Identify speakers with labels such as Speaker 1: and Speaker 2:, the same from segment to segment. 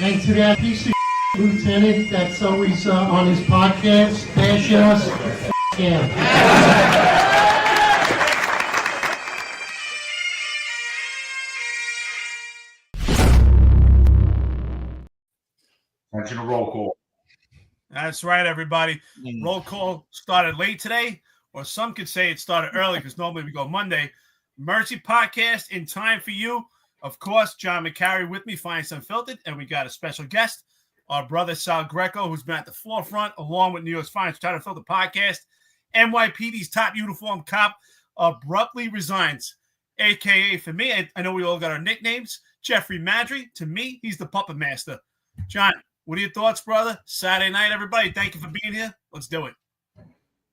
Speaker 1: And to that piece of lieutenant that's always on his podcast, bashing us, him.
Speaker 2: Attention to roll call.
Speaker 3: That's right, everybody. Roll call started late today, or some could say it started early because normally we go Monday. Mercy podcast in time for you. Of course, John McCarry with me, Finance Unfiltered, and we got a special guest, our brother Sal Greco, who's been at the forefront along with New York's Finance Unfiltered podcast. NYPD's top uniform cop, Abruptly Resigns, a.k.a. for me, I know we all got our nicknames, Jeffrey Maddrey. To me, he's the puppet master. John, what are your thoughts, brother? Saturday night, everybody. Thank you for being here. Let's do it.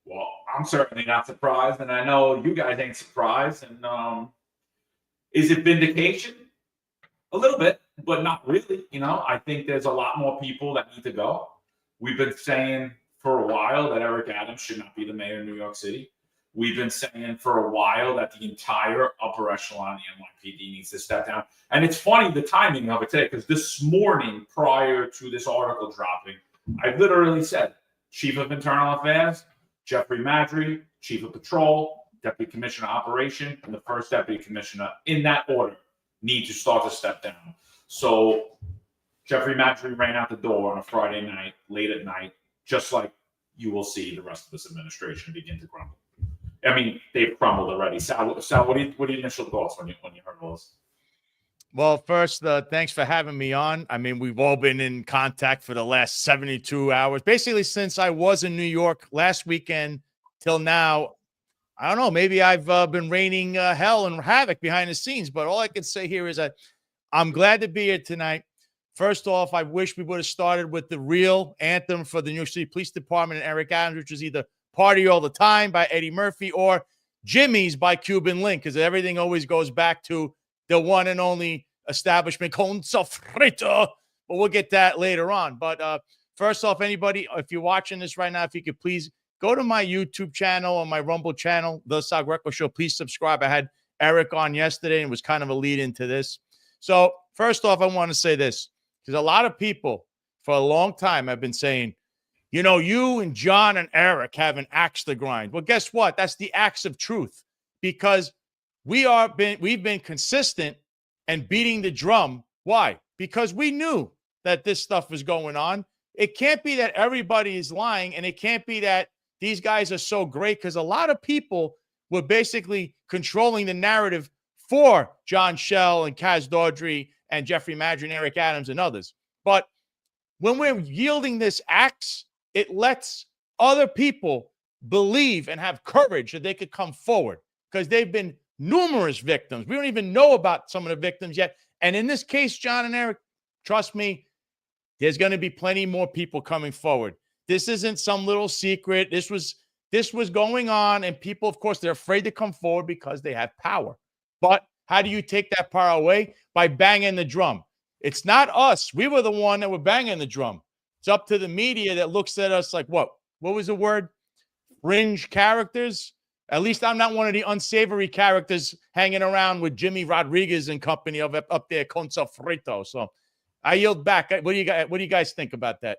Speaker 2: Well, I'm certainly not surprised, and I know you guys ain't surprised. And is it vindication? A little bit, but not really. You know, I think there's a lot more people that need to go. We've been saying for a while that Eric Adams should not be the mayor of New York City. We've been saying for a while that the entire upper echelon of the NYPD needs to step down. And it's funny, the timing of it today, because this morning, prior to this article dropping, I literally said, Chief of Internal Affairs, Jeffrey Maddrey, Chief of Patrol, Deputy Commissioner of Operation, and the first Deputy Commissioner, in that order, need to start to step down. So Jeffrey Maddrey ran out the door on a Friday night, late at night, just like you will see the rest of this administration begin to crumble. I mean, they've crumbled already. Sal, what are your initial thoughts when you heard all this?
Speaker 4: Well, first, thanks for having me on. I mean, we've all been in contact for the last 72 hours, basically since I was in New York last weekend till now. I don't know, maybe I've been raining hell and havoc behind the scenes, but all I can say here is that I'm glad to be here tonight. First off, I wish we would have started with the real anthem for the New York City Police Department and Eric Adams, which was either Party All the Time by Eddie Murphy or Jimmy's by Cuban Link, because everything always goes back to the one and only establishment, con sofrito. But we'll get that later on. But first off, anybody, if you're watching this right now, if you could please go to my YouTube channel or my Rumble channel, The Sal Greco Show. Please subscribe. I had Eric on yesterday and it was kind of a lead into this. So first off, I want to say this, because a lot of people for a long time have been saying, you know, you and John and Eric have an axe to grind. Well, guess what? That's the axe of truth, because we've been consistent and beating the drum. Why? Because we knew that this stuff was going on. It can't be that everybody is lying, and it can't be that these guys are so great, because a lot of people were basically controlling the narrative for John Schell and Kaz Daughtry and Jeffrey Maddrey and Eric Adams and others. But when we're yielding this axe, it lets other people believe and have courage that they could come forward, because they've been numerous victims. We don't even know about some of the victims yet. And in this case, John and Eric, trust me, there's going to be plenty more people coming forward. This isn't some little secret. This was going on, and people, of course, they're afraid to come forward because they have power. But how do you take that power away? By banging the drum. It's not us. We were the one that were banging the drum. It's up to the media that looks at us like, what was the word? Fringe characters? At least I'm not one of the unsavory characters hanging around with Jimmy Rodriguez and company up there, con sofrito. So I yield back. What do you guys think about that?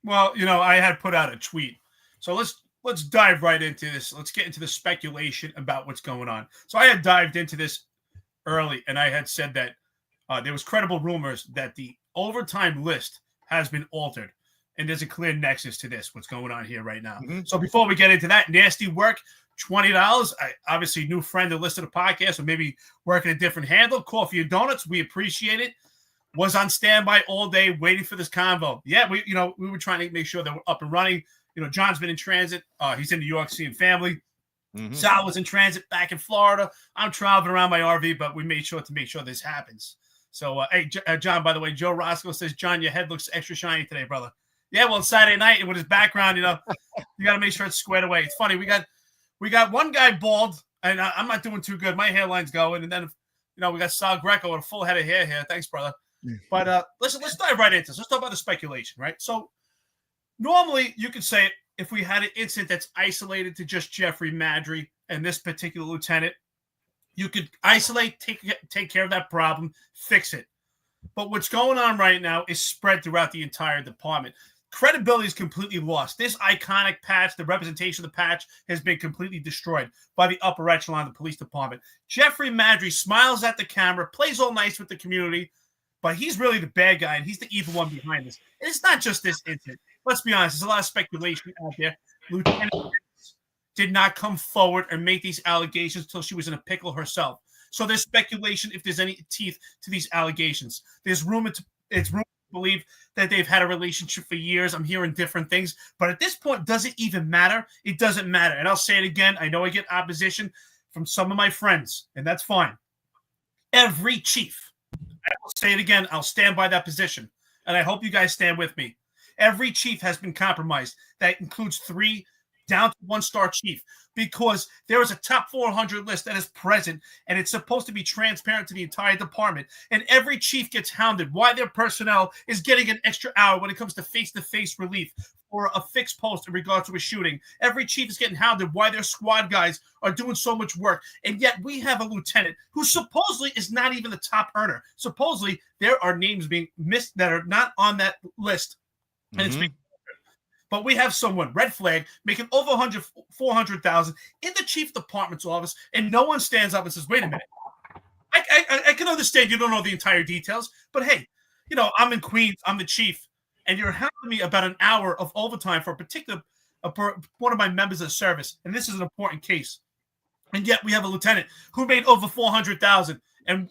Speaker 3: Well, you know, I had put out a tweet. So let's dive right into this. Let's get into the speculation about what's going on. So I had dived into this early, and I had said that there was credible rumors that the overtime list has been altered, and there's a clear nexus to this, what's going on here right now. Mm-hmm. So before we get into that, nasty work, $20. Obviously, new friend that listened to the podcast, or maybe working a different handle. Coffee and donuts, we appreciate it. Was on standby all day waiting for this convo. Yeah, we were trying to make sure that we're up and running. You know, John's been in transit. He's in New York seeing family. Mm-hmm. Sal was in transit back in Florida. I'm traveling around my RV, but we made sure this happens. So, hey, John, by the way, Joe Roscoe says, John, your head looks extra shiny today, brother. Yeah, well, it's Saturday night, and with his background, you know, you got to make sure it's squared away. It's funny. We got one guy bald, and I'm not doing too good. My hairline's going, and then, you know, we got Sal Greco with a full head of hair here. Thanks, brother. But listen, let's dive right into this. Let's talk about the speculation, right? So normally you could say if we had an incident that's isolated to just Jeffrey Maddrey and this particular lieutenant, you could isolate, take care of that problem, fix it. But what's going on right now is spread throughout the entire department. Credibility is completely lost. This iconic patch, the representation of the patch, has been completely destroyed by the upper echelon of the police department. Jeffrey Maddrey smiles at the camera, plays all nice with the community, but he's really the bad guy, and he's the evil one behind this. And it's not just this incident. Let's be honest, there's a lot of speculation out there. Lieutenant did not come forward and make these allegations until she was in a pickle herself. So there's speculation if there's any teeth to these allegations. It's rumored to believe that they've had a relationship for years. I'm hearing different things, but at this point, does it even matter? It doesn't matter. And I'll say it again. I know I get opposition from some of my friends, and that's fine. Every chief, I will say it again, I'll stand by that position, and I hope you guys stand with me. Every chief has been compromised. That includes 3 down to 1-star chief, because there is a top 400 list that is present, and it's supposed to be transparent to the entire department. And every chief gets hounded why their personnel is getting an extra hour when it comes to face-to-face relief or a fixed post in regards to a shooting. Every chief is getting hounded why their squad guys are doing so much work. And yet we have a lieutenant who supposedly is not even the top earner. Supposedly there are names being missed that are not on that list. And it's being, but we have someone, red flag, making over 400,000 in the chief department's office, and no one stands up and says, wait a minute. I can understand you don't know the entire details, but hey, I'm in Queens, I'm the chief, and you're hounding me about an hour of overtime for a particular one of my members of service, and this is an important case. And yet we have a lieutenant who made over 400,000, and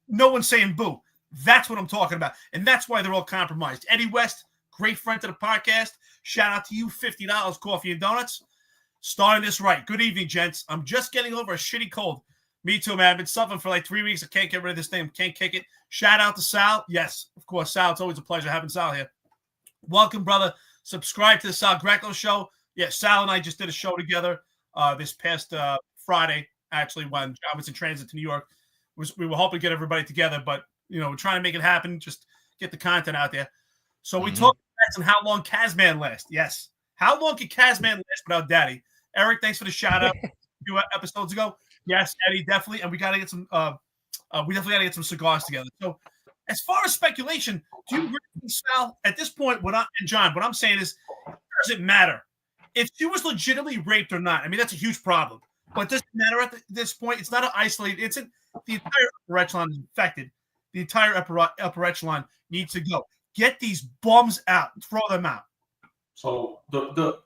Speaker 3: no one's saying boo. That's what I'm talking about, and that's why they're all compromised. Eddie West, great friend to the podcast. Shout out to you, $50 coffee and donuts. Starting this right. Good evening, gents. I'm just getting over a shitty cold. Me too, man. I've been suffering for like 3 weeks. I can't get rid of this thing. Can't kick it. Shout out to Sal. Yes, of course, Sal. It's always a pleasure having Sal here. Welcome, brother. Subscribe to the Sal Greco Show. Yeah, Sal and I just did a show together this past Friday, actually, when I was in transit to New York. We were hoping to get everybody together, but we're trying to make it happen. Just get the content out there. So we talked on how long Kazman lasts. Yes. How long can Kazman last without Daddy? Eric, thanks for the shout out a few episodes ago. Yes, Eddie, definitely. And we got to get some, we definitely got to get some cigars together. So as far as speculation, do you agree with Sal? At this point, John, what I'm saying is, does it matter if she was legitimately raped or not? I mean, that's a huge problem. But does it matter at this point? It's not an isolated incident. The entire upper echelon is infected. The entire upper echelon needs to go. Get these bums out. Throw them out.
Speaker 2: So so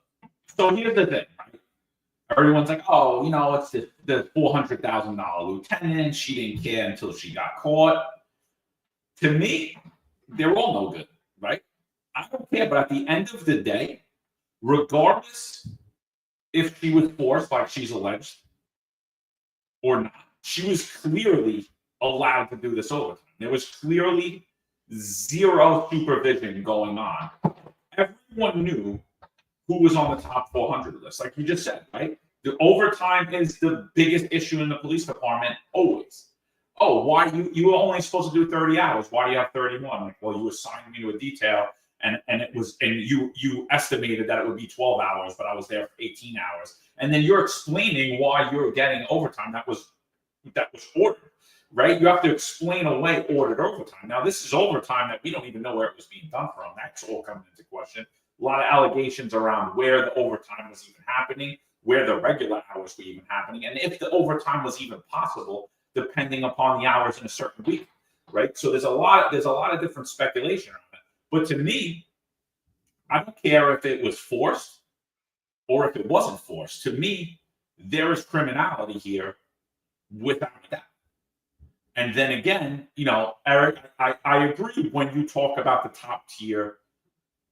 Speaker 2: here's the thing. Right? Everyone's like, oh, it's the $400,000 lieutenant. She didn't care until she got caught. To me, they're all no good, right? I don't care. But at the end of the day, regardless if she was forced, like she's alleged, or not, she was clearly allowed to do this overtime. There was clearly zero supervision going on. Everyone knew who was on the top 400 list, like you just said, right? The overtime is the biggest issue in the police department always. Oh, why you were only supposed to do 30 hours? Why do you have 31? Like, well, you assigned me to a detail, and you estimated that it would be 12 hours, but I was there for 18 hours, and then you're explaining why you're getting overtime that was ordered. Right? You have to explain away ordered overtime. Now, this is overtime that we don't even know where it was being done from. That's all coming into question. A lot of allegations around where the overtime was even happening, where the regular hours were even happening, and if the overtime was even possible, depending upon the hours in a certain week. Right? So there's a lot of different speculation around it. But to me, I don't care if it was forced or if it wasn't forced. To me, there is criminality here without a doubt. And then again, Eric, I agree when you talk about the top tier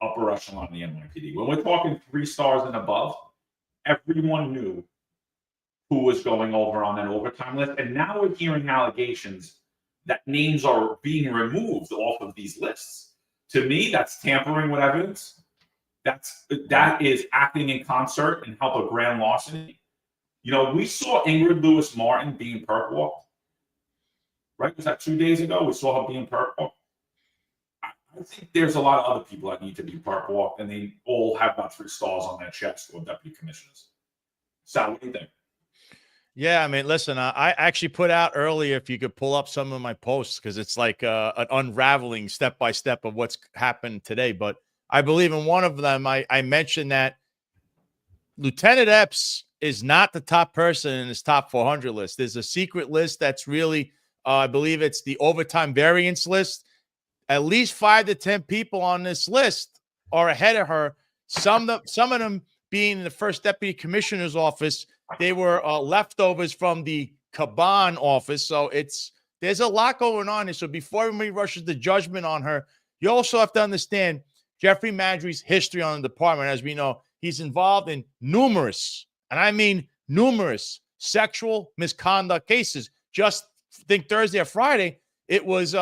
Speaker 2: upper echelon of the NYPD. When we're talking 3 stars and above, everyone knew who was going over on that overtime list. And now we're hearing allegations that names are being removed off of these lists. To me, that's tampering with evidence. That is acting in concert and help a grand larceny. We saw Ingrid Lewis Martin being perp walked. Right? Was that 2 days ago? We saw her being perp walked. I think there's a lot of other people that need to be perp walked, and they all have about 3 stars on their chest or deputy commissioners. Sal, what do you think?
Speaker 4: Yeah, I mean, listen, I actually put out earlier if you could pull up some of my posts because it's like an unraveling step by step of what's happened today. But I believe in one of them, I mentioned that Lieutenant Epps is not the top person in his top 400 list. There's a secret list that's really, I believe it's the overtime variance list. At least 5 to 10 people on this list are ahead of her. Some of them being in the first deputy commissioner's office. They were leftovers from the Caban office. So there's a lot going on here. So before everybody rushes the judgment on her, you also have to understand Jeffrey Maddrey's history on the department. As we know, he's involved in numerous, and I mean numerous, sexual misconduct cases. Just think Thursday or Friday, it was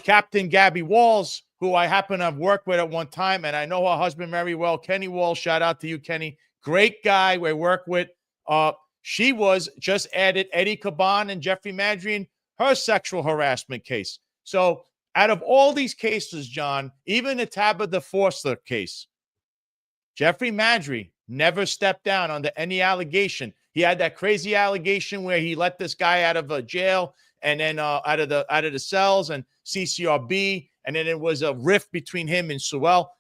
Speaker 4: Captain Gabby Walls, who I happen to have worked with at one time, and I know her husband very well, Kenny Walls. Shout out to you, Kenny. Great guy we work with. She was just added Eddie Caban and Jeffrey Maddrey in her sexual harassment case. So out of all these cases, John, even the Tabitha Forster case, Jeffrey Maddrey never stepped down under any allegation. He had that crazy allegation where he let this guy out of a jail and then out of the cells and CCRB, and then it was a rift between him and Sewell.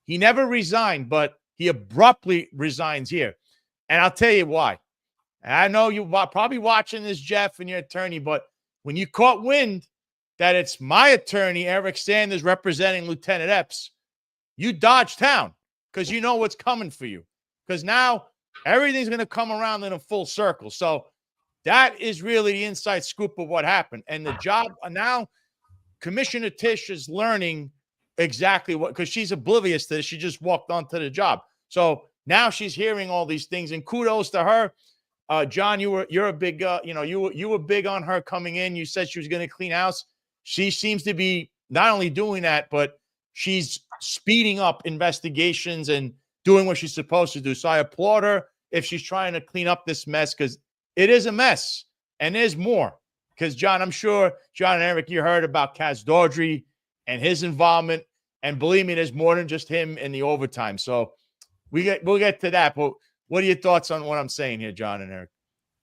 Speaker 4: He never resigned, but he abruptly resigns here. And I'll tell you why. I know you probably watching this, Jeff, and your attorney, but when you caught wind that it's my attorney, Eric Sanders, representing Lieutenant Epps, you dodged town because you know what's coming for you. Because now everything's going to come around in a full circle. So that is really the inside scoop of what happened. And the job now, Commissioner Tisch is learning exactly what, because she's oblivious to this. She just walked onto the job. So now she's hearing all these things, and kudos to her. John, you're a big, you were big on her coming in. You said she was going to clean house. She seems to be not only doing that, but she's speeding up investigations and doing what she's supposed to do. So I applaud her if she's trying to clean up this mess, because it is a mess, and there's more. Because John, I'm sure John and Eric, you heard about Kaz Dordry and his involvement, and believe me, there's more than just him in the overtime. So we'll get to that. But what are your thoughts on what I'm saying here, John and Eric?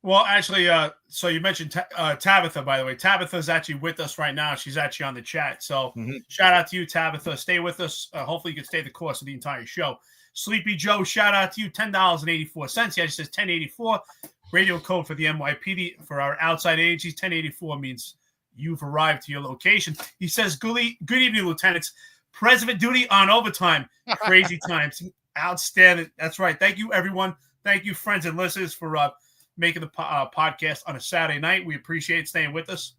Speaker 3: Well, actually, so you mentioned Tabitha, by the way. Tabitha's actually with us right now. She's actually on the chat. So shout out to you, Tabitha. Stay with us. Hopefully you can stay the course of the entire show. Sleepy Joe, shout out to you, $10.84. Yeah, it says 1084. Radio code for the NYPD. For our outside agencies, 1084 means you've arrived to your location. He says, good evening, lieutenants. President duty on overtime. Crazy times. Outstanding. That's right. Thank you, everyone. Thank you, friends and listeners, for making the podcast on a Saturday night. We appreciate staying with us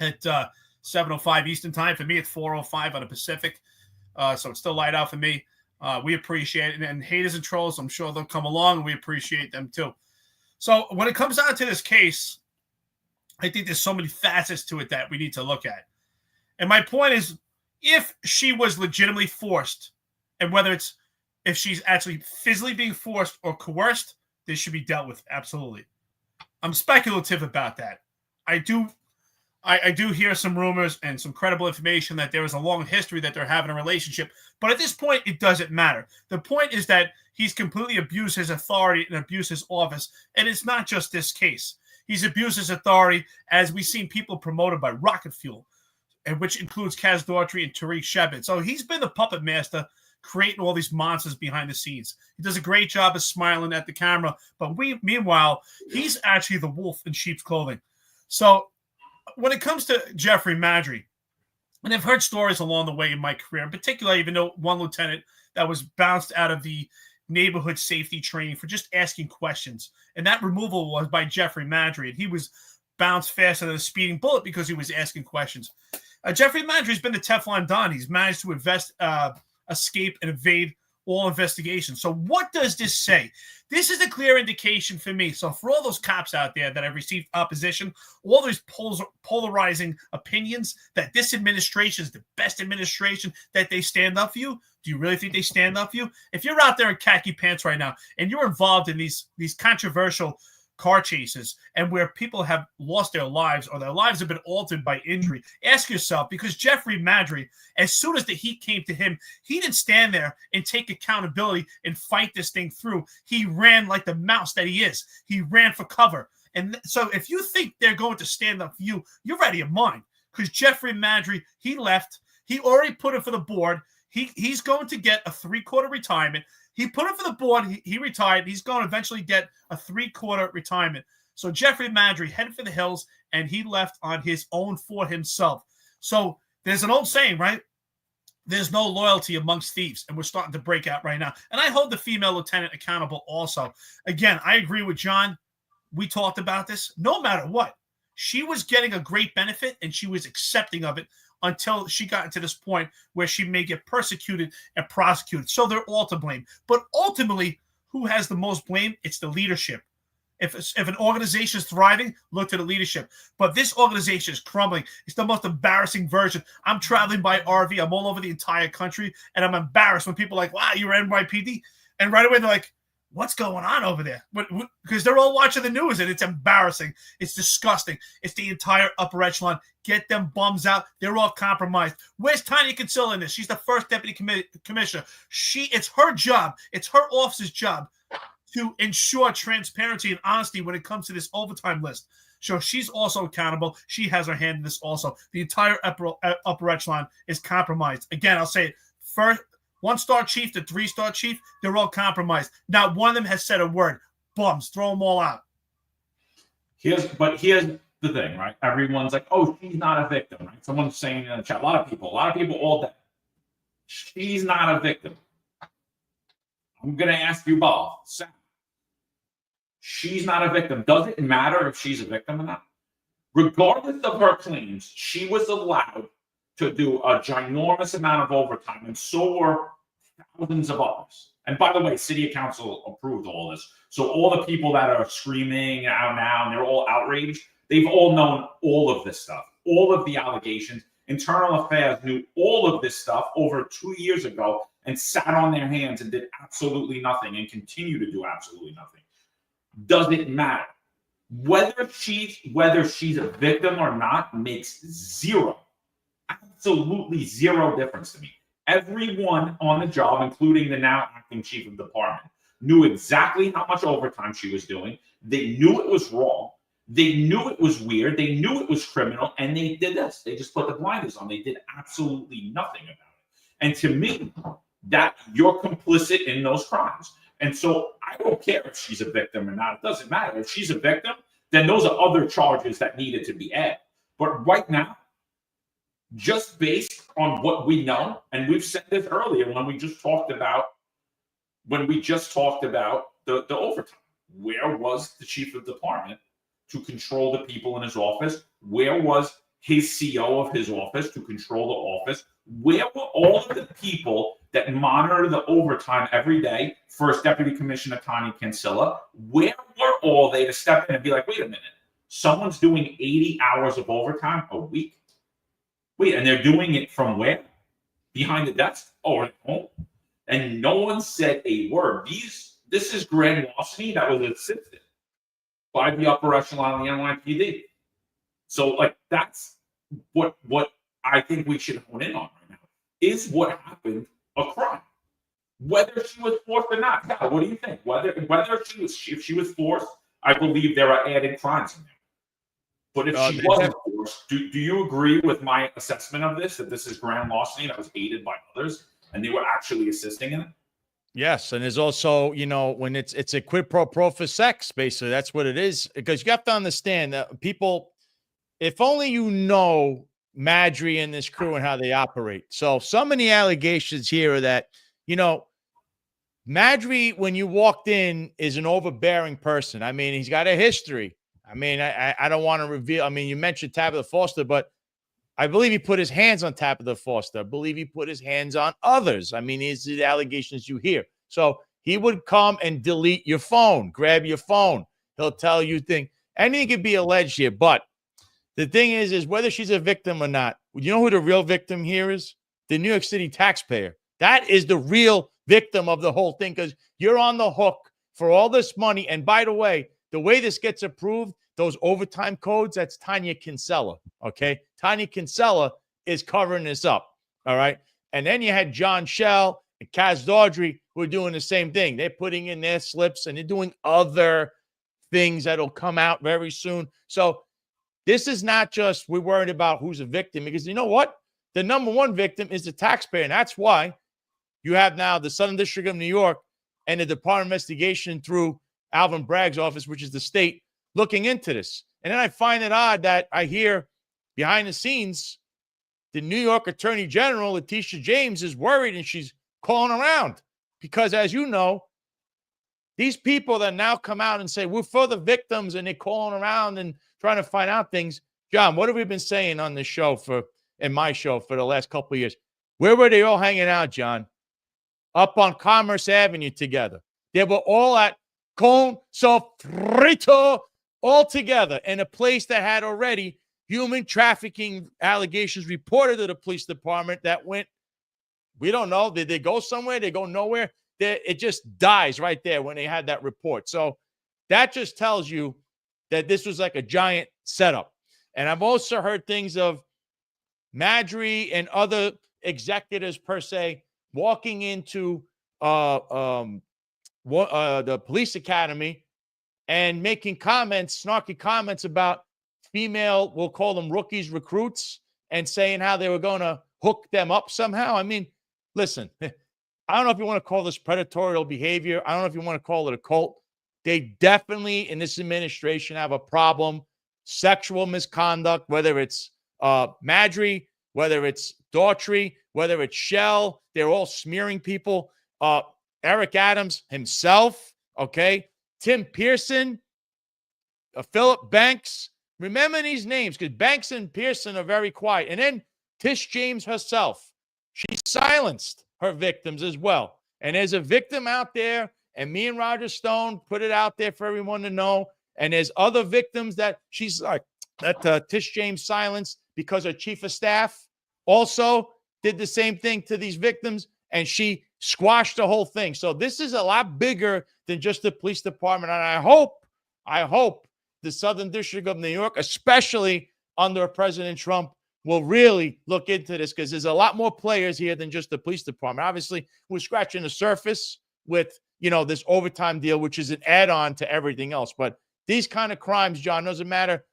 Speaker 3: at 7:05 Eastern time. For me, it's 4:05 on the Pacific. So it's still light out for me. We appreciate it. And haters and trolls, I'm sure they'll come along, and we appreciate them too. So when it comes down to this case, I think there's so many facets to it that we need to look at. And my point is, if she was legitimately forced, and whether it's if she's actually physically being forced or coerced, this should be dealt with. Absolutely. I'm speculative about that. I do hear some rumors and some credible information that there is a long history that they're having a relationship. But at this point, it doesn't matter. The point is that he's completely abused his authority and abused his office. And it's not just this case. He's abused his authority as we've seen people promoted by rocket fuel, and which includes Kaz Daughtry and Tariq Shebit. So he's been the puppet master, creating all these monsters behind the scenes. He does a great job of smiling at the camera, but meanwhile, he's actually the wolf in sheep's clothing. So when it comes to Jeffrey Maddrey, and I've heard stories along the way in my career, in particular, I even know one lieutenant that was bounced out of the neighborhood safety training for just asking questions. And that removal was by Jeffrey Maddrey. And he was bounced faster than a speeding bullet because he was asking questions. Jeffrey Maddrey's been the Teflon Don. He's managed to escape and evade all investigations. So what does this say? This is a clear indication for me. So for all those cops out there that have received opposition, all those polarizing opinions that this administration is the best administration, that they stand up for you, do you really think they stand up for you? If you're out there in khaki pants right now and you're involved in these controversial car chases and where people have lost their lives or their lives have been altered by injury, ask yourself, because Jeffrey Maddrey, as soon as the heat came to him, he didn't stand there and take accountability and fight this thing through. He ran like the mouse that he is. He ran for cover. And so if you think they're going to stand up for you, you're out of your mind. Because Jeffrey Maddrey, he left. He already put it for the board. He's going to get a 3/4 retirement. He put it for the board. He retired. He's going to eventually get a 3/4 retirement. So Jeffrey Maddrey headed for the hills, and he left on his own for himself. So there's an old saying, right? There's no loyalty amongst thieves, and we're starting to break out right now. And I hold the female lieutenant accountable also. Again, I agree with John. We talked about this. No matter what, she was getting a great benefit, and she was accepting of it until she got to this point where she may get persecuted and prosecuted. So they're all to blame. But ultimately, who has the most blame? It's the leadership. If an organization is thriving, look to the leadership. But this organization is crumbling. It's the most embarrassing version. I'm traveling by RV. I'm all over the entire country, and I'm embarrassed when people are like, wow, you're NYPD. And right away, they're like, what's going on over there? Because they're all watching the news, and it's embarrassing. It's disgusting. It's the entire upper echelon. Get them bums out. They're all compromised. Where's Tanya Kinsella in this? She's the first deputy commissioner. It's her job. It's her office's job to ensure transparency and honesty when it comes to this overtime list. So she's also accountable. She has her hand in this also. The entire upper echelon is compromised. Again, I'll say it. First, 1-star chief to 3-star chief, they're all compromised. Not one of them has said a word. Bums, throw them all out.
Speaker 2: Here's the thing, right? Everyone's like, oh, she's not a victim, right? Someone's saying in the chat, a lot of people all day. She's not a victim. I'm going to ask you both. Sam, she's not a victim. Does it matter if she's a victim or not? Regardless of her claims, she was allowed to do a ginormous amount of overtime, and so were thousands of others. And by the way, city council approved all this. So all the people that are screaming out now, and they're all outraged, they've all known all of this stuff, all of the allegations. Internal Affairs knew all of this stuff over 2 years ago and sat on their hands and did absolutely nothing and continue to do absolutely nothing. Does it matter? Whether she's a victim or not makes absolutely zero difference to me. Everyone on the job, including the now acting chief of department, knew exactly how much overtime she was doing. They knew it was wrong. They knew it was weird. They knew it was criminal, and they did this. They just put the blinders on. They did absolutely nothing about it. And to me, that you're complicit in those crimes. And so I don't care if she's a victim or not. It doesn't matter. If she's a victim, then those are other charges that needed to be added. But right now, just based on what we know, and we've said this earlier when we just talked about the overtime. Where was the chief of department to control the people in his office? Where was his CO of his office to control the office? Where were all of the people that monitor the overtime every day? First Deputy Commissioner Tanya Kinsella. Where were all they to step in and be like, wait a minute, someone's doing 80 hours of overtime a week? Wait, and they're doing it from where? Behind the desk or at home? And no one said a word. This is grand larceny that was assisted by the upper echelon of the NYPD. So, like, that's what I think we should hone in on right now. Is what happened a crime? Whether she was forced or not. Yeah, what do you think? If she was forced, I believe there are added crimes in there. But if she wasn't forced, do you agree with my assessment of this, that this is grand larceny that was aided by others and they were actually assisting in it?
Speaker 4: Yes, and there's also, when it's a quid pro quo for sex, basically. That's what it is. Because you have to understand that people, if only you know Maddrey and this crew and how they operate. So many allegations here are that, Maddrey, when you walked in, is an overbearing person. I mean, he's got a history. I mean, I don't want to reveal. I mean, you mentioned Tabitha Foster, but I believe he put his hands on Tabitha Foster. I believe he put his hands on others. I mean, these are the allegations you hear. So he would come and delete your phone, grab your phone. He'll tell you things. Anything could be alleged here. But the thing is whether she's a victim or not, you know who the real victim here is? The New York City taxpayer. That is the real victim of the whole thing, because you're on the hook for all this money. And by the way this gets approved, those overtime codes, that's Tanya Kinsella, okay? Tanya Kinsella is covering this up, all right? And then you had John Schell and Kaz Daughtry who are doing the same thing. They're putting in their slips, and they're doing other things that'll come out very soon. So this is not just we're worried about who's a victim, because you know what? The number one victim is the taxpayer. And that's why you have now the Southern District of New York and the Department of Investigation through Alvin Bragg's office, which is the state, looking into this. And then I find it odd that I hear behind the scenes, the New York Attorney General, Letitia James, is worried and she's calling around because, as you know, these people that now come out and say, we're for the victims, and they're calling around and trying to find out things. John, what have we been saying on this show in my show for the last couple of years? Where were they all hanging out, John? Up on Commerce Avenue together. They were all at Con Sofrito all together in a place that had already human trafficking allegations reported to the police department that went, we don't know. Did they go somewhere? They go nowhere. It just dies right there when they had that report. So that just tells you that this was like a giant setup. And I've also heard things of Maddrey and other executives, per se, walking into the police academy and making comments, snarky comments about female, we'll call them rookies, recruits, and saying how they were going to hook them up somehow. I mean, listen, I don't know if you want to call this predatory behavior. I don't know if you want to call it a cult. They definitely, in this administration, have a problem. Sexual misconduct, whether it's Maddrey, whether it's Daughtry, whether it's Shell, they're all smearing people. Eric Adams himself, okay? Tim Pearson, Philip Banks. Remember these names, because Banks and Pearson are very quiet. And then Tish James herself, she silenced her victims as well. And there's a victim out there, and me and Roger Stone put it out there for everyone to know. And there's other victims that she's like, that Tish James silenced because her chief of staff also did the same thing to these victims, and she squashed the whole thing. So this is a lot bigger than just the police department. And I hope the Southern District of New York, especially under President Trump, will really look into this, because there's a lot more players here than just the police department. Obviously, we're scratching the surface with, this overtime deal, which is an add-on to everything else. But these kind of crimes, John, doesn't matter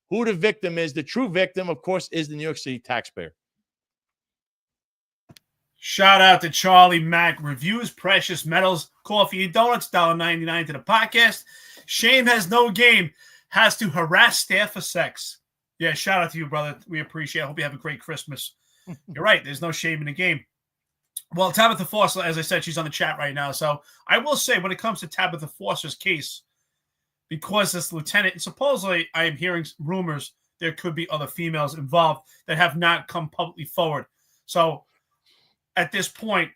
Speaker 4: who the victim is. The true victim, of course, is the New York City taxpayer.
Speaker 3: Shout out to Charlie Mack. Reviews precious metals, coffee, and donuts, $1.99 to the podcast. Shame has no game. Has to harass staff for sex. Yeah, shout out to you, brother. We appreciate it. I hope you have a great Christmas. You're right. There's no shame in the game. Well, Tabitha Foster, as I said, she's on the chat right now. So I will say, when it comes to Tabitha Foster's case, because this lieutenant, and supposedly I am hearing rumors there could be other females involved that have not come publicly forward. So at this point,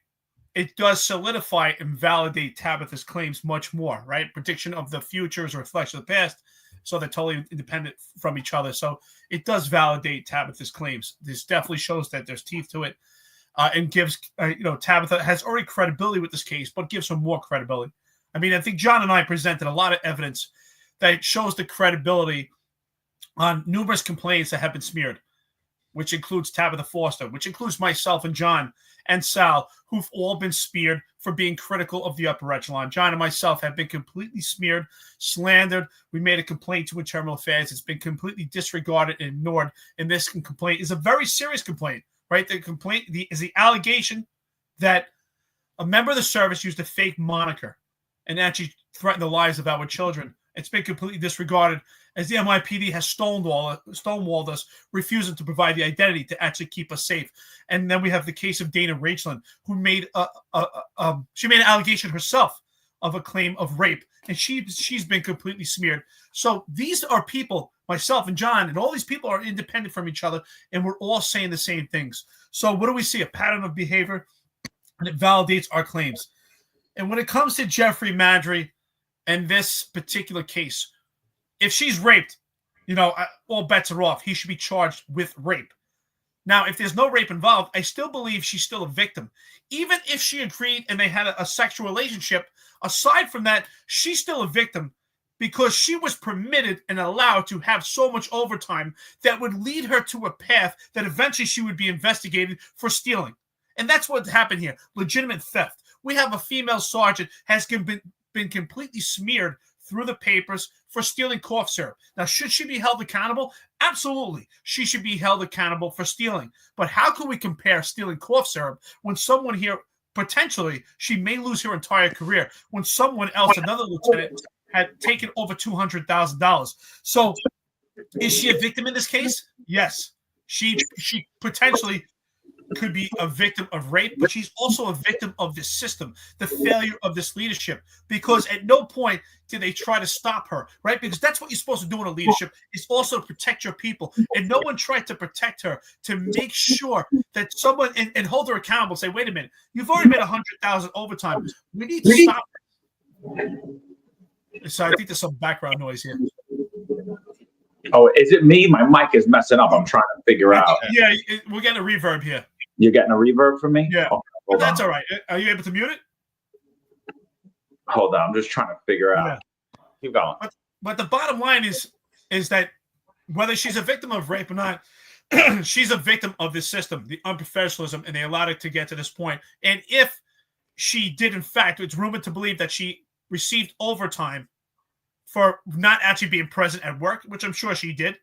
Speaker 3: it does solidify and validate Tabitha's claims much more, right? Prediction of the future is a reflection of the past. So they're totally independent from each other. So it does validate Tabitha's claims. This definitely shows that there's teeth to it, and gives, Tabitha has already credibility with this case, but gives her more credibility. I mean, I think John and I presented a lot of evidence that shows the credibility on numerous complaints that have been smeared, which includes Tabitha Foster, which includes myself and John and Sal, who've all been smeared for being critical of the upper echelon. John and myself have been completely smeared, slandered. We made a complaint to Internal Affairs. It's been completely disregarded and ignored. And this complaint is a very serious complaint, right? The complaint is the allegation that a member of the service used a fake moniker and actually threatened the lives of our children. It's been completely disregarded, as the NYPD has stonewalled us, refusing to provide the identity to actually keep us safe. And then we have the case of Dana Rachland, who made she made an allegation herself of a claim of rape, and she's been completely smeared. So these are people, myself and John, and all these people are independent from each other, and we're all saying the same things. So what do we see? A pattern of behavior, and it validates our claims. And when it comes to Jeffrey Maddrey and this particular case, if she's raped, all bets are off. He should be charged with rape. Now, if there's no rape involved, I still believe she's still a victim. Even if she agreed and they had a sexual relationship, aside from that, she's still a victim because she was permitted and allowed to have so much overtime that would lead her to a path that eventually she would be investigated for stealing. And that's what happened here, legitimate theft. We have a female sergeant has been completely smeared through the papers, for stealing cough syrup. Now, should she be held accountable? Absolutely. She should be held accountable for stealing. But how can we compare stealing cough syrup when someone here, potentially, she may lose her entire career, when someone else, another lieutenant, had taken over $200,000? So is she a victim in this case? Yes. She potentially could be a victim of rape, but she's also a victim of this system, the failure of this leadership, because at no point did they try to stop her, right? Because that's what you're supposed to do in a leadership, is also to protect your people. And no one tried to protect her, to make sure that someone, and hold her accountable, say, wait a minute, you've already made 100,000 overtime. We need to stop her. So I think there's some background noise here.
Speaker 5: Oh, is it me? My mic is messing up. I'm trying to figure out.
Speaker 3: Yeah, we're getting a reverb here.
Speaker 5: You're getting a reverb from me?
Speaker 3: Yeah.
Speaker 5: Okay,
Speaker 3: But that's all right. Are you able to mute it?
Speaker 5: Hold on. I'm just trying to figure out.
Speaker 3: Yeah.
Speaker 5: Keep going.
Speaker 3: But the bottom line is that whether she's a victim of rape or not, she's a victim of this system, the unprofessionalism, and they allowed it to get to this point. And if she did, in fact, it's rumored to believe that she received overtime for not actually being present at work, which I'm sure she did.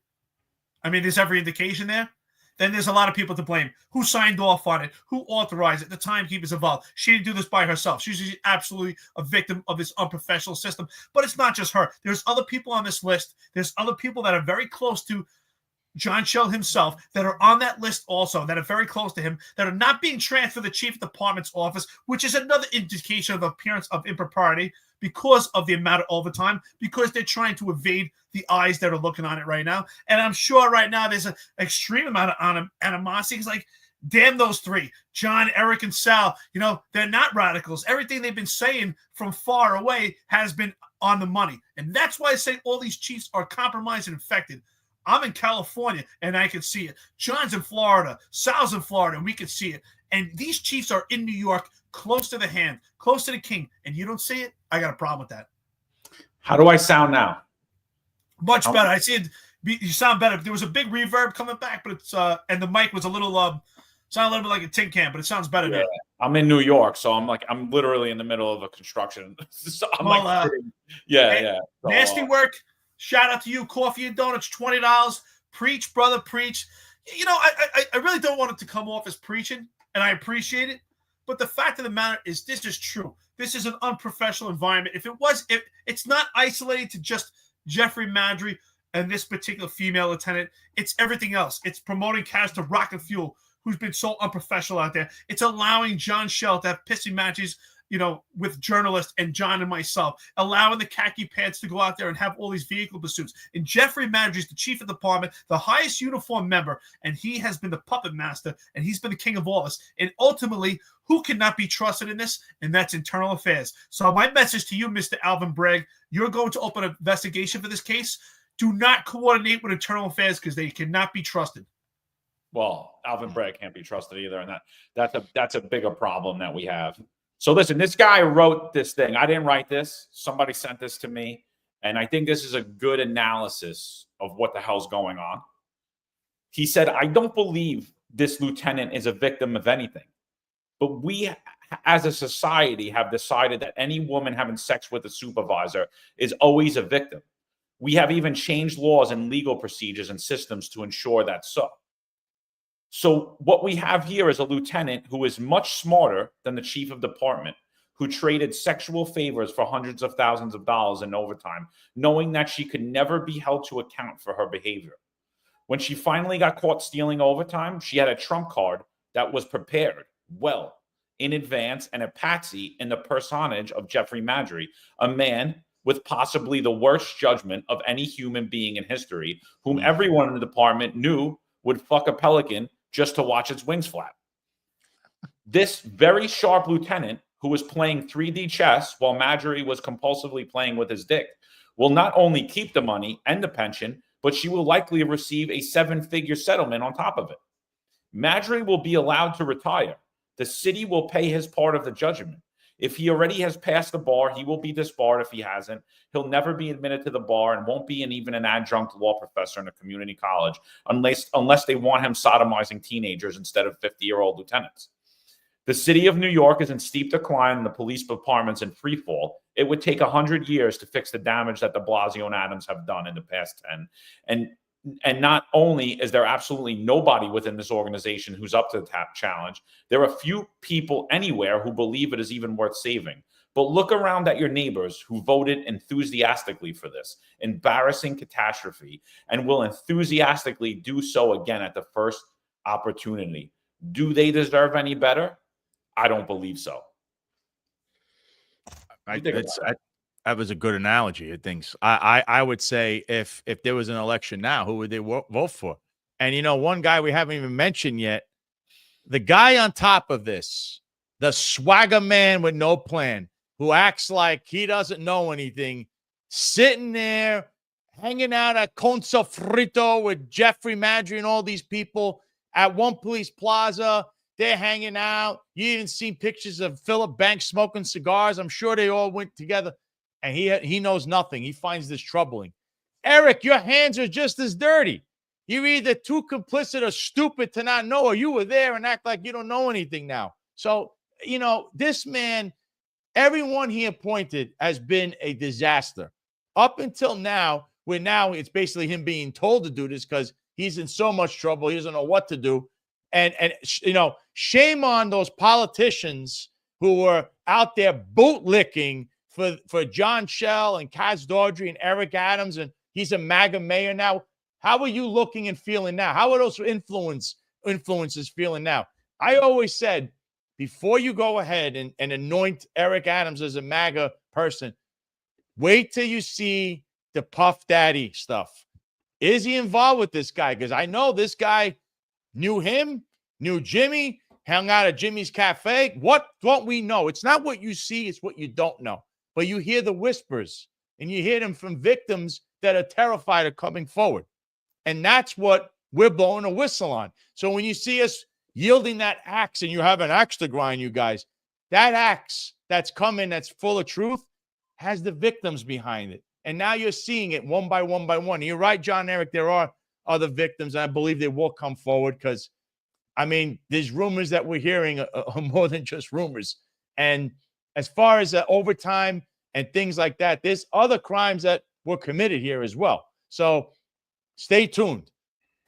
Speaker 3: I mean, there's every indication there. Then there's a lot of people to blame. Who signed off on it? Who authorized it? The timekeepers involved. She didn't do this by herself. She's absolutely a victim of this unprofessional system. But it's not just her. There's other people on this list. There's other people that are very close to John Shell himself that are on that list also, that are very close to him, that are not being transferred to the chief of department's office, which is another indication of appearance of impropriety because of the amount of overtime, because they're trying to evade the eyes that are looking on it right now. And I'm sure right now there's an extreme amount of animosity. It's like, damn those three, John, Eric, and Sal, they're not radicals. Everything they've been saying from far away has been on the money. And that's why I say all these chiefs are compromised and infected. I'm in California, and I can see it. John's in Florida. Sal's in Florida, and we can see it. And these chiefs are in New York, close to the hand, close to the king, and you don't see it? I got a problem with that.
Speaker 5: How do I sound now?
Speaker 3: Much better. I see it. You sound better. There was a big reverb coming back, but it's and the mic was a little sound a little bit like a tin can, but it sounds better now.
Speaker 2: I'm in New York, so I'm literally in the middle of a construction. So I'm yeah. So,
Speaker 3: nasty work. Shout out to you, Coffee and Donuts, $20. Preach, brother, preach. I really don't want it to come off as preaching, and I appreciate it. But the fact of the matter is, this is true. This is an unprofessional environment. If it's not isolated to just Jeffrey Maddrey and this particular female lieutenant, it's everything else. It's promoting cats to Rocket Fuel, who's been so unprofessional out there. It's allowing John Shell to have pissy matches, with journalists and John and myself, allowing the khaki pants to go out there and have all these vehicle pursuits. And Jeffrey Maddrey is the chief of the department, the highest uniform member, and he has been the puppet master, and he's been the king of all this. And ultimately, who cannot be trusted in this? And that's internal affairs. So my message to you, Mr. Alvin Bragg, you're going to open an investigation for this case. Do not coordinate with internal affairs because they cannot be trusted.
Speaker 2: Well, Alvin Bragg can't be trusted either, and that's a bigger problem that we have. So listen, this guy wrote this thing. I didn't write this. Somebody sent this to me, and I think this is a good analysis of what the hell's going on. He said, I don't believe this lieutenant is a victim of anything, but we as a society have decided that any woman having sex with a supervisor is always a victim. We have even changed laws and legal procedures and systems to ensure that's so. So what we have here is a lieutenant who is much smarter than the chief of department, who traded sexual favors for hundreds of thousands of dollars in overtime, knowing that she could never be held to account for her behavior. When she finally got caught stealing overtime, she had a trump card that was prepared well in advance and a patsy in the personage of Jeffrey Maddrey, a man with possibly the worst judgment of any human being in history, whom everyone in the department knew would fuck a pelican just to watch its wings flap. This very sharp lieutenant, who was playing 3D chess while Maddrey was compulsively playing with his dick, will not only keep the money and the pension, but she will likely receive a 7-figure settlement on top of it. Maddrey will be allowed to retire. The city will pay his part of the judgment. If he already has passed the bar, he will be disbarred. If he hasn't, he'll never be admitted to the bar and won't be even an adjunct law professor in a community college unless they want him sodomizing teenagers instead of 50-year-old lieutenants. The city of New York is in steep decline and the police department's in free fall. It would take 100 years to fix the damage that de Blasio and Adams have done in the past 10. And not only is there absolutely nobody within this organization who's up to the challenge, there are few people anywhere who believe it is even worth saving. But look around at your neighbors who voted enthusiastically for this embarrassing catastrophe and will enthusiastically do so again at the first opportunity. Do they deserve any better? I don't believe so.
Speaker 4: That was a good analogy. I would say if there was an election now, who would they vote for? And one guy we haven't even mentioned yet, the guy on top of this, the swagger man with no plan, who acts like he doesn't know anything, sitting there hanging out at Conso Frito with Jeffrey Maddrey and all these people at One Police Plaza. They're hanging out. You even seen pictures of Philip Banks smoking cigars. I'm sure they all went together. And he knows nothing. He finds this troubling. Eric, your hands are just as dirty. You're either too complicit or stupid to not know, or you were there and act like you don't know anything now. So, this man, everyone he appointed has been a disaster. Up until now, where now it's basically him being told to do this because he's in so much trouble. He doesn't know what to do. And shame on those politicians who were out there bootlicking for John Shell and Kaz Dodry and Eric Adams, and he's a MAGA mayor now. How are you looking and feeling now? How are those influences feeling now? I always said, before you go ahead and anoint Eric Adams as a MAGA person, wait till you see the Puff Daddy stuff. Is he involved with this guy? Because I know this guy knew him, knew Jimmy, hung out at Jimmy's Cafe. What don't we know? It's not what you see, it's what you don't know. But you hear the whispers, and you hear them from victims that are terrified of coming forward. And that's what we're blowing a whistle on. So when you see us yielding that axe, and you have an axe to grind, you guys, that axe that's coming, that's full of truth, has the victims behind it. And now you're seeing it one by one by one. You're right, John Eric, there are other victims, and I believe they will come forward because, these rumors that we're hearing are more than just rumors. And as far as overtime and things like that, there's other crimes that were committed here as well. So stay tuned.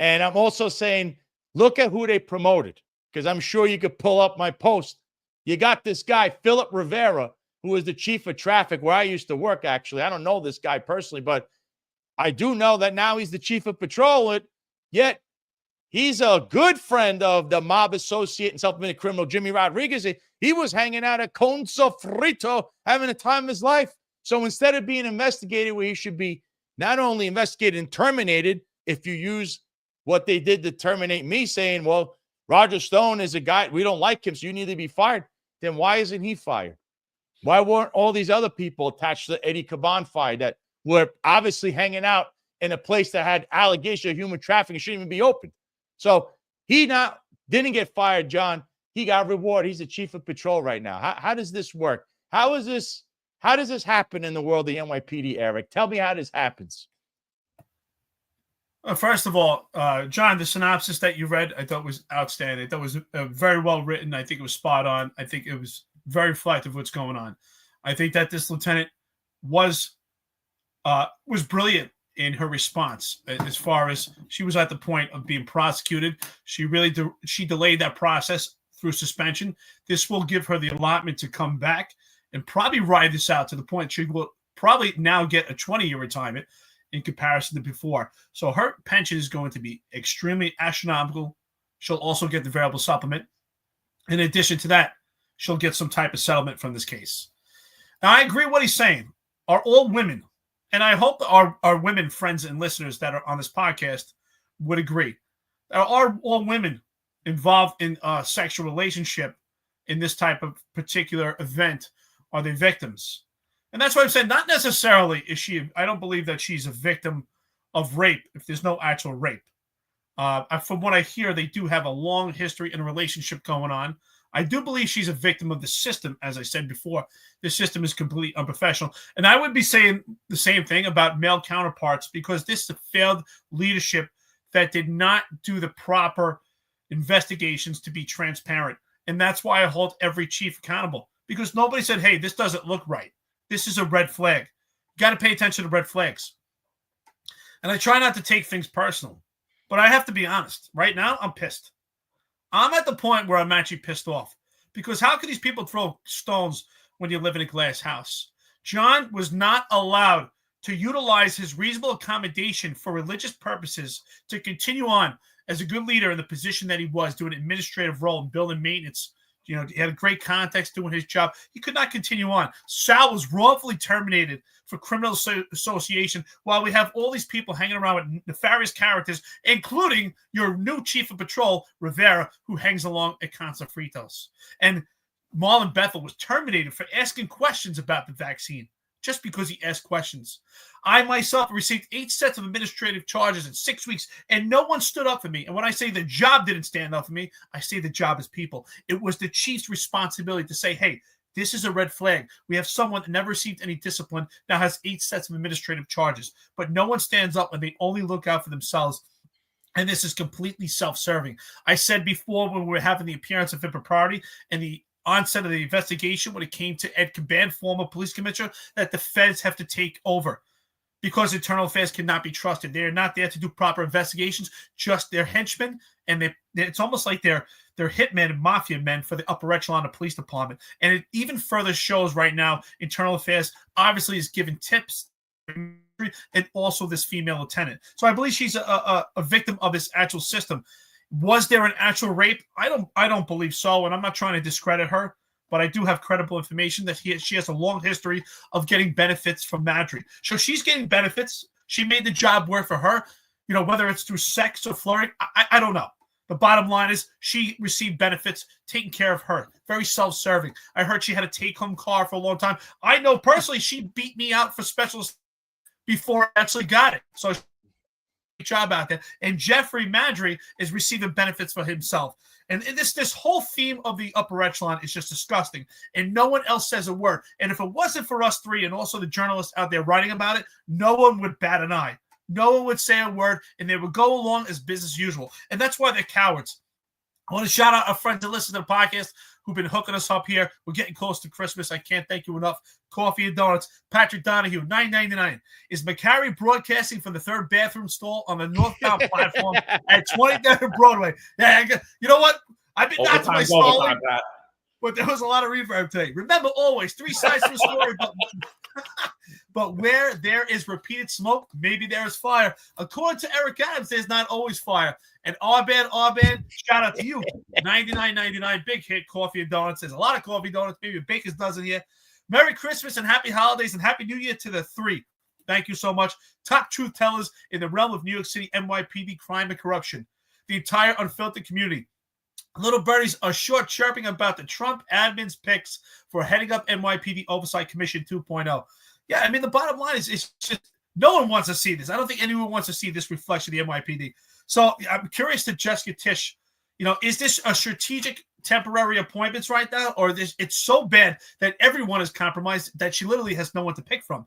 Speaker 4: And I'm also saying, look at who they promoted, because I'm sure you could pull up my post. You got this guy, Philip Rivera, who was the chief of traffic where I used to work, actually. I don't know this guy personally, but I do know that now he's the chief of patrol. Yet he's a good friend of the mob associate and self-admitted criminal Jimmy Rodriguez. He was hanging out at Conso Frito, having the time of his life. So instead of being investigated where he should be not only investigated and terminated, if you use what they did to terminate me, saying, well, Roger Stone is a guy, we don't like him, so you need to be fired, then why isn't he fired? Why weren't all these other people attached to the Eddie Caban fired that were obviously hanging out in a place that had allegation of human trafficking, shouldn't even be open? So he didn't get fired, John. He got rewarded. He's the chief of patrol right now. How does this work? How does this happen in the world of the NYPD, Eric? Tell me how this happens.
Speaker 3: First of all, John, the synopsis that you read, I thought was outstanding. I thought it was very well written. I think it was spot on. I think it was very reflective of what's going on. I think that this lieutenant was brilliant in her response. As far as she was at the point of being prosecuted, she delayed that process through suspension. This will give her the allotment to come back and probably ride this out to the point she will probably now get a 20-year retirement in comparison to before. So her pension is going to be extremely astronomical. She'll also get the variable supplement. In addition to that, she'll get some type of settlement from this case. Now, I agree what he's saying. Are all women, and I hope our women friends and listeners that are on this podcast would agree. Are all women involved in a sexual relationship in this type of particular event? Are they victims? And that's why I'm saying not necessarily is she, I don't believe that she's a victim of rape if there's no actual rape. From what I hear, they do have a long history and a relationship going on. I do believe she's a victim of the system. As I said before, the system is completely unprofessional. And I would be saying the same thing about male counterparts, because this is a failed leadership that did not do the proper investigations to be transparent And that's why I hold every chief accountable, because nobody said, hey, this doesn't look right. This is a red flag. You got to pay attention to red flags. And I try not to take things personal, but I have to be honest. Right now, I'm pissed. I'm at the point where I'm actually pissed off, because how can these people throw stones when you live in a glass house? John was not allowed to utilize his reasonable accommodation for religious purposes to continue on as a good leader in the position that he was, doing an administrative role in building maintenance. He had a great context doing his job. He could not continue on. Sal was wrongfully terminated for criminal association, while we have all these people hanging around with nefarious characters, including your new chief of patrol, Rivera, who hangs along at Casa Fritos. And Marlon Bethel was terminated for asking questions about the vaccine, just because he asked questions. I myself received 8 sets of administrative charges in 6 weeks, and no one stood up for me. And when I say the job didn't stand up for me, I say the job is people. It was the chief's responsibility to say, hey, this is a red flag. We have someone that never received any discipline, now has 8 sets of administrative charges. But no one stands up, and they only look out for themselves. And this is completely self-serving. I said before, when we were having the appearance of impropriety and the onset of the investigation, when it came to Ed Caban, former police commissioner, that the feds have to take over, because internal affairs cannot be trusted. They're not there to do proper investigations, just their henchmen. And it's almost like they're hitmen and mafia men for the upper echelon of police department. And it even further shows right now, internal affairs obviously is giving tips, and also this female lieutenant. So I believe she's a victim of this actual system. Was there an actual rape? I don't believe so, and I'm not trying to discredit her, but I do have credible information that she has a long history of getting benefits from Maddrey. So she's getting benefits. She made the job work for her, whether it's through sex or flirting. I don't know. The bottom line is she received benefits taking care of her. Very self-serving. I heard she had a take-home car for a long time. I know personally she beat me out for specialist before I actually got it. So job out there. And Jeffrey Maddrey is receiving benefits for himself. And this whole theme of the upper echelon is just disgusting. And no one else says a word. And if it wasn't for us three and also the journalists out there writing about it, no one would bat an eye. No one would say a word, and they would go along as business usual. And that's why they're cowards. I want to shout out our friends that listen to the podcast who've been hooking us up here. We're getting close to Christmas. I can't thank you enough. Coffee and donuts. Patrick Donahue, $9.99. Is McCarry broadcasting from the third bathroom stall on the northbound platform at 29th Broadway? Yeah, you know what? I've been not to my stalling, but there was a lot of reverb today. Remember, always 3 sides to the story. But where there is repeated smoke, maybe there is fire. According to Eric Adams, there's not always fire. And R-Band, shout out to you. $99.99, big hit, coffee and donuts. There's a lot of coffee donuts, maybe a baker's dozen here. Merry Christmas and happy holidays and happy New Year to the 3. Thank you so much. Top truth tellers in the realm of New York City, NYPD crime and corruption. The entire Unfiltered community. Little birdies are short chirping about the Trump admin's picks for heading up NYPD Oversight Commission 2.0. Yeah, I mean, the bottom line is it's just no one wants to see this. I don't think anyone wants to see this reflection of the NYPD. So I'm curious to Jessica Tisch, is this a strategic temporary appointments right now, or it's so bad that everyone is compromised that she literally has no one to pick from?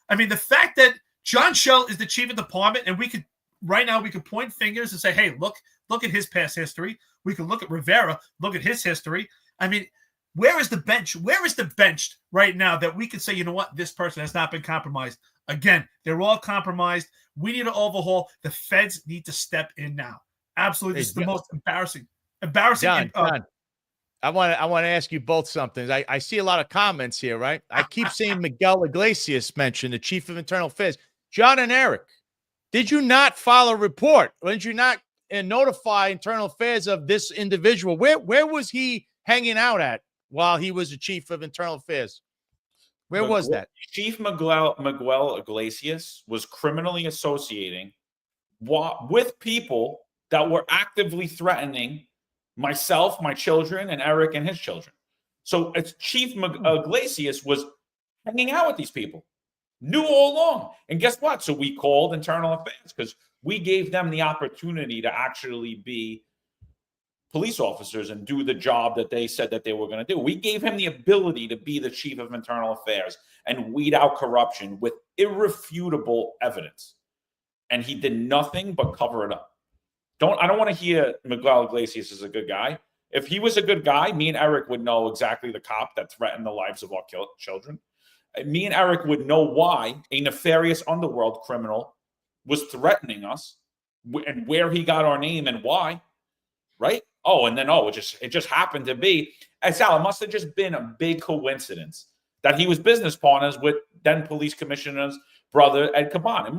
Speaker 3: I mean, the fact that John Schell is the chief of department, and we could point fingers and say, hey, look at his past history. We could look at Rivera, look at his history. I mean, where is the bench? Where is the bench right now that we could say, you know what, this person has not been compromised? Again, they're all compromised. We need to overhaul. The feds need to step in now. Absolutely. This is the most embarrassing.
Speaker 4: John, I want to ask you both something. I see a lot of comments here, right? I keep seeing Miguel Iglesias mentioned, the chief of internal affairs. John and Eric, did you not file a report? Or did you not notify internal affairs of this individual? Where was he hanging out at while he was the chief of internal affairs? Where was that?
Speaker 2: Chief Miguel Iglesias was criminally associating with people that were actively threatening myself, my children, and Eric and his children. So it's Chief Iglesias was hanging out with these people, knew all along. And guess what? So we called internal affairs because we gave them the opportunity to actually be police officers and do the job that they said that they were going to do. We gave him the ability to be the chief of internal affairs and weed out corruption with irrefutable evidence. And he did nothing but cover it up. I don't want to hear Miguel Iglesias is a good guy. If he was a good guy, me and Eric would know exactly the cop that threatened the lives of our children. Me and Eric would know why a nefarious underworld criminal was threatening us and where he got our name and why, right? Oh, and then, it just happened to be, Sal, it must have just been a big coincidence that he was business partners with then police commissioner's brother, Ed Caban. It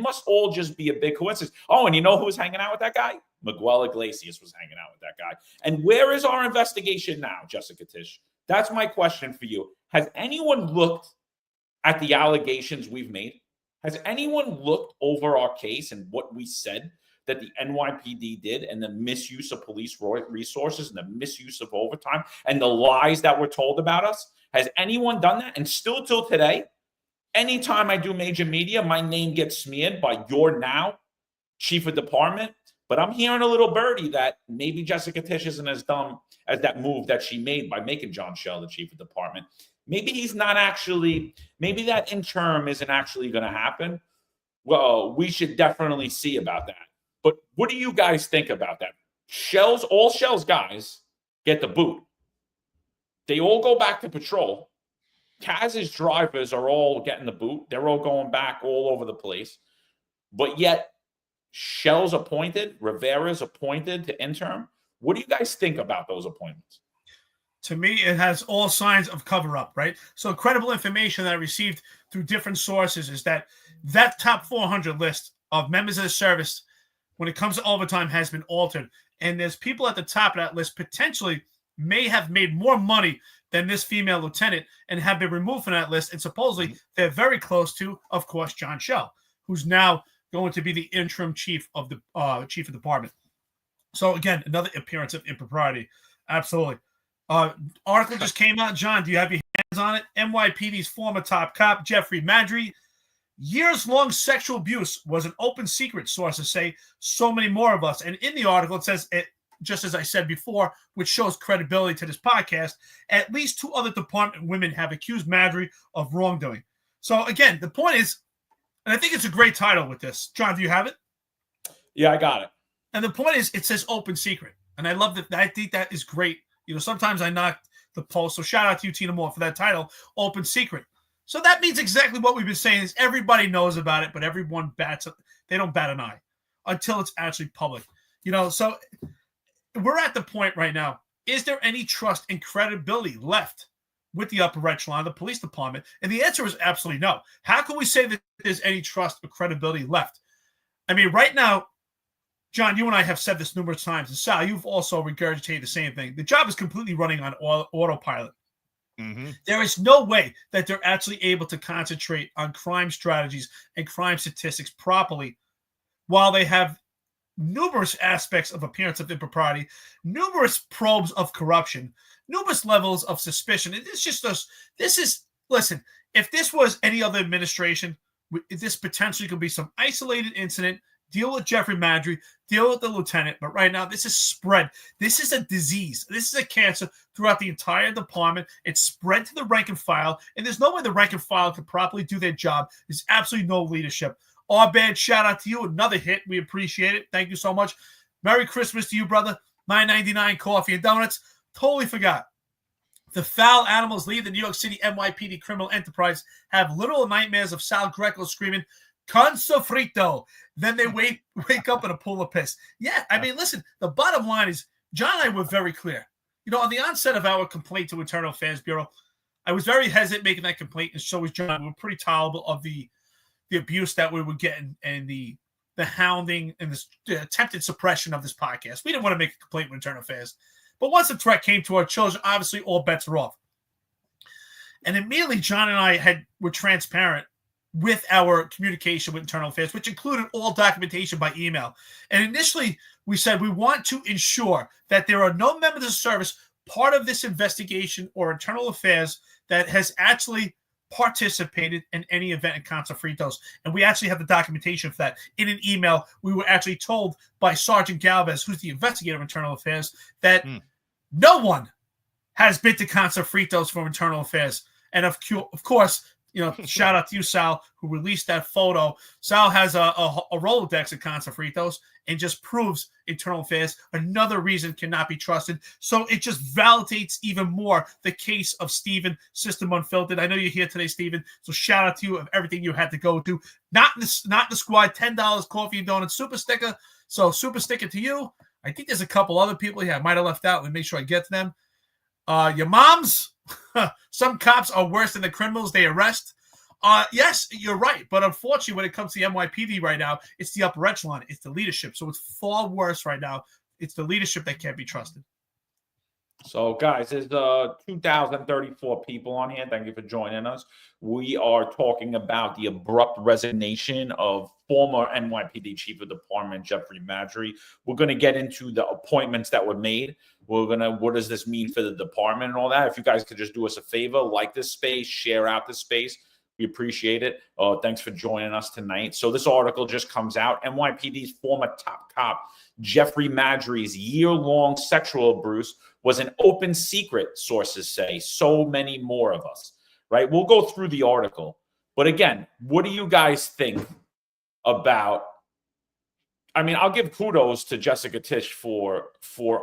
Speaker 2: must all just be a big coincidence. Oh, and you know who was hanging out with that guy? Miguel Iglesias was hanging out with that guy. And where is our investigation now, Jessica Tisch? That's my question for you. Has anyone looked at the allegations we've made? Has anyone looked over our case and what we said that the NYPD did and the misuse of police resources and the misuse of overtime and the lies that were told about us? Has anyone done that? And still till today, anytime I do major media, my name gets smeared by your now chief of department. But I'm hearing a little birdie that maybe Jessica Tisch isn't as dumb as that move that she made by making John Schell the chief of department. Maybe he's not actually, maybe that interim isn't actually going to happen. Well, we should definitely see about that. But what do you guys think about that? All Schell's guys get the boot. They all go back to patrol. Kaz's drivers are all getting the boot. They're all going back all over the place. But yet, Schell's appointed, Rivera's appointed to interim. What do you guys think about those appointments?
Speaker 3: To me, it has all signs of cover-up, right? So credible information that I received through different sources is that top 400 list of members of the service, when it comes to overtime, has been altered. And there's people at the top of that list potentially may have made more money than this female lieutenant and have been removed from that list. And supposedly they're very close to, of course, John Schell, who's now going to be the interim chief of department. So again, another appearance of impropriety. Absolutely. Article just came out. John, do you have your hands on it? NYPD's former top cop, Jeffrey Maddrey. Years-long sexual abuse was an open secret, sources say. So many more of us. And in the article, it says, just as I said before, which shows credibility to this podcast, at least 2 other department women have accused Maddrey of wrongdoing. So again, the point is, and I think it's a great title with this. John, do you have it?
Speaker 2: Yeah, I got it.
Speaker 3: And the point is, it says open secret. And I love that. I think that is great. You know, sometimes I knock the post. So shout out to you, Tina Moore, for that title, Open Secret. So that means exactly what we've been saying is everybody knows about it, but everyone they don't bat an eye until it's actually public. You know, so we're at the point right now. Is there any trust and credibility left with the upper echelon of the police department? And the answer is absolutely no. How can we say that there's any trust or credibility left? I mean, right now, John, you and I have said this numerous times, and Sal, you've also regurgitated the same thing. The job is completely running on autopilot. Mm-hmm. There is no way that they're actually able to concentrate on crime strategies and crime statistics properly while they have numerous aspects of appearance of impropriety, numerous probes of corruption, numerous levels of suspicion. It's just us. Listen, if this was any other administration, this potentially could be some isolated incident. Deal with Jeffrey Maddrey, deal with the lieutenant. But right now, this is spread. This is a disease. This is a cancer throughout the entire department. It's spread to the rank and file, and there's no way the rank and file can properly do their job. There's absolutely no leadership. Bad shout out to you. Another hit. We appreciate it. Thank you so much. Merry Christmas to you, brother. $9.99 coffee and donuts. Totally forgot. The foul animals leave the New York City NYPD criminal enterprise have literal nightmares of Sal Greco screaming, "Con sofrito." Then they wake up in a pool of piss. Yeah, I mean, listen, the bottom line is, John and I were very clear. You know, on the onset of our complaint to Internal Affairs Bureau, I was very hesitant making that complaint, and so was John. We were pretty tolerable of the abuse that we were getting and the hounding and the attempted suppression of this podcast. We didn't want to make a complaint with Internal Affairs. But once the threat came to our children, obviously all bets are off. And immediately, John and I were transparent with our communication with Internal Affairs, which included all documentation by email. And initially, we said we want to ensure that there are no members of the service part of this investigation or Internal Affairs that has actually participated in any event in Consofritos. And we actually have the documentation for that. In an email, we were actually told by Sergeant Galvez, who's the investigator of Internal Affairs, that no one has been to Consofritos from Internal Affairs. And of course, shout out to you, Sal, who released that photo. Sal has a Rolodex of Consafritos and just proves internal affairs. Another reason cannot be trusted. So it just validates even more the case of Steven, System Unfiltered. I know you're here today, Steven. So shout out to you of everything you had to go through. Not the squad, $10 coffee and donuts, super sticker. So super sticker to you. I think there's a couple other people here I might have left out. Let me make sure I get to them. Your moms. Some cops are worse than the criminals they arrest. Yes, you're right. But unfortunately, when it comes to the NYPD right now, it's the upper echelon. It's the leadership. So it's far worse right now. It's the leadership that can't be trusted.
Speaker 2: So, guys, there's 2,034 people on here. Thank you for joining us. We are talking about the abrupt resignation of former NYPD Chief of Department Jeffrey Maddrey. We're going to get into the appointments that were made. What does this mean for the department and all that? If you guys could just do us a favor, like this space, share out this space. We appreciate it. Thanks for joining us tonight. So this article just comes out. NYPD's former top cop, Jeffrey Maddrey's year-long sexual abuse was an open secret, sources say. So many more of us, right? We'll go through the article. But again, what do you guys think about? I mean, I'll give kudos to Jessica Tisch for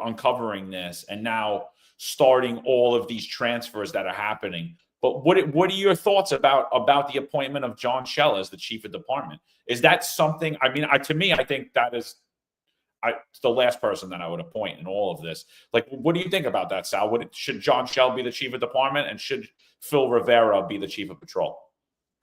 Speaker 2: uncovering this and now starting all of these transfers that are happening. But what are your thoughts about the appointment of John Schell as the chief of department? Is that something? I mean, to me, I think that is it's the last person that I would appoint in all of this. Like, what do you think about that, Sal? Should John Schell be the chief of department, and should Phil Rivera be the chief of patrol?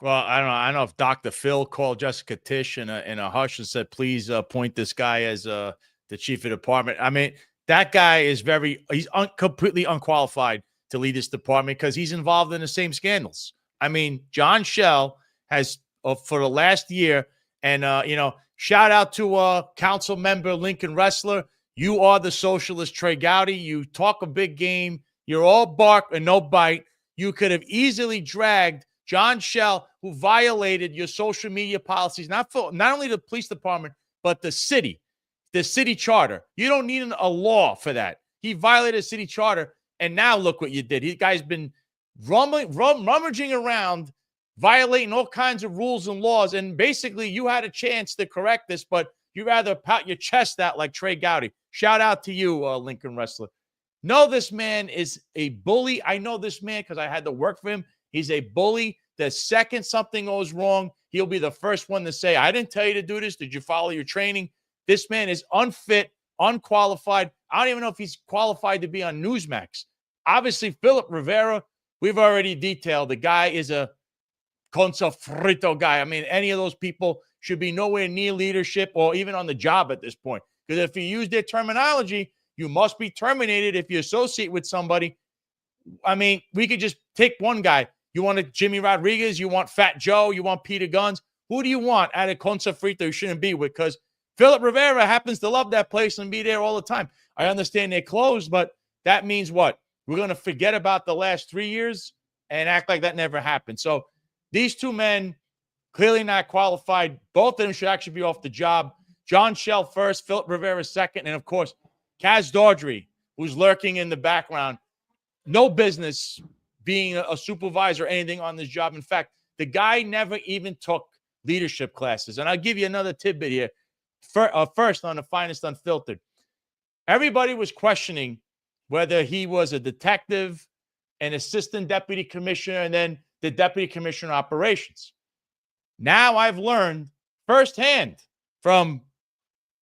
Speaker 4: Well, I don't know if Dr. Phil called Jessica Tisch in a hush and said, please appoint this guy as the chief of department. I mean, that guy is completely unqualified to lead this department because he's involved in the same scandals. I mean, John Schell has for the last year, and shout out to council member Lincoln Wrestler. You are the socialist Trey Gowdy. You talk a big game. You're all bark and no bite. You could have easily dragged John Schell, who violated your social media policies, not only the police department, but the city charter. You don't need a law for that. He violated a city charter, and now look what you did. He guy's been rummaging around, violating all kinds of rules and laws, and basically you had a chance to correct this, but you rather pout your chest out like Trey Gowdy. Shout out to you, Lincoln Wrestler. No, this man is a bully. I know this man because I had to work for him. He's a bully. The second something goes wrong, he'll be the first one to say, I didn't tell you to do this. Did you follow your training? This man is unfit, unqualified. I don't even know if he's qualified to be on Newsmax. Obviously, Philip Rivera, we've already detailed. The guy is a consafrito guy. I mean, any of those people should be nowhere near leadership or even on the job at this point. Because if you use their terminology, you must be terminated if you associate with somebody. I mean, we could just take one guy. You want a Jimmy Rodriguez? You want Fat Joe? You want Peter Guns? Who do you want at a consafrito you shouldn't be with? Because Philip Rivera happens to love that place and be there all the time. I understand they're closed, but that means what? We're going to forget about the last 3 years and act like that never happened. So these two men, clearly not qualified. Both of them should actually be off the job. John Schell first, Philip Rivera second, and, of course, Kaz Dordry, who's lurking in the background. No business being a supervisor or anything on this job. In fact, the guy never even took leadership classes. And I'll give you another tidbit here. First, on the Finest Unfiltered, everybody was questioning whether he was a detective, an assistant deputy commissioner, and then the deputy commissioner of operations. Now I've learned firsthand from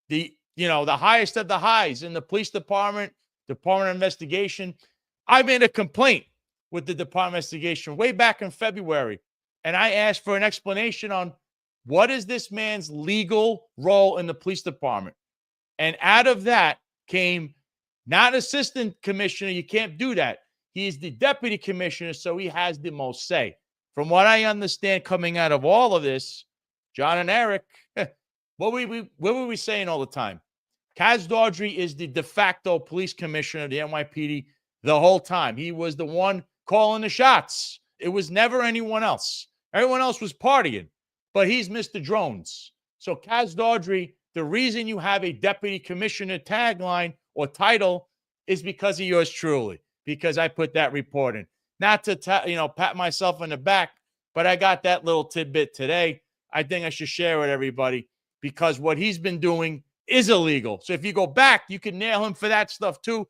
Speaker 4: the highest of the highs in the police department, Department of Investigation. I made a complaint with the Department of Investigation way back in February, and I asked for an explanation on what is this man's legal role in the police department. And out of that came not assistant commissioner. You can't do that. He's the deputy commissioner, so he has the most say. From what I understand coming out of all of this, John and Eric, what were we saying all the time? Kaz Dordry is the de facto police commissioner of the NYPD the whole time. He was the one calling the shots. It was never anyone else. Everyone else was partying, but he's Mr. Drones. So Kaz Dordry, the reason you have a deputy commissioner tagline or title is because of yours truly, because I put that report in. Not to pat myself on the back, but I got that little tidbit today. I think I should share with everybody because what he's been doing is illegal. So if you go back, you can nail him for that stuff too,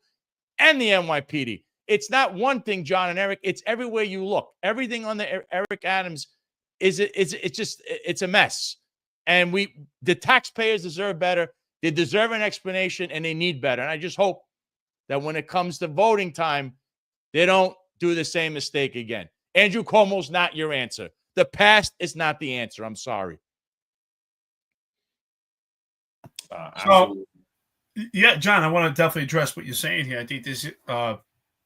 Speaker 4: and the NYPD. It's not one thing, John and Eric. It's everywhere you look. Everything on the Eric Adams it's a mess. And the taxpayers deserve better. They deserve an explanation, and they need better. And I just hope that when it comes to voting time, they don't do the same mistake again. Andrew Cuomo's not your answer. The past is not the answer. I'm sorry.
Speaker 3: So, yeah, John, I want to definitely address what you're saying here. I think this is a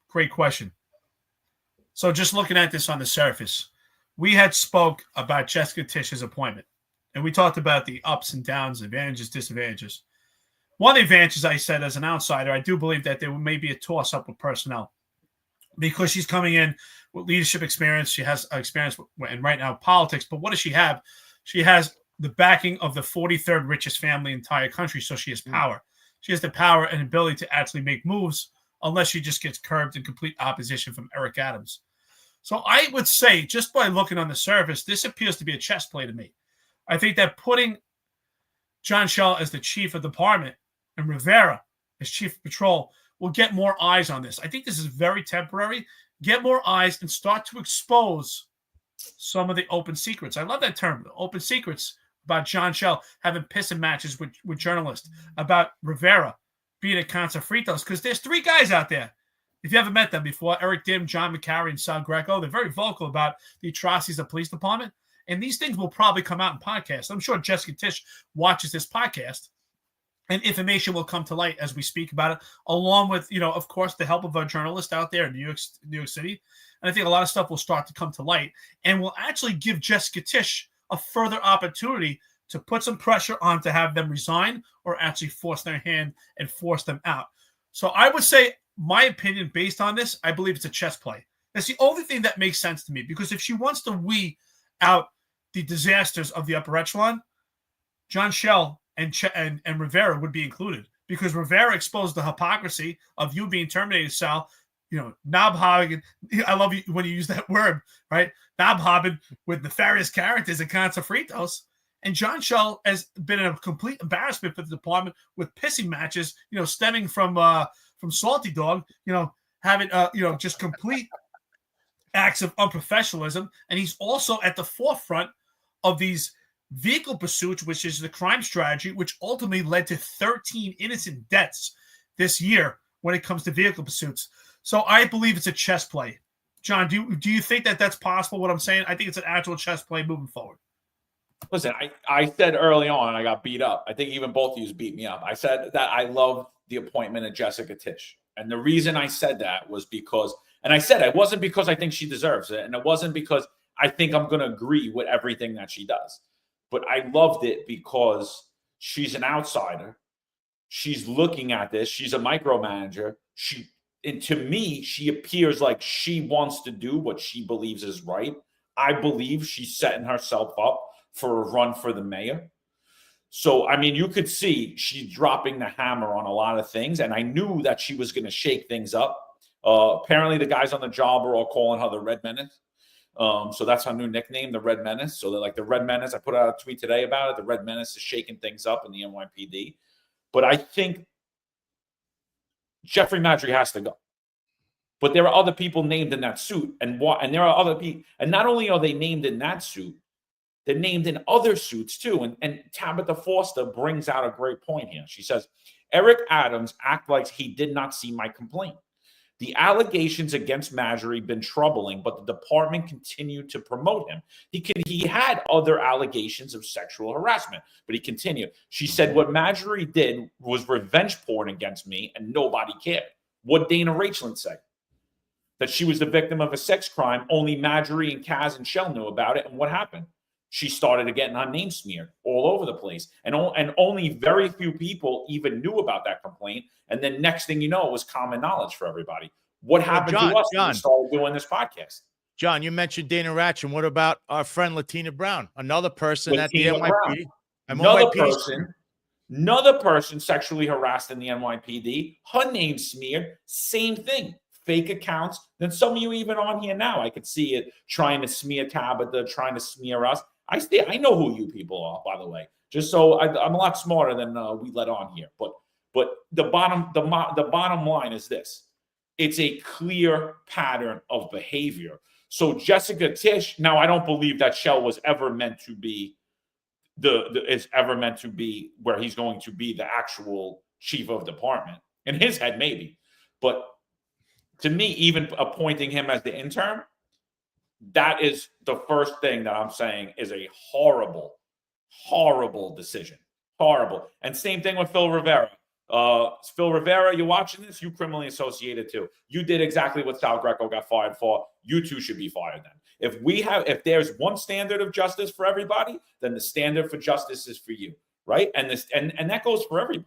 Speaker 3: great question. So just looking at this on the surface, we had spoke about Jessica Tisch's appointment, and we talked about the ups and downs, advantages, disadvantages. One advantage, I said, as an outsider, I do believe that there may be a toss-up with personnel because she's coming in with leadership experience. She has experience and right now politics, but what does she have? She has the backing of the 43rd richest family in the entire country, so she has power. She has the power and ability to actually make moves unless she just gets curbed in complete opposition from Eric Adams. So I would say, just by looking on the surface, this appears to be a chess play to me. I think that putting John Schell as the chief of department and Rivera as chief of patrol will get more eyes on this. I think this is very temporary. Get more eyes and start to expose some of the open secrets. I love that term, the open secrets, about John Schell having pissing matches with journalists, about Rivera being at Fritos, because there's three guys out there. If you haven't met them before, Eric Dim, John McCarry, and Sal Greco, they're very vocal about the atrocities of the police department. And these things will probably come out in podcasts. I'm sure Jessica Tisch watches this podcast, and information will come to light as we speak about it, along with, of course, the help of a journalist out there in New York City. And I think a lot of stuff will start to come to light and will actually give Jessica Tisch a further opportunity to put some pressure on to have them resign or actually force their hand and force them out. So I would say, my opinion based on this, I believe it's a chess play. That's the only thing that makes sense to me, because if she wants to weed out the disasters of the upper echelon, John Schell and Rivera would be included, because Rivera exposed the hypocrisy of you being terminated, Sal. Knob hogging. I love you when you use that word, right? Knob hogging with nefarious characters at Fritos. And John Schell has been a complete embarrassment for the department with pissing matches, stemming from Salty Dog, having just complete acts of unprofessionalism. And he's also at the forefront of these vehicle pursuits, which is the crime strategy, which ultimately led to 13 innocent deaths this year when it comes to vehicle pursuits. So I believe it's a chess play. John, do you think that that's possible, what I'm saying? I think it's an actual chess play moving forward.
Speaker 2: Listen, I said early on, I got beat up. I think even both of you beat me up. I said that I love the appointment of Jessica Tisch. And the reason I said that was because, and I said it wasn't because I think she deserves it. And it wasn't because I think I'm going to agree with everything that she does. But I loved it because she's an outsider. She's looking at this. She's a micromanager. And to me, she appears like she wants to do what she believes is right. I believe she's setting herself up for a run for the mayor. So, I mean, you could see she's dropping the hammer on a lot of things. And I knew that she was going to shake things up. Apparently, the guys on the job are all calling her the Red Menace. So that's her new nickname, the Red Menace. So they're like the Red Menace. I put out a tweet today about it. The Red Menace is shaking things up in the NYPD. But I think Jeffrey Maddrey has to go. But there are other people named in that suit. And there are other people. And not only are they named in that suit, they're named in other suits too. And Tabitha Foster brings out a great point here. She says, Eric Adams acted like he did not see my complaint. The allegations against Maddrey been troubling, but the department continued to promote him. He had other allegations of sexual harassment, but he continued. She said, what Maddrey did was revenge porn against me, and nobody cared. What Dana Rachland say? That she was the victim of a sex crime. Only Maddrey and Kaz and Shell knew about it. And what happened? She started getting her name smeared all over the place. And only very few people even knew about that complaint. And then next thing you know, it was common knowledge for everybody. What happened to us when we started doing this podcast?
Speaker 4: John, you mentioned Dana Ratch. And what about our friend Latina Brown? Another person at the NYPD.
Speaker 2: Another person sexually harassed in the NYPD. Her name smeared. Same thing. fake accounts than some of you even on here now. I could see it trying to smear Tabitha, trying to smear us. I know who you people are, by the way. Just so I'm a lot smarter than we let on here. But the bottom line is this: it's a clear pattern of behavior. So Jessica Tish. Now, I don't believe that Shell was ever meant to be is ever meant to be where he's going to be the actual chief of department. In his head, maybe. But to me, even appointing him as the intern, that is the first thing that I'm saying is a horrible, horrible decision. Horrible. And same thing with Phil Rivera. Phil Rivera, you're watching this, you criminally associated too. You did exactly what Sal Greco got fired for. You too should be fired then. If there's one standard of justice for everybody, then the standard for justice is for you, right? And that goes for everybody,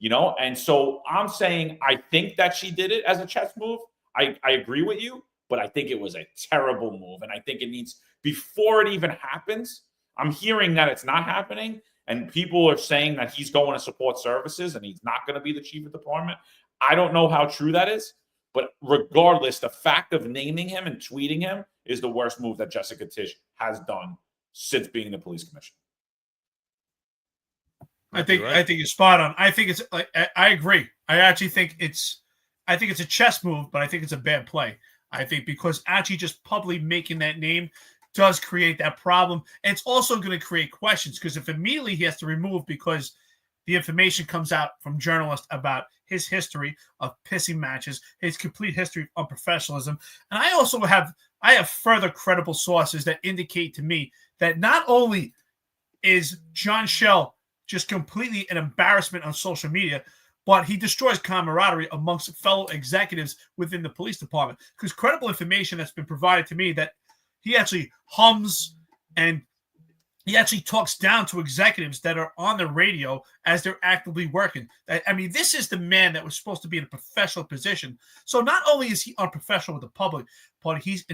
Speaker 2: And so I'm saying I think that she did it as a chess move. I agree with you, but I think it was a terrible move. And I think it needs, before it even happens, I'm hearing that it's not happening. And people are saying that he's going to support services and he's not going to be the chief of department. I don't know how true that is. But regardless, the fact of naming him and tweeting him is the worst move that Jessica Tish has done since being the police commissioner.
Speaker 3: I think you're spot on. I think it's like I agree. I actually think it's a chess move, but I think it's a bad play. I think because actually just publicly making that name does create that problem. And it's also going to create questions because if immediately he has to remove because the information comes out from journalists about his history of pissing matches, his complete history of unprofessionalism. And I have further credible sources that indicate to me that not only is John Shell just completely an embarrassment on social media, but he destroys camaraderie amongst fellow executives within the police department. Because credible information that's been provided to me that he actually hums and he actually talks down to executives that are on the radio as they're actively working. I mean, this is the man that was supposed to be in a professional position. So not only is he unprofessional with the public, but he's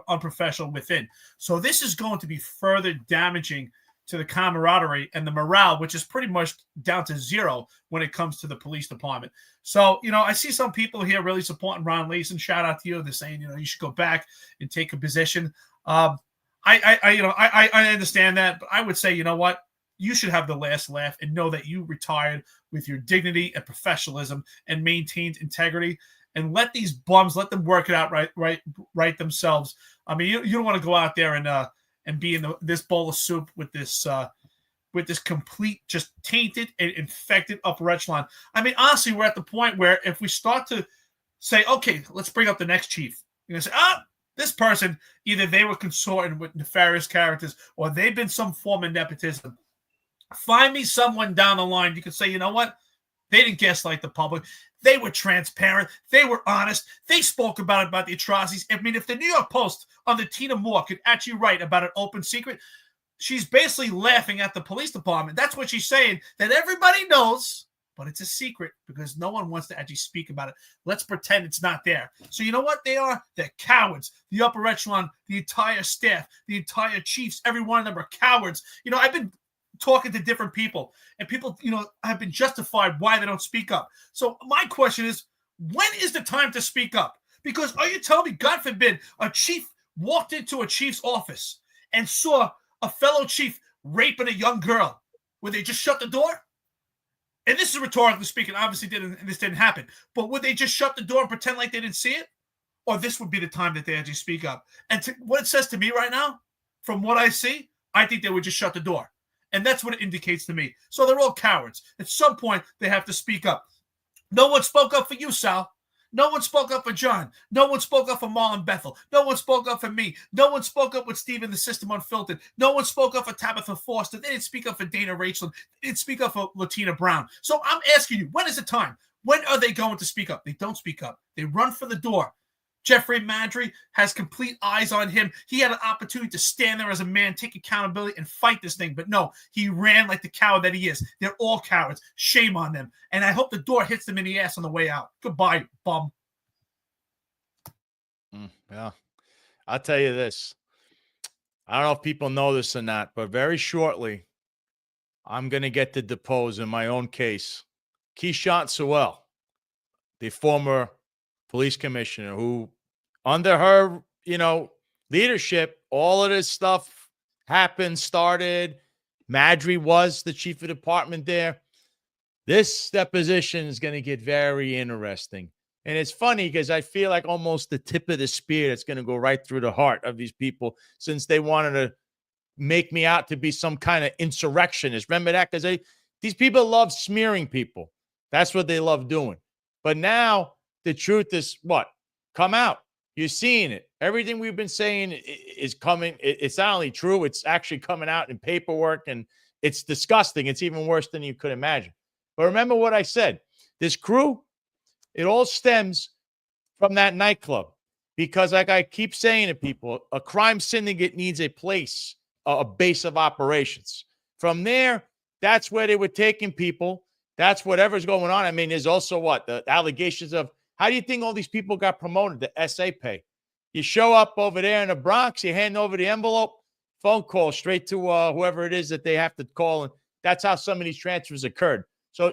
Speaker 3: unprofessional within. So this is going to be further damaging to the camaraderie and the morale, which is pretty much down to zero when it comes to the police department. So, I see some people here really supporting Ron Leeson. Shout out to you. They're saying, you should go back and take a position. I understand that, but I would say, you know what? You should have the last laugh and know that you retired with your dignity and professionalism and maintained integrity. And let these bums, let them work it out right themselves. I mean, you don't want to go out there and be in this bowl of soup with this complete, just tainted and infected upper echelon. I mean, honestly, we're at the point where if we start to say, okay, let's bring up the next chief, you're going to say, this person, either they were consorting with nefarious characters or they've been some form of nepotism. Find me someone down the line. You can say, you know what? They didn't gaslight the public. They were transparent. They were honest. They spoke about the atrocities. I mean, if the New York Post under Tina Moore could actually write about an open secret, she's basically laughing at the police department. That's what she's saying, that everybody knows, but it's a secret because no one wants to actually speak about it. Let's pretend it's not there. So you know what they are? They're cowards. The upper echelon, the entire staff, the entire chiefs, every one of them are cowards. I've been talking to different people, and people, have been justified why they don't speak up. So my question is, when is the time to speak up? Because are you telling me, God forbid, a chief walked into a chief's office and saw a fellow chief raping a young girl? Would they just shut the door? And this is rhetorically speaking, obviously this didn't happen. But would they just shut the door and pretend like they didn't see it? Or this would be the time that they actually speak up? And what it says to me right now, from what I see, I think they would just shut the door. And that's what it indicates to me. So they're all cowards. At some point, they have to speak up. No one spoke up for you, Sal. No one spoke up for John. No one spoke up for Marlon Bethel. No one spoke up for me. No one spoke up with Steven the System Unfiltered. No one spoke up for Tabitha Foster. They didn't speak up for Dana Rachel. They didn't speak up for Latina Brown. So I'm asking you, when is the time? When are they going to speak up? They don't speak up. They run for the door. Jeffrey Maddrey has complete eyes on him. He had an opportunity to stand there as a man, take accountability, and fight this thing. But no, he ran like the coward that he is. They're all cowards. Shame on them. And I hope the door hits them in the ass on the way out. Goodbye, bum.
Speaker 4: Yeah. I'll tell you this. I don't know if people know this or not, but very shortly, I'm going to get to depose in my own case Keishant Sewell, the former police commissioner, who under her, leadership, all of this stuff happened, started. Maddrey was the chief of department there. This deposition is going to get very interesting. And it's funny because I feel like almost the tip of the spear that's going to go right through the heart of these people, since they wanted to make me out to be some kind of insurrectionist. Remember that? Because these people love smearing people. That's what they love doing. But now the truth is what? Come out. You're seeing it. Everything we've been saying is coming. It's not only true, it's actually coming out in paperwork, and it's disgusting. It's even worse than you could imagine. But remember what I said. This crew, it all stems from that nightclub. Because like I keep saying to people, a crime syndicate needs a place, a base of operations. From there, that's where they were taking people. That's whatever's going on. I mean, there's also the allegations of, how do you think all these people got promoted to SA pay? You show up over there in the Bronx, you hand over the envelope, phone call straight to whoever it is that they have to call. And that's how some of these transfers occurred. So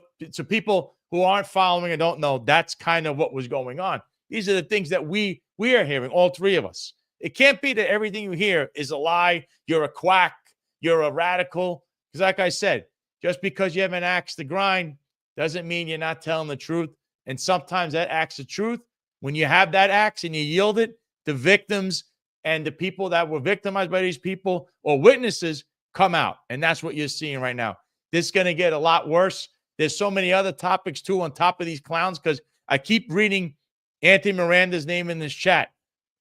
Speaker 4: people who aren't following and don't know, that's kind of what was going on. These are the things that we are hearing, all three of us. It can't be that everything you hear is a lie. You're a quack. You're a radical. Because like I said, just because you have an axe to grind doesn't mean you're not telling the truth. And sometimes that axe of truth, when you have that axe and you yield it, the victims and the people that were victimized by these people or witnesses come out. And that's what you're seeing right now. This is going to get a lot worse. There's so many other topics, too, on top of these clowns, because I keep reading Anthony Miranda's name in this chat.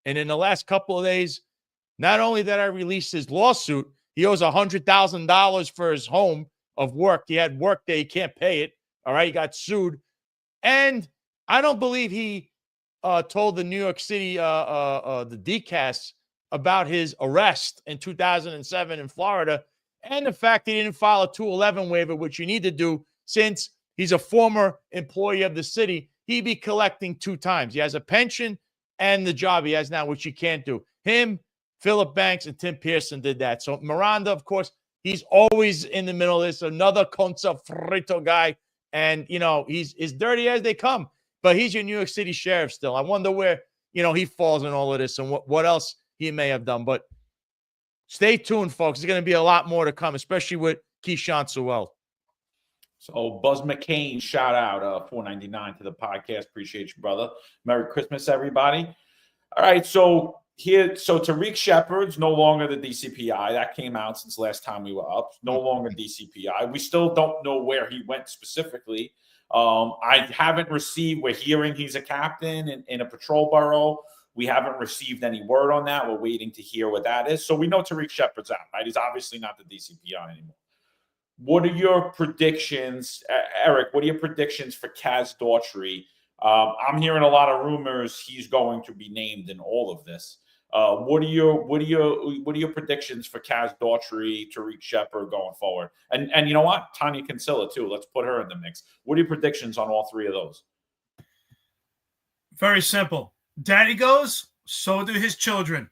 Speaker 4: And in the last couple of days, not only did I release his lawsuit, he owes $100,000 for his home of work. He had work there. He can't pay it. All right. He got sued. And I don't believe he told the New York City, the DCAS, about his arrest in 2007 in Florida, and the fact he didn't file a 211 waiver, which you need to do since he's a former employee of the city. He'd be collecting 2 times. He has a pension and the job he has now, which you can't do. Him, Philip Banks, and Tim Pearson did that. So Miranda, of course, he's always in the middle of this. Another Concha Frito guy. And, he's as dirty as they come. But he's your New York City sheriff still. I wonder where, he falls in all of this and what else he may have done. But stay tuned, folks. There's going to be a lot more to come, especially with Keyshawn Sewell.
Speaker 2: So Buzz McCain, shout out $4.99 to the podcast. Appreciate you, brother. Merry Christmas, everybody. All right, so Tariq Shepard's no longer the DCPI. That came out since last time we were up. No longer DCPI. We still don't know where he went specifically. I haven't received, we're hearing he's a captain in a patrol bureau. We haven't received any word on that. We're waiting to hear what that is. So we know Tariq Shepard's out, right? He's obviously not the DCPI anymore. What are your predictions, Eric? What are your predictions for Kaz Daughtry? I'm hearing a lot of rumors he's going to be named in all of this. What are your predictions for Kaz Daughtry, Tariq Shepard going forward? And you know what? Tanya Kinsella too. Let's put her in the mix. What are your predictions on all three of those?
Speaker 3: Very simple. Daddy goes, so do his children.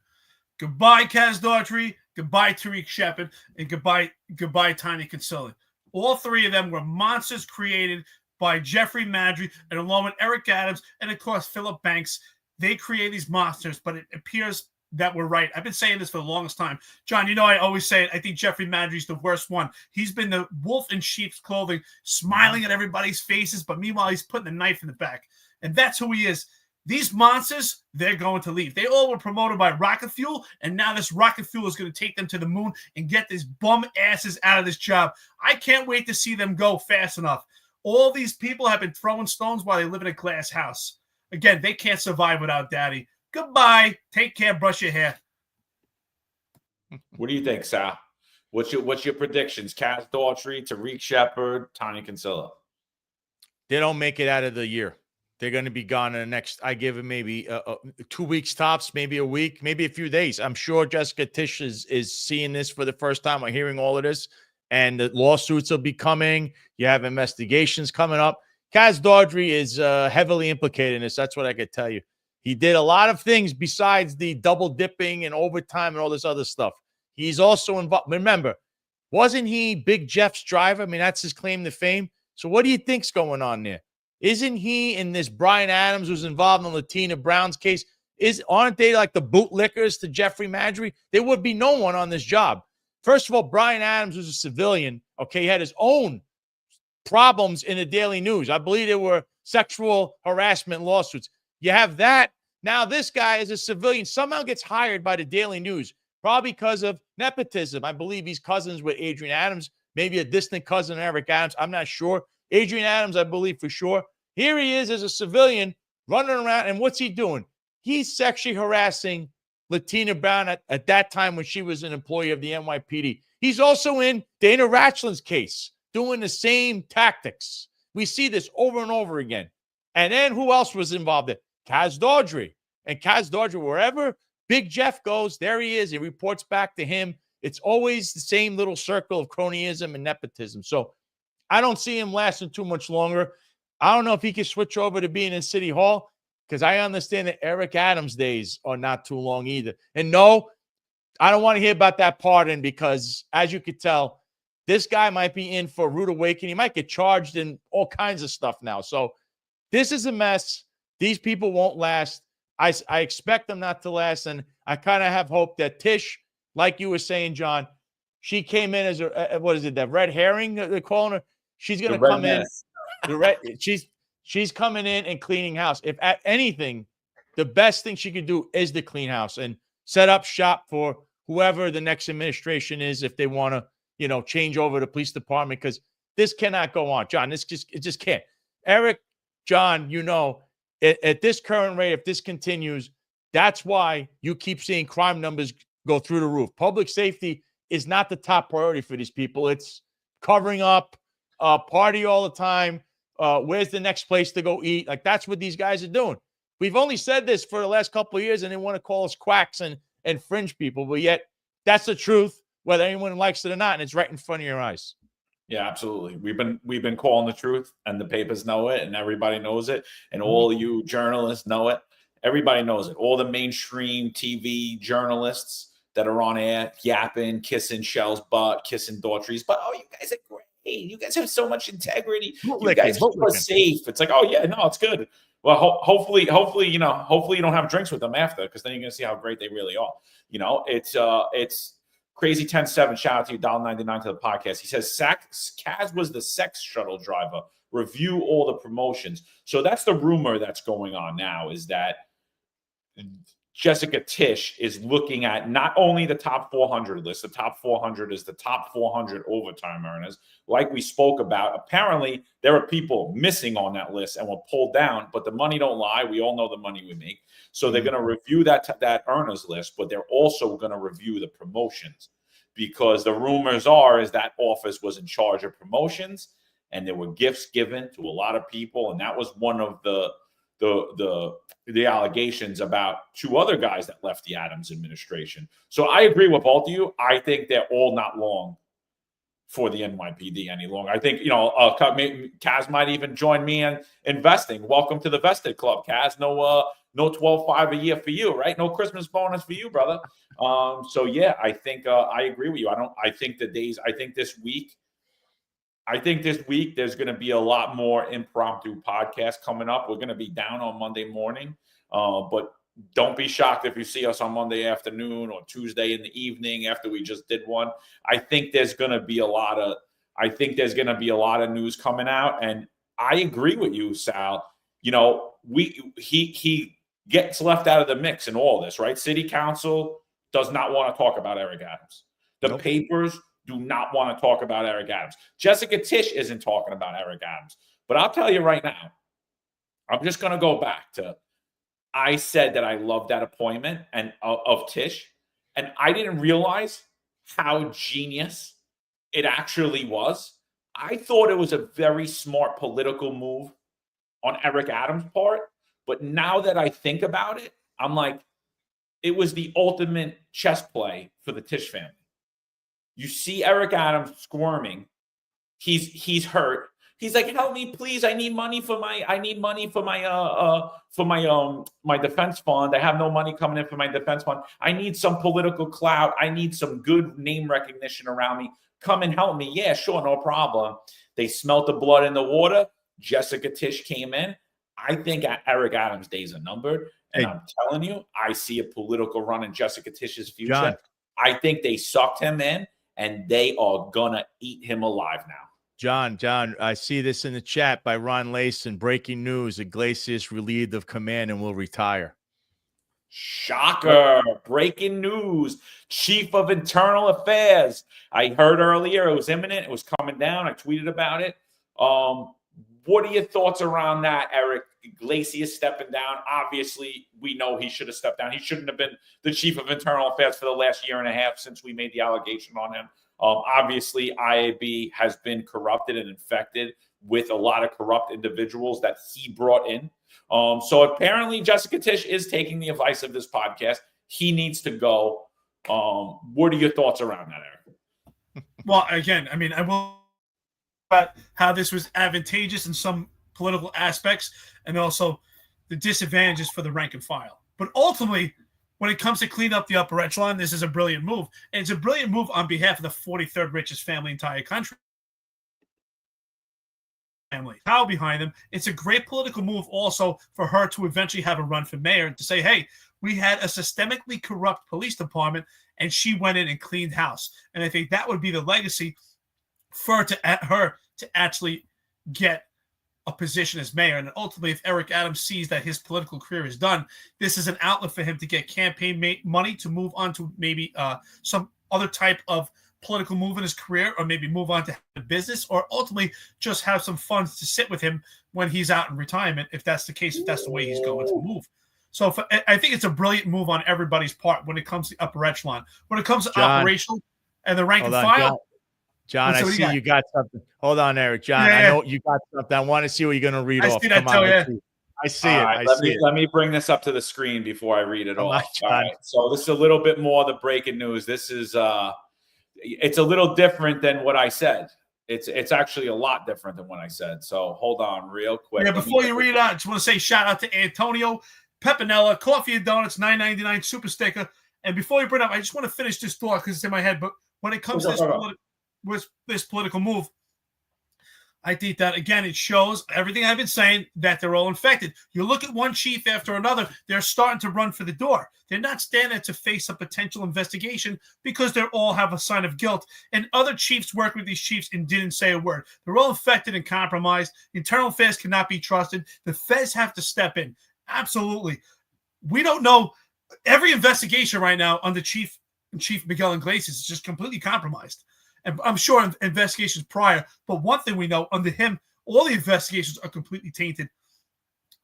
Speaker 3: Goodbye, Kaz Daughtry. Goodbye, Tariq Shepard, and goodbye, Tanya Kinsella. All three of them were monsters created by Jeffrey Maddrey, and along with Eric Adams and, of course, Philip Banks. They create these monsters, but it appears that we're right. I've been saying this for the longest time. John, I always say it. I think Jeffrey Maddrey's the worst one. He's been the wolf in sheep's clothing, smiling at everybody's faces, but meanwhile, he's putting a knife in the back. And that's who he is. These monsters, they're going to leave. They all were promoted by rocket fuel, and now this rocket fuel is going to take them to the moon and get these bum asses out of this job. I can't wait to see them go fast enough. All these people have been throwing stones while they live in a glass house. Again, they can't survive without Daddy. Goodbye. Take care. Brush your hair.
Speaker 2: What do you think, Sal? What's your predictions? Kaz Daughtry, Tariq Shepard, Tanya Kinsella.
Speaker 4: They don't make it out of the year. They're going to be gone in the next, I give it maybe 2 weeks tops, maybe a week, maybe a few days. I'm sure Jessica Tisch is seeing this for the first time or hearing all of this. And the lawsuits will be coming. You have investigations coming up. Kaz Daughtry is heavily implicated in this. That's what I could tell you. He did a lot of things besides the double dipping and overtime and all this other stuff. He's also involved. Remember, wasn't he Big Jeff's driver? I mean, that's his claim to fame. So what do you think's going on there? Isn't he in this Brian Adams who's involved in Latina Brown's case? Aren't they like the bootlickers to Jeffrey Maddrey? There would be no one on this job. First of all, Brian Adams was a civilian. Okay, he had his own problems in the Daily News. I believe there were sexual harassment lawsuits. You have that. Now this guy is a civilian, somehow gets hired by the Daily News, probably because of nepotism. I believe he's cousins with Adrian Adams, maybe a distant cousin of Eric Adams. I'm not sure. Adrian Adams, I believe for sure. Here he is as a civilian running around. And what's he doing? He's sexually harassing Latina Brown at that time when she was an employee of the NYPD. He's also in Dana Ratchlin's case, doing the same tactics. We see this over and over again. And then who else was involved in it? Kaz Dawdry. And Kaz Dawdry, wherever Big Jeff goes, there he is. He reports back to him. It's always the same little circle of cronyism and nepotism. So I don't see him lasting too much longer. I don't know if he can switch over to being in City Hall, because I understand that Eric Adams' days are not too long either. And no, I don't want to hear about that pardon, because as you could tell, this guy might be in for a rude awakening. He might get charged in all kinds of stuff now. So this is a mess. These people won't last. I expect them not to last. And I kind of have hope that Tish, like you were saying, John, she came in as a, what is it, that red herring they're calling her? She's going to come in. She's coming in and cleaning house. If at anything, the best thing she could do is to clean house and set up shop for whoever the next administration is, if they want to, change over the police department, because this cannot go on. John, it just can't. Eric, John, at this current rate, if this continues, that's why you keep seeing crime numbers go through the roof. Public safety is not the top priority for these people. It's covering up, party all the time. Where's the next place to go eat? Like, that's what these guys are doing. We've only said this for the last couple of years, and they want to call us quacks and fringe people, but yet that's the truth, whether anyone likes it or not, and it's right in front of your eyes.
Speaker 2: Yeah, absolutely. We've been calling the truth, and the papers know it, and everybody knows it, and all you journalists know it. Everybody knows it. All the mainstream TV journalists that are on air yapping, kissing Shell's butt, kissing Daughtry's butt. Oh, you guys are great. You guys have so much integrity. You guys are safe. It's like, oh yeah, no, it's good. Well, hopefully, you don't have drinks with them after, because then you're gonna see how great they really are. It's Crazy 10-7. Shout out to you, $1.99 to the podcast. He says Kaz was the sex shuttle driver. Review all the promotions. So that's the rumor that's going on now, is that Jessica Tish is looking at not only the top 400 list. The top 400 is the top 400 overtime earners. Like we spoke about, apparently there are people missing on that list and were pulled down, but the money don't lie. We all know the money we make. So they're going to review that earners list, but they're also going to review the promotions, because the rumors is that office was in charge of promotions, and there were gifts given to a lot of people. And that was one of the allegations about two other guys that left the Adams administration. So I agree with both of you. I think they're all not long for the NYPD any longer. I think, Kaz might even join me in investing. Welcome to the vested club, Kaz. No 12.5 a year for you, right? No Christmas bonus for you, brother. So yeah, I think I agree with you. I think this week there's going to be a lot more impromptu podcasts coming up. We're going to be down on Monday morning, but don't be shocked if you see us on Monday afternoon or Tuesday in the evening after we just did one. I think there's going to be a lot of news coming out, and I agree with you, Sal. He gets left out of the mix in all this, right? City Council does not want to talk about Eric Adams. The papers do not want to talk about Eric Adams. Jessica Tish isn't talking about Eric Adams. But I'll tell you right now, I'm just going to go back to, I said that I love that appointment of Tish, and I didn't realize how genius it actually was. I thought it was a very smart political move on Eric Adams' part, but now that I think about it, I'm like, it was the ultimate chess play for the Tish family. You see Eric Adams squirming. He's hurt. He's like, help me, please. I need money for my my defense fund. I have no money coming in for my defense fund. I need some political clout. I need some good name recognition around me. Come and help me. Yeah, sure, no problem. They smelt the blood in the water. Jessica Tisch came in, I think Eric Adams' days are numbered. And
Speaker 4: Hey.
Speaker 2: I'm telling you, I see a political run in Jessica Tisch's future.
Speaker 4: John.
Speaker 2: I think they sucked him in, and they are gonna eat him alive now.
Speaker 4: John, I see this in the chat by Ron Layson. Breaking news: Iglesias relieved of command and will retire.
Speaker 2: Shocker. Breaking news. Chief of Internal Affairs. I heard earlier it was imminent. It was coming down. I tweeted about it. What are your thoughts around that, Eric? Iglesias stepping down. Obviously, we know he should have stepped down. He shouldn't have been the Chief of Internal Affairs for the last year and a half since we made the allegation on him. Obviously, IAB has been corrupted and infected with a lot of corrupt individuals that he brought in. So apparently Jessica Tisch is taking the advice of this podcast. He needs to go. What are your thoughts around that, Eric?
Speaker 3: Well, again, I mean, I will about how this was advantageous in some political aspects and also the disadvantages for the rank and file. But ultimately, when it comes to clean up the upper echelon, this is a brilliant move. And it's a brilliant move on behalf of the 43rd richest family in the entire country. Power behind them. It's a great political move also for her to eventually have a run for mayor and to say, hey, we had a systemically corrupt police department and she went in and cleaned house. And I think that would be the legacy for her to actually get a position as mayor. And ultimately, if Eric Adams sees that his political career is done, this is an outlet for him to get campaign money to move on to maybe some other type of political move in his career, or maybe move on to the business, or ultimately just have some funds to sit with him when he's out in retirement, if that's the case, if that's the way he's going to move. So I think it's a brilliant move on everybody's part when it comes to the upper echelon. When it comes to operational and the rank and file.
Speaker 4: John, I see you got something. Hold on, Eric. John, I know you got something. I want to see what you're going to read off. Come on, I see it.
Speaker 2: Let me bring this up to the screen before I read it all. All right. So this is a little bit more the breaking news. This is it's a little different than what I said. It's actually a lot different than what I said. So hold on real quick.
Speaker 3: Yeah, before you read it out, I just want to say shout out to Antonio Pepinella, Coffee and Donuts, $9.99 super sticker. And before you bring it up, I just want to finish this thought because it's in my head. But when it comes to this political move, I think that, again, it shows everything I've been saying, that they're all infected. You look at one chief after another, they're starting to run for the door. They're not standing there to face a potential investigation because they all have a sign of guilt. And other chiefs work with these chiefs and didn't say a word. They're all infected and compromised. Internal affairs cannot be trusted. The feds have to step in. Absolutely. We don't know. Every investigation right now under Chief Miguel Iglesias is just completely compromised. And I'm sure investigations prior, but one thing we know, under him, all the investigations are completely tainted.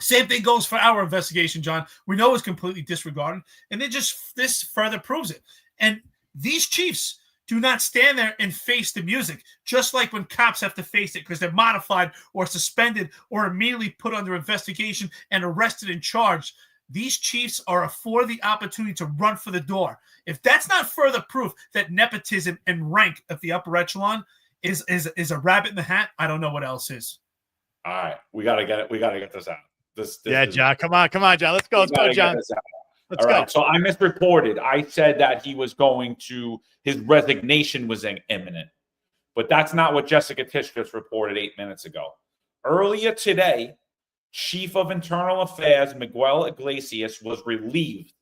Speaker 3: Same thing goes for our investigation, John. We know it's completely disregarded, and this further proves it. And these chiefs do not stand there and face the music, just like when cops have to face it because they're modified or suspended or immediately put under investigation and arrested and charged. These chiefs are afforded the opportunity to run for the door. If that's not further proof that nepotism and rank at the upper echelon is a rabbit in the hat, I don't know what else is.
Speaker 2: All right, we gotta get it. We gotta get this out. This
Speaker 4: John. Come on, John. Let's go, John.
Speaker 2: All right. So I misreported. I said that he was his resignation was imminent, but that's not what Jessica Tisch just reported 8 minutes ago. Earlier today, Chief of Internal Affairs Miguel Iglesias was relieved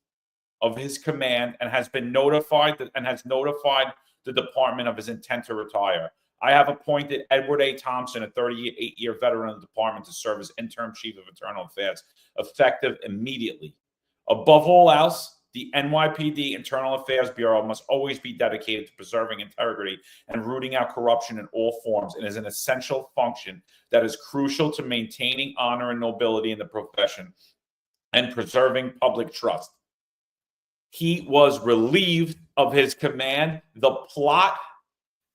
Speaker 2: of his command and has notified the department of his intent to retire. I have appointed Edward A. Thompson, a 38-year veteran of the department, to serve as interim Chief of Internal Affairs, effective immediately. Above all else, the NYPD Internal Affairs Bureau must always be dedicated to preserving integrity and rooting out corruption in all forms, and is an essential function that is crucial to maintaining honor and nobility in the profession and preserving public trust. He was relieved of his command. The plot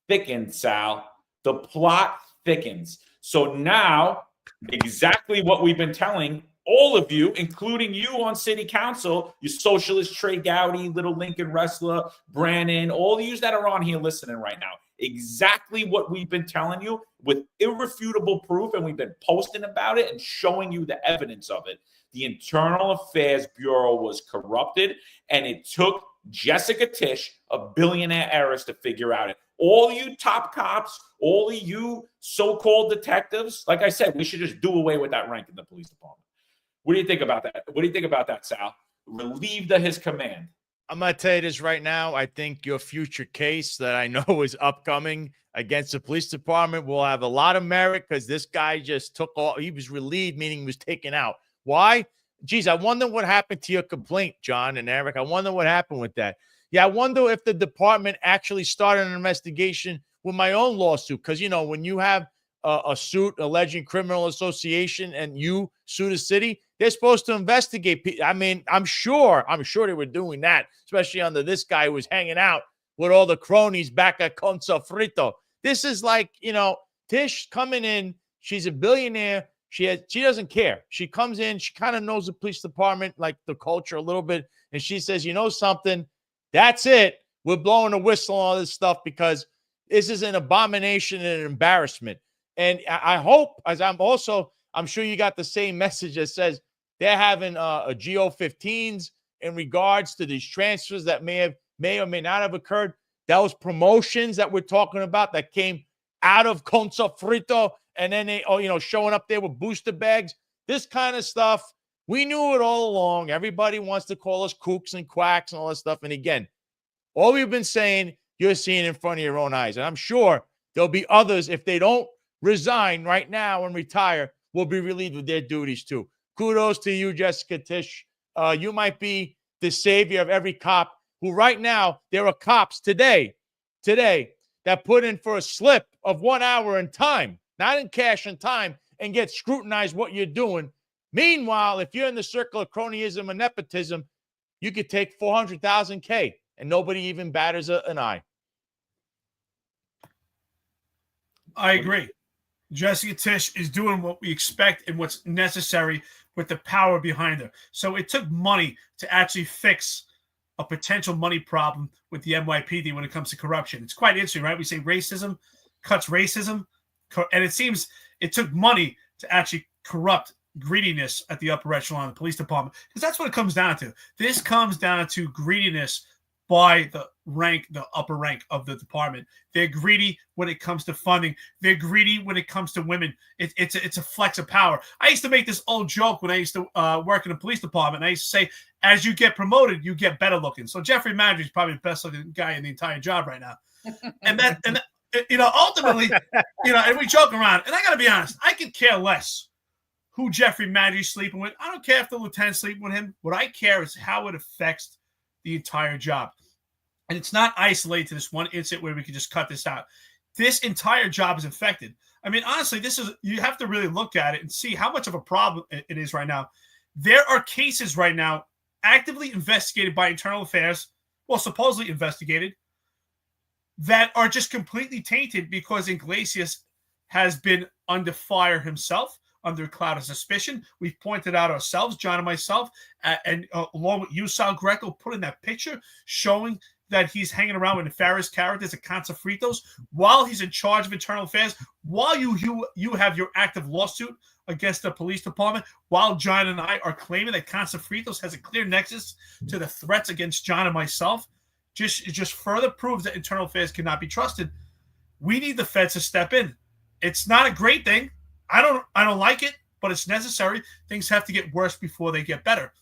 Speaker 2: thickens, Sal. The plot thickens. So now, exactly what we've been telling all of you, including you on city council, you socialist Trey Gowdy, Little Lincoln Wrestler, Brannon, all you that are on here listening right now, exactly what we've been telling you with irrefutable proof, and we've been posting about it and showing you the evidence of it. The Internal Affairs Bureau was corrupted, and it took Jessica Tisch, a billionaire heiress, to figure out it. All you top cops, all of you so-called detectives, like I said, we should just do away with that rank in the police department. What do you think about that? What do you think about that, Sal? Relieved of his command.
Speaker 4: I'm going to tell you this right now. I think your future case that I know is upcoming against the police department will have a lot of merit because this guy just took all, he was relieved, meaning he was taken out. Why? Geez, I wonder what happened to your complaint, John and Eric. I wonder what happened with that. Yeah, I wonder if the department actually started an investigation with my own lawsuit. Because, you know, when you have a suit alleging criminal association and you sue the city, they're supposed to investigate. I mean, I'm sure they were doing that, especially under this guy who was hanging out with all the cronies back at Conso Frito. This is like, you know, Tish coming in. She's a billionaire. She doesn't care. She comes in. She kind of knows the police department, like the culture a little bit. And she says, you know something? That's it. We're blowing a whistle on all this stuff because this is an abomination and an embarrassment. And I hope, as I'm sure you got the same message that says they're having a GO15s in regards to these transfers that may or may not have occurred. Those promotions that we're talking about that came out of Conso Frito, and then they, showing up there with booster bags. This kind of stuff, we knew it all along. Everybody wants to call us kooks and quacks and all that stuff. And again, all we've been saying, you're seeing in front of your own eyes. And I'm sure there'll be others, if they don't resign right now and retire, will be relieved of their duties too. Kudos to you, Jessica Tisch. You might be the savior of every cop who right now, there are cops today that put in for a slip of 1 hour in time, not in cash and time, and get scrutinized what you're doing. Meanwhile, if you're in the circle of cronyism and nepotism, you could take 400,000 K and nobody even batters an eye.
Speaker 3: I agree. Jessica Tisch is doing what we expect and what's necessary with the power behind her. So it took money to actually fix a potential money problem with the NYPD when it comes to corruption. It's quite interesting, right? We say racism cuts racism, and it seems it took money to actually corrupt greediness at the upper echelon of the police department, because that's what it comes down to. This comes down to greediness by the upper rank of the department. They're greedy when it comes to funding. They're greedy when it comes to women. It's a flex of power. I used to make this old joke when I used to work in the police department. I used to say, as you get promoted, you get better looking. So Jeffrey Maddrey is probably the best looking guy in the entire job right now. And ultimately, and we joke around. And I got to be honest, I could care less who Jeffrey Maddrey's sleeping with. I don't care if the lieutenant's sleeping with him. What I care is how it affects the entire job. And it's not isolated to this one incident where we can just cut this out. This entire job is affected. I mean, honestly, you have to really look at it and see how much of a problem it is right now. There are cases right now actively investigated by Internal Affairs, well, supposedly investigated, that are just completely tainted because Iglesias has been under fire himself, under a cloud of suspicion. We've pointed out ourselves, John and myself, and along with you, Sal Greco, put in that picture showing that he's hanging around with nefarious characters at Conso Fritos while he's in charge of Internal Affairs, while you have your active lawsuit against the police department, while John and I are claiming that Conso Fritos has a clear nexus to the threats against John and myself. It just further proves that Internal Affairs cannot be trusted. We need the feds to step in. It's not a great thing. I don't like it, but it's necessary. Things have to get worse before they get better.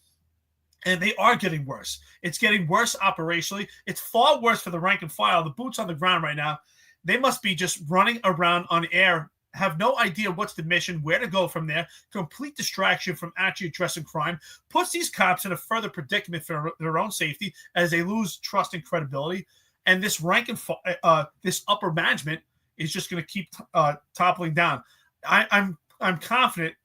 Speaker 3: And they are getting worse. It's getting worse operationally. It's far worse for the rank and file. The boots on the ground right now, they must be just running around on air, have no idea what's the mission, where to go from there, complete distraction from actually addressing crime, puts these cops in a further predicament for their own safety as they lose trust and credibility. And this rank and this upper management is just going to keep toppling down. I'm confident,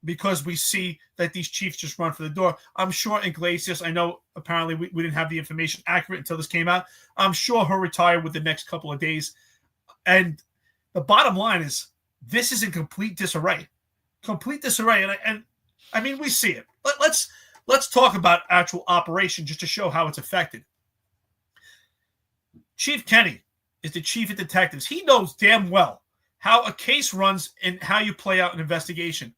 Speaker 3: because we see that these chiefs just run for the door. I'm sure Iglesias, I know apparently we didn't have the information accurate until this came out. I'm sure he'll retire with the next couple of days. And the bottom line is, this is in complete disarray. Complete disarray. And I mean, we see it. Let's talk about actual operation just to show how it's affected. Chief Kenny is the chief of detectives. He knows damn well how a case runs and how you play out an investigation.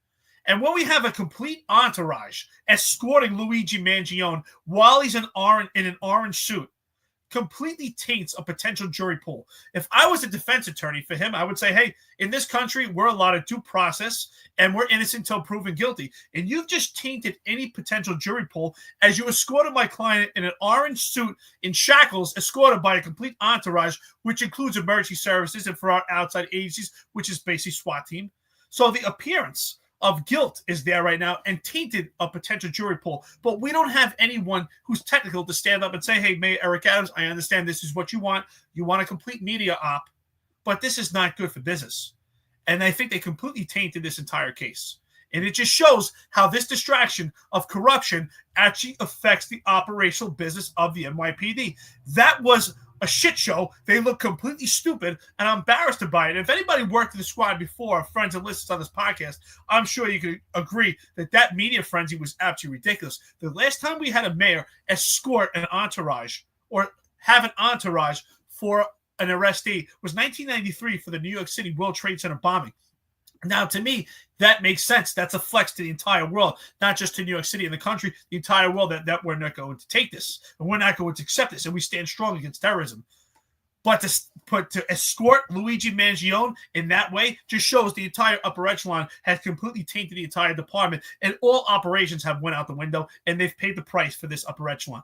Speaker 3: And when we have a complete entourage escorting Luigi Mangione while he's in an orange suit, completely taints a potential jury pool. If I was a defense attorney for him, I would say, hey, in this country, we're allotted due process and we're innocent until proven guilty. And you've just tainted any potential jury pool as you escorted my client in an orange suit in shackles, escorted by a complete entourage, which includes emergency services and for our outside agencies, which is basically SWAT team. So the appearance of guilt is there right now and tainted a potential jury pool. But we don't have anyone who's technical to stand up and say, hey, Mayor Eric Adams, I understand this is what you want. You want a complete media op, but this is not good for business. And I think they completely tainted this entire case. And it just shows how this distraction of corruption actually affects the operational business of the NYPD. That was a shit show. They look completely stupid, and I'm embarrassed by it. If anybody worked in the squad before, friends and listeners on this podcast, I'm sure you could agree that media frenzy was absolutely ridiculous. The last time we had a mayor escort an entourage or have an entourage for an arrestee was 1993 for the New York City World Trade Center bombing. Now, to me, that makes sense. That's a flex to the entire world, not just to New York City and the country, the entire world, that we're not going to take this, and we're not going to accept this, and we stand strong against terrorism. But to escort Luigi Mangione in that way just shows the entire upper echelon has completely tainted the entire department, and all operations have went out the window, and they've paid the price for this upper echelon.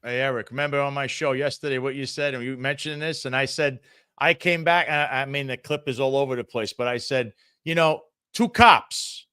Speaker 4: Hey, Eric, remember on my show yesterday what you said, and you mentioned this, and I said, I came back, I mean, the clip is all over the place, but I said, you know, 2 cops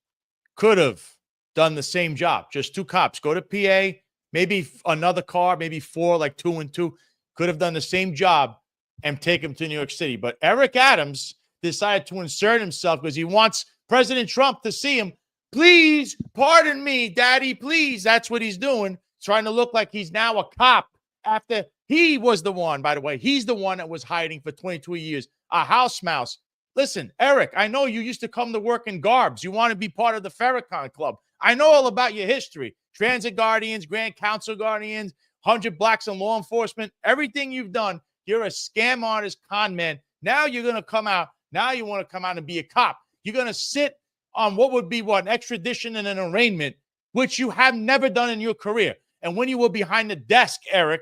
Speaker 4: could have done the same job. Just 2 cops. Go to PA, maybe another car, maybe 4, like 2 and 2, could have done the same job and take him to New York City. But Eric Adams decided to insert himself because he wants President Trump to see him. Please, pardon me, Daddy, please. That's what he's doing, trying to look like he's now a cop after he was the one, by the way. He's the one that was hiding for 22 years, a house mouse. Listen, Eric, I know you used to come to work in garbs. You want to be part of the Farrakhan Club. I know all about your history. Transit Guardians, Grand Council Guardians, 100 Blacks in Law Enforcement, everything you've done. You're a scam artist, con man. Now you're going to come out. Now you want to come out and be a cop. You're going to sit on what would be an extradition and an arraignment, which you have never done in your career. And when you were behind the desk, Eric,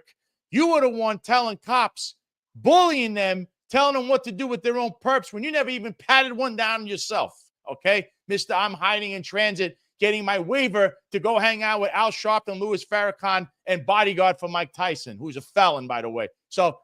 Speaker 4: you were the one telling cops, bullying them, telling them what to do with their own perps when you never even patted one down yourself. Okay, Mr. I'm hiding in transit, getting my waiver to go hang out with Al Sharpton, Louis Farrakhan, and bodyguard for Mike Tyson, who's a felon, by the way. So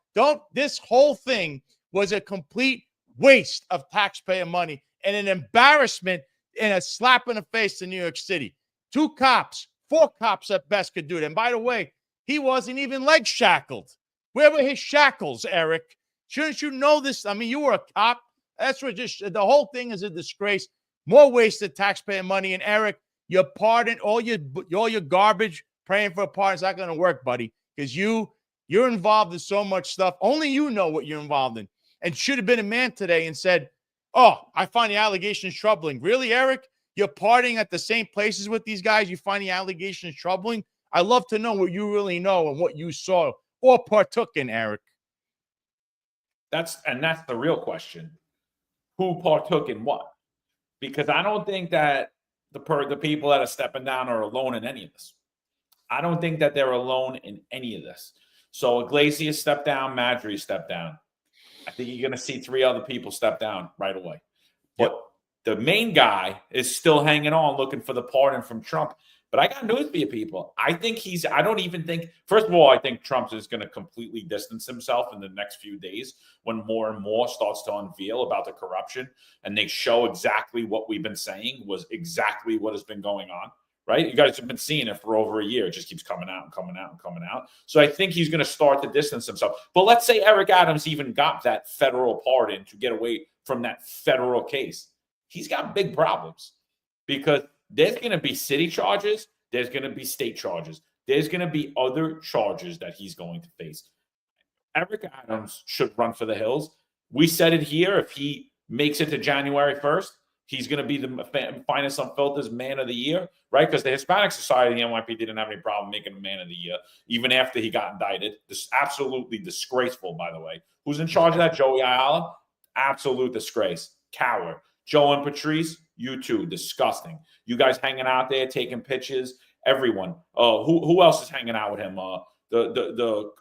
Speaker 4: this whole thing was a complete waste of taxpayer money and an embarrassment and a slap in the face to New York City. 2 cops, 4 cops at best could do it. And by the way, he wasn't even leg shackled. Where were his shackles, Eric? Shouldn't you know this? I mean, you were a cop. That's what the whole thing is a disgrace. More wasted taxpayer money. And Eric, your pardon, all your garbage, praying for a pardon is not going to work, buddy, because you're involved in so much stuff. Only you know what you're involved in. And should have been a man today and said, oh, I find the allegations troubling. Really, Eric? You're partying at the same places with these guys. You find the allegations troubling? I love to know what you really know and what you saw or partook in, Eric.
Speaker 2: That's the real question. Who partook in what? Because I don't think that the people that are stepping down are alone in any of this. I don't think that they're alone in any of this. So Iglesias stepped down, Maddrey stepped down. I think you're going to see 3 other people step down right away. But the main guy is still hanging on, looking for the pardon from Trump. But I got news for you people. I don't even think, first of all, I think Trump is going to completely distance himself in the next few days when more and more starts to unveil about the corruption and they show exactly what we've been saying was exactly what has been going on, right? You guys have been seeing it for over a year. It just keeps coming out and coming out and coming out. So I think he's going to start to distance himself. But let's say Eric Adams even got that federal pardon to get away from that federal case. He's got big problems because there's going to be city charges. There's going to be state charges. There's going to be other charges that he's going to face. Eric Adams should run for the hills. We said it here. If he makes it to January 1st, he's going to be the finest Unfiltered Man of the Year, right? Because the Hispanic Society, the NYPD, didn't have any problem making him Man of the Year, even after he got indicted. This is absolutely disgraceful, by the way. Who's in charge of that? Joey Ayala? Absolute disgrace. Coward. Joe and Patrice, you too. Disgusting. You guys hanging out there, taking pictures. Everyone. Who else is hanging out with him? What the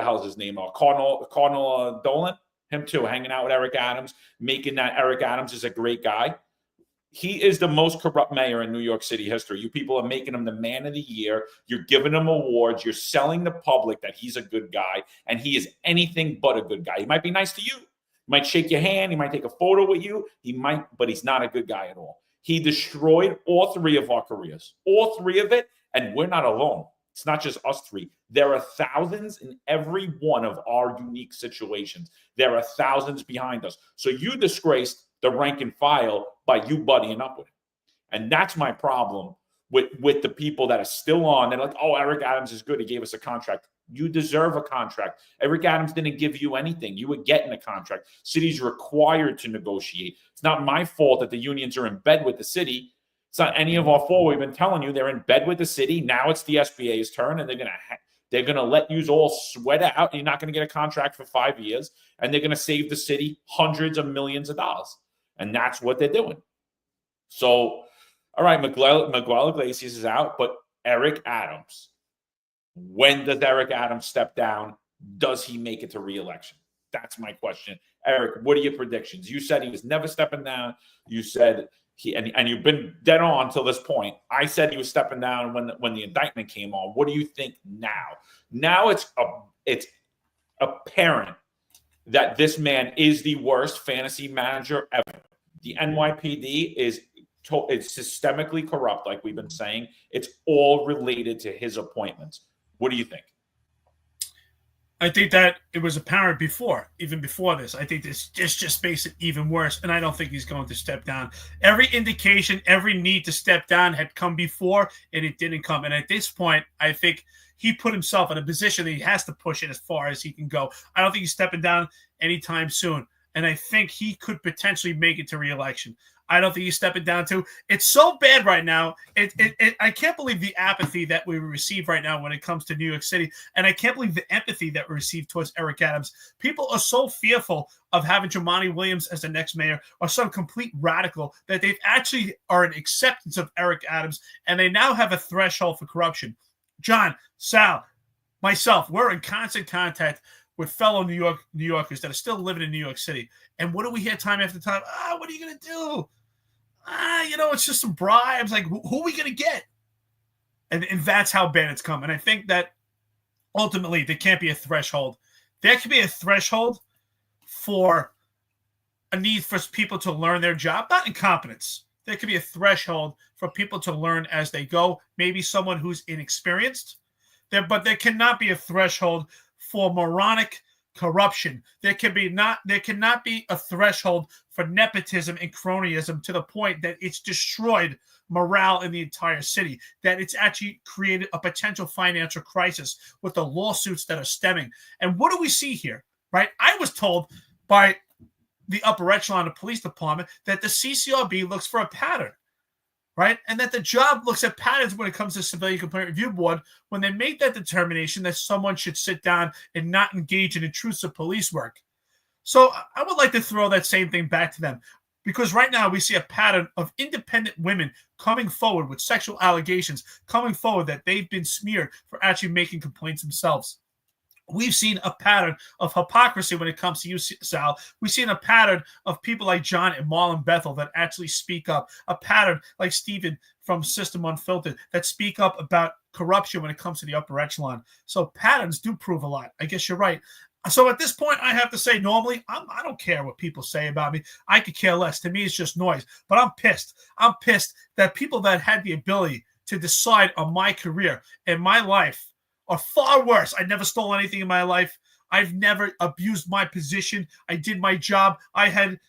Speaker 2: hell is his name? Cardinal Dolan. Him too, hanging out with Eric Adams, making that Eric Adams is a great guy. He is the most corrupt mayor in New York City history. You people are making him the man of the year. You're giving him awards. You're selling the public that he's a good guy, and he is anything but a good guy. He might be nice to you. He might shake your hand. He might take a photo with you. He might, but he's not a good guy at all. He destroyed all three of our careers, all three of it, and we're not alone. It's not just us three. There are thousands in every one of our unique situations. There are thousands behind us. So you disgraced the rank and file by you buddying up with him. And that's my problem with the people that are still on. They're like, oh, Eric Adams is good. He gave us a contract. You deserve a contract. Eric Adams didn't give you anything. You were getting a contract. City's required to negotiate. It's not my fault that the unions are in bed with the city. It's not any of our fault. We've been telling you they're in bed with the city. Now it's the SBA's turn, and they're gonna let you all sweat it out. You're not going to get a contract for 5 years, and they're going to save the city hundreds of millions of dollars. And that's what they're doing. So, all right, Miguel Iglesias is out, but Eric Adams. When does Eric Adams step down? Does he make it to re-election? That's my question. Eric, what are your predictions? You said he was never stepping down. You said and you've been dead on till this point. I said he was stepping down when the indictment came on. What do you think now? Now it's apparent that this man is the worst fantasy manager ever. The NYPD is systemically corrupt, like we've been saying. It's all related to his appointments. What do you think?
Speaker 3: I think that it was apparent even before this. I think this just makes it even worse, and I don't think he's going to step down. Every indication, every need to step down had come before, and it didn't come. And at this point, I think he put himself in a position that he has to push it as far as he can go. I don't think he's stepping down anytime soon, and I think he could potentially make it to re-election. I don't think he's stepping down too. It's so bad right now. I can't believe the apathy that we receive right now when it comes to New York City. And I can't believe the empathy that we receive towards Eric Adams. People are so fearful of having Jumaane Williams as the next mayor or some complete radical that they actually are an acceptance of Eric Adams. And they now have a threshold for corruption. John, Sal, myself, we're in constant contact with fellow New Yorkers that are still living in New York City. And what do we hear time after time? What are you going to do? It's just some bribes. Like, who are we going to get? And that's how bad it's come. And I think that ultimately there can't be a threshold. There can be a threshold for a need for people to learn their job, not incompetence. There could be a threshold for people to learn as they go. Maybe someone who's inexperienced. But there cannot be a threshold for moronic corruption. There cannot be a threshold for nepotism and cronyism to the point that it's destroyed morale in the entire city, that it's actually created a potential financial crisis with the lawsuits that are stemming. And what do we see here, right? I was told by the upper echelon of the police department that the CCRB looks for a pattern, right? And that the job looks at patterns when it comes to Civilian Complaint Review Board when they make that determination that someone should sit down and not engage in intrusive police work. So I would like to throw that same thing back to them, because right now we see a pattern of independent women coming forward with sexual allegations, coming forward that they've been smeared for actually making complaints themselves. We've seen a pattern of hypocrisy when it comes to you, Sal. We've seen a pattern of people like John and Marlon Bethel that actually speak up. A pattern like Stephen from System Unfiltered that speak up about corruption when it comes to the upper echelon. So patterns do prove a lot. I guess you're right. So at this point, I have to say, normally, I don't care what people say about me. I could care less. To me, it's just noise. But I'm pissed. I'm pissed that people that had the ability to decide on my career and my life are far worse. I never stole anything in my life. I've never abused my position. I did my job. I had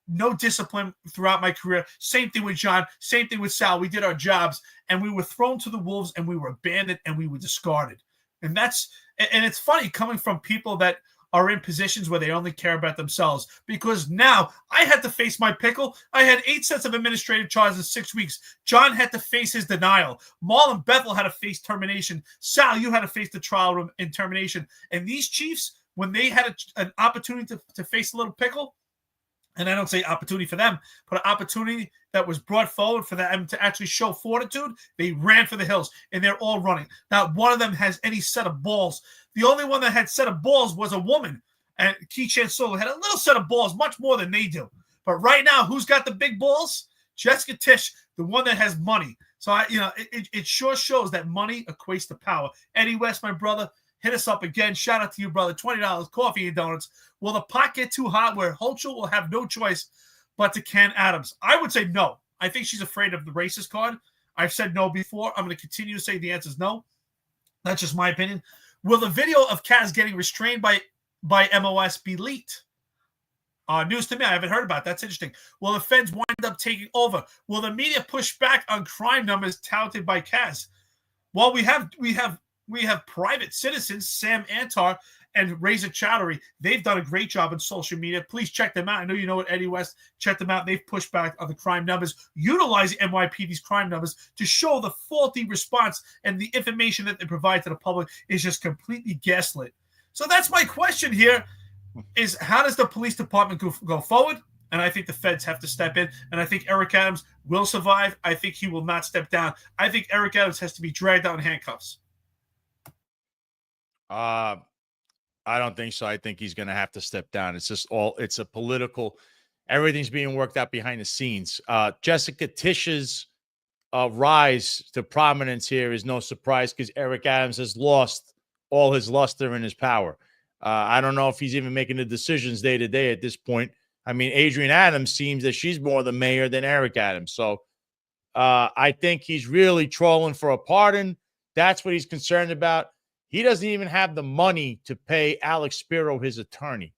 Speaker 3: no discipline throughout my career. Same thing with John. Same thing with Sal. We did our jobs, and we were thrown to the wolves, and we were abandoned, and we were discarded. And it's funny coming from people that are in positions where they only care about themselves, because now I had to face my pickle. I had 8 sets of administrative charges in 6 weeks. John had to face his denial. Marlon Bethel had to face termination. Sal, you had to face the trial room and termination. And these chiefs, when they had an opportunity to face a little pickle, and I don't say opportunity for them, but an opportunity that was brought forward for them to actually show fortitude. They ran for the hills, and they're all running. Not one of them has any set of balls. The only one that had set of balls was a woman, and Keishan Solo had a little set of balls, much more than they do. But right now, who's got the big balls? Jessica Tisch, the one that has money. So, it sure shows that money equates to power. Eddie West, my brother, hit us up again. Shout out to you, brother. $20, coffee and donuts. Will the pot get too hot where Holchel will have no choice but to can Adams? I would say no. I think she's afraid of the racist card. I've said no before. I'm going to continue to say the answer is no. That's just my opinion. Will the video of Kaz getting restrained by MOS be leaked? News to me. I haven't heard about it. That's interesting. Will the feds wind up taking over? Will the media push back on crime numbers touted by Kaz? Well, we have private citizens, Sam Antar and Reza Chowdhury. They've done a great job on social media. Please check them out. I know you know what, Eddie West. Check them out. They've pushed back on the crime numbers, utilizing NYPD's crime numbers to show the faulty response, and the information that they provide to the public is just completely gaslit. So that's my question here, is how does the police department go forward? And I think the feds have to step in. And I think Eric Adams will survive. I think he will not step down. I think Eric Adams has to be dragged out in handcuffs.
Speaker 4: I don't think so. I think he's going to have to step down. It's a political, everything's being worked out behind the scenes. Jessica Tisch's rise to prominence here is no surprise because Eric Adams has lost all his luster and his power. I don't know if he's even making the decisions day to day at this point. I mean, Adrienne Adams seems that she's more the mayor than Eric Adams. So I think he's really trolling for a pardon. That's what he's concerned about. He doesn't even have the money to pay Alex Spiro, his attorney.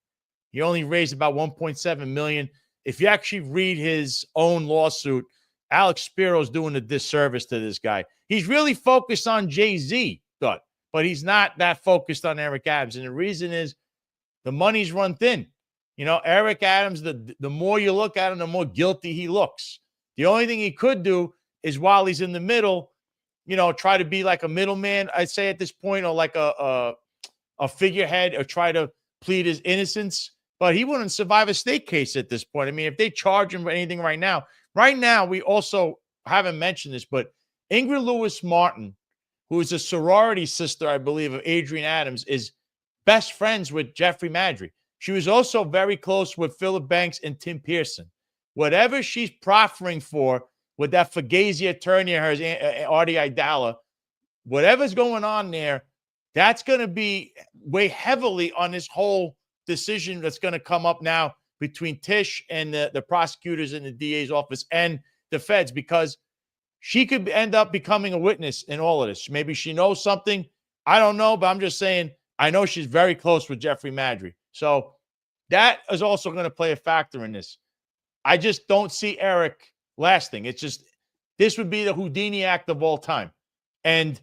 Speaker 4: He only raised about $1.7 million. If you actually read his own lawsuit, Alex Spiro's doing a disservice to this guy. He's really focused on Jay-Z, but he's not that focused on Eric Adams. And the reason is the money's run thin. You know, Eric Adams, the more you look at him, the more guilty he looks. The only thing he could do is while he's in the middle, try to be like a middleman, I'd say at this point, or like a figurehead, or try to plead his innocence. But he wouldn't survive a state case at this point. I mean, if they charge him for anything right now, we also haven't mentioned this, but Ingrid Lewis Martin, who is a sorority sister, I believe, of Adrienne Adams, is best friends with Jeffrey Maddrey. She was also very close with Philip Banks and Tim Pearson. Whatever she's proffering for with that Fugazi attorney of hers, Artie Idala, whatever's going on there, that's going to be weigh heavily on this whole decision that's going to come up now between Tisch and the prosecutors in the DA's office and the feds, because she could end up becoming a witness in all of this. Maybe she knows something. I don't know, but I'm just saying, I know she's very close with Jeffrey Maddrey. So that is also going to play a factor in this. I just don't see Eric lasting. It's just, this would be the Houdini act of all time. And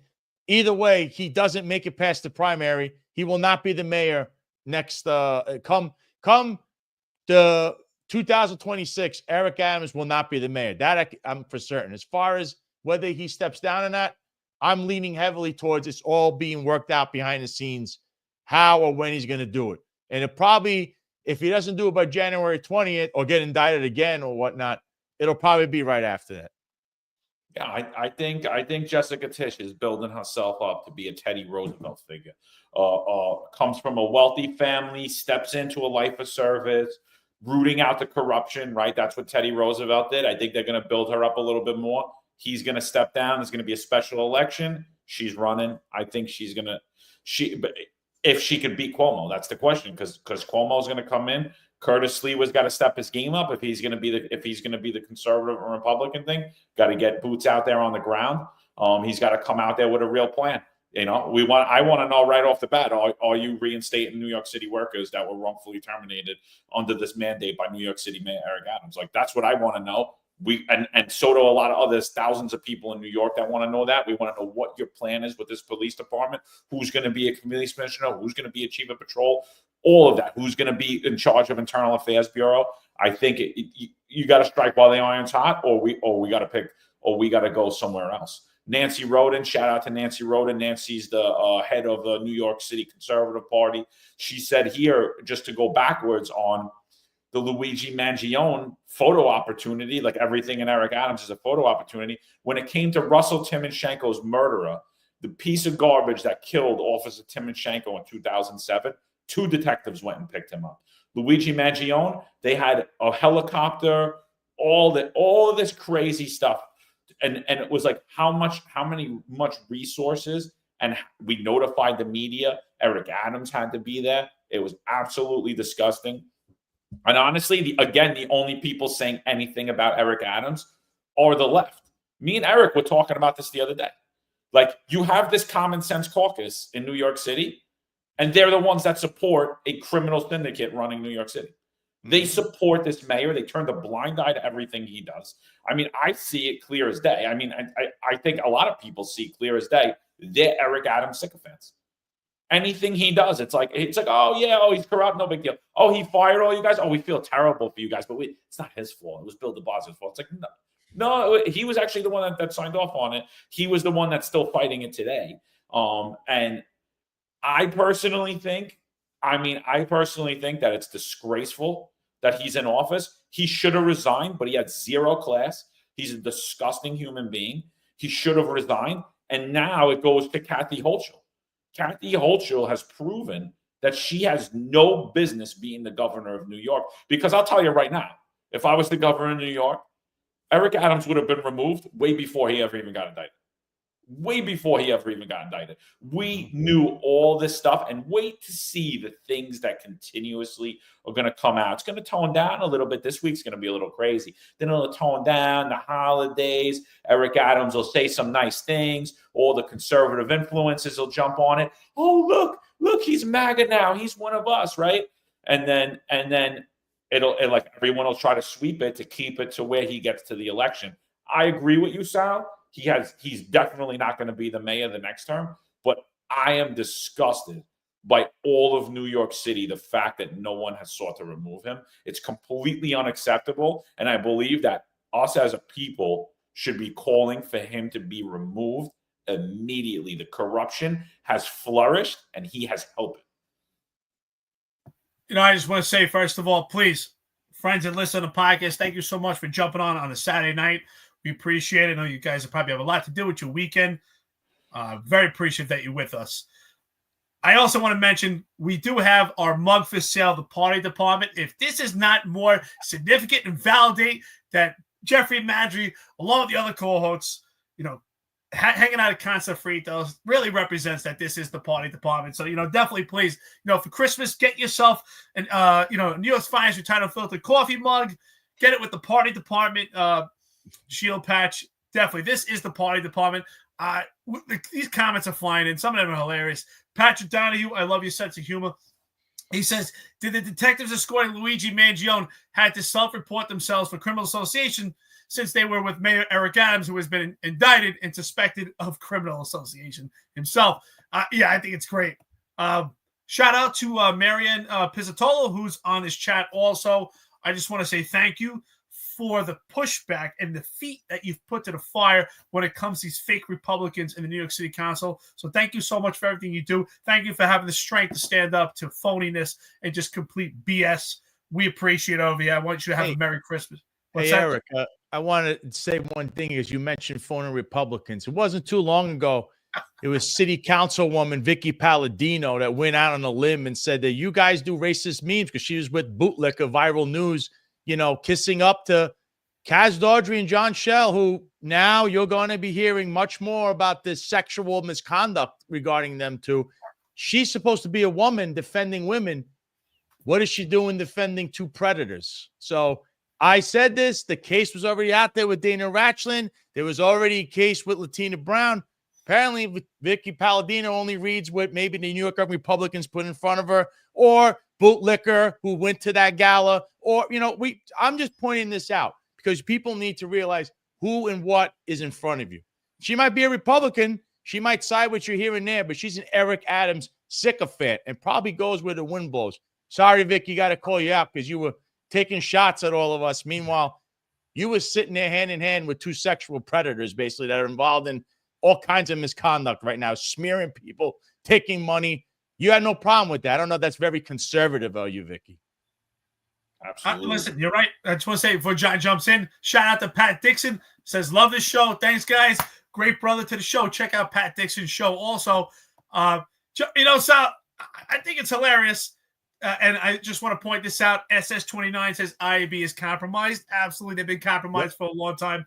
Speaker 4: either way, he doesn't make it past the primary. He will not be the mayor next, come the 2026, Eric Adams will not be the mayor. That I'm for certain. As far as whether he steps down or not, I'm leaning heavily towards it's all being worked out behind the scenes, how or when he's going to do it. And it probably, if he doesn't do it by January 20th or get indicted again or whatnot, it'll probably be right after that.
Speaker 2: Yeah, I think Jessica Tisch is building herself up to be a Teddy Roosevelt figure. Comes from a wealthy family, steps into a life of service, rooting out the corruption, right? That's what Teddy Roosevelt did. I think they're going to build her up a little bit more. He's going to step down. There's going to be a special election. She's running. I think she's going to, but if she could beat Cuomo, that's the question, because Cuomo's going to come in. Curtis Lewa's got to step his game up if he's going to be the conservative or Republican thing. Got to get boots out there on the ground. He's got to come out there with a real plan. I want to know right off the bat, are you reinstating New York City workers that were wrongfully terminated under this mandate by New York City Mayor Eric Adams? Like, that's what I want to know. And so do a lot of others, thousands of people in New York that want to know that. We want to know what your plan is with this police department, who's going to be a police commissioner, who's going to be a chief of patrol, all of that, who's going to be in charge of Internal Affairs Bureau. I think you got to strike while the iron's hot, or we got to go somewhere else. Nancy Roden, shout out to Nancy Roden. Nancy's the head of the New York City Conservative Party. She said here, just to go backwards on the Luigi Mangione photo opportunity, like everything in Eric Adams is a photo opportunity. When it came to Russell Timoshenko's murderer, the piece of garbage that killed Officer Timoshenko in 2007, 2 detectives went and picked him up. Luigi Mangione, they had a helicopter, all of this crazy stuff. And it was like how much resources, and we notified the media. Eric Adams had to be there. It was absolutely disgusting. And honestly, the only people saying anything about Eric Adams are the left. Me and Eric were talking about this the other day. Like, you have this common sense caucus in New York City, and they're the ones that support a criminal syndicate running New York City. They support this mayor. They turn the blind eye to everything he does. I mean, I see it clear as day. I mean, I think a lot of people see clear as day. They're Eric Adams sycophants. Anything he does, it's like, oh yeah, oh, he's corrupt, no big deal. Oh, he fired all you guys. Oh, we feel terrible for you guys, but it's not his fault. It was Bill de Blasio's fault. It's like, no, he was actually the one that signed off on it. He was the one that's still fighting it today. And I personally think that it's disgraceful that he's in office. He should have resigned, but he had 0 class. He's a disgusting human being. He should have resigned. And now it goes to Kathy Hochul. Kathy Hochul has proven that she has no business being the governor of New York. Because I'll tell you right now, if I was the governor of New York, Eric Adams would have been removed way before he ever even got indicted. We knew all this stuff, and wait to see the things that continuously are going to come out. It's going to tone down a little bit. This week's going to be a little crazy. Then it'll tone down. The holidays, Eric Adams will say some nice things. All the conservative influences will jump on it. Oh, look, he's MAGA now. He's one of us, right? And then it'll like everyone will try to sweep it to keep it to where he gets to the election. I agree with you, Sal. He's definitely not going to be the mayor the next term, but I am disgusted by all of New York City, the fact that no one has sought to remove him. It's completely unacceptable, and I believe that us as a people should be calling for him to be removed immediately. The corruption has flourished, and he has helped it.
Speaker 3: I just want to say, first of all, please, friends that listen to the podcast, thank you so much for jumping on a Saturday night. We appreciate it. I know you guys probably have a lot to do with your weekend. Very appreciative that you're with us. I also want to mention we do have our mug for sale, the party department. If this is not more significant and validate that Jeffrey Maddrey, along with the other co-hosts, hanging out at Concert Fritos, really represents that this is the party department. So, definitely please, for Christmas, get yourself an, New York's finest retired unfiltered coffee mug. Get it with the party department shield patch. Definitely, this is the party department. These comments are flying in. Some of them are hilarious. Patrick Donahue, I love your sense of humor. He says, did the detectives escorting Luigi Mangione had to self-report themselves for criminal association since they were with Mayor Eric Adams, who has been indicted and suspected of criminal association himself? Yeah, I think it's great. Shout out to Marianne Pizzatolo, who's on this chat also. I just want to say thank you for the pushback and the feet that you've put to the fire when it comes to these fake Republicans in the New York City Council. So thank you so much for everything you do. Thank you for having the strength to stand up to phoniness and just complete BS. We appreciate it over here. I want you to have a Merry Christmas.
Speaker 4: Hey, Eric, I want to say one thing as you mentioned phoning Republicans. It wasn't too long ago. It was City Councilwoman Vicky Palladino that went out on a limb and said that you guys do racist memes because she was with Bootlicker Viral News, kissing up to Kaz Daughtry and John Schell, who now you're going to be hearing much more about this sexual misconduct regarding them too. She's supposed to be a woman defending women. What is she doing defending 2 predators? So I said this. The case was already out there with Dana Ratchlin. There was already a case with Latina Brown. Apparently, Vicky Palladino only reads what maybe the New York Republicans put in front of her, or Bootlicker who went to that gala, or I'm just pointing this out because people need to realize who and what is in front of you. She might be a Republican, she might side with you here and there, but she's an Eric Adams sycophant and probably goes where the wind blows. Sorry, Vic, you got to call you out because you were taking shots at all of us. Meanwhile, you were sitting there hand in hand with 2 sexual predators, basically, that are involved in all kinds of misconduct right now, smearing people, taking money. You had no problem with that. I don't know. That's very conservative of you, Vicky.
Speaker 2: Absolutely.
Speaker 3: Listen, you're right. I just want to say before John jumps in, shout out to Pat Dixon. Says, love this show. Thanks, guys. Great brother to the show. Check out Pat Dixon's show also. Sal, I think it's hilarious. And I just want to point this out. SS29 says IAB is compromised. Absolutely. They've been compromised for a long time.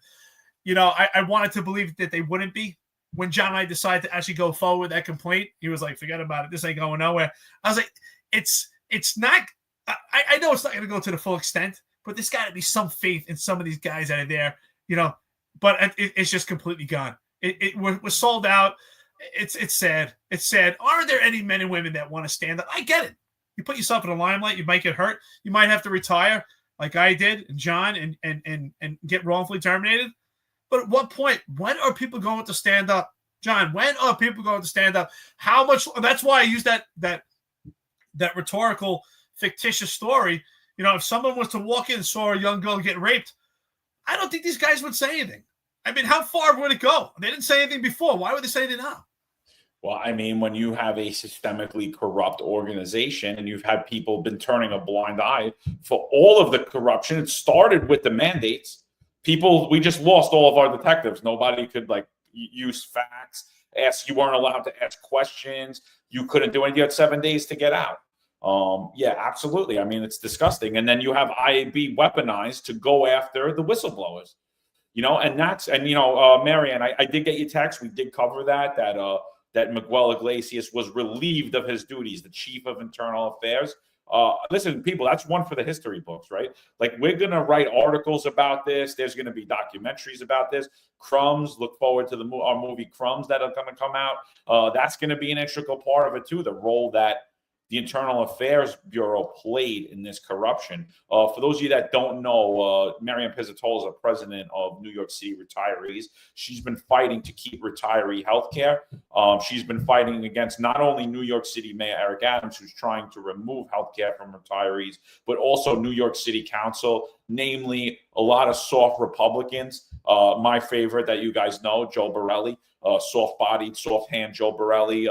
Speaker 3: I wanted to believe that they wouldn't be. When John and I decided to actually go forward with that complaint, he was like, forget about it. This ain't going nowhere. I was like, it's not, I know it's not going to go to the full extent, but there's got to be some faith in some of these guys that are there, but it's just completely gone. We're sold out. It's sad. It's sad. Are there any men and women that want to stand up? I get it. You put yourself in the limelight, you might get hurt. You might have to retire like I did and John and get wrongfully terminated. But at what point, when are people going to stand up? John, when are people going to stand up? How much? That's why I use that rhetorical, fictitious story. If someone was to walk in and saw a young girl get raped, I don't think these guys would say anything. I mean, how far would it go? They didn't say anything before. Why would they say it now?
Speaker 2: Well, I mean, when you have a systemically corrupt organization and you've had people been turning a blind eye for all of the corruption, it started with the mandates. We just lost all of our detectives. Nobody could use facts. You weren't allowed to ask questions. You couldn't do anything. You had 7 days to get out. Yeah, absolutely. I mean, it's disgusting. And then you have IAB weaponized to go after the whistleblowers. Marianne, I did get your text. We did cover that Miguel Iglesias was relieved of his duties, the chief of internal affairs. Listen, people, that's one for the history books, right? We're going to write articles about this. There's going to be documentaries about this. Crumbs, look forward to our movie Crumbs that are going to come out. That's going to be an integral part of it too, the role that the Internal Affairs Bureau played in this corruption. For those of you that don't know, Marianne Pizzatola is a president of New York City Retirees. She's been fighting to keep retiree health care. She's been fighting against not only New York City Mayor Eric Adams, who's trying to remove health care from retirees, but also New York City Council, namely a lot of soft Republicans. My favorite that you guys know, Joe Borelli, soft-bodied, soft-hand Joe Borelli.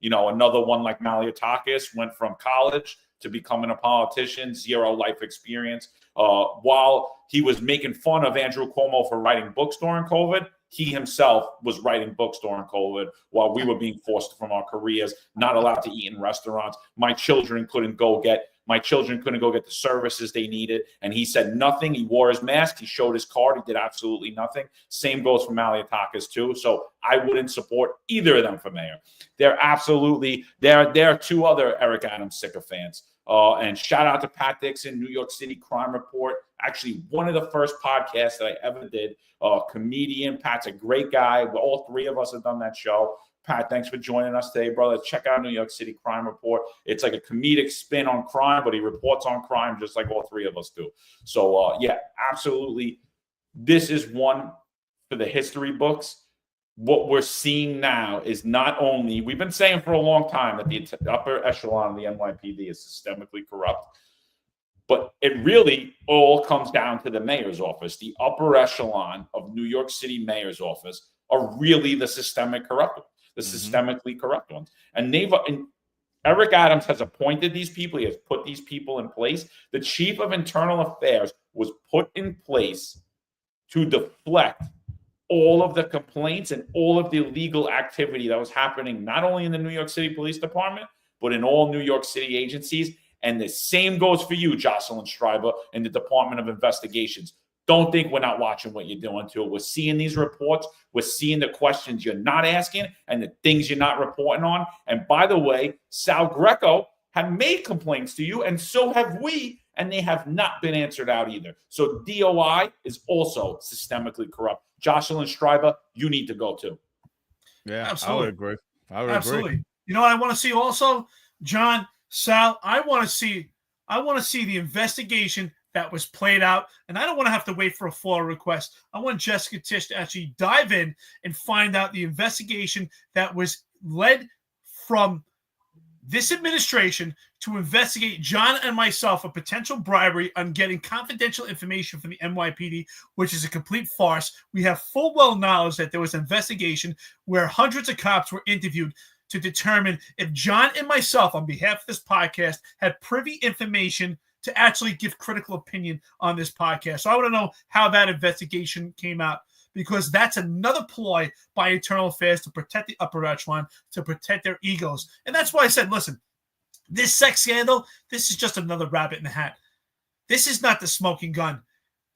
Speaker 2: Another one like Malliotakis went from college to becoming a politician, zero life experience. While he was making fun of Andrew Cuomo for writing books during COVID, he himself was writing books during COVID while we were being forced from our careers, not allowed to eat in restaurants. My children couldn't go get the services they needed. And he said nothing. He wore his mask. He showed his card. He did absolutely nothing. Same goes for Malliotakis too. So I wouldn't support either of them for mayor. There are two other Eric Adams sycophants. And shout out to Pat Dixon, New York City Crime Report. Actually, one of the first podcasts that I ever did. Comedian. Pat's a great guy. All three of us have done that show. Pat, thanks for joining us today, brother. Check out New York City Crime Report. It's like a comedic spin on crime, but he reports on crime just like all three of us do. So, yeah, absolutely. This is one for the history books. What we're seeing now is not only, we've been saying for a long time that the upper echelon of the NYPD is systemically corrupt, but it really all comes down to the mayor's office. The upper echelon of New York City mayor's office are really the systemic corrupt ones. The systemically corrupt ones. And Eric Adams has appointed these people. He has put these people in place. The chief of internal affairs was put in place to deflect all of the complaints and all of the illegal activity that was happening, not only in the New York City Police Department, but in all New York City agencies. And the same goes for you, Jocelyn Streiber, in the Department of Investigations. Don't think we're not watching what you're doing to it. We're seeing these reports. We're seeing the questions you're not asking and the things you're not reporting on. And by the way, Sal Greco had made complaints to you, and so have we, and they have not been answered out either. So DOI is also systemically corrupt. Jocelyn Streiber, you need to go too.
Speaker 4: Yeah,
Speaker 3: absolutely.
Speaker 4: I would
Speaker 3: absolutely
Speaker 4: agree.
Speaker 3: You know what I want to see also, John, Sal? I want to see the investigation that was played out, and I don't want to have to wait for a FOIA request. I want Jessica Tisch to actually dive in and find out the investigation that was led from this administration to investigate John and myself for potential bribery on getting confidential information from the NYPD, which is a complete farce. We have full well knowledge that there was an investigation where hundreds of cops were interviewed to determine if John and myself, on behalf of this podcast, had privy information to actually give critical opinion on this podcast. So I want to know how that investigation came out, because that's another ploy by Internal Affairs to protect the upper echelon, to protect their egos. And that's why I said, listen, this sex scandal, this is just another rabbit in the hat. This is not the smoking gun.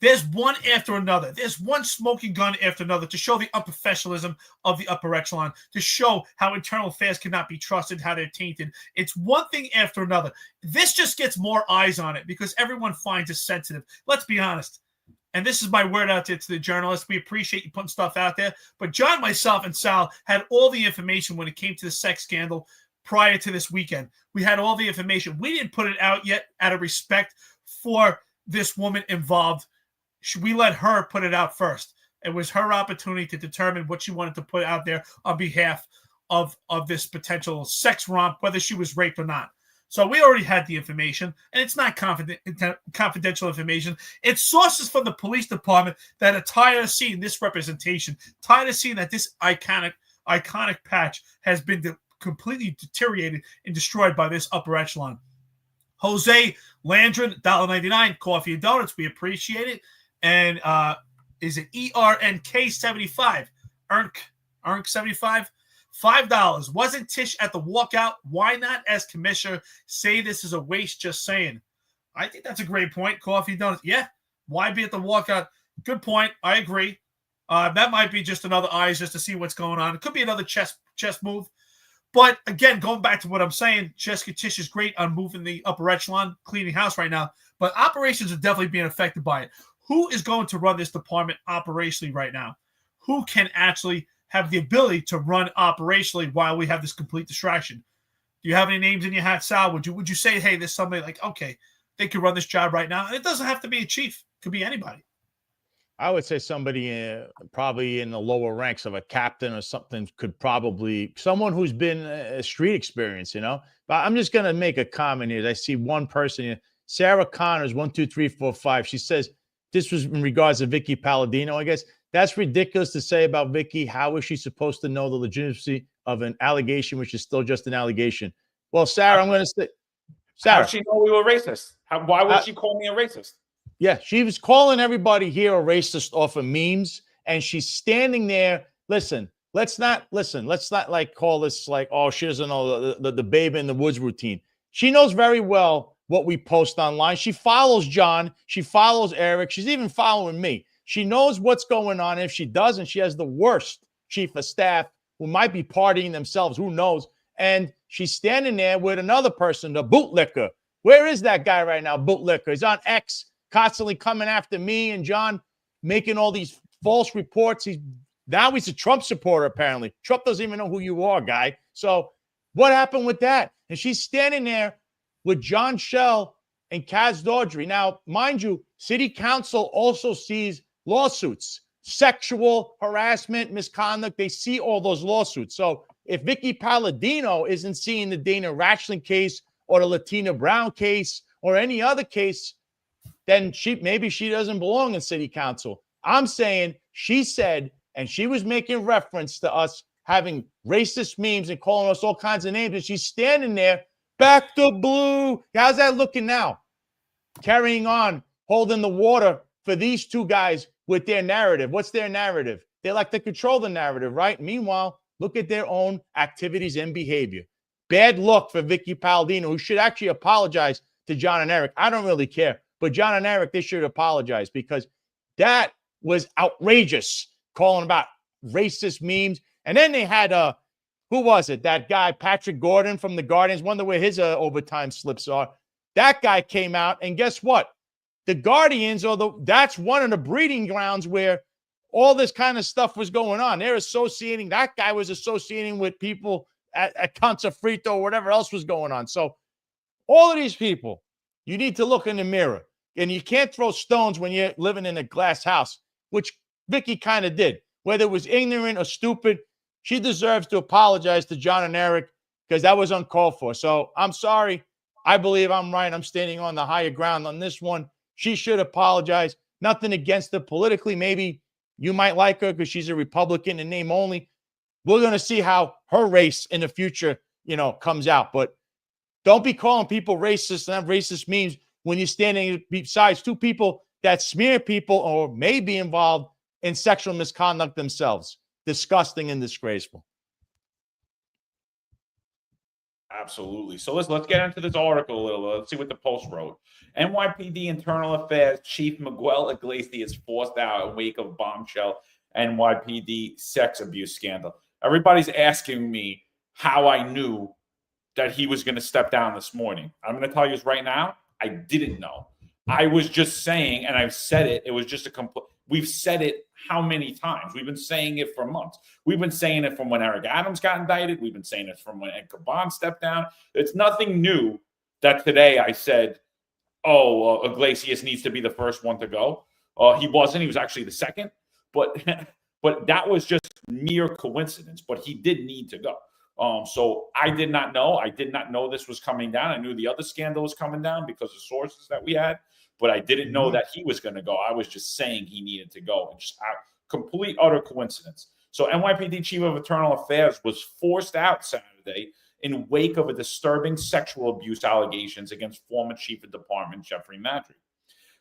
Speaker 3: There's one after another. There's one smoking gun after another to show the unprofessionalism of the upper echelon, to show how Internal Affairs cannot be trusted, how they're tainted. It's one thing after another. This just gets more eyes on it because everyone finds it sensitive. Let's be honest. And this is my word out there to the journalists. We appreciate you putting stuff out there. But John, myself, and Sal had all the information when it came to the sex scandal prior to this weekend. We had all the information. We didn't put it out yet out of respect for this woman involved. We let her put it out first. It was her opportunity to determine what she wanted to put out there on behalf of this potential sex romp, whether she was raped or not. So we already had the information, and it's not confidential information. It's sources from the police department that are tired of seeing this representation, tired of seeing that this iconic patch has been completely deteriorated and destroyed by this upper echelon. Jose Landron, $1.99, coffee and donuts. We appreciate it. And is it ERNK75? ERNK75? $5. Wasn't Tish at the walkout? Why not, as commissioner, say this is a waste? Just saying. I think that's a great point. Coffee and donuts. Yeah. Why be at the walkout? Good point. I agree. That might be just another eyes just to see what's going on. It could be another chess move. But again, going back to what I'm saying, Jessica Tish is great on moving the upper echelon, cleaning house right now. But operations are definitely being affected by it. Who is going to run this department operationally right now? Who can actually have the ability to run operationally while we have this complete distraction? Do you have any names in your hat, Sal? Would you say, hey, there's somebody like, okay, they could run this job right now? And it doesn't have to be a chief. It could be anybody.
Speaker 4: I would say somebody probably in the lower ranks of a captain or something could probably, someone who's been a street experience, you know. But I'm just going to make a comment here. I see one person here, Sarah Connors, 1, 2, 3, 4, 5. She says this was in regards to Vicky Palladino. I guess that's ridiculous to say about Vicky. How is she supposed to know the legitimacy of an allegation, which is still just an allegation? Well, Sarah, I'm going to say, Sarah.
Speaker 2: How did she know we were racist? Why would she call me a racist?
Speaker 4: Yeah, she was calling everybody here a racist off of memes, and she's standing there. Listen, let's not like call this like, oh, she doesn't know the babe in the woods routine. She knows very well what we post online. She follows John. She follows Eric. She's even following me. She knows what's going on. If she doesn't, she has the worst chief of staff who might be partying themselves. Who knows? And she's standing there with another person, the bootlicker. Where is that guy right now, bootlicker? He's on X. Constantly coming after me and John, making all these false reports. He's a Trump supporter, apparently. Trump doesn't even know who you are, guy. So what happened with that? And she's standing there with John Schell and Kaz Dodry. Now, mind you, city council also sees lawsuits, sexual harassment, misconduct. They see all those lawsuits. So if Vicky Palladino isn't seeing the Dana Ratchling case or the Latina Brown case or any other case, then maybe she doesn't belong in city council. I'm saying she said, and she was making reference to us having racist memes and calling us all kinds of names, and she's standing there, back to blue. How's that looking now? Carrying on, holding the water for these two guys with their narrative. What's their narrative? They like to control the narrative, right? Meanwhile, look at their own activities and behavior. Bad luck for Vicky Palladino, who should actually apologize to John and Eric. I don't really care. But John and Eric, they should apologize because that was outrageous, calling about racist memes. And then they had, who was it? That guy, Patrick Gordon from the Guardians. Wonder where his overtime slips are. That guy came out, and guess what? The Guardians, that's one of the breeding grounds where all this kind of stuff was going on. They're associating, that guy was associating with people at Consafrito or whatever else was going on. So all of these people, you need to look in the mirror. And you can't throw stones when you're living in a glass house, which Vicky kind of did. Whether it was ignorant or stupid, she deserves to apologize to John and Eric because that was uncalled for. So I'm sorry. I believe I'm right. I'm standing on the higher ground on this one. She should apologize. Nothing against her politically. Maybe you might like her because she's a Republican in name only. We're going to see how her race in the future, comes out. But don't be calling people racist and have racist memes when you're standing besides two people that smear people or may be involved in sexual misconduct themselves. Disgusting and disgraceful.
Speaker 2: Absolutely. So let's get into this article a little. Let's see what the Post wrote. NYPD Internal Affairs Chief Miguel Iglesias forced out in wake of bombshell NYPD sex abuse scandal. Everybody's asking me how I knew that he was going to step down this morning. I'm going to tell you this right now. I didn't know. I was just saying, and I've said it. It was just a complete. We've said it how many times? We've been saying it for months. We've been saying it from when Eric Adams got indicted. We've been saying it from when Ed Caban stepped down. It's nothing new that today I said, Iglesias needs to be the first one to go. He wasn't. He was actually the second. But that was just mere coincidence. But he did need to go. So I did not know. I did not know this was coming down. I knew the other scandal was coming down because of sources that we had. But I didn't know that he was going to go. I was just saying he needed to go. And just complete, utter coincidence. So NYPD Chief of Internal Affairs was forced out Saturday in wake of a disturbing sexual abuse allegations against former Chief of Department Jeffrey Maddrey.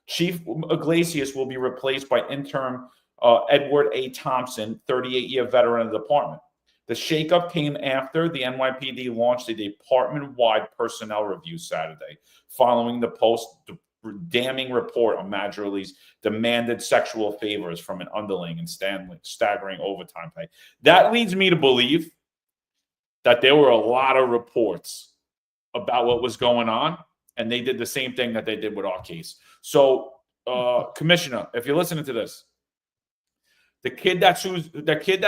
Speaker 2: Chief Iglesias will be replaced by interim Edward A. Thompson, 38-year veteran of the department. The shakeup came after the NYPD launched a department-wide personnel review Saturday, following the Post damning report on Maddrey's demanded sexual favors from an underling and staggering overtime pay. That leads me to believe that there were a lot of reports about what was going on, and they did the same thing that they did with our case. So, Commissioner, if you're listening to this, the kid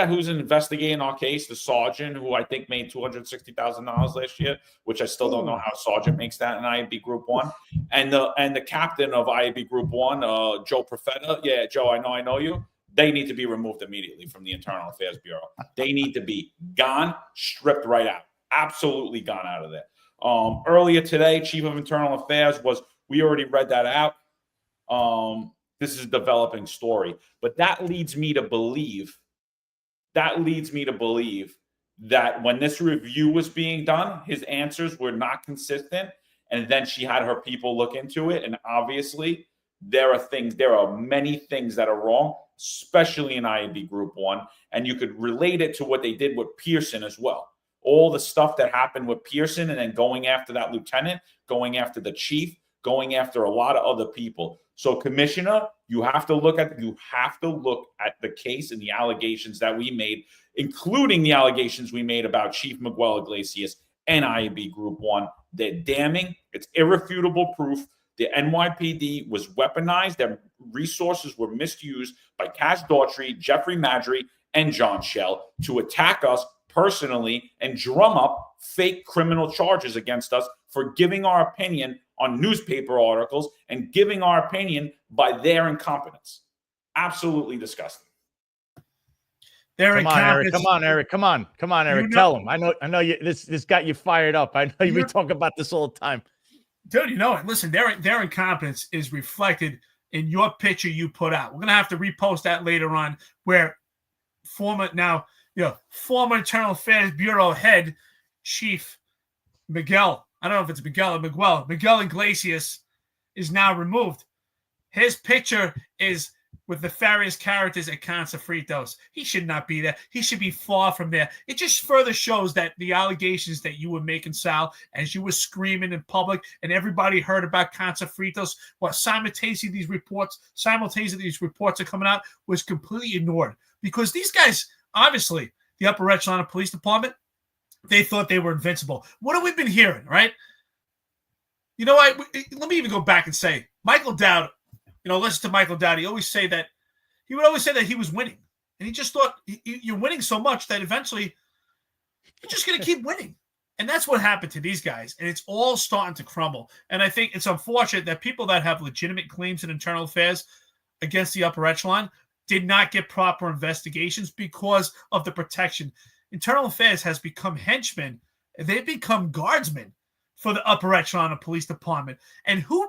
Speaker 2: who's investigating our case, the sergeant who I think made $260,000 last year, which I still don't know how a sergeant makes that in IAB Group 1, and the captain of IAB Group 1, Joe Profeta. Yeah, Joe, I know you. They need to be removed immediately from the Internal Affairs Bureau. They need to be gone, stripped right out, absolutely gone out of there. Earlier today, Chief of Internal Affairs we already read that out. This is a developing story, but that leads me to believe that when this review was being done, his answers were not consistent. And then she had her people look into it. And obviously there are many things that are wrong, especially in IAB Group 1. And you could relate it to what they did with Pearson as well. All the stuff that happened with Pearson and then going after that lieutenant, going after the chief, going after a lot of other people. So, Commissioner, you have to look at the case and the allegations that we made, including the allegations we made about Chief Miguel Iglesias and IAB Group 1. They're damning. It's irrefutable proof. The NYPD was weaponized. Their resources were misused by Cash Daughtry, Jeffrey Maddrey, and John Schell to attack us personally and drum up fake criminal charges against us for giving our opinion on newspaper articles and giving our opinion by their incompetence. Absolutely disgusting.
Speaker 4: Come on, Eric. Tell him. I know you. This got you fired up. I know we talk about this all the time,
Speaker 3: dude. You know it. Listen, their incompetence is reflected in your picture you put out. We're gonna have to repost that later on, where former Internal Affairs Bureau head Chief Miguel. I don't know if it's Miguel or Miguel Iglesias is now removed. His picture is with nefarious characters at Casa Fritos. He should not be there. He should be far from there. It just further shows that the allegations that you were making, Sal, as you were screaming in public and everybody heard about Casa Fritos, simultaneously these reports are coming out, was completely ignored. Because these guys, obviously, the upper echelon of police department, they thought they were invincible. What have we been hearing, right? You know what? Let me even go back and say, Michael Dowd, listen to Michael Dowd. He would always say that he was winning. And he just thought you're winning so much that eventually you're just going to keep winning. And that's what happened to these guys. And it's all starting to crumble. And I think it's unfortunate that people that have legitimate claims in internal affairs against the upper echelon did not get proper investigations because of the protection. Internal Affairs has become henchmen. They've become guardsmen for the upper echelon of police department. And who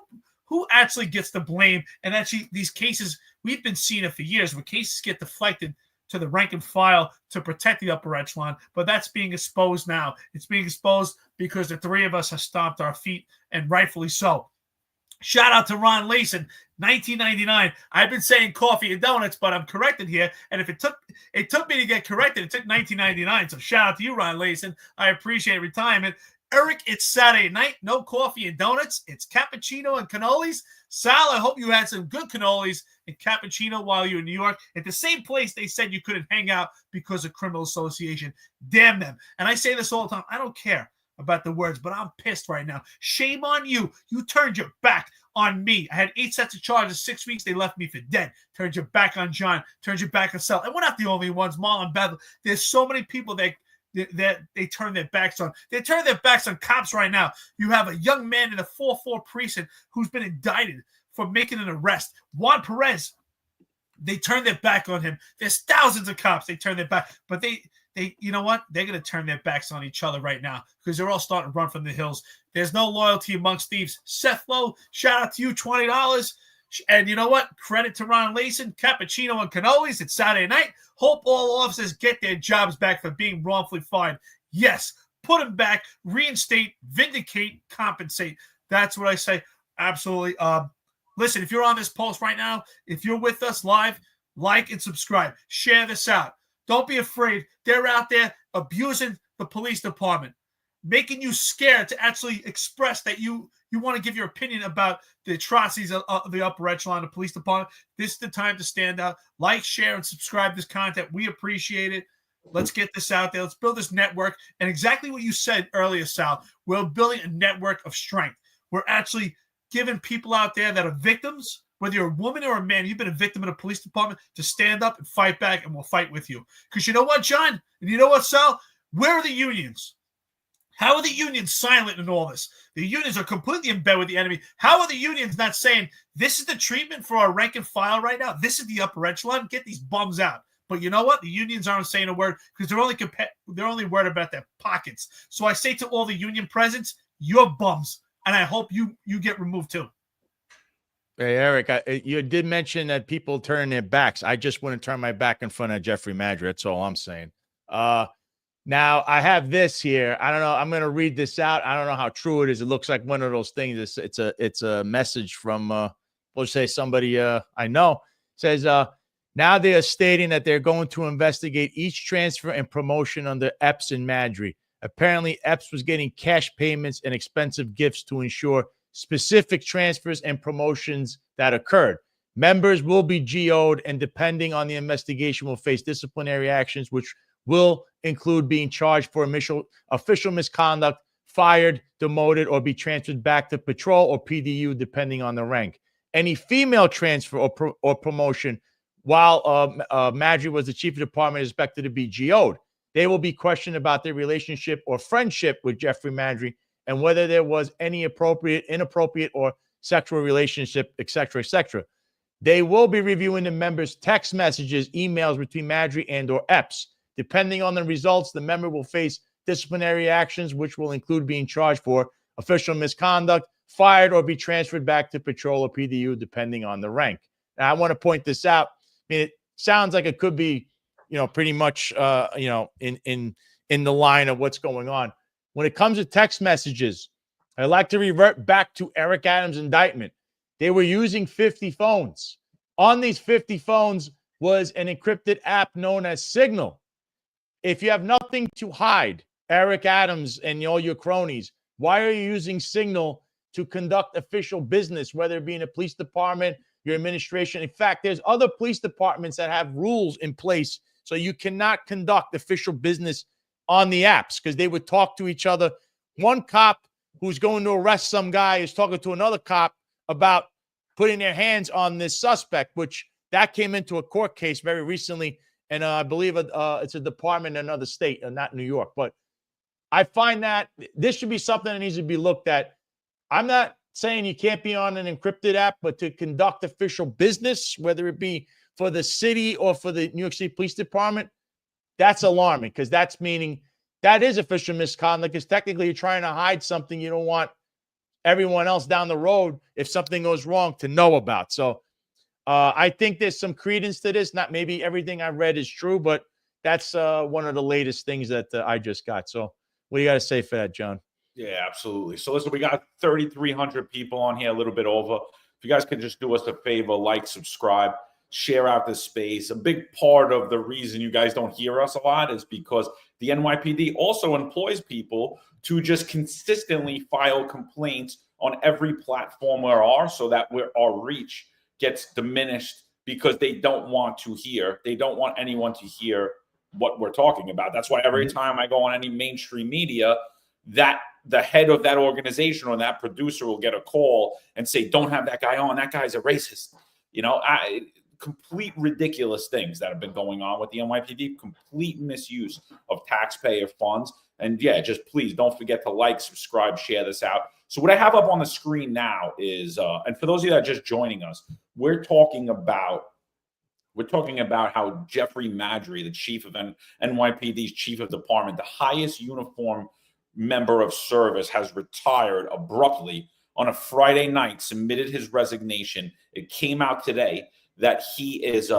Speaker 3: actually gets the blame? And actually, these cases, we've been seeing it for years, where cases get deflected to the rank and file to protect the upper echelon. But that's being exposed now. It's being exposed because the three of us have stomped our feet, and rightfully so. Shout out to Ron Layson, 1999. I've been saying coffee and donuts, but I'm corrected here. And if it took me to get corrected, it took 1999. So shout out to you, Ron Layson. I appreciate retirement. Eric, it's Saturday night. No coffee and donuts. It's cappuccino and cannolis. Sal, I hope you had some good cannolis and cappuccino while you were in New York at the same place they said you couldn't hang out because of criminal association. Damn them. And I say this all the time. I don't care about the words, but I'm pissed right now. Shame on you. You turned your back on me. I had 8 sets of charges, 6 weeks. They left me for dead. Turned your back on John. Turned your back on Sal. And we're not the only ones. Marlon Bethel. There's so many people that they turn their backs on. They turn their backs on cops right now. You have a young man in the 4-4 precinct who's been indicted for making an arrest. Juan Perez. They turn their back on him. There's thousands of cops. They turn their back. But they you know what? They're going to turn their backs on each other right now because they're all starting to run from the hills. There's no loyalty amongst thieves. Seth Lowe, shout out to you, $20. And you know what? Credit to Ron Layson, cappuccino and cannolis. It's Saturday night. Hope all officers get their jobs back for being wrongfully fined. Yes, put them back, reinstate, vindicate, compensate. That's what I say. Absolutely. Listen, if you're on this post right now, if you're with us live, like and subscribe. Share this out. Don't be afraid. They're out there abusing the police department, making you scared to actually express that you want to give your opinion about the atrocities of the upper echelon of the police department. This is the time to stand out. Like, share, and subscribe to this content. We appreciate it. Let's get this out there. Let's build this network. And exactly what you said earlier, Sal, we're building a network of strength. We're actually giving people out there that are victims, whether you're a woman or a man, you've been a victim in a police department, to stand up and fight back, and we'll fight with you. Because you know what, John? And you know what, Sal? Where are the unions? How are the unions silent in all this? The unions are completely in bed with the enemy. How are the unions not saying, this is the treatment for our rank and file right now? This is the upper echelon. Get these bums out. But you know what? The unions aren't saying a word because they're only worried about their pockets. So I say to all the union presidents, you're bums. And I hope you get removed too.
Speaker 4: Hey, Eric, you did mention that people turn their backs. I just wouldn't turn my back in front of Jeffrey Maddrey. That's all I'm saying. Now, I have this here. I don't know. I'm going to read this out. I don't know how true it is. It looks like one of those things. It's a message from, let's say, somebody I know. It says, now they are stating that they're going to investigate each transfer and promotion under Epps and Maddrey. Apparently, Epps was getting cash payments and expensive gifts to ensure specific transfers and promotions that occurred. Members will be GO'd, and depending on the investigation, will face disciplinary actions, which will include being charged for official misconduct, fired, demoted, or be transferred back to patrol or PDU, depending on the rank. Any female transfer or promotion while Maddrey was the chief of department is expected to be GO'd. They will be questioned about their relationship or friendship with Jeffrey Maddrey and whether there was any appropriate, inappropriate, or sexual relationship, etc., etc. They will be reviewing the members' text messages, emails between Maddrey and or Epps. Depending on the results, the member will face disciplinary actions, which will include being charged for official misconduct, fired, or be transferred back to patrol or PDU, depending on the rank. Now, I want to point this out. I mean, it sounds like it could be, pretty much, in the line of what's going on. When it comes to text messages, I like to revert back to Eric Adams' indictment. They were using 50 phones. On these 50 phones was an encrypted app known as Signal. If you have nothing to hide, Eric Adams and all your cronies, why are you using Signal to conduct official business, whether it be in a police department, your administration? In fact, there's other police departments that have rules in place so you cannot conduct official business on the apps because they would talk to each other. One cop who's going to arrest some guy is talking to another cop about putting their hands on this suspect, which that came into a court case very recently. And I believe it's a department in another state, not New York. But I find that this should be something that needs to be looked at. I'm not saying you can't be on an encrypted app, but to conduct official business, whether it be for the city or for the New York City Police Department, that's alarming because that's meaning that is official misconduct because technically you're trying to hide something you don't want everyone else down the road, if something goes wrong, to know about. So I think there's some credence to this. Not maybe everything I read is true, but that's one of the latest things that I just got. So what do you got to say for that, John?
Speaker 2: Yeah, absolutely. So listen, we got 3,300 people on here, a little bit over. If you guys could just do us a favor, like, subscribe, share out this space. A big part of the reason you guys don't hear us a lot is because the NYPD also employs people to just consistently file complaints on every platform we are, so that our reach gets diminished because they don't want anyone to hear what we're talking about. That's why every time I go on any mainstream media, that the head of that organization or that producer will get a call and say, don't have that guy on. That guy's a racist. Complete ridiculous things that have been going on with the NYPD, complete misuse of taxpayer funds. And yeah, just please don't forget to like, subscribe, share this out. So what I have up on the screen now is, and for those of you that are just joining us, we're talking about how Jeffrey Maddrey, the chief of NYPD's chief of department, the highest uniform member of service, has retired abruptly on a Friday night, submitted his resignation. It came out today that he is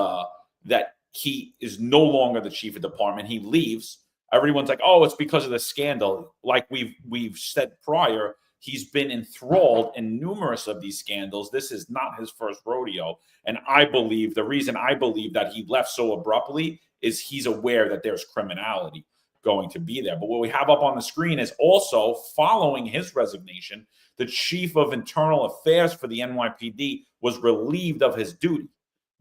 Speaker 2: no longer the chief of department. He leaves. Everyone's like, oh, it's because of the scandal. Like we've said prior, he's been enthralled in numerous of these scandals. This is not his first rodeo. And the reason I believe that he left so abruptly is he's aware that there's criminality going to be there. But what we have up on the screen is also, following his resignation, the chief of internal affairs for the NYPD was relieved of his duty.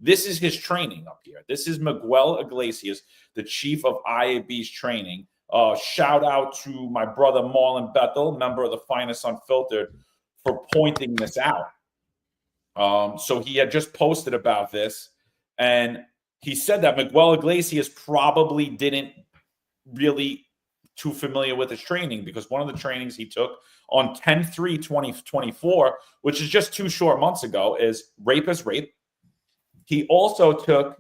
Speaker 2: This is his training up here. This is Miguel Iglesias, the chief of IAB's training. Shout out to my brother Marlon Bethel, member of the finest Unfiltered, for pointing this out. So he had just posted about this, and he said that Miguel Iglesias probably didn't really too familiar with his training, because one of the trainings he took on 10/3/2024, which is just 2 short months ago, is rape is rape. He also took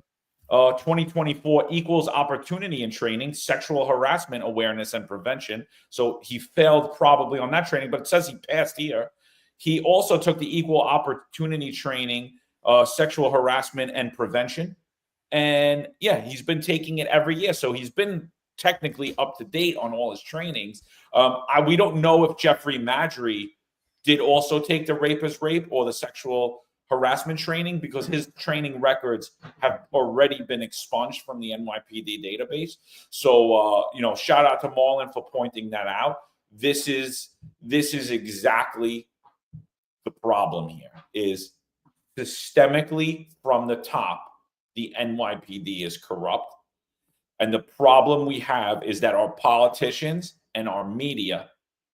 Speaker 2: 2024 equals opportunity in training, sexual harassment awareness and prevention. So he failed probably on that training, but it says he passed here. He also took the equal opportunity training, sexual harassment and prevention. And yeah, he's been taking it every year. So he's been technically up to date on all his trainings. We don't know if Jeffrey Maddrey did also take the rape is rape or the sexual harassment training, because his training records have already been expunged from the NYPD database. So, shout out to Marlon for pointing that out. This is exactly the problem here, is systemically from the top, the NYPD is corrupt. And the problem we have is that our politicians and our media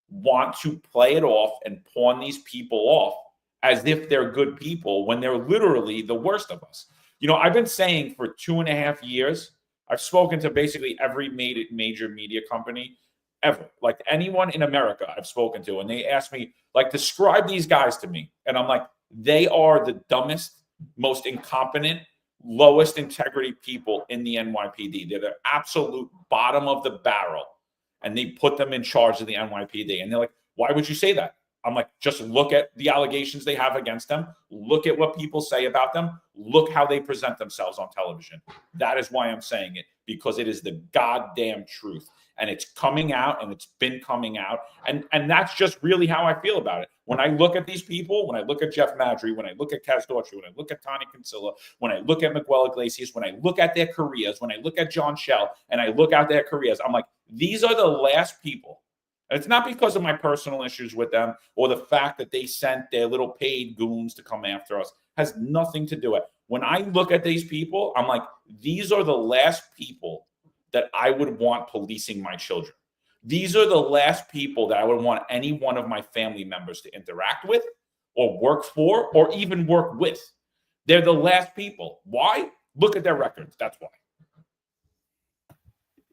Speaker 2: want to play it off and pawn these people off as if they're good people when they're literally the worst of us. I've been saying for 2.5 years, I've spoken to basically every major media company ever, like anyone in America I've spoken to, and they ask me, like, describe these guys to me. And I'm like, they are the dumbest, most incompetent, lowest integrity people in the NYPD. They're the absolute bottom of the barrel, and they put them in charge of the NYPD. And they're like, why would you say that? I'm like, just look at the allegations they have against them. Look at what people say about them. Look how they present themselves on television. That is why I'm saying it, because it is the goddamn truth. And it's coming out, and it's been coming out. And that's just really how I feel about it. When I look at these people, when I look at Jeff Maddrey, when I look at Kaz Daughtry, when I look at Tanya Kinsella, when I look at Miguel Iglesias, when I look at their careers, when I look at John Schell, and I look at their careers, I'm like, these are the last people. And it's not because of my personal issues with them or the fact that they sent their little paid goons to come after us. It has nothing to do with it. When I look at these people, I'm like, these are the last people that I would want policing my children. These are the last people that I would want any one of my family members to interact with or work for or even work with. They're the last people. Why? Look at their records. That's why.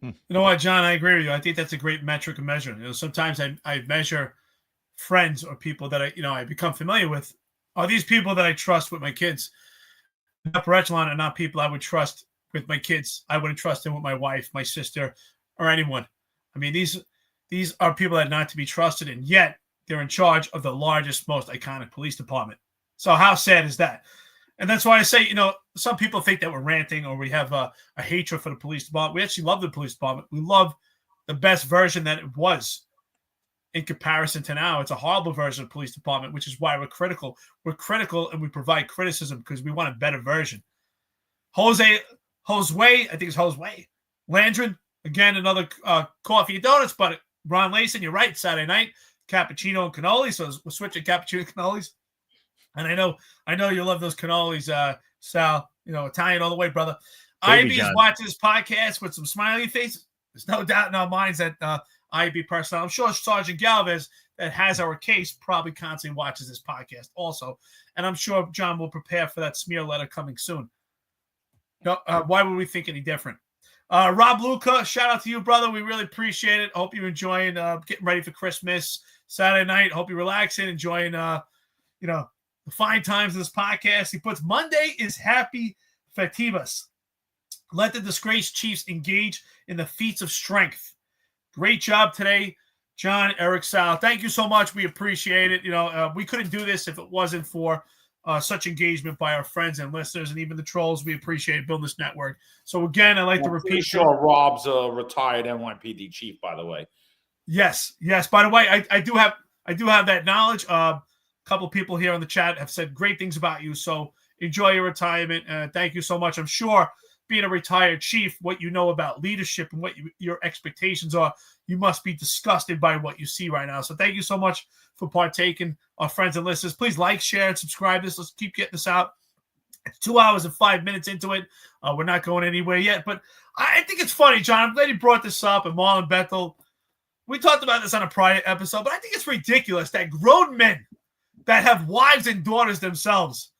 Speaker 3: You know what, John? I agree with you. I think that's a great metric of measuring. Sometimes I measure friends or people that I become familiar with. Are these people that I trust with my kids? The upper echelon are not people I would trust with my kids. I wouldn't trust them with my wife, my sister, or anyone. I mean, these are people that are not to be trusted, and yet they're in charge of the largest, most iconic police department. So how sad is that? And that's why I say, some people think that we're ranting or we have a hatred for the police department. We actually love the police department. We love the best version that it was. in comparison to now. It's a horrible version of police department, which is why we're critical. We're critical and we provide criticism because we want a better version. Josue, I think it's Josue. Landrin, again, another coffee and donuts, but Ron Layson, you're right, Saturday night, cappuccino and cannoli. So we're switching cappuccino and cannolis. And I know you love those cannolis, Sal, Italian all the way, brother.
Speaker 4: Baby
Speaker 3: IB's
Speaker 4: John.
Speaker 3: watching this podcast with some smiley faces. There's no doubt in our minds that IB personnel, I'm sure Sergeant Galvez, that has our case, probably constantly watches this podcast also. And I'm sure John will prepare for that smear letter coming soon. No, why would we think any different? Rob Luca, shout out to you, brother. We really appreciate it. Hope you're enjoying getting ready for Christmas Saturday night. Hope you're relaxing, enjoying the fine times of this podcast. He puts Monday is happy festivus. Let the disgraced Chiefs engage in the feats of strength. Great job today, John, Eric, Sal. Thank you so much. We appreciate it. We couldn't do this if it wasn't for such engagement by our friends and listeners and even the trolls. We appreciate building this network. So again, I'd like to repeat.
Speaker 6: Sure, Rob's a retired NYPD chief, by the way.
Speaker 3: Yes. By the way, I do have that knowledge. A couple people here on the chat have said great things about you. So enjoy your retirement. Thank you so much. I'm sure being a retired chief, what you know about leadership and what your expectations are, you must be disgusted by what you see right now. So thank you so much for partaking, our friends and listeners. Please like, share, and subscribe this. Let's keep getting this out. It's 2 hours and 5 minutes into it. We're not going anywhere yet, but I think it's funny, John. I'm glad you brought this up, and Marlon Bethel. We talked about this on a prior episode, but I think it's ridiculous that grown men that have wives and daughters themselves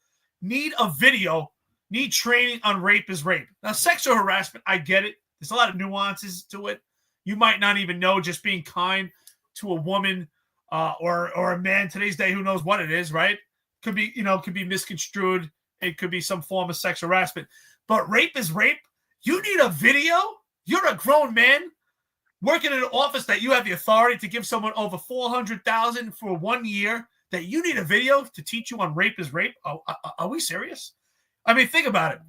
Speaker 3: need a video, need training on rape is rape. Now, sexual harassment, I get it. There's a lot of nuances to it. You might not even know, just being kind to a woman or a man today's day, who knows what it is, right? Could be misconstrued. It could be some form of sexual harassment. But rape is rape. You need a video? You're a grown man working in an office that you have the authority to give someone over $400,000 for 1 year, that you need a video to teach you on rape is rape? Are we serious? I mean, think about it.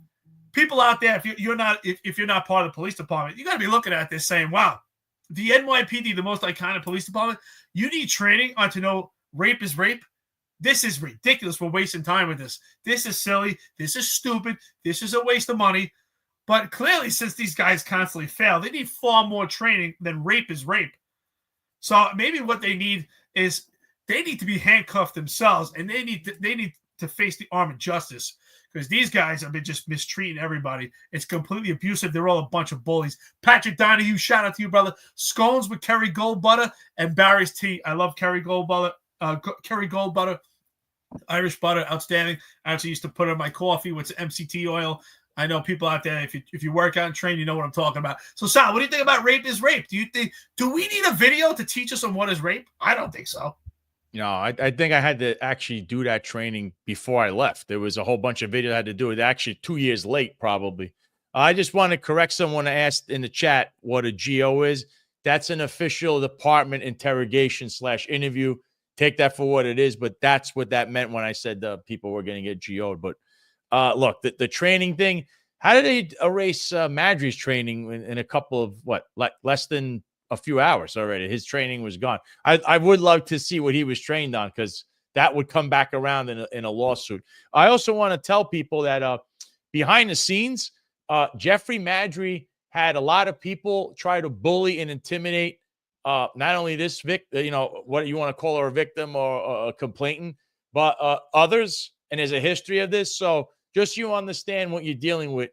Speaker 3: People out there, if you're not part of the police department, you got to be looking at this saying, wow, the NYPD, the most iconic police department, you need training on to know rape is rape? This is ridiculous. We're wasting time with this. This is silly. This is stupid. This is a waste of money. But clearly, since these guys constantly fail, they need far more training than rape is rape. So maybe what they need is they need to be handcuffed themselves, and they need to face the arm of justice, because these guys have been just mistreating everybody. It's completely abusive. They're all a bunch of bullies. Patrick Donahue, shout out to you, brother. Scones with Kerry Gold Butter and Barry's Tea. I love Kerry Gold Butter. Kerry Gold Butter, Irish butter, outstanding. I actually used to put it in my coffee with MCT oil. I know people out there, if you work out and train, you know what I'm talking about. So, Sal, what do you think about rape is rape? Do we need a video to teach us on what is rape? I don't think so.
Speaker 4: I think I had to actually do that training before I left. There was a whole bunch of videos I had to do it. Actually, 2 years late, probably. I just want to correct someone who asked in the chat what a GO is. That's an official department interrogation / interview. Take that for what it is, but that's what that meant when I said people were going to get GO'd. But look, the training thing, how did they erase Maddrey's training in a couple of, less than a few hours already? His training was gone. I would love to see what he was trained on, because that would come back around in a lawsuit. I also want to tell people that behind the scenes, Jeffrey Maddrey had a lot of people try to bully and intimidate not only this victim, what you want to call her, a victim or a complainant, but others. And there's a history of this. So just you understand what you're dealing with.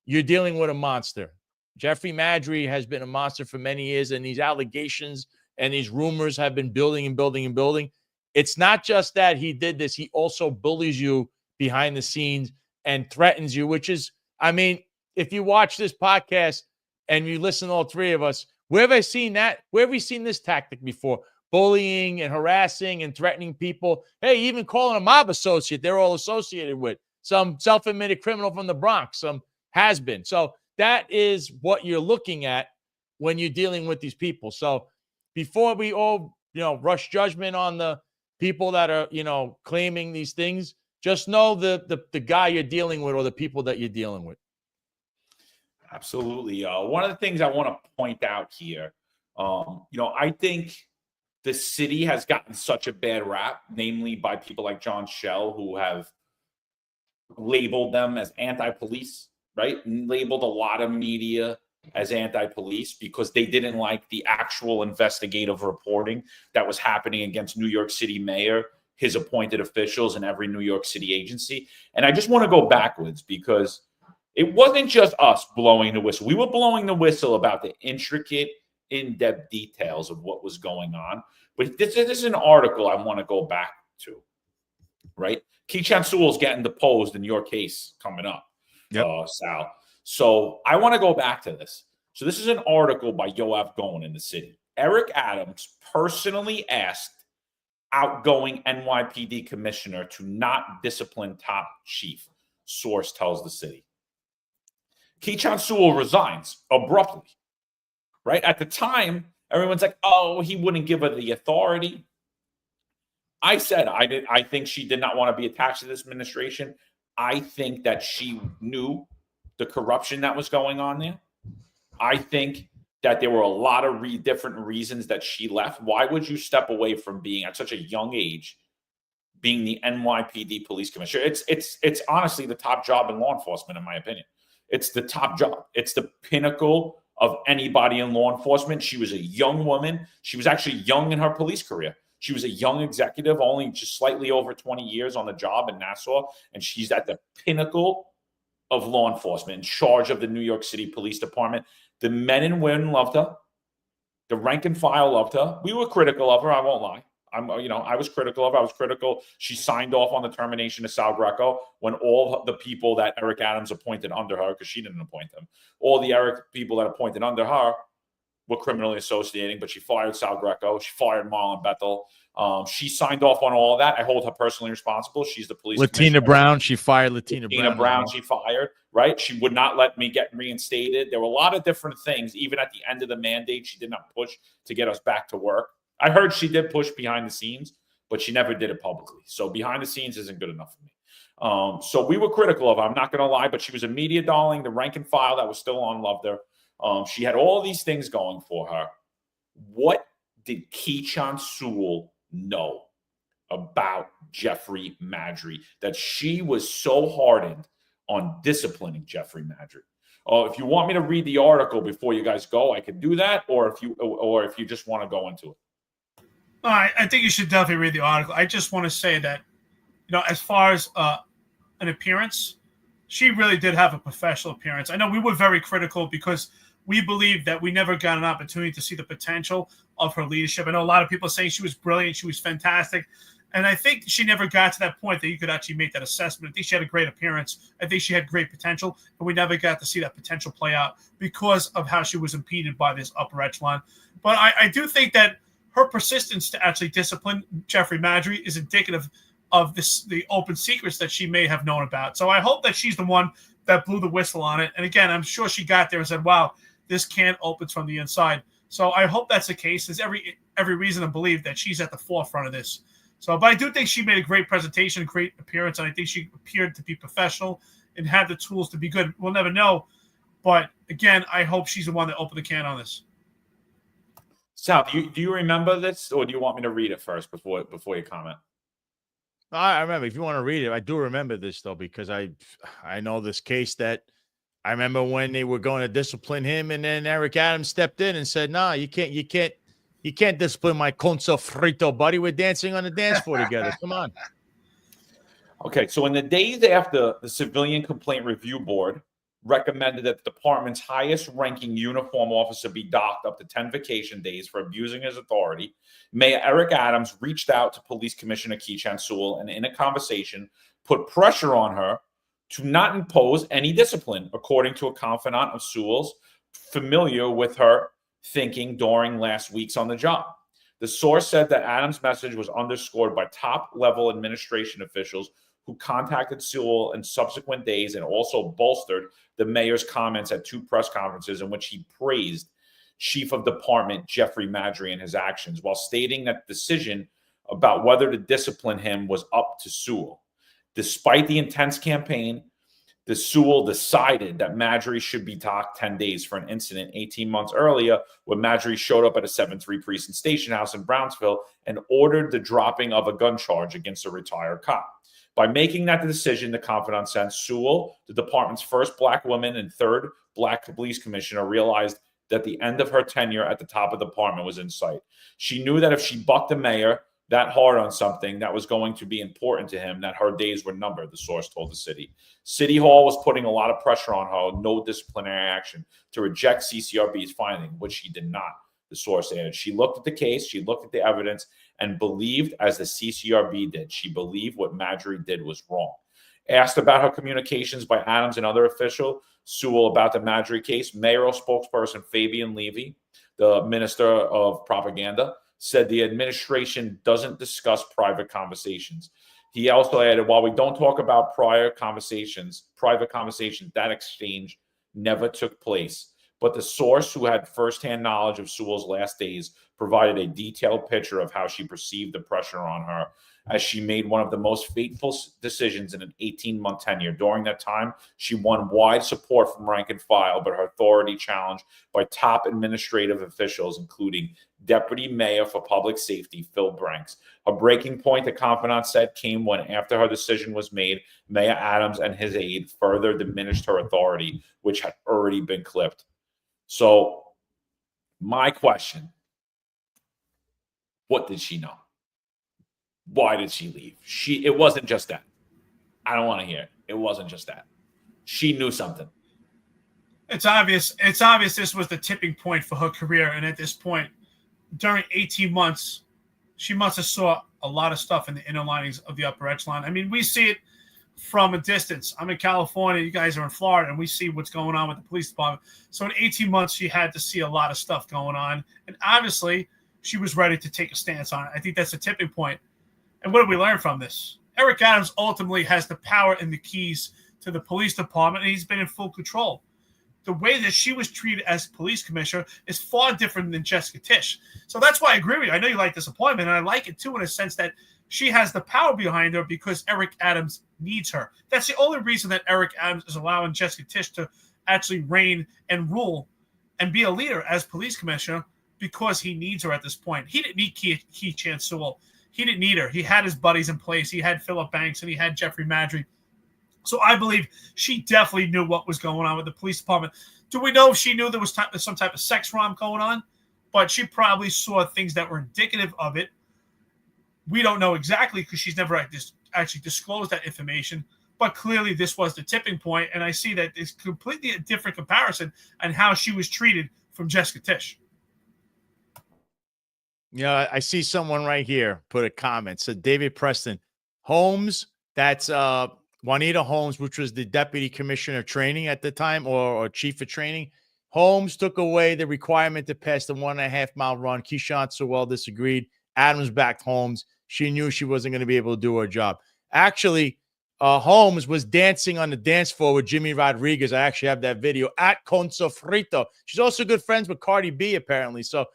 Speaker 4: You're dealing with a monster. Jeffrey Maddrey has been a monster for many years, and these allegations and these rumors have been building and building and building. It's not just that he did this. He also bullies you behind the scenes and threatens you, which is, I mean, if you watch this podcast and you listen to all three of us, where have I seen that? Where have we seen this tactic before? Bullying and harassing and threatening people. Hey, even calling a mob associate they're all associated with. Some self-admitted criminal from the Bronx, some has been. So that is what you're looking at when you're dealing with these people. So before we all, rush judgment on the people that are, claiming these things, just know the guy you're dealing with or the people that you're dealing with.
Speaker 6: Absolutely. One of the things I want to point out here, I think
Speaker 2: the city has gotten such a bad rap, namely by people like John Schell, who have labeled them as anti-police, right? And labeled a lot of media as anti-police because they didn't like the actual investigative reporting that was happening against New York City mayor, his appointed officials, and every New York City agency. And I just want to go backwards because it wasn't just us blowing the whistle. We were blowing the whistle about the intricate, in-depth details of what was going on. But this is an article I want to go back to, right? Keechant Sewell's getting deposed in your case coming up, Sal. So I want to go back to this. So this is an article by Yoav Goen in the city. Eric Adams personally asked outgoing NYPD commissioner to not discipline top chief, source tells the city. Keechant Sewell resigns abruptly, right? At the time, everyone's like, oh, he wouldn't give her the authority. I said I think she did not want to be attached to this administration. I think that she knew the corruption that was going on there. I think that there were a lot of different reasons that she left. Why would you step away from being at such a young age, being the NYPD police commissioner? It's honestly the top job in law enforcement, in my opinion. It's the top job. It's the pinnacle of anybody in law enforcement. She was a young woman. She was actually young in her police career. She was a young executive, only just slightly over 20 years on the job in Nassau, and she's at the pinnacle of law enforcement, in charge of the New York City Police Department. The men and women loved her. The rank and file loved her. We were critical of her, I won't lie. I was critical of her. I was critical. She signed off on the termination of Sal Greco when all the people that Eric Adams appointed under her, because she didn't appoint them, all the people that appointed under her were criminally associating, but she fired Sal Greco. She fired Marlon Bethel. She signed off on all of that. I hold her personally responsible. She's the police
Speaker 4: Latina Brown. She fired Latina
Speaker 2: Brown. She fired, right? She would not let me get reinstated. There were a lot of different things. Even at the end of the mandate, she did not push to get us back to work. I heard she did push behind the scenes, but she never did it publicly. So behind the scenes isn't good enough for me. So we were critical of her. I'm not going to lie, but she was a media darling. The rank and file that was still on loved her. She had all these things going for her. What did Keechant Sewell know about Jeffrey Maddrey that she was so hardened on disciplining Jeffrey Maddrey? If you want me to read the article before you guys go, I can do that, or if you just want to go into it.
Speaker 3: I think you should definitely read the article. I just want to say that, as far as an appearance, she really did have a professional appearance. I know we were very critical because we believed that we never got an opportunity to see the potential of her leadership. I know a lot of people saying she was brilliant, she was fantastic. And I think she never got to that point that you could actually make that assessment. I think she had a great appearance. I think she had great potential, and we never got to see that potential play out because of how she was impeded by this upper echelon. But I do think that her persistence to actually discipline Jeffrey Maddrey is indicative of the open secrets that she may have known about. So I hope that she's the one that blew the whistle on it. And again, I'm sure she got there and said, wow, this can opens from the inside. So I hope that's the case. There's every reason to believe that she's at the forefront of this. So, but I do think she made a great presentation, great appearance, and I think she appeared to be professional and had the tools to be good. We'll never know. But again, I hope she's the one that opened the can on this.
Speaker 2: Sal, do you remember this, or do you want me to read it first before you comment?
Speaker 4: I remember. If you want to read it, I do remember this though, because I know this case that I remember when they were going to discipline him, and then Eric Adams stepped in and said, "Nah, you can't discipline my conso frito buddy. We're dancing on the dance floor together. Come on."
Speaker 2: Okay, so in the days after the Civilian Complaint Review Board recommended that the department's highest-ranking uniform officer be docked up to 10 vacation days for abusing his authority, Mayor Eric Adams reached out to Police Commissioner Keechant Sewell and in a conversation put pressure on her to not impose any discipline, according to a confidant of Sewell's familiar with her thinking during last week's on the job. The source said that Adams' message was underscored by top-level administration officials who contacted Sewell in subsequent days and also bolstered the mayor's comments at 2 press conferences in which he praised Chief of Department Jeffrey Maddrey and his actions, while stating that the decision about whether to discipline him was up to Sewell. Despite the intense campaign,
Speaker 6: the Sewell decided that Maddrey should be docked 10 days for an incident 18 months earlier when Maddrey showed up at a 7-3 precinct station house in Brownsville and ordered the dropping of a gun charge against a retired cop. By making that decision, the Confidant said, Sewell, the department's first Black woman and third Black police commissioner, realized that the end of her tenure at the top of the department was in sight. She knew that if she bucked the mayor that hard on something that was going to be important to him, that her days were numbered, the source told the city. City Hall was putting a lot of pressure on her, no disciplinary action, to reject CCRB's finding, which she did not, the source added. She looked at the case, she looked at the evidence, and believed, as the CCRB did, she believed what Maddrey did was wrong. Asked about her communications by Adams and other officials, Sewell about the Maddrey case, mayoral spokesperson Fabian Levy, the minister of propaganda, said the administration doesn't discuss private conversations. He also added, while we don't talk about private conversations, that exchange never took place. But the source, who had firsthand knowledge of Sewell's last days, provided a detailed picture of how she perceived the pressure on her as she made one of the most fateful decisions in an 18-month tenure. During that time, she won wide support from rank and file, but her authority challenged by top administrative officials, including Deputy Mayor for Public Safety, Phil Branks. A breaking point, the Confidant said, came when, after her decision was made, Mayor Adams and his aide further diminished her authority, which had already been clipped. So, my question, what did she know? Why did she leave? It wasn't just that. I don't want to hear it. It wasn't just that. She knew something.
Speaker 3: It's obvious. It's obvious this was the tipping point for her career. And at this point, during 18 months, she must have saw a lot of stuff in the inner linings of the upper echelon. I mean, we see it from a distance. I'm in California. You guys are in Florida, and we see what's going on with the police department. So in 18 months, she had to see a lot of stuff going on. And obviously, she was ready to take a stance on it. I think that's a tipping point. And what did we learn from this? Eric Adams ultimately has the power and the keys to the police department, and he's been in full control. The way that she was treated as police commissioner is far different than Jessica Tisch. So that's why I agree with you. I know you like this appointment, and I like it too in a sense that she has the power behind her because Eric Adams needs her. That's the only reason that Eric Adams is allowing Jessica Tisch to actually reign and rule and be a leader as police commissioner, because he needs her at this point. He didn't need Key Chan Sewell. He didn't need her. He had his buddies in place. He had Philip Banks and he had Jeffrey Maddrey. So I believe she definitely knew what was going on with the police department. Do we know if she knew there was some type of sex romp going on? But she probably saw things that were indicative of it. We don't know exactly because she's never actually disclosed that information. But clearly this was the tipping point, and I see that it's completely a different comparison on how she was treated from Jessica Tisch.
Speaker 4: Yeah, I see someone right here put a comment. So David Preston, Holmes, that's Juanita Holmes, which was the deputy commissioner of training at the time, or chief of training. Holmes took away the requirement to pass the 1.5 mile run. Keyshawn Sewell disagreed. Adams backed Holmes. She knew she wasn't going to be able to do her job. Actually, Holmes was dancing on the dance floor with Jimmy Rodriguez. I actually have that video at Con Sofrito. She's also good friends with Cardi B, apparently. So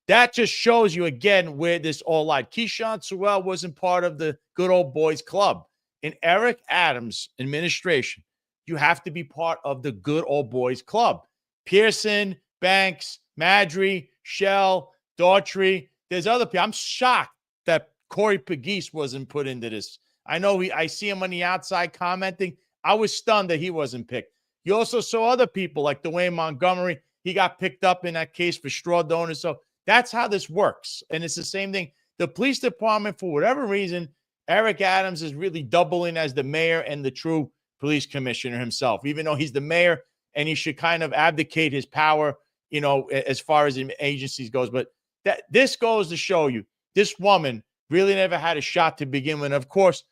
Speaker 4: that just shows you again where this all lied. Keyshawn Sewell wasn't part of the good old boys club. In Eric Adams' administration, you have to be part of the good old boys club. Pearson, Banks, Maddrey, Shell, Daughtry. There's other people. I'm shocked that Corey Pegues wasn't put into this. I know I see him on the outside commenting. I was stunned that he wasn't picked. You also saw other people like Dwayne Montgomery. He got picked up in that case for straw donors. So that's how this works. And it's the same thing. The police department, for whatever reason, Eric Adams is really doubling as the mayor and the true police commissioner himself, even though he's the mayor and he should kind of abdicate his power, as far as agencies goes. But this goes to show you this woman really never had a shot to begin with. Of course,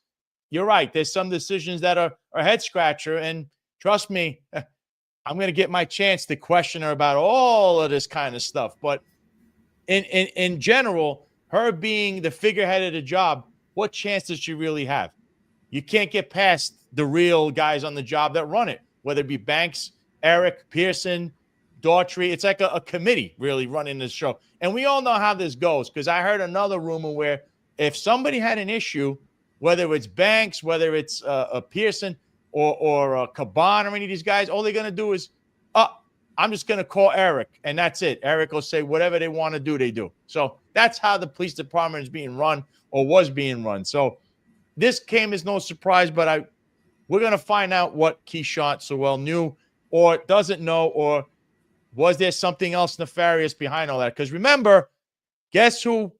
Speaker 4: you're right. There's some decisions that are head scratcher. And trust me, I'm going to get my chance to question her about all of this kind of stuff. But in general, her being the figurehead of the job, what chance does she really have? You can't get past the real guys on the job that run it, whether it be Banks, Eric, Pearson, Daughtry. It's like a committee really running this show. And we all know how this goes, because I heard another rumor where if somebody had an issue, whether it's Banks, whether it's Pearson, or Caban or any of these guys, all they're going to do is, I'm just going to call Eric, and that's it. Eric will say whatever they want to do, they do. So that's how the police department is being run or was being run. So this came as no surprise, but we're going to find out what Keyshawn Sewell knew or doesn't know, or was there something else nefarious behind all that? Because remember, guess who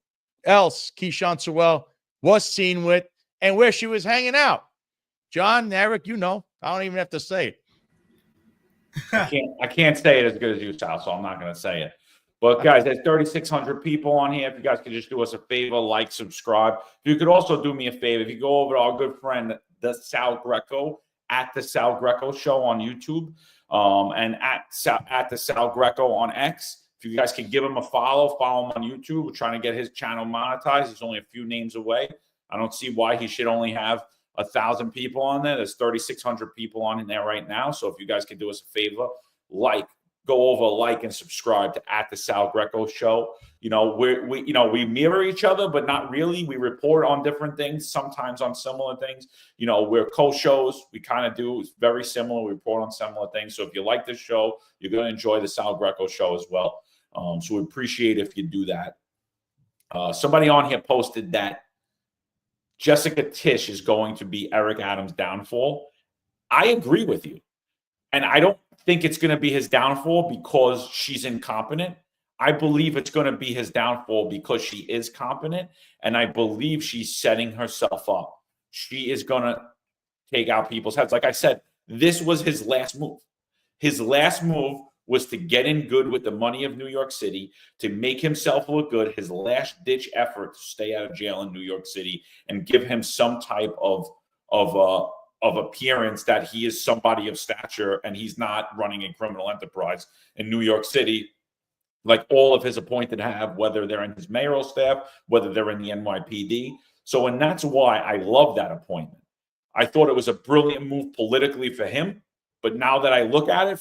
Speaker 4: else Keyshawn Sewell was seen with and where she was hanging out? John, Eric, you know. I don't even have to say it.
Speaker 6: I can't say it as good as you, Sal, so I'm not going to say it. But guys, there's 3,600 people on here. If you guys could just do us a favor, like, subscribe. If you could also do me a favor, if you go over to our good friend, the Sal Greco, at the Sal Greco Show on YouTube, and at the Sal Greco on X. If you guys could give him a follow him on YouTube. We're trying to get his channel monetized. He's only a few names away. I don't see why he should only have 1,000 people on there. There's 3,600 people on in there right now. So if you guys could do us a favor, go over, and subscribe to at the Sal Greco Show. You know, we mirror each other, but not really. We report on different things, sometimes on similar things. You know, we're co-shows. We kind of do. It's very similar. We report on similar things. So if you like this show, you're going to enjoy the Sal Greco Show as well. So we appreciate if you do that. Somebody on here posted that Jessica Tisch is going to be Eric Adams' downfall. I agree with you. And I don't think it's going to be his downfall because she's incompetent. I believe it's going to be his downfall because she is competent. And I believe she's setting herself up. She is going to take out people's heads. Like I said, this was his last move. His last move was to get in good with the money of New York City, to make himself look good, his last-ditch effort to stay out of jail in New York City and give him some type of appearance that he is somebody of stature and he's not running a criminal enterprise in New York City like all of his appointed have, whether they're in his mayoral staff, whether they're in the NYPD. So, and that's why I love that appointment. I thought it was a brilliant move politically for him. But now that I look at it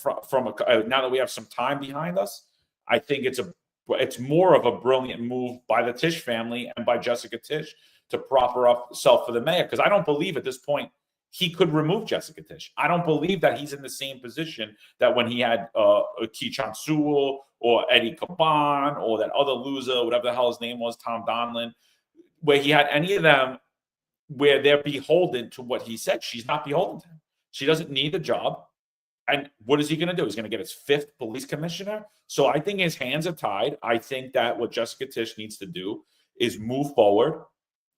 Speaker 6: now that we have some time behind us, I think it's more of a brilliant move by the Tisch family and by Jessica Tisch to prop her up self for the mayor. Because I don't believe at this point he could remove Jessica Tisch. I don't believe that he's in the same position that when he had Keyshawn Sewell or Eddie Caban or that other loser, whatever the hell his name was, Tom Donlin, where he had any of them where they're beholden to what he said. She's not beholden to him. She doesn't need a job. And what is he going to do? He's going to get his 5th police commissioner. So I think his hands are tied. I think that what Jessica Tisch needs to do is move forward,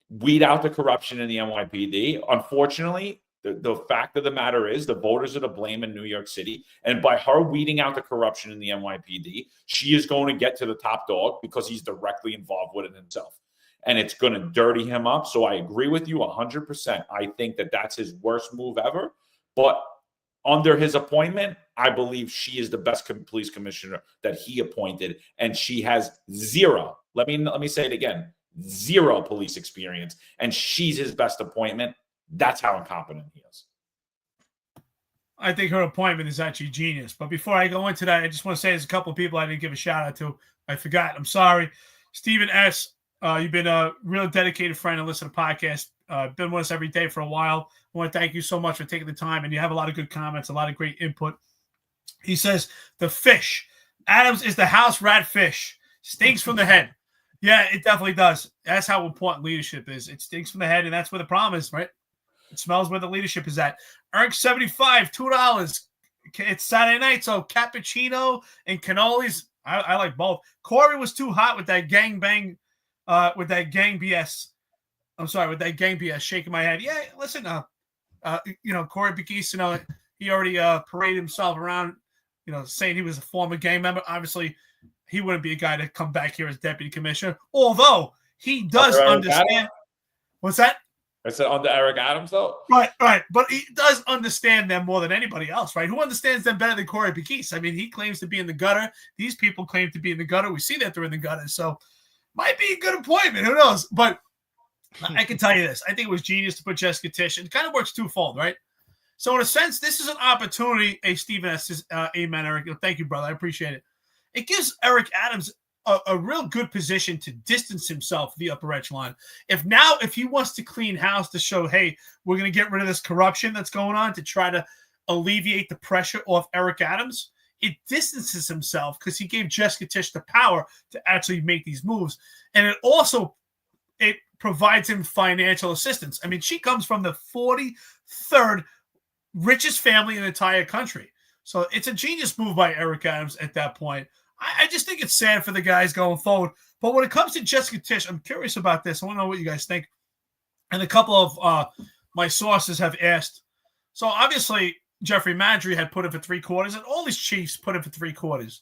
Speaker 6: weed out the corruption in the NYPD. Unfortunately, the fact of the matter is the voters are to blame in New York City. And by her weeding out the corruption in the NYPD, she is going to get to the top dog because he's directly involved with it himself. And it's going to dirty him up. So I agree with you 100%. I think that that's his worst move ever. But under his appointment, I believe she is the best police commissioner that he appointed, and she has zero. Let me say it again: zero police experience, and she's his best appointment. That's how incompetent he is.
Speaker 3: I think her appointment is actually genius. But before I go into that, I just want to say there's a couple of people I didn't give a shout out to. I forgot. I'm sorry. Stephen S., you've been a real dedicated friend and listen to podcasts. Been with us every day for a while. I want to thank you so much for taking the time, and you have a lot of good comments, a lot of great input. He says, the fish. Adams is the house rat fish. Stinks from the head. Yeah, it definitely does. That's how important leadership is. It stinks from the head, and that's where the problem is, right? It smells where the leadership is at. Erk 75, $2. It's Saturday night, so cappuccino and cannolis. I like both. Corey was too hot with that gang bang, with that gang BS. I'm sorry, with that gang BS, shaking my head. Yeah, listen, Corey Bikis, he already paraded himself around, saying he was a former gang member. Obviously, he wouldn't be a guy to come back here as deputy commissioner, although he does understand. What's that?
Speaker 6: I said under Eric Adams, though.
Speaker 3: Right. But he does understand them more than anybody else, right? Who understands them better than Corey Bikis? I mean, he claims to be in the gutter. These people claim to be in the gutter. We see that they're in the gutter. So might be a good appointment. Who knows? But I can tell you this. I think it was genius to put Jessica Tisch. It kind of works twofold, right? So in a sense, this is an opportunity. Hey, Stephen S. Amen, Eric. Thank you, brother. I appreciate it. It gives Eric Adams a real good position to distance himself from the upper echelon. If he wants to clean house to show, hey, we're going to get rid of this corruption that's going on to try to alleviate the pressure off Eric Adams, it distances himself because he gave Jessica Tisch the power to actually make these moves. And it provides him financial assistance. I mean, she comes from the 43rd richest family in the entire country. So it's a genius move by Eric Adams at that point. I just think it's sad for the guys going forward. But when it comes to Jessica Tisch, I'm curious about this. I want to know what you guys think. And a couple of my sources have asked. So obviously, Jeffrey Maddrey had put it for 3/4, and all these chiefs put it for 3/4.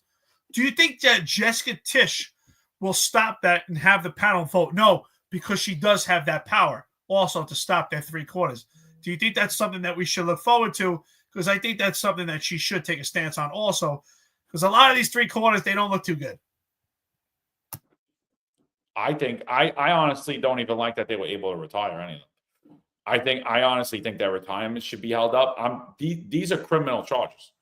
Speaker 3: Do you think that Jessica Tisch will stop that and have the panel vote no, because she does have that power also to stop that 3/4? Do you think that's something that we should look forward to? Because I think that's something that she should take a stance on also, because a lot of these 3/4, they don't look too good.
Speaker 6: I honestly don't even like that they were able to retire any of them. I honestly think their retirement should be held up. These are criminal charges.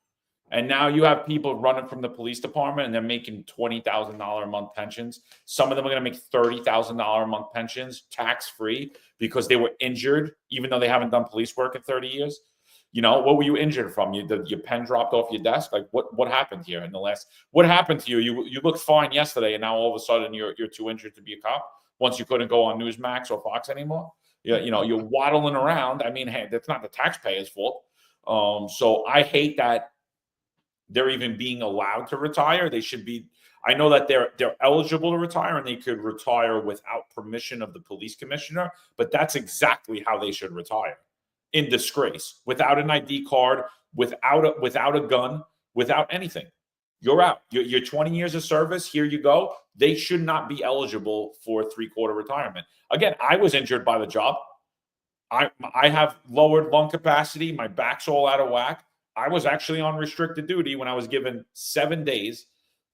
Speaker 6: And now you have people running from the police department and they're making $20,000 a month pensions. Some of them are going to make $30,000 a month pensions tax-free because they were injured, even though they haven't done police work in 30 years. You know, what were you injured from? Your pen dropped off your desk? Like, what happened here in the last? What happened to you? You looked fine yesterday, and now all of a sudden you're too injured to be a cop. Once you couldn't go on Newsmax or Fox anymore, you know you're waddling around. I mean, hey, that's not the taxpayers' fault. So I hate that they're even being allowed to retire. They should be. I know that they're eligible to retire, and they could retire without permission of the police commissioner. But that's exactly how they should retire. In disgrace, without an ID card, without a gun, without anything. You're out. You're 20 years of service. Here you go. They should not be eligible for 3/4 retirement. Again, I was injured by the job. I have lowered lung capacity. My back's all out of whack. I was actually on restricted duty when I was given 7 days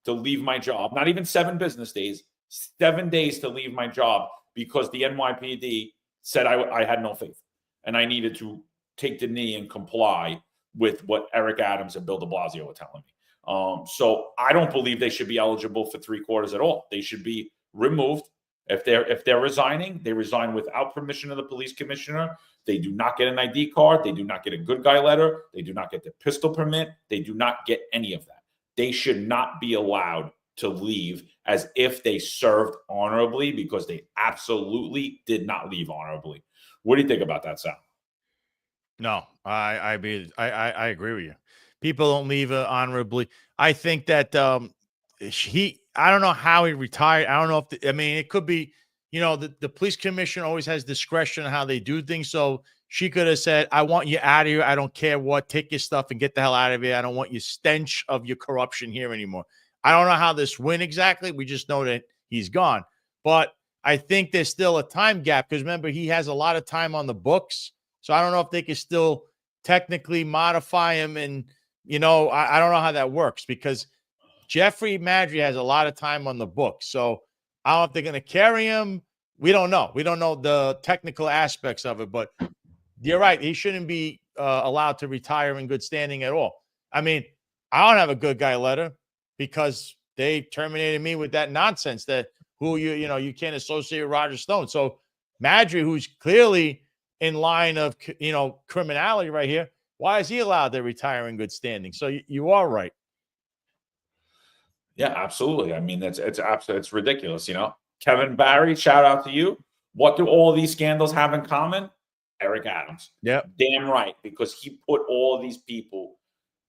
Speaker 6: to leave my job. Not even 7 business days. 7 days to leave my job because the NYPD said I had no faith. And I needed to take the knee and comply with what Eric Adams and Bill de Blasio were telling me. So I don't believe they should be eligible for 3/4 at all. They should be removed. If they're resigning, they resign without permission of the police commissioner. They do not get an ID card. They do not get a good guy letter. They do not get the pistol permit. They do not get any of that. They should not be allowed to leave as if they served honorably, because they absolutely did not leave honorably. What do you think about that, Sal?
Speaker 4: No, I agree with you. People don't leave honorably. I think that I don't know how he retired. I don't know if it could be, the police commissioner always has discretion on how they do things. So she could have said, I want you out of here. I don't care what. Take your stuff and get the hell out of here. I don't want your stench of your corruption here anymore. I don't know how this went exactly. We just know that he's gone. But I think there's still a time gap because remember, he has a lot of time on the books. So I don't know if they can still technically modify him. And, I don't know how that works because Jeffrey Maddrey has a lot of time on the books. So I don't know if they're going to carry him. We don't know. We don't know the technical aspects of it. But you're right. He shouldn't be allowed to retire in good standing at all. I mean, I don't have a good guy letter because they terminated me with that nonsense that you can't associate with Roger Stone. So Maddrey, who's clearly in line of, criminality right here, why is he allowed to retire in good standing? So you are right.
Speaker 6: Yeah, absolutely. I mean, it's ridiculous. Kevin Barry, shout out to you. What do all these scandals have in common? Eric Adams.
Speaker 4: Yeah.
Speaker 6: Damn right, because he put all these people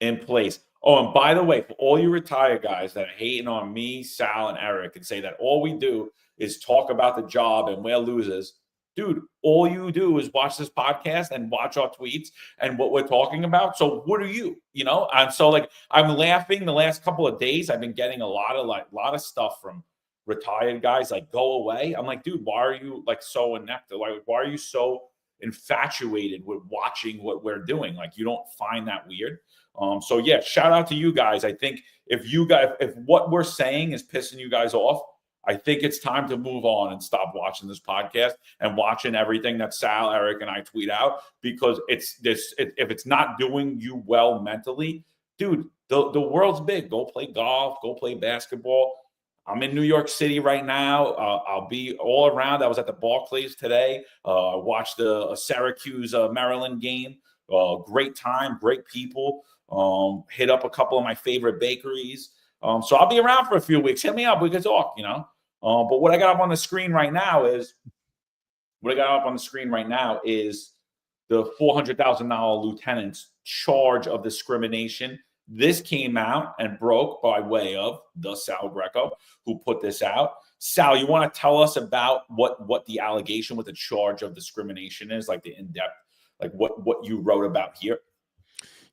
Speaker 6: in place. Oh, and by the way, for all you retired guys that are hating on me, Sal, and Eric and say that all we do is talk about the job and we're losers, dude, all you do is watch this podcast and watch our tweets and what we're talking about. So what are you, And so I'm laughing the last couple of days. I've been getting a lot of stuff from retired guys go away. I'm like, dude, why are you so inept? Why are you so infatuated with watching what we're doing? You don't find that weird? So yeah, shout out to you guys. I think if what we're saying is pissing you guys off, I think it's time to move on and stop watching this podcast and watching everything that Sal, Eric, and I tweet out, because if it's not doing you well mentally, dude, the world's big. Go play golf, go play basketball. I'm in New York City right now. I'll be all around. I was at the Barclays today. I watched the Syracuse Maryland game. Great time, great people. Hit up a couple of my favorite bakeries. So I'll be around for a few weeks. Hit me up. We can talk, you know. But what I got up on the screen right now is the $400,000 lieutenant's charge of discrimination. This came out and broke by way of the Sal Greco, who put this out. Sal, you want to tell us about what the allegation with the charge of discrimination is, like the in-depth, like what you wrote about here?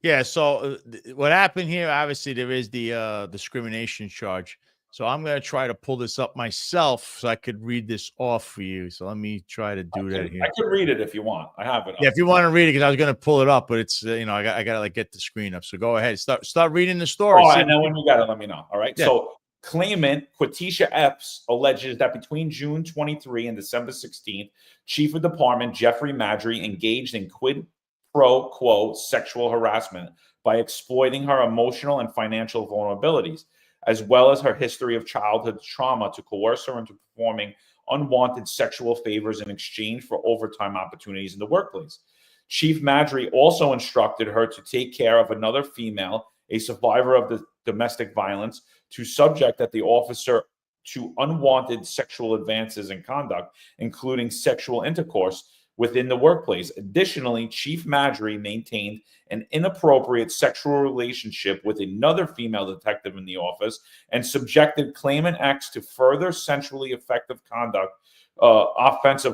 Speaker 4: Yeah. So what happened here? Obviously, there is the discrimination charge. So I'm going to try to pull this up myself so I could read this off for you. So let me try to do that here.
Speaker 6: I could read it if you want. I have it.
Speaker 4: Yeah, if you want to read it, because I was going to pull it up, but it's I got to like get the screen up. So go ahead, start reading the story.
Speaker 6: Oh, and then when you got it, let me know. All right.
Speaker 4: Yeah.
Speaker 6: So claimant Quatisha Epps alleges that between June 23 and December 16th, Chief of Department Jeffrey Maddrey engaged in quid pro quo sexual harassment by exploiting her emotional and financial vulnerabilities, as well as her history of childhood trauma, to coerce her into performing unwanted sexual favors in exchange for overtime opportunities in the workplace. Chief Maddrey also instructed her to take care of another female, a survivor of the domestic violence, to subject the officer to unwanted sexual advances and conduct, including sexual intercourse within the workplace. Additionally, Chief Maddrey maintained an inappropriate sexual relationship with another female detective in the office and subjected claimant X to further sexually offensive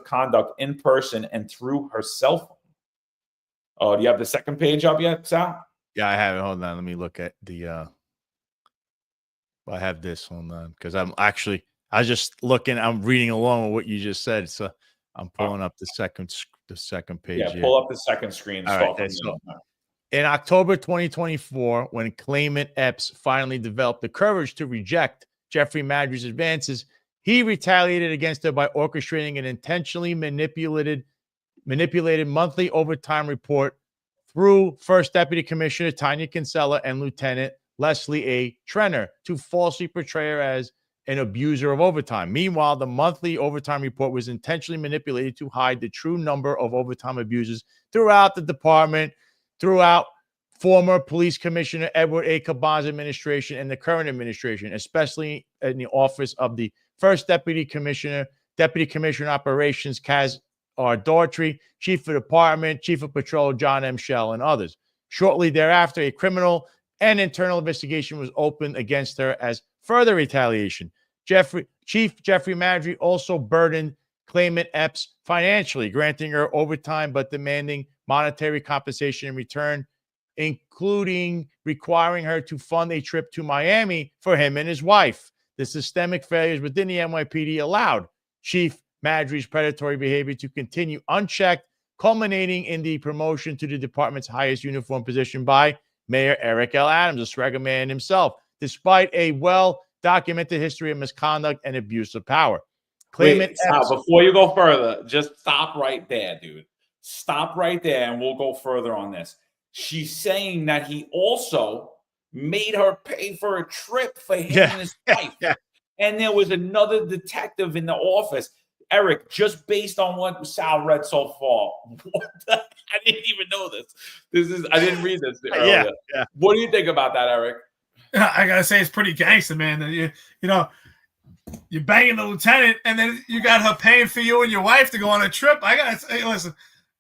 Speaker 6: conduct in person and through her cell phone. Do you have the second page up yet, Sal?
Speaker 4: Yeah, I have it. Hold on. Let me look at the I have this. Hold on. Because I was just looking, I'm reading along with what you just said. So I'm pulling up the second page.
Speaker 6: Yeah,
Speaker 4: here.
Speaker 6: pull up the second screen. And
Speaker 4: All right, so in October 2024, when claimant Epps finally developed the courage to reject Jeffrey Maddrey's advances, he retaliated against her by orchestrating an intentionally manipulated monthly overtime report through First Deputy Commissioner Tanya Kinsella and Lieutenant Leslie A. Trenner to falsely portray her as an abuser of overtime. Meanwhile, the monthly overtime report was intentionally manipulated to hide the true number of overtime abusers throughout the department, throughout former Police Commissioner Edward A. Caban's administration and the current administration, especially in the office of the First Deputy Commissioner Operations Kaz R. Daughtry, Chief of Department, Chief of Patrol John M. Shell, and others. Shortly thereafter, a criminal and internal investigation was opened against her as further retaliation. Chief Jeffrey Maddrey also burdened claimant Epps financially, granting her overtime but demanding monetary compensation in return, including requiring her to fund a trip to Miami for him and his wife. The systemic failures within the NYPD allowed Chief Maddrey's predatory behavior to continue unchecked, culminating in the promotion to the department's highest uniform position by Mayor Eric L. Adams, a swagger man himself, despite a well-documented history of misconduct and abuse of power.
Speaker 6: Before you go further, just stop right there, dude. Stop right there, and we'll go further on this. She's saying that he also made her pay for a trip for him and his wife. And there was another detective in the office. Eric, just based on what Sal read so far, I didn't even know this. I didn't read this earlier.
Speaker 4: Yeah.
Speaker 6: What do you think about that, Eric?
Speaker 3: I gotta say, it's pretty gangster, man. You're banging the lieutenant, and then you got her paying for you and your wife to go on a trip. I gotta say, listen.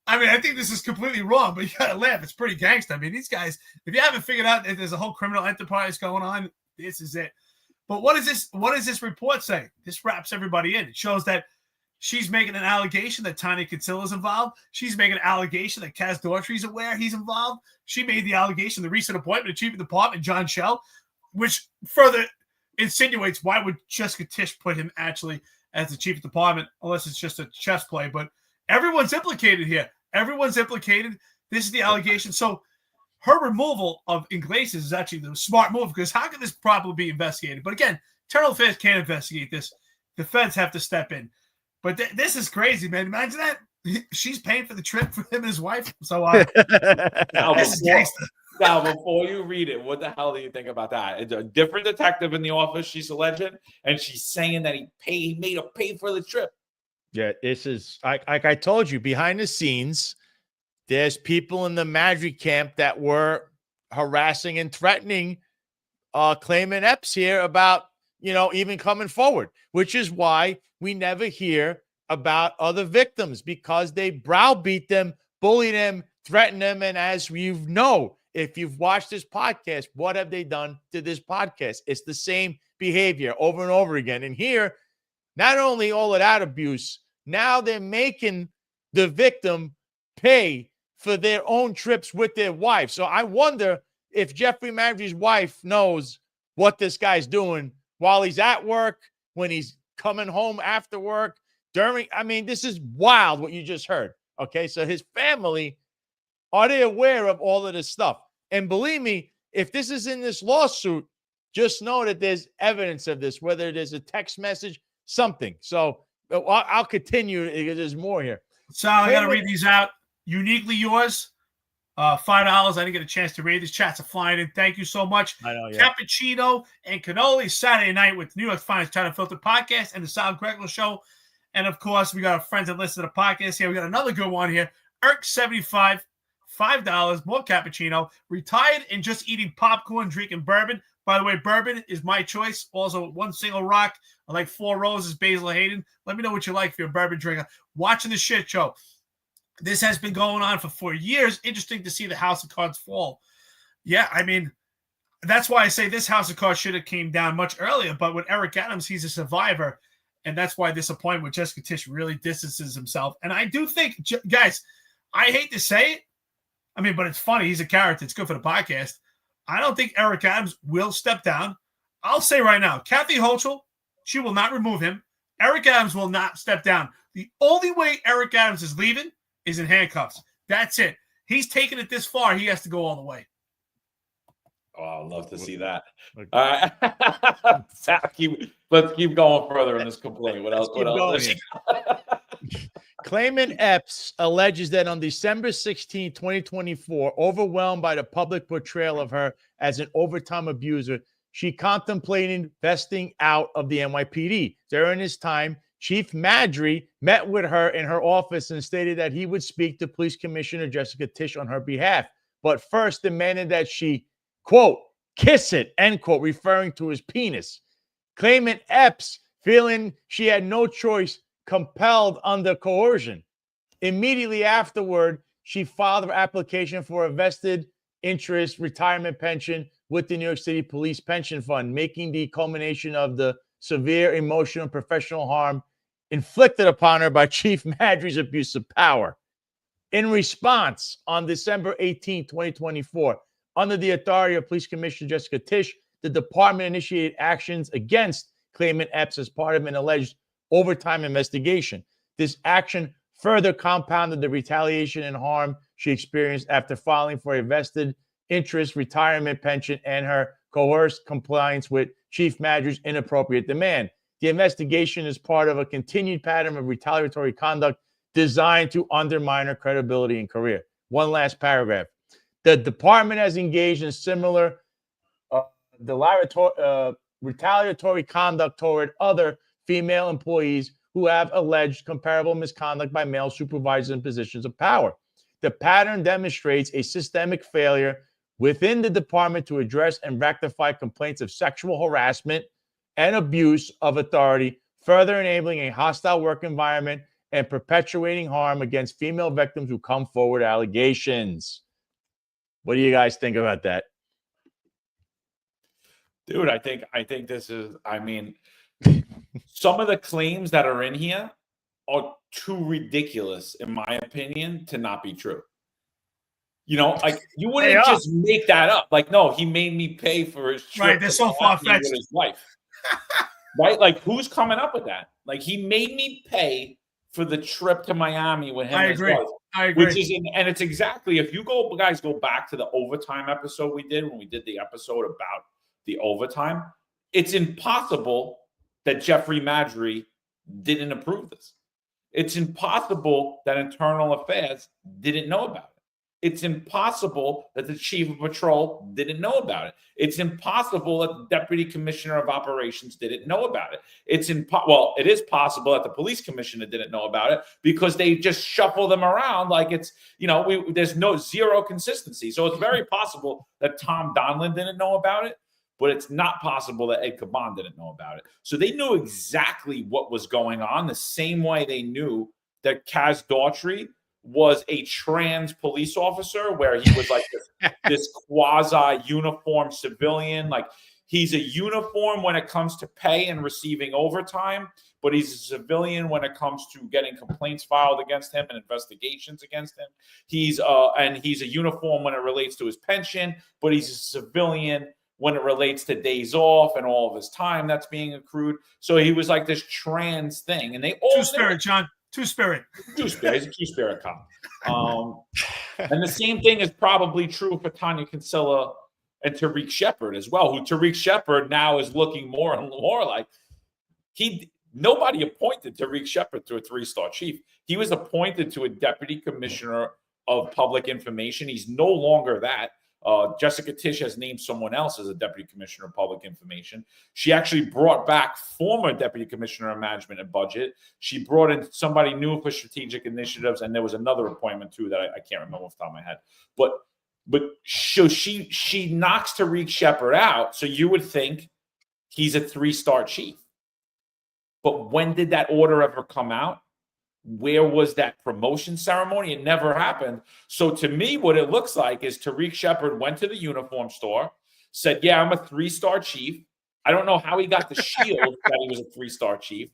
Speaker 3: I mean, I think this is completely wrong, but you gotta laugh. It's pretty gangster. I mean, these guys, if you haven't figured out that there's a whole criminal enterprise going on, this is it. But what is this? What does this report say? This wraps everybody in. It shows that she's making an allegation that Tanya Kinsella is involved. She's making an allegation that Kaz Daughtry is aware he's involved. She made the allegation, the recent appointment of Chief of Department John Shell, which further insinuates why would Jessica Tisch put him actually as the Chief of Department, unless it's just a chess play. But everyone's implicated here. Everyone's implicated. This is the allegation. So her removal of Iglesias is actually the smart move, because how can this properly be investigated? But again, internal affairs can't investigate this. The feds have to step in. But this is crazy, man. Imagine that. She's paying for the trip for him and his wife. So this is gangster.
Speaker 6: Now, before you read it, what the hell do you think about that? It's a different detective in the office, she's alleging, and she's saying that he made her pay for the trip.
Speaker 4: Yeah, this is like I told you, behind the scenes, there's people in the Maddrey camp that were harassing and threatening claimant Epps here about, even coming forward, which is why we never hear about other victims, because they browbeat them, bully them, threaten them. And as you know, if you've watched this podcast, what have they done to this podcast? It's the same behavior over and over again. And here, not only all of that abuse, now they're making the victim pay for their own trips with their wife. So I wonder if Jeffrey Maddrey's wife knows what this guy's doing while he's at work, when he's coming home after work, this is wild what you just heard. Okay, so his family, are they aware of all of this stuff? And believe me, if this is in this lawsuit, just know that there's evidence of this, whether there's a text message, something. So I'll continue because there's more here.
Speaker 3: So I got to read these out. Uniquely yours, $5. I didn't get a chance to read these. Chats are flying in. Thank you so much.
Speaker 4: I know, yeah.
Speaker 3: Cappuccino and cannoli Saturday night with New York's finest Unfiltered podcast and the Sal Greco show. And of course, we got our friends that listen to the podcast here. We got another good one here. Irk75, $5, more cappuccino. Retired and just eating popcorn, drinking bourbon. By the way, bourbon is my choice. Also, one single rock. I like Four Roses, Basil Hayden. Let me know what you like for your bourbon drinker. Watching the shit show. This has been going on for 4 years. Interesting to see the House of Cards fall. Yeah, that's why I say this House of Cards should have came down much earlier. But with Eric Adams, he's a survivor. And that's why this appointment with Jessica Tisch really distances himself. And I do think, guys, I hate to say it. But it's funny. He's a character. It's good for the podcast. I don't think Eric Adams will step down. I'll say right now, Kathy Hochul, she will not remove him. Eric Adams will not step down. The only way Eric Adams is leaving is in handcuffs. That's it. He's taken it this far. He has to go all the way.
Speaker 6: Oh, I'd love to see that. All right. Let's keep going further in this complaint. What else?
Speaker 4: Claimant Epps alleges that on December 16, 2024, overwhelmed by the public portrayal of her as an overtime abuser, she contemplated vesting out of the NYPD. During this time, Chief Maddrey met with her in her office and stated that he would speak to Police Commissioner Jessica Tisch on her behalf, but first demanded that she, quote, kiss it, end quote, referring to his penis. Claimant Epps, feeling she had no choice, compelled under coercion. Immediately afterward, she filed her application for a vested interest retirement pension with the New York City Police Pension Fund, making the culmination of the severe emotional and professional harm inflicted upon her by Chief Maddrey's abuse of power. In response, on December 18, 2024, under the authority of Police Commissioner Jessica Tisch, the department initiated actions against claimant Epps as part of an alleged overtime investigation. This action further compounded the retaliation and harm she experienced after filing for a vested interest retirement pension and her coerced compliance with Chief Maddrey's inappropriate demand. The investigation is part of a continued pattern of retaliatory conduct designed to undermine her credibility and career. One last paragraph. The department has engaged in similar retaliatory conduct toward other female employees who have alleged comparable misconduct by male supervisors in positions of power. The pattern demonstrates a systemic failure within the department to address and rectify complaints of sexual harassment and abuse of authority, further enabling a hostile work environment and perpetuating harm against female victims who come forward allegations. What do you guys think about that?
Speaker 6: Dude, I think this is, some of the claims that are in here are too ridiculous, in my opinion, to not be true. You wouldn't just make that up. No, he made me pay for his trip.
Speaker 3: Right, they're so far-fetched.
Speaker 6: With his wife. Right? Who's coming up with that? He made me pay for the trip to Miami with him and his wife.
Speaker 3: I agree.
Speaker 6: And it's exactly, if you guys go back to the overtime episode we did, when we did the episode about the overtime, it's impossible that Jeffrey Maddrey didn't approve this. It's impossible that Internal Affairs didn't know about it. It's impossible that the chief of patrol didn't know about it. It's impossible that the deputy commissioner of operations didn't know about it. Well, it is possible that the police commissioner didn't know about it because they just shuffle them around like it's, there's zero consistency. So it's very possible that Tom Donlin didn't know about it, but it's not possible that Ed Caban didn't know about it. So they knew exactly what was going on the same way they knew that Kaz Daughtry was a trans police officer, where he was like this quasi-uniform civilian. Like, he's a uniform when it comes to pay and receiving overtime, but he's a civilian when it comes to getting complaints filed against him and investigations against him. He's a uniform when it relates to his pension, but he's a civilian when it relates to days off and all of his time that's being accrued. So he was like this trans thing, and they all
Speaker 3: Two-spirit, John. Two-spirit.
Speaker 6: Two-spirit. He's a two-spirit cop. And the same thing is probably true for Tanya Kinsella and Tariq Shepard as well, who Tariq Shepard now is looking more and more like nobody appointed Tariq Shepard to a 3-star chief. He was appointed to a deputy commissioner of public information. He's no longer that. Jessica Tisch has named someone else as a deputy commissioner of public information. She actually brought back former deputy commissioner of management and budget. She brought in somebody new for strategic initiatives, and there was another appointment too that I can't remember off the top of my head. But so she knocks Tariq Shepard out. So you would think he's a 3-star chief. But when did that order ever come out? Where was that promotion ceremony? It never happened. So to me, what it looks like is Tariq Shepard went to the uniform store, said, yeah, I'm a 3-star chief. I don't know how he got the shield that he was a 3-star chief,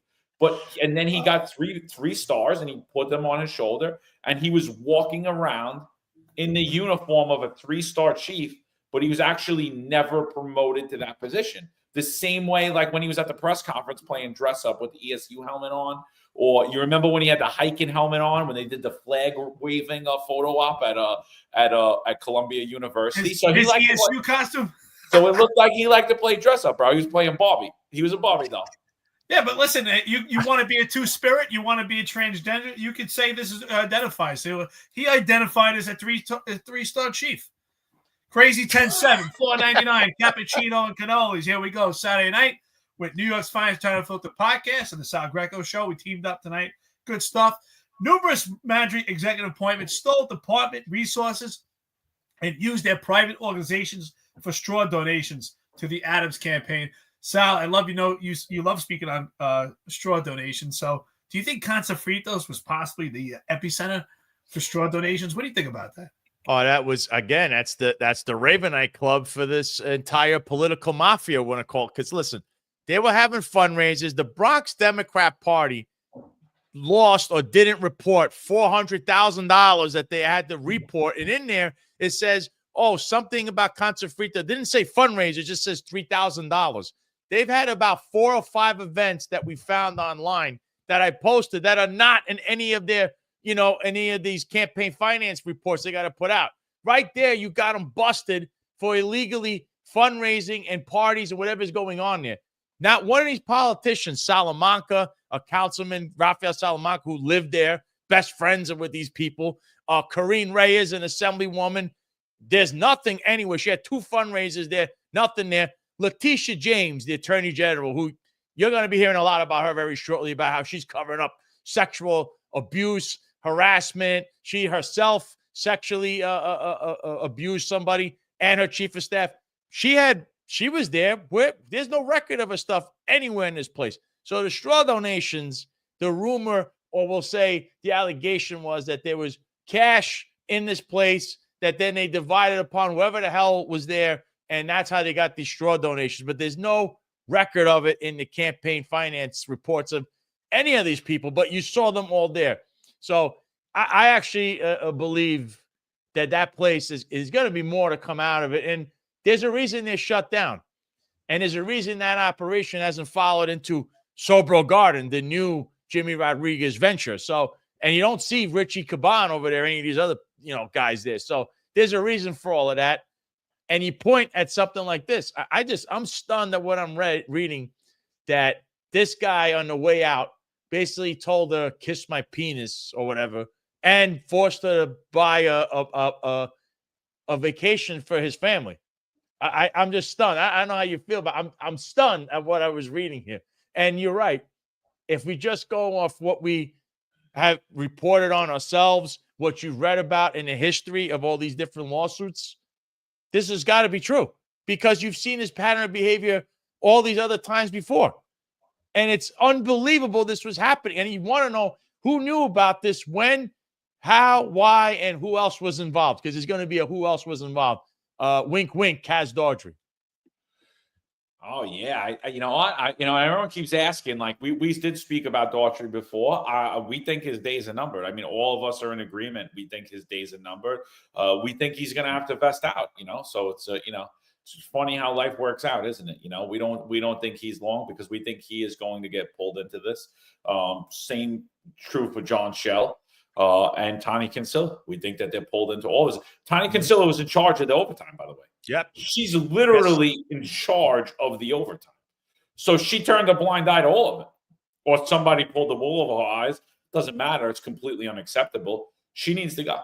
Speaker 6: and then he got three stars and he put them on his shoulder, and he was walking around in the uniform of a 3-star chief, but he was actually never promoted to that position. The same way, like when he was at the press conference playing dress up with the ESU helmet on, or you remember when he had the hiking helmet on when they did the flag waving photo op at Columbia University.
Speaker 3: His
Speaker 6: ESU
Speaker 3: costume.
Speaker 6: So it looked like he liked to play dress up, bro. He was playing Barbie. He was a Barbie doll.
Speaker 3: Yeah, but listen, you want to be a two-spirit, you want to be a transgender, you could say this is identifies. So he identified as a 3-star chief. Crazy 10-7, $4.99, cappuccino and cannolis. Here we go. Saturday night with New York's finest Unfiltered podcast and the Sal Greco show. We teamed up tonight. Good stuff. Numerous Maddrey executive appointments stole department resources and used their private organizations for straw donations to the Adams campaign. Sal, I love you love speaking on straw donations. So do you think Casa Fritos was possibly the epicenter for straw donations? What do you think about that?
Speaker 4: Oh, that was, again, that's the Ravenite Club for this entire political mafia, I want to call it. Because listen, they were having fundraisers. The Bronx Democrat Party lost or didn't report $400,000 that they had to report. And in there, it says, oh, something about Casa Frita. It didn't say fundraiser, it just says $3,000. They've had about 4 or 5 events that we found online that I posted that are not in any of their, any of these campaign finance reports they got to put out. Right there, you got them busted for illegally fundraising and parties and whatever's going on there. Not one of these politicians, Salamanca, a councilman, Rafael Salamanca, who lived there, best friends with these people. Corrine Reyes, an assemblywoman. There's nothing anywhere. She had 2 fundraisers there, nothing there. Letitia James, the attorney general, who you're going to be hearing a lot about her very shortly, about how she's covering up sexual abuse, harassment. She herself sexually abused somebody, and her chief of staff. She was there. There's no record of her stuff anywhere in this place. So the straw donations, the rumor, or we'll say the allegation, was that there was cash in this place that then they divided upon whoever the hell was there, and that's how they got these straw donations. But there's no record of it in the campaign finance reports of any of these people, but you saw them all there. So I actually believe that place is going to be more to come out of it. And there's a reason they're shut down. And there's a reason that operation hasn't followed into Sobro Garden, the new Jimmy Rodriguez venture. So, and you don't see Richie Caban over there, any of these other, guys there. So there's a reason for all of that. And you point at something like this. I'm stunned at what I'm reading, that this guy on the way out basically told her, kiss my penis or whatever, and forced her to buy a vacation for his family. I'm just stunned. I don't know how you feel, but I'm stunned at what I was reading here. And you're right. If we just go off what we have reported on ourselves, what you've read about in the history of all these different lawsuits, this has got to be true because you've seen this pattern of behavior all these other times before. And it's unbelievable this was happening. And you want to know who knew about this, when, how, why, and who else was involved, because there's going to be a who else was involved. Wink, wink, Kaz Daughtry.
Speaker 6: Oh yeah, everyone keeps asking. Like we did speak about Daughtry before. We think his days are numbered. I mean, all of us are in agreement. We think his days are numbered. We think he's going to have to vest out. So it's it's funny how life works out, isn't it? We don't think he's long because we think he is going to get pulled into this. Same true for John Schell and Tani Kinsella. We think that they're pulled into all this. Tani Kinsella was in charge of the overtime, by the way.
Speaker 4: Yep.
Speaker 6: She's literally in charge of the overtime. So she turned a blind eye to all of it. Or somebody pulled the wool over her eyes. Doesn't matter. It's completely unacceptable. She needs to go.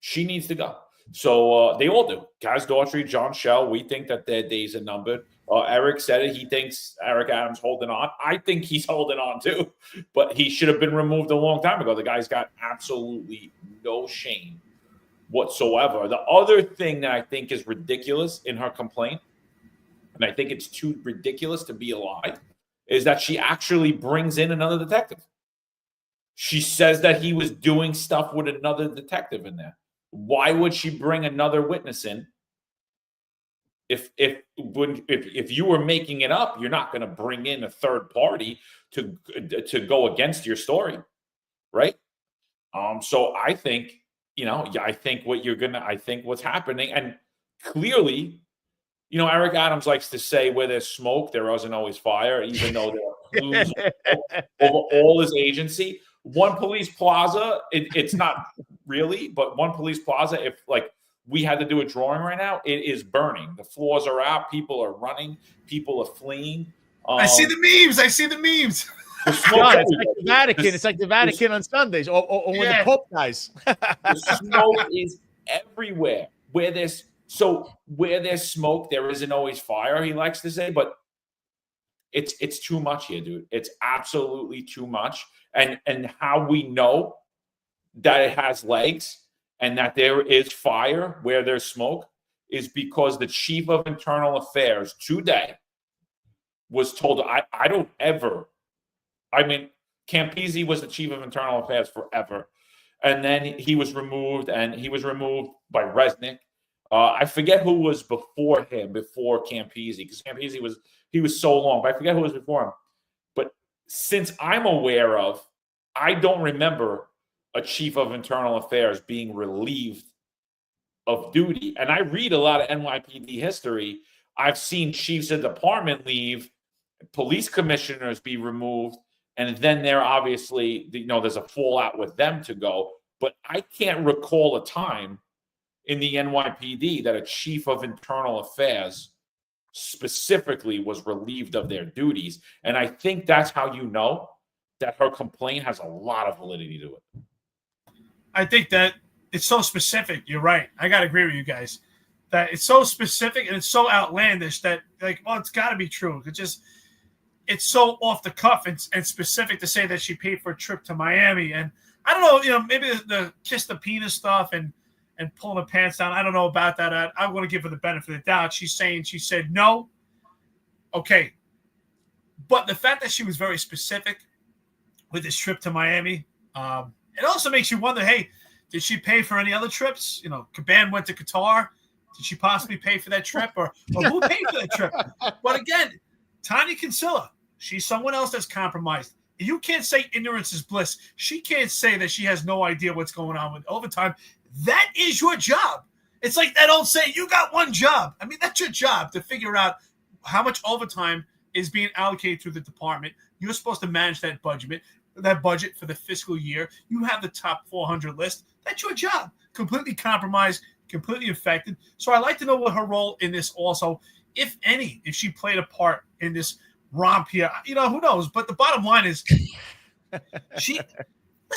Speaker 6: She needs to go. So they all do. Kaz Daughtry, John Schell, we think that their days are numbered. Eric said it. He thinks Eric Adams holding on. I think he's holding on too. But he should have been removed a long time ago. The guy's got absolutely no shame whatsoever. The other thing that I think is ridiculous in her complaint, and I think it's too ridiculous to be a lie, is that she actually brings in another detective. She says that he was doing stuff with another detective in there. Why would she bring another witness in? If you were making it up, you're not going to bring in a third party to go against your story, right? So I think, I think what's happening, and clearly, Eric Adams likes to say where there's smoke, there isn't always fire, even though there are clues over all his agency. One Police Plaza, it's not really, but One Police Plaza, if we had to do a drawing right now, it is burning. The floors are out, people are running, people are fleeing.
Speaker 3: I see the memes.
Speaker 4: John, it's like the Vatican. It's like the Vatican on Sundays, or when the Pope dies.
Speaker 6: The smoke is everywhere. Where there's smoke, there isn't always fire. He likes to say, but it's too much here, dude. It's absolutely too much. And how we know that it has legs and that there is fire where there's smoke is because the chief of internal affairs today was told, Campisi was the chief of internal affairs forever. And then he was removed, and he was removed by Resnick. I forget who was before him, before Campisi, because Campisi was so long, but I forget who was before him. But since I'm aware of, I don't remember a chief of internal affairs being relieved of duty. And I read a lot of NYPD history. I've seen chiefs of department leave, police commissioners be removed, and then they're obviously, there's a fallout with them to go. But I can't recall a time in the NYPD that a chief of internal affairs specifically was relieved of their duties. And I think that's how you know that her complaint has a lot of validity to it.
Speaker 3: I think that it's so specific. You're right. I got to agree with you guys that it's so specific and it's so outlandish that it's got to be true. It's so off the cuff and specific to say that she paid for a trip to Miami. And I don't know, maybe the kiss the penis stuff and pulling the pants down. I don't know about that. I want to give her the benefit of the doubt. She said no. Okay. But the fact that she was very specific with this trip to Miami, it also makes you wonder, hey, did she pay for any other trips? Caban went to Qatar. Did she possibly pay for that trip? Or who paid for that trip? But again, Tani Kinsella, she's someone else that's compromised. You can't say ignorance is bliss. She can't say that she has no idea what's going on with overtime. That is your job. It's like that old saying, you got one job. I mean, that's your job to figure out how much overtime is being allocated through the department. You're supposed to manage that budget for the fiscal year. You have the top 400 list. That's your job. Completely compromised, completely infected. So I'd like to know what her role in this also, if any, if she played a part in this romp here. Who knows? But the bottom line is, listen,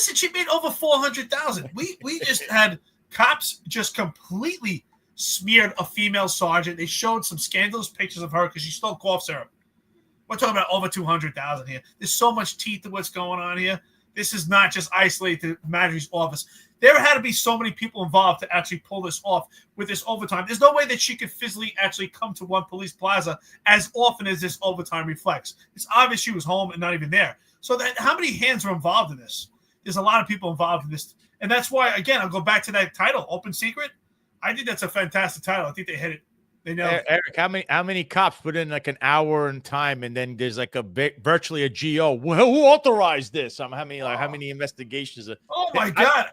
Speaker 3: Listen, she made over 400,000. We just had cops just completely smeared a female sergeant. They showed some scandalous pictures of her because she stole cough syrup. We're talking about over 200,000 here. There's so much teeth to what's going on here. This is not just isolated to Maddrey's office. There had to be so many people involved to actually pull this off with this overtime. There's no way that she could physically actually come to One Police Plaza as often as this overtime reflects. It's obvious she was home and not even there. So that how many hands are involved in this? There's a lot of people involved in this. And that's why, again, I'll go back to that title, Open Secret. I think that's a fantastic title. I think they hit it. They know.
Speaker 4: Eric, how many cops put in like an hour in time, and then there's like virtually a GO? Who authorized this? How many investigations?
Speaker 3: Oh my God!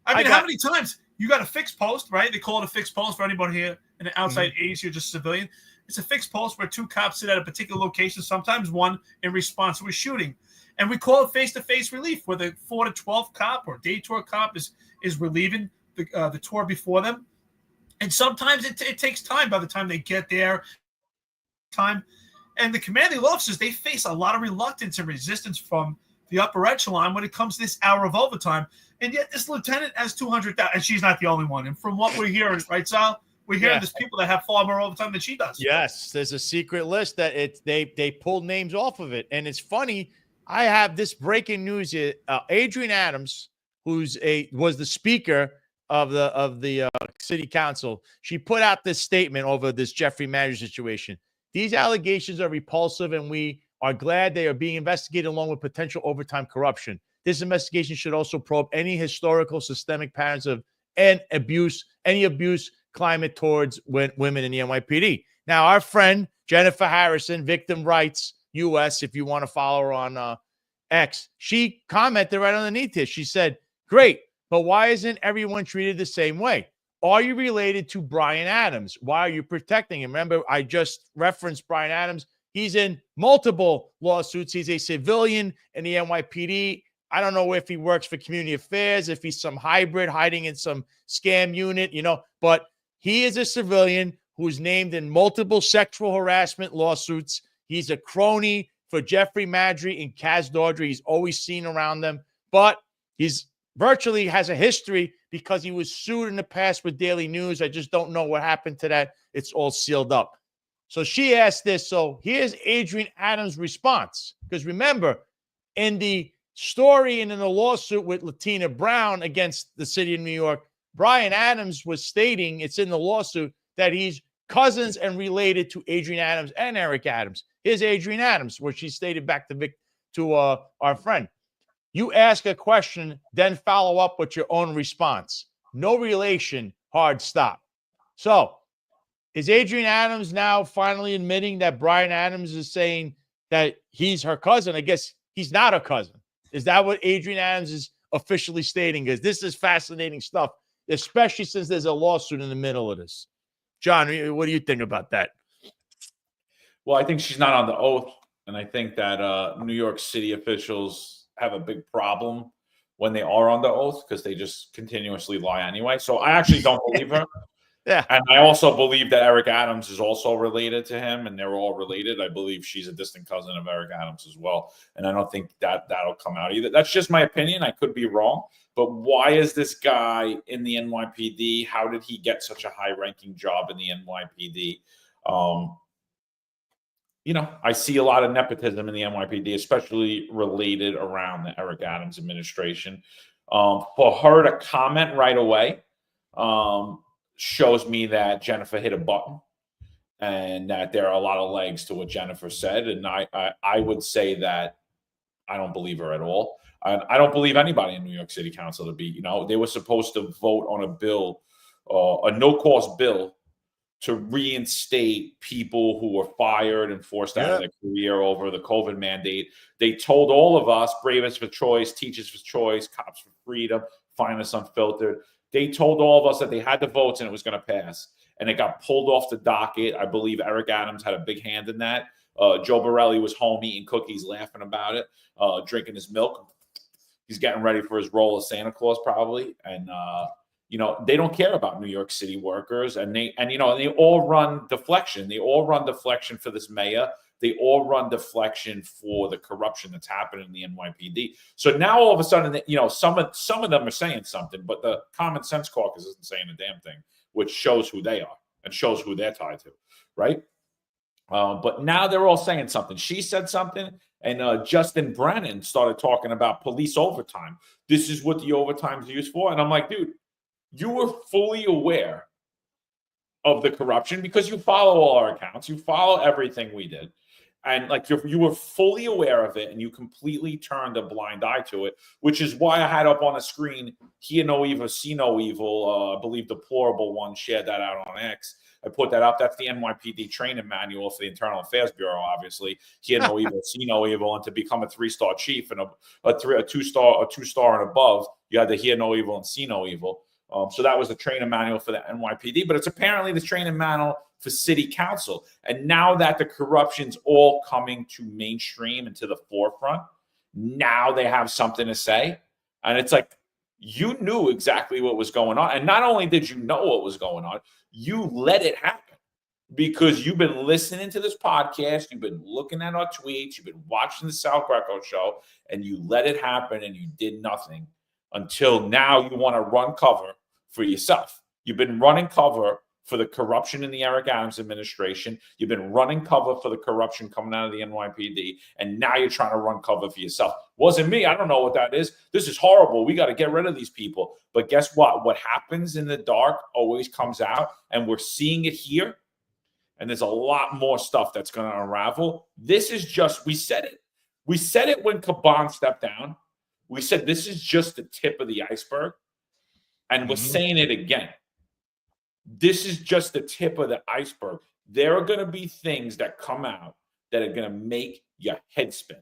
Speaker 3: I mean, how many times you got a fixed post, right? They call it a fixed post for anybody here in the outside age. You're just a civilian. It's a fixed post where two cops sit at a particular location, sometimes one in response to a shooting, and we call it face-to-face relief, where the 4 to 12 cop or day tour cop is relieving the tour before them. And sometimes it takes time by the time they get there. And the commanding officers, they face a lot of reluctance and resistance from the upper echelon when it comes to this hour of overtime. And yet this lieutenant has 200,000, and she's not the only one. And from what we're hearing, right, Sal? We're hearing there's people that have far more overtime than she does.
Speaker 4: Yes, there's a secret list that they pulled names off of it. And it's funny, I have this breaking news here. Adrienne Adams, was the speaker of the city council, she put out this statement over this Jeffrey Maddrey situation. These allegations are repulsive, and we are glad they are being investigated along with potential overtime corruption. This investigation should also probe any historical systemic patterns of any abuse climate towards women in the NYPD. Now, our friend Jennifer Harrison, Victim Rights US, if you want to follow her on X, she commented right underneath this. She said, "Great. But why isn't everyone treated the same way? Are you related to Brian Adams? Why are you protecting him?" Remember, I just referenced Brian Adams. He's in multiple lawsuits. He's a civilian in the NYPD. I don't know if he works for community affairs, if he's some hybrid hiding in some scam unit, but he is a civilian who's named in multiple sexual harassment lawsuits. He's a crony for Jeffrey Maddrey and Kaz Dawdry. He's always seen around them, but he's virtually has a history because he was sued in the past with Daily News. I just don't know what happened to that. It's all sealed up. So she asked this. So here's Adrienne Adams' response. Because remember, in the story and in the lawsuit with Latina Brown against the city of New York, Brian Adams was stating, it's in the lawsuit, that he's cousins and related to Adrienne Adams and Eric Adams. Here's Adrienne Adams, where she stated back to our friend. You ask a question, then follow up with your own response. No relation, hard stop. So, is Adrienne Adams now finally admitting that Brian Adams is saying that he's her cousin? I guess he's not a cousin. Is that what Adrienne Adams is officially stating? Because this is fascinating stuff, especially since there's a lawsuit in the middle of this. John, what do you think about that?
Speaker 6: Well, I think she's not on the oath, and I think that New York City officials have a big problem when they are on the oath because they just continuously lie anyway. So I actually don't believe her.
Speaker 4: Yeah.
Speaker 6: And I also believe that Eric Adams is also related to him, and they're all related. I believe she's a distant cousin of Eric Adams as well. And I don't think that'll come out either. That's just my opinion. I could be wrong. But why is this guy in the NYPD? How did he get such a high-ranking job in the NYPD? I see a lot of nepotism in the NYPD, especially related around the Eric Adams administration. For her to comment right away shows me that Jennifer hit a button and that there are a lot of legs to what Jennifer said. And I would say that I don't believe her at all. I don't believe anybody in New York City Council to be, they were supposed to vote on a bill, a no-cost bill, to reinstate people who were fired and forced out of their career over the COVID mandate. They told all of us, Bravest for Choice, Teachers for Choice, Cops for Freedom, find us Unfiltered. They told all of us that they had the votes and it was going to pass. And it got pulled off the docket. I believe Eric Adams had a big hand in that. Joe Borelli was home eating cookies, laughing about it, drinking his milk. He's getting ready for his role as Santa Claus probably. And, they don't care about New York City workers, and they all run deflection. They all run deflection for this mayor they all run deflection for the corruption that's happening in the NYPD. So now all of a sudden, some of them are saying something, but the Common Sense Caucus isn't saying a damn thing, which shows who they are and shows who they're tied to, right? But now they're all saying something. She said something, and Justin Brennan started talking about police overtime. This is what the overtime is used for. And I'm like, dude, you were fully aware of the corruption because you follow all our accounts. You follow everything we did. And like you were fully aware of it, and you completely turned a blind eye to it, which is why I had up on the screen, hear no evil, see no evil. I believe Deplorable One shared that out on X. I put that up. That's the NYPD training manual for the Internal Affairs Bureau, obviously. Hear no evil, see no evil, and to become a 3-star chief and a 2-star and above, you had to hear no evil and see no evil. So that was the training manual for the NYPD, but it's apparently the training manual for city council. And now that the corruption's all coming to mainstream and to the forefront, now they have something to say. And it's like, you knew exactly what was going on. And not only did you know what was going on, you let it happen because you've been listening to this podcast, you've been looking at our tweets, you've been watching the Sal Greco show, and you let it happen and you did nothing until now you want to run cover for yourself. You've been running cover for the corruption in the Eric Adams administration. You've been running cover for the corruption coming out of the NYPD, and now you're trying to run cover for yourself. Wasn't me. I don't know what that is. This is horrible. We got to get rid of these people. But guess what? What happens in the dark always comes out, and we're seeing it here. And there's a lot more stuff that's going to unravel. This is just, we said it. We said it when Caban stepped down. We said this is just the tip of the iceberg. And we're saying it again. This is just the tip of the iceberg. There are going to be things that come out that are going to make your head spin.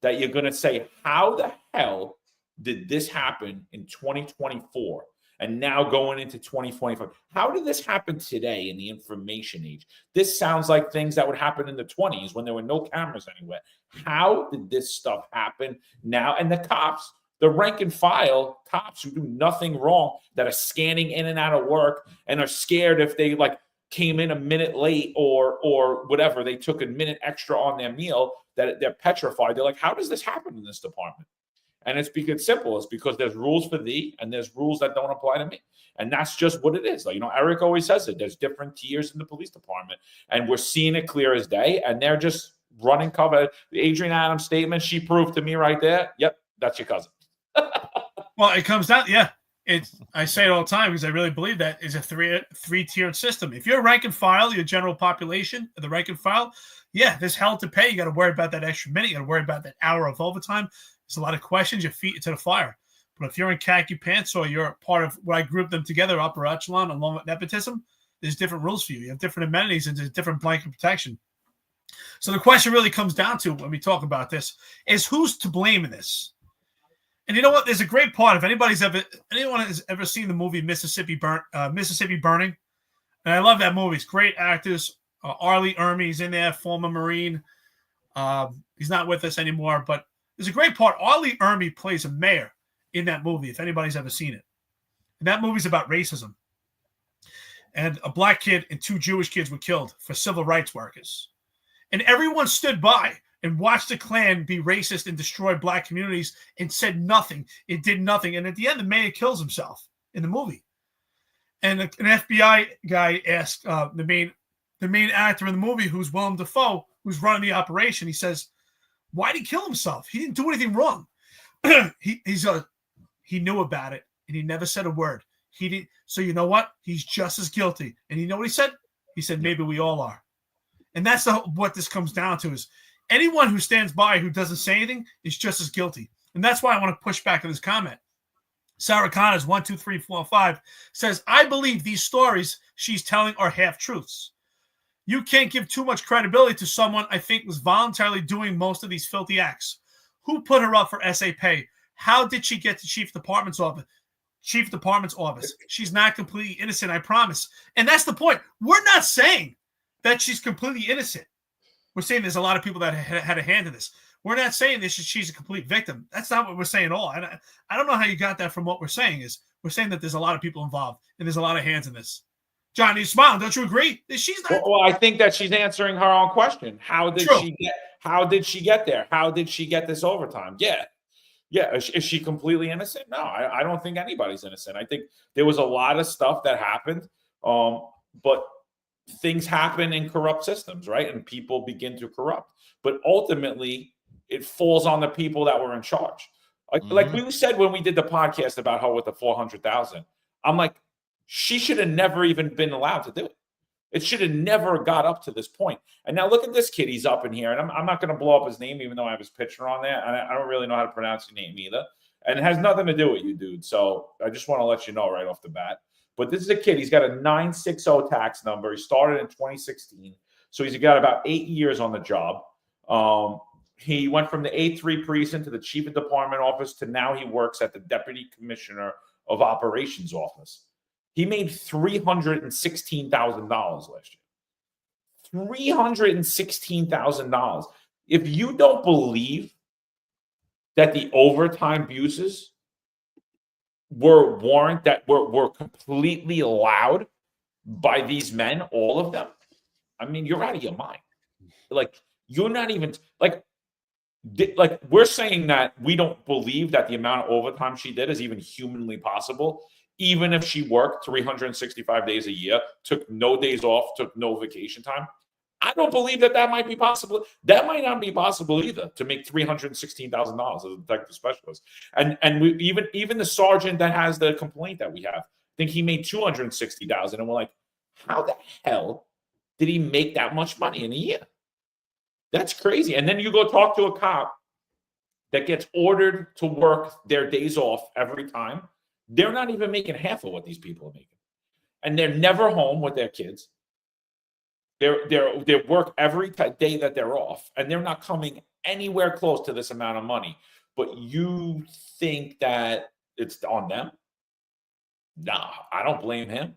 Speaker 6: That you're going to say, how the hell did this happen in 2024? And now going into 2025, how did this happen today in the information age? This sounds like things that would happen in the 20s when there were no cameras anywhere. How did this stuff happen now? And the cops, the rank and file cops who do nothing wrong, that are scanning in and out of work and are scared if they like came in a minute late or whatever, they took a minute extra on their meal, that they're petrified. They're like, how does this happen in this department? And it's because simple. It's because there's rules for thee and there's rules that don't apply to me. And that's just what it is. Like, Eric always says it. There's different tiers in the police department. And we're seeing it clear as day. And they're just running cover. The Adrian Adams statement, she proved to me right there. Yep, that's your cousin.
Speaker 3: Well, it comes down, yeah. I say it all the time because I really believe that is a three-tiered system. If you're rank and file, your general population, the rank and file, yeah, there's hell to pay. You got to worry about that extra minute. You got to worry about that hour of overtime. There's a lot of questions. Your feet to the fire. But if you're in khaki pants or you're part of what I grouped them together, upper echelon, along with nepotism, there's different rules for you. You have different amenities and there's different blanket protection. So the question really comes down to, when we talk about this, is who's to blame in this? And you know what? There's a great part. If anyone has ever seen the movie Mississippi Burning, and I love that movie. It's great actors. Arlie Ermey's in there, former Marine. He's not with us anymore, but there's a great part. Arlie Ermey plays a mayor in that movie, if anybody's ever seen it. And that movie's about racism. And a black kid and 2 Jewish kids were killed for civil rights workers. And everyone stood by and watched the Klan be racist and destroy black communities and said nothing. It did nothing. And at the end, the mayor kills himself in the movie. And an FBI guy asked the main actor in the movie, who's Willem Dafoe, who's running the operation, he says, why did he kill himself? He didn't do anything wrong. He knew about it, and he never said a word. He didn't. So you know what? He's just as guilty. And you know what he said? He said, maybe we all are. And that's what this comes down to, is anyone who stands by, who doesn't say anything, is just as guilty. And that's why I want to push back on this comment. Sarah Connors, 1, 2, 3, 4, 5, says, I believe these stories she's telling are half-truths. You can't give too much credibility to someone I think was voluntarily doing most of these filthy acts. Who put her up for SA pay? How did she get to Chief Department's office? She's not completely innocent, I promise. And that's the point. We're not saying that she's completely innocent. We're saying there's a lot of people that had a hand in this. We're not saying she's a complete victim. That's not what we're saying at all. And I don't know how you got that from what we're saying. Is we're saying that there's a lot of people involved and there's a lot of hands in this. John, you smiling. Don't you agree? She's not.
Speaker 6: Well, I think that she's answering her own question. How did
Speaker 3: True.
Speaker 6: she get? How did she get there? How did she get this overtime? Yeah. Is she completely innocent? No, I don't think anybody's innocent. I think there was a lot of stuff that happened, but things happen in corrupt systems, right? And people begin to corrupt. But ultimately, it falls on the people that were in charge. Like we said when we did the podcast about her with the 400,000, I'm like, she should have never even been allowed to do it. It should have never got up to this point. And now look at this kid. He's up in here. And I'm not going to blow up his name, even though I have his picture on there. And I don't really know how to pronounce your name either. And it has nothing to do with you, dude. So I just want to let you know right off the bat. But this is a kid. He's got a 960 tax number. He started in 2016. So he's got about 8 years on the job. He went from the 8-3 precinct to the chief of department office to now he works at the deputy commissioner of operations office. He made $316,000 last year. $316,000. If you don't believe that the overtime abuses were completely allowed by these men, all of them, I mean, you're out of your mind. Like, you're not even like we're saying that we don't believe that the amount of overtime she did is even humanly possible. Even if she worked 365 days a year, took no days off, took no vacation time, I don't believe that might be possible. That might not be possible either, to make $316,000 as a detective specialist. And we, even the sergeant that has the complaint that we have, I think he made $260,000, and we're like, how the hell did he make that much money in a year? That's crazy. And then you go talk to a cop that gets ordered to work their days off every time. They're not even making half of what these people are making. And they're never home with their kids. They work every day that they're off, and they're not coming anywhere close to this amount of money. But you think that it's on them? Nah, I don't blame him.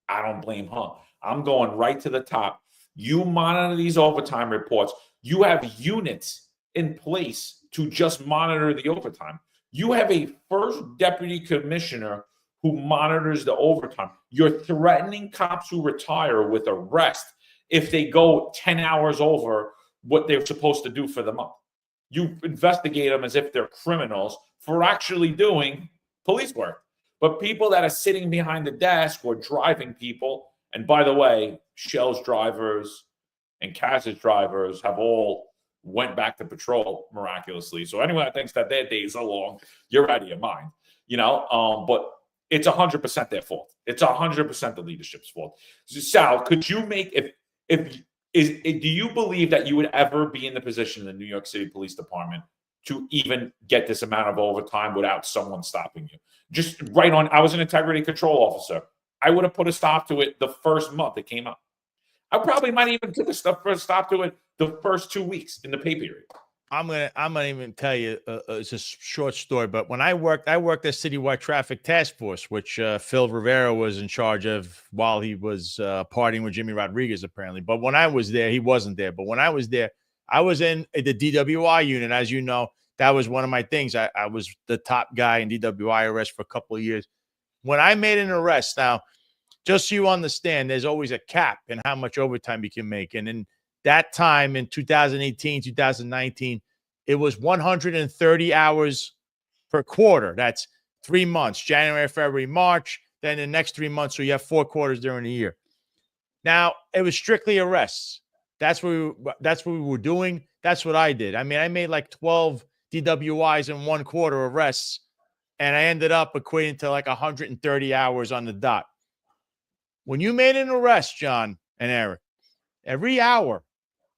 Speaker 6: I don't blame her. I'm going right to the top. You monitor these overtime reports. You have units in place to just monitor the overtime. You have a first deputy commissioner who monitors the overtime. You're threatening cops who retire with arrest if they go 10 hours over what they're supposed to do for the month. You investigate them as if they're criminals for actually doing police work. But people that are sitting behind the desk or driving people, and by the way, Shell's drivers and Kaz's drivers have all went back to patrol miraculously. So anyone that thinks that their days are long, you're out of your mind, but it's 100% their fault. It's 100% the leadership's fault. So, Sal, could you make, do you believe that you would ever be in the position in the New York City Police Department to even get this amount of overtime without someone stopping you? Just right on, I was an integrity control officer. I would have put a stop to it the first month it came up. I probably might even put a stop to it the first 2 weeks in the pay period.
Speaker 4: I'm gonna even tell you it's a short story, but when I worked at Citywide Traffic Task Force, which Phil Rivera was in charge of while he was partying with Jimmy Rodriguez, apparently. But when I was there, he wasn't there. But when I was there, I was in the DWI unit. As you know, that was one of my things. I was the top guy in DWI arrest for a couple of years. When I made an arrest, now, just so you understand, there's always a cap in how much overtime you can make. And in that time in 2018, 2019, it was 130 hours per quarter. That's 3 months, January, February, March, then the next 3 months. So you have 4 quarters during the year. Now, it was strictly arrests. That's what we were doing. That's what I did. I mean, I made like 12 DWIs in 1 quarter arrests, and I ended up equating to like 130 hours on the dot. When you made an arrest, John and Eric, every hour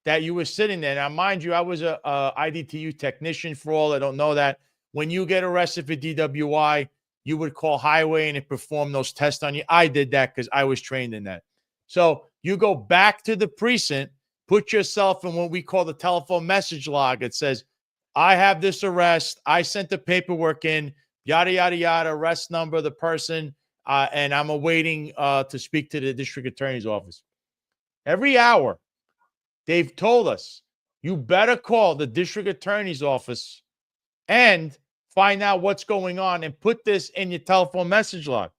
Speaker 4: that you were sitting there, now mind you, I was a IDTU technician for all that don't know that. When you get arrested for DWI, you would call highway and it performed those tests on you. I did that because I was trained in that. So you go back to the precinct, put yourself in what we call the telephone message log. It says, I have this arrest. I sent the paperwork in, yada, yada, yada, arrest number, the person, and I'm awaiting to speak to the district attorney's office. Every hour, they've told us, you better call the district attorney's office and find out what's going on and put this in your telephone message log.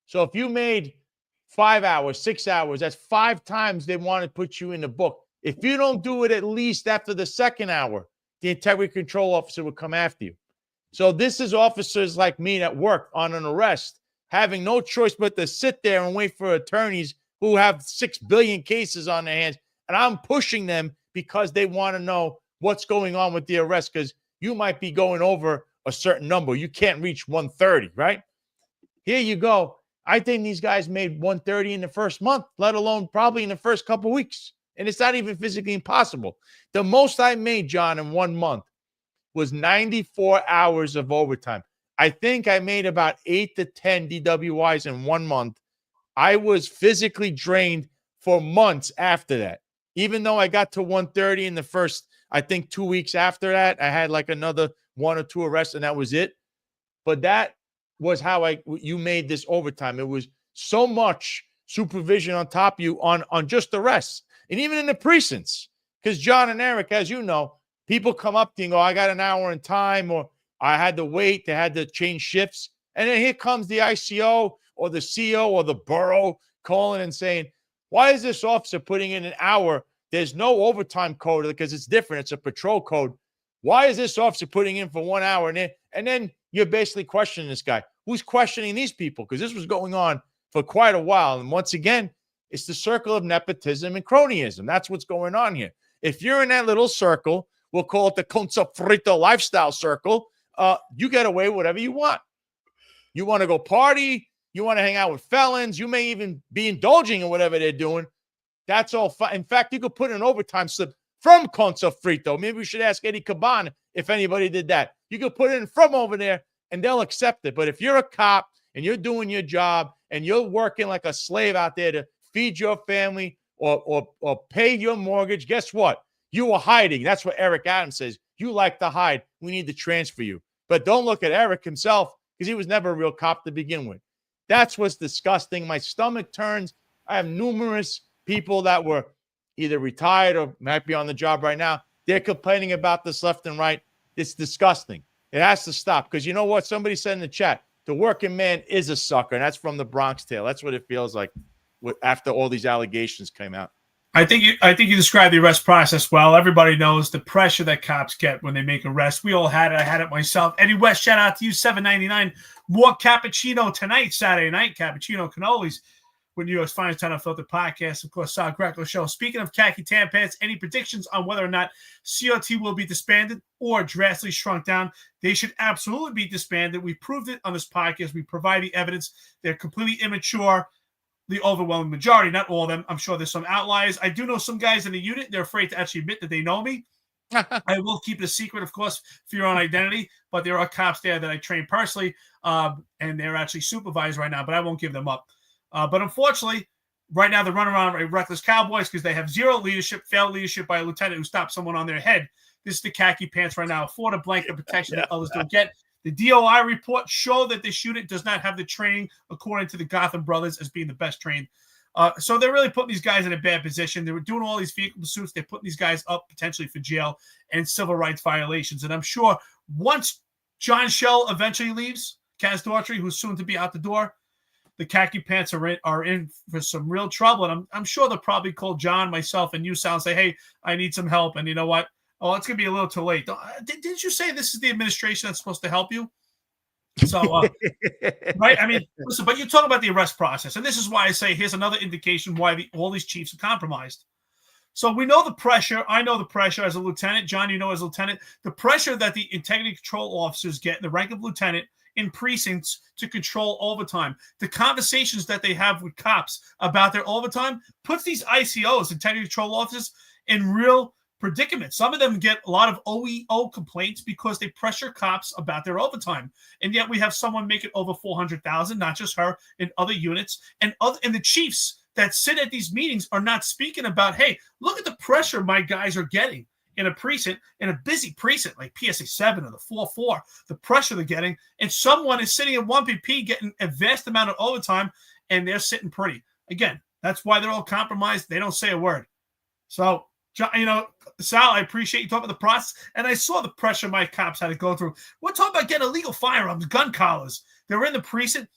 Speaker 4: So if you made 5 hours, 6 hours. That's 5 times they want to put you in the book. If you don't do it at least after the second hour, the integrity control officer will come after you. So this is officers like me that work on an arrest, having no choice but to sit there and wait for attorneys who have 6 billion cases on their hands. And I'm pushing them because they want to know what's going on with the arrest, because you might be going over a certain number. You can't reach 130, right? Here you go. I think these guys made 130 in the first month, let alone probably in the first couple of weeks. And it's not even physically impossible. The most I made, John, in 1 month was 94 hours of overtime. I think I made about 8 to 10 DWIs in 1 month. I was physically drained for months after that. Even though I got to 130 in the first, I think 2 weeks after that, I had like another 1 or 2 arrests, and that was it. But that was how you made this overtime. It was so much supervision on top of you on just arrests, and even in the precincts. Because John and Eric, as you know, people come up to you and go, I got an hour in time, or I had to wait, they had to change shifts. And then here comes the ICO or the CO or the borough calling and saying, why is this officer putting in an hour? There's no overtime code because it's different. It's a patrol code. Why is this officer putting in for 1 hour? And then you're basically questioning this guy. Who's questioning these people? Because this was going on for quite a while. And once again, it's the circle of nepotism and cronyism. That's what's going on here. If you're in that little circle, we'll call it the Concha Frito lifestyle circle, you get away with whatever you want. You want to go party, you want to hang out with felons, you may even be indulging in whatever they're doing. That's all fine. In fact, you could put an overtime slip from Concha Frito. Maybe we should ask Eddie Caban if anybody did that. You could put it in from over there and they'll accept it. But if you're a cop and you're doing your job and you're working like a slave out there to feed your family or pay your mortgage, guess what? You were hiding. That's what Eric Adams says. You like to hide. We need to transfer you. But don't look at Eric himself, because he was never a real cop to begin with. That's what's disgusting. My stomach turns. I have numerous people that were either retired or might be on the job right now. They're complaining about this left and right. It's disgusting. It has to stop, because you know what? Somebody said in the chat, the working man is a sucker. And that's from the Bronx Tale. That's what it feels like after all these allegations came out.
Speaker 3: I think you described the arrest process well. Everybody knows the pressure that cops get when they make arrests. We all had it. I had it myself. Eddie West, shout out to you. $7.99. More cappuccino tonight, Saturday night. Cappuccino cannolis with New York's finest Unfiltered podcast. Of course, Sal Greco show. Speaking of khaki tan pants, any predictions on whether or not CRT will be disbanded or drastically shrunk down? They should absolutely be disbanded. We proved it on this podcast. We provide the evidence. They're completely immature. The overwhelming majority, not all of them. I'm sure there's some outliers. I do know some guys in the unit. They're afraid to actually admit that they know me. I will keep it a secret, of course, for your own identity. But there are cops there that I train personally, and they're actually supervised right now. But I won't give them up. But unfortunately, right now they're running around like reckless cowboys because they have zero leadership, failed leadership by a lieutenant who stopped someone on their head. This is the khaki pants right now. Afford a blanket of protection that others don't get. The DOI report show that this unit does not have the training, according to the Gotham brothers, as being the best trained. So they're really putting these guys in a bad position. They were doing all these vehicle pursuits. They're putting these guys up potentially for jail and civil rights violations. And I'm sure once John Shell eventually leaves, Kaz Daughtry, who's soon to be out the door, the khaki pants are in for some real trouble. And I'm sure they'll probably call John, myself, and you, Sal, and say, hey, I need some help. And you know what? Oh, it's going to be a little too late. Didn't you say this is the administration that's supposed to help you? So, right? I mean, listen, but you talk about the arrest process. And this is why I say here's another indication why all these chiefs are compromised. So we know the pressure. I know the pressure as a lieutenant. John, you know as a lieutenant. The pressure that the integrity control officers get in the rank of lieutenant in precincts to control overtime. The conversations that they have with cops about their overtime puts these ICOs, integrity control officers, in real predicament. Some of them get a lot of OEO complaints because they pressure cops about their overtime. And yet we have someone make it over 400,000, not just her, in other units. And the chiefs that sit at these meetings are not speaking about, hey, look at the pressure my guys are getting in a precinct, in a busy precinct like PSA 7 or the 4-4, the pressure they're getting. And someone is sitting in 1PP getting a vast amount of overtime, and they're sitting pretty. Again, that's why they're all compromised. They don't say a word. So, you know, Sal, I appreciate you talking about the process, and I saw the pressure my cops had to go through. We're talking about getting illegal firearms, gun collars. They're in the precinct.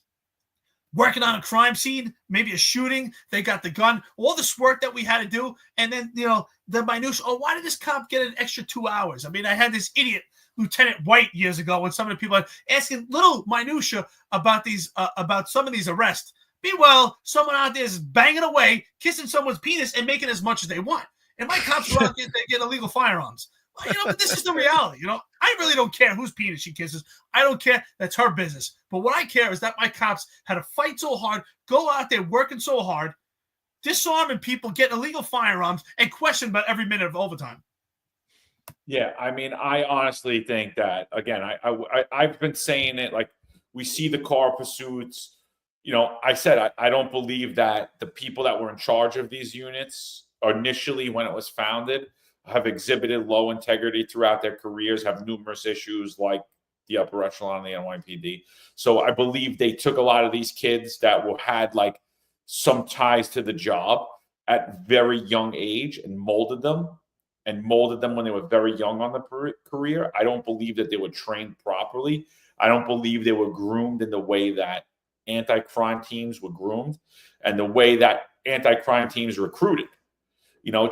Speaker 3: working on a crime scene, maybe a shooting. They got the gun, all this work that we had to do. And then, the minutia. Oh, why did this cop get an extra 2 hours? I mean, I had this idiot, Lieutenant White, years ago, when some of the people are asking little minutia about some of these arrests. Meanwhile, someone out there is banging away, kissing someone's penis and making as much as they want. And my cops go out there, they get illegal firearms. Well, but this is the reality. I really don't care whose penis she kisses. I don't care. That's her business. But what I care is that my cops had to fight so hard, go out there working so hard, disarming people, getting illegal firearms, and questioned about every minute of overtime.
Speaker 6: Yeah, I mean, I honestly think that, again, I've been saying it, like, we see the car pursuits. I said I don't believe that the people that were in charge of these units initially, when it was founded, have exhibited low integrity throughout their careers, have numerous issues like the upper echelon of the NYPD. So I believe they took a lot of these kids that had like some ties to the job at very young age and molded them when they were very young on the career. I don't believe that they were trained properly. I don't believe they were groomed in the way that anti-crime teams were groomed and the way that anti-crime teams recruited.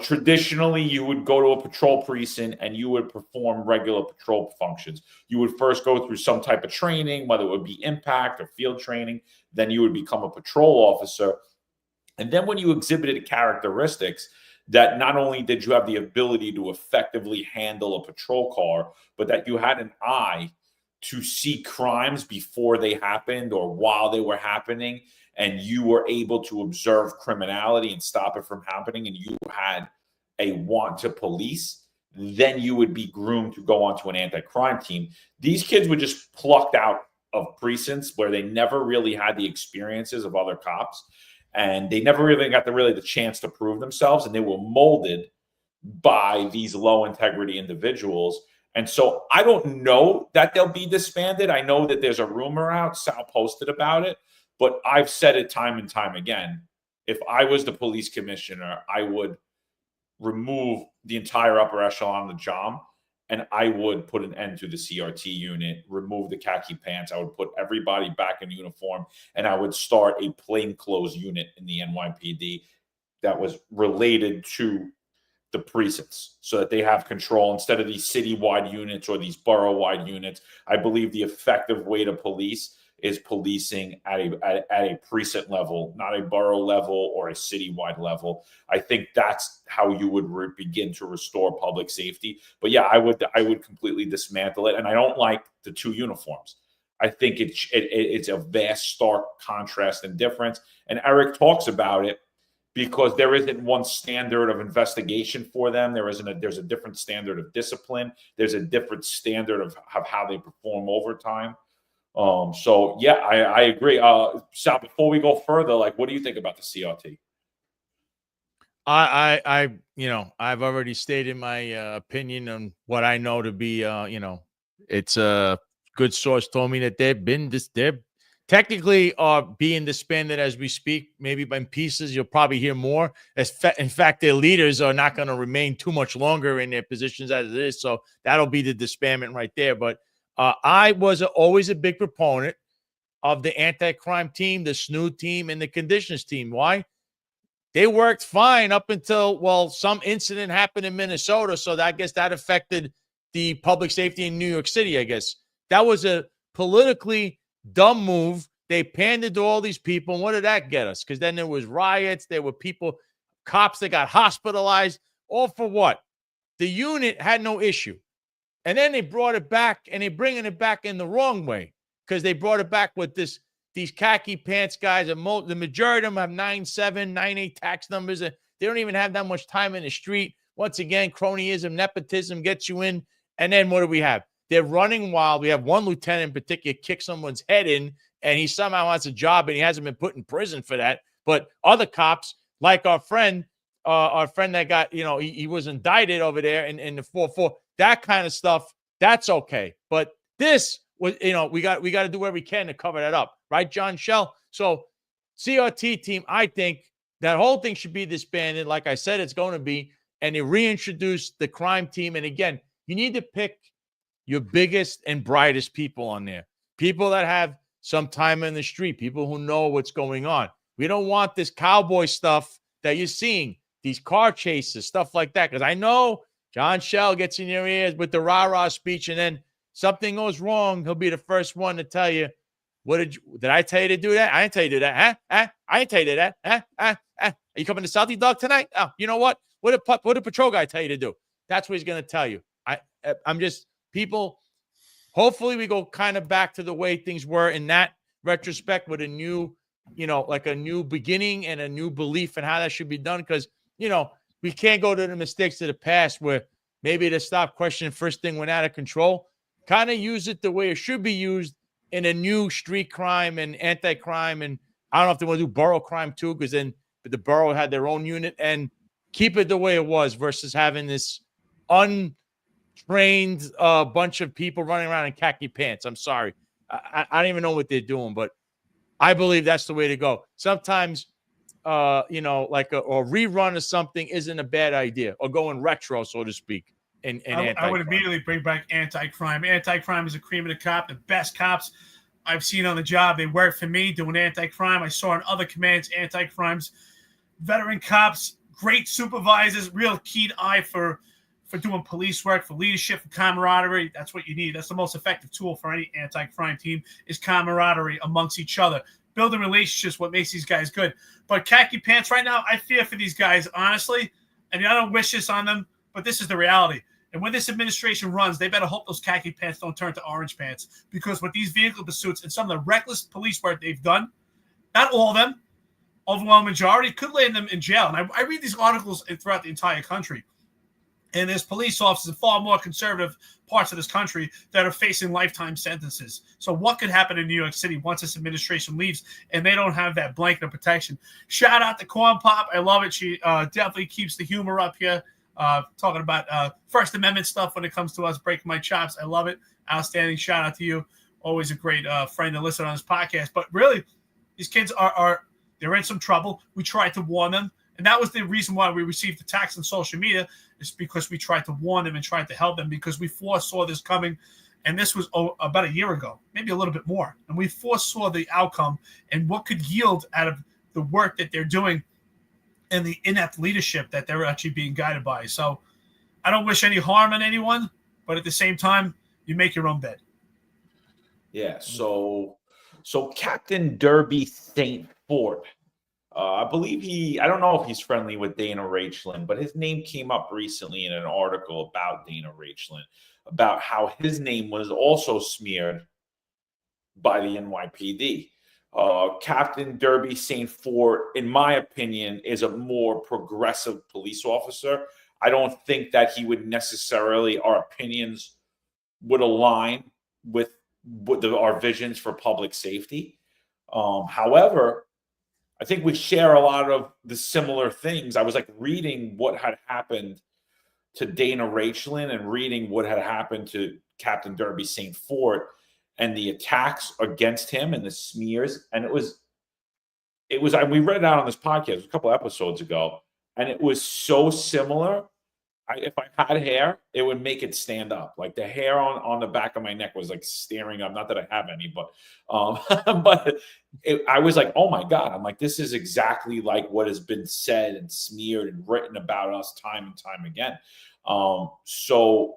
Speaker 6: Traditionally, you would go to a patrol precinct and you would perform regular patrol functions. You would first go through some type of training, whether it would be impact or field training. Then you would become a patrol officer. And then when you exhibited characteristics that not only did you have the ability to effectively handle a patrol car, but that you had an eye to see crimes before they happened or while they were happening, and you were able to observe criminality and stop it from happening, and you had a want to police, then you would be groomed to go onto an anti-crime team. These kids were just plucked out of precincts where they never really had the experiences of other cops, and they never really got the chance to prove themselves, and they were molded by these low integrity individuals. And so I don't know that they'll be disbanded. I know that there's a rumor out. Sal posted about it. But I've said it time and time again. If I was the police commissioner, I would remove the entire upper echelon of the job, and I would put an end to the CRT unit, remove the khaki pants. I would put everybody back in uniform, and I would start a plainclothes unit in the NYPD that was related to the precincts so that they have control instead of these citywide units or these borough-wide units. I believe the effective way to police is policing at a precinct level, not a borough level or a citywide level. I think that's how you would begin to restore public safety. But yeah, I would completely dismantle it. And I don't like the two uniforms. I think it's a vast, stark contrast and difference. And Eric talks about it because there isn't one standard of investigation for them. There's a different standard of discipline. There's a different standard of how they perform overtime. So yeah, I agree. Sal, before we go further, like, what do you think about the CRT?
Speaker 4: I've already stated my opinion on what I know to be, it's a good source told me that they're technically being disbanded as we speak, maybe by pieces. You'll probably hear more. In fact, their leaders are not going to remain too much longer in their positions as it is. So that'll be the disbandment right there. But I was always a big proponent of the anti-crime team, the SNOO team, and the conditions team. Why? They worked fine up until, some incident happened in Minnesota. So I guess that affected the public safety in New York City, I guess. That was a politically dumb move. They pandered to all these people. And what did that get us? Because then there was riots. There were cops that got hospitalized. All for what? The unit had no issue. And then they brought it back, and they're bringing it back in the wrong way because they brought it back with these khaki pants guys. The majority of them have 9.7, 9.8 tax numbers. They don't even have that much time in the street. Once again, cronyism, nepotism gets you in. And then what do we have? They're running wild. We have one lieutenant in particular kick someone's head in, and he somehow has a job, and he hasn't been put in prison for that. But other cops, like our friend that got, he was indicted over there in the 4-4. That kind of stuff, that's okay. But this was, we got to do whatever we can to cover that up. Right, John Shell? So CRT team, I think that whole thing should be disbanded. Like I said, it's going to be. And they reintroduce the crime team. And again, you need to pick your biggest and brightest people on there. People that have some time in the street, people who know what's going on. We don't want this cowboy stuff that you're seeing, these car chases, stuff like that. Because I know John Shell gets in your ears with the rah-rah speech, and then something goes wrong, he'll be the first one to tell you, did I tell you to do that? I didn't tell you to do that. I didn't tell you to do that. Are you coming to Southie Dog tonight? Oh, you know what? What did patrol guy tell you to do? That's what he's going to tell you. I'm just, people, hopefully we go kind of back to the way things were in that retrospect with a new, like a new beginning and a new belief in how that should be done. Because, we can't go to the mistakes of the past where maybe to stop questioning first thing went out of control. Kind of use it the way it should be used in a new street crime and anti-crime. And I don't know if they want to do borough crime too, because then the borough had their own unit, and keep it the way it was versus having this untrained bunch of people running around in khaki pants. I'm sorry. I don't even know what they're doing, but I believe that's the way to go. Sometimes, like a rerun of something isn't a bad idea, or going retro, so to speak.
Speaker 3: I would immediately bring back anti-crime. Anti-crime is the cream of the crop. The best cops I've seen on the job, they work for me doing anti-crime. I saw in other commands anti-crimes, veteran cops, great supervisors, real keen eye for doing police work, for leadership, for camaraderie. That's what you need. That's the most effective tool for any anti-crime team, is camaraderie amongst each other. Building relationships, what makes these guys good. But khaki pants right now, I fear for these guys, honestly. And I don't wish this on them, but this is the reality. And when this administration runs, they better hope those khaki pants don't turn to orange pants. Because with these vehicle pursuits and some of the reckless police work they've done, not all of them, overwhelming majority, could land them in jail. And I read these articles throughout the entire country. And there's police officers in far more conservative parts of this country that are facing lifetime sentences. So what could happen in New York City once this administration leaves and they don't have that blanket of protection? Shout out to Corn Pop. I love it. She definitely keeps the humor up here. Talking about First Amendment stuff when it comes to us breaking my chops. I love it. Outstanding. Shout out to you. Always a great friend to listen on this podcast. But really, these kids they're in some trouble. We tried to warn them. And that was the reason why we received attacks on social media, is because we tried to warn them and tried to help them, because we foresaw this coming. And this was about a year ago, maybe a little bit more. And we foresaw the outcome and what could yield out of the work that they're doing and the inept leadership that they're actually being guided by. So I don't wish any harm on anyone, but at the same time, you make your own bed.
Speaker 6: Yeah. So Captain Derby St. Ford, I believe I don't know if he's friendly with Dana Rachlin, but his name came up recently in an article about Dana Rachlin, about how his name was also smeared by the NYPD. Captain Derby St. Ford, in my opinion, is a more progressive police officer. I don't think that he would necessarily, our opinions would align with our visions for public safety. However, I think we share a lot of the similar things. I was like reading what had happened to Dana Rachlin and reading what had happened to Captain Derby St. Ford and the attacks against him and the smears. And it was, we read it out on this podcast a couple episodes ago, and it was so similar. If I had hair, it would make it stand up. Like the hair on the back of my neck was like staring up. Not that I have any, but I was like, oh my God. I'm like, this is exactly like what has been said and smeared and written about us time and time again. So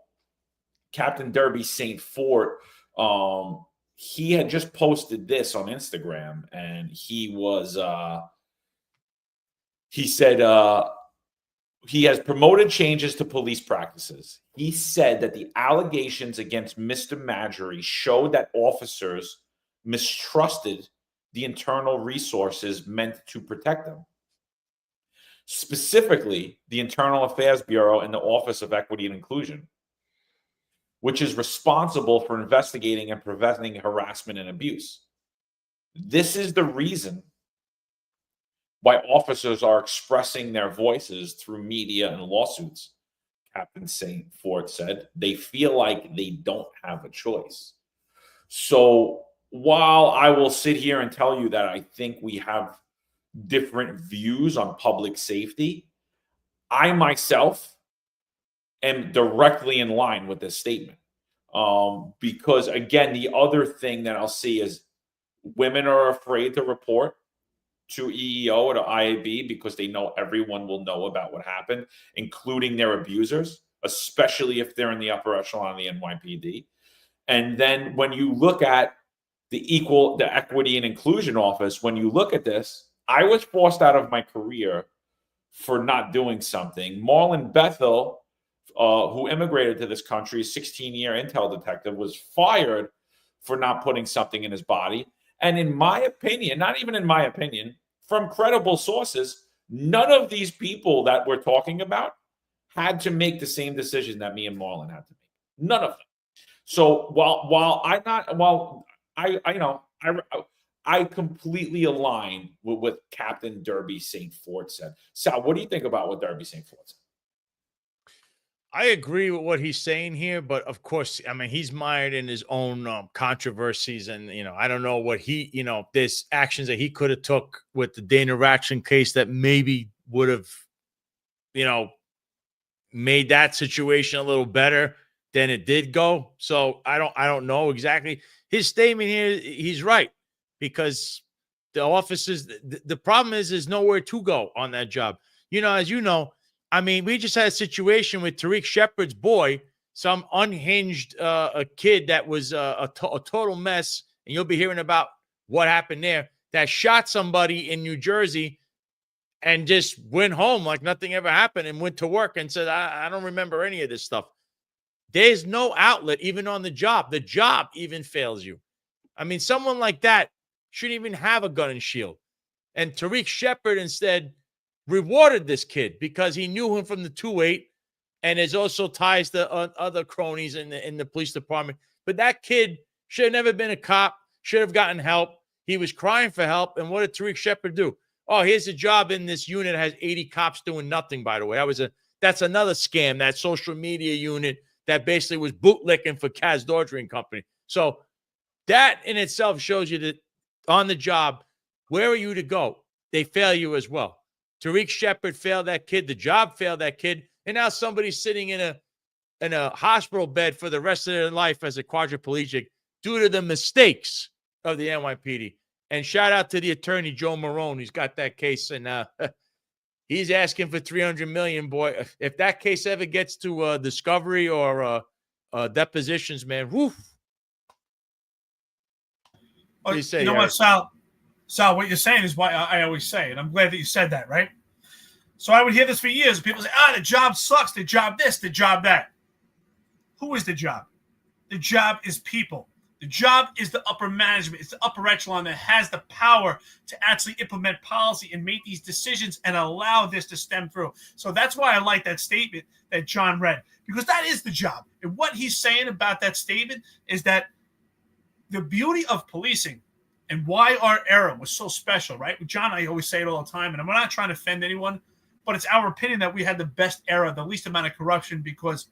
Speaker 6: Captain Derby St. Ford, he had just posted this on Instagram, and he said, he has promoted changes to police practices. He said that the allegations against Mr. Maddrey showed that officers mistrusted the internal resources meant to protect them. Specifically, the Internal Affairs Bureau and the Office of Equity and Inclusion, which is responsible for investigating and preventing harassment and abuse. This is the reason why officers are expressing their voices through media and lawsuits, Captain St. Ford said. They feel like they don't have a choice. So while I will sit here and tell you that I think we have different views on public safety, I myself am directly in line with this statement. Because again, the other thing that I'll see is Women are afraid to report to EEO or to IAB because they know everyone will know about what happened, including their abusers, especially if they're in the upper echelon of the NYPD. And then when you look at the equity and inclusion office, when you look at this, I was forced out of my career for not doing something. Marlon Bethel, who immigrated to this country, a 16-year intel detective, was fired for not putting something in his body. And in my opinion, not even in my opinion, from credible sources, none of these people that we're talking about had to make the same decision that me and Marlon had to make. None of them. So while I completely align with what Captain Derby St. Fort said. Sal, what do you think about what Derby St. Fort said?
Speaker 4: I agree with what he's saying here, but of course, I mean, he's mired in his own controversies, and I don't know what he, there's actions that he could have took with the Dana Ratchin case that maybe would have, made that situation a little better than it did go. So I don't know exactly. His statement here, he's right, because the officers, the problem is there's nowhere to go on that job. As you know, I mean, we just had a situation with Tariq Shepard's boy, some unhinged a kid that was a total mess, and you'll be hearing about what happened there, that shot somebody in New Jersey and just went home like nothing ever happened and went to work and said, I don't remember any of this stuff. There's no outlet even on the job. The job even fails you. I mean, someone like that shouldn't even have a gun and shield. And Tariq Shepard instead rewarded this kid because he knew him from the 2-8, and there's also ties to other cronies in the police department. But that kid should have never been a cop, should have gotten help. He was crying for help. And what did Tariq Shepard do? Oh, here's a job in this unit that has 80 cops doing nothing, by the way. That's another scam, that social media unit that basically was bootlicking for Kaz Daughtry and company. So that in itself shows you that on the job, where are you to go? They fail you as well. Tariq Shepard failed that kid. The job failed that kid. And now somebody's sitting in a hospital bed for the rest of their life as a quadriplegic due to the mistakes of the NYPD. And shout out to the attorney, Joe Marone, who's got that case. And he's asking for $300 million, boy. If that case ever gets to discovery or depositions, man, woof. What do you say?
Speaker 3: You know what, Sal, what you're saying is why I always say, and I'm glad that you said that, right? So I would hear this for years. People say, the job sucks, the job this, the job that. Who is the job? The job is people. The job is the upper management. It's the upper echelon that has the power to actually implement policy and make these decisions and allow this to stem through. So that's why I like that statement that John read, because that is the job. And what he's saying about that statement is that the beauty of policing and why our era was so special, right? John, I always say it all the time, and I'm not trying to offend anyone, but it's our opinion that we had the best era, the least amount of corruption, because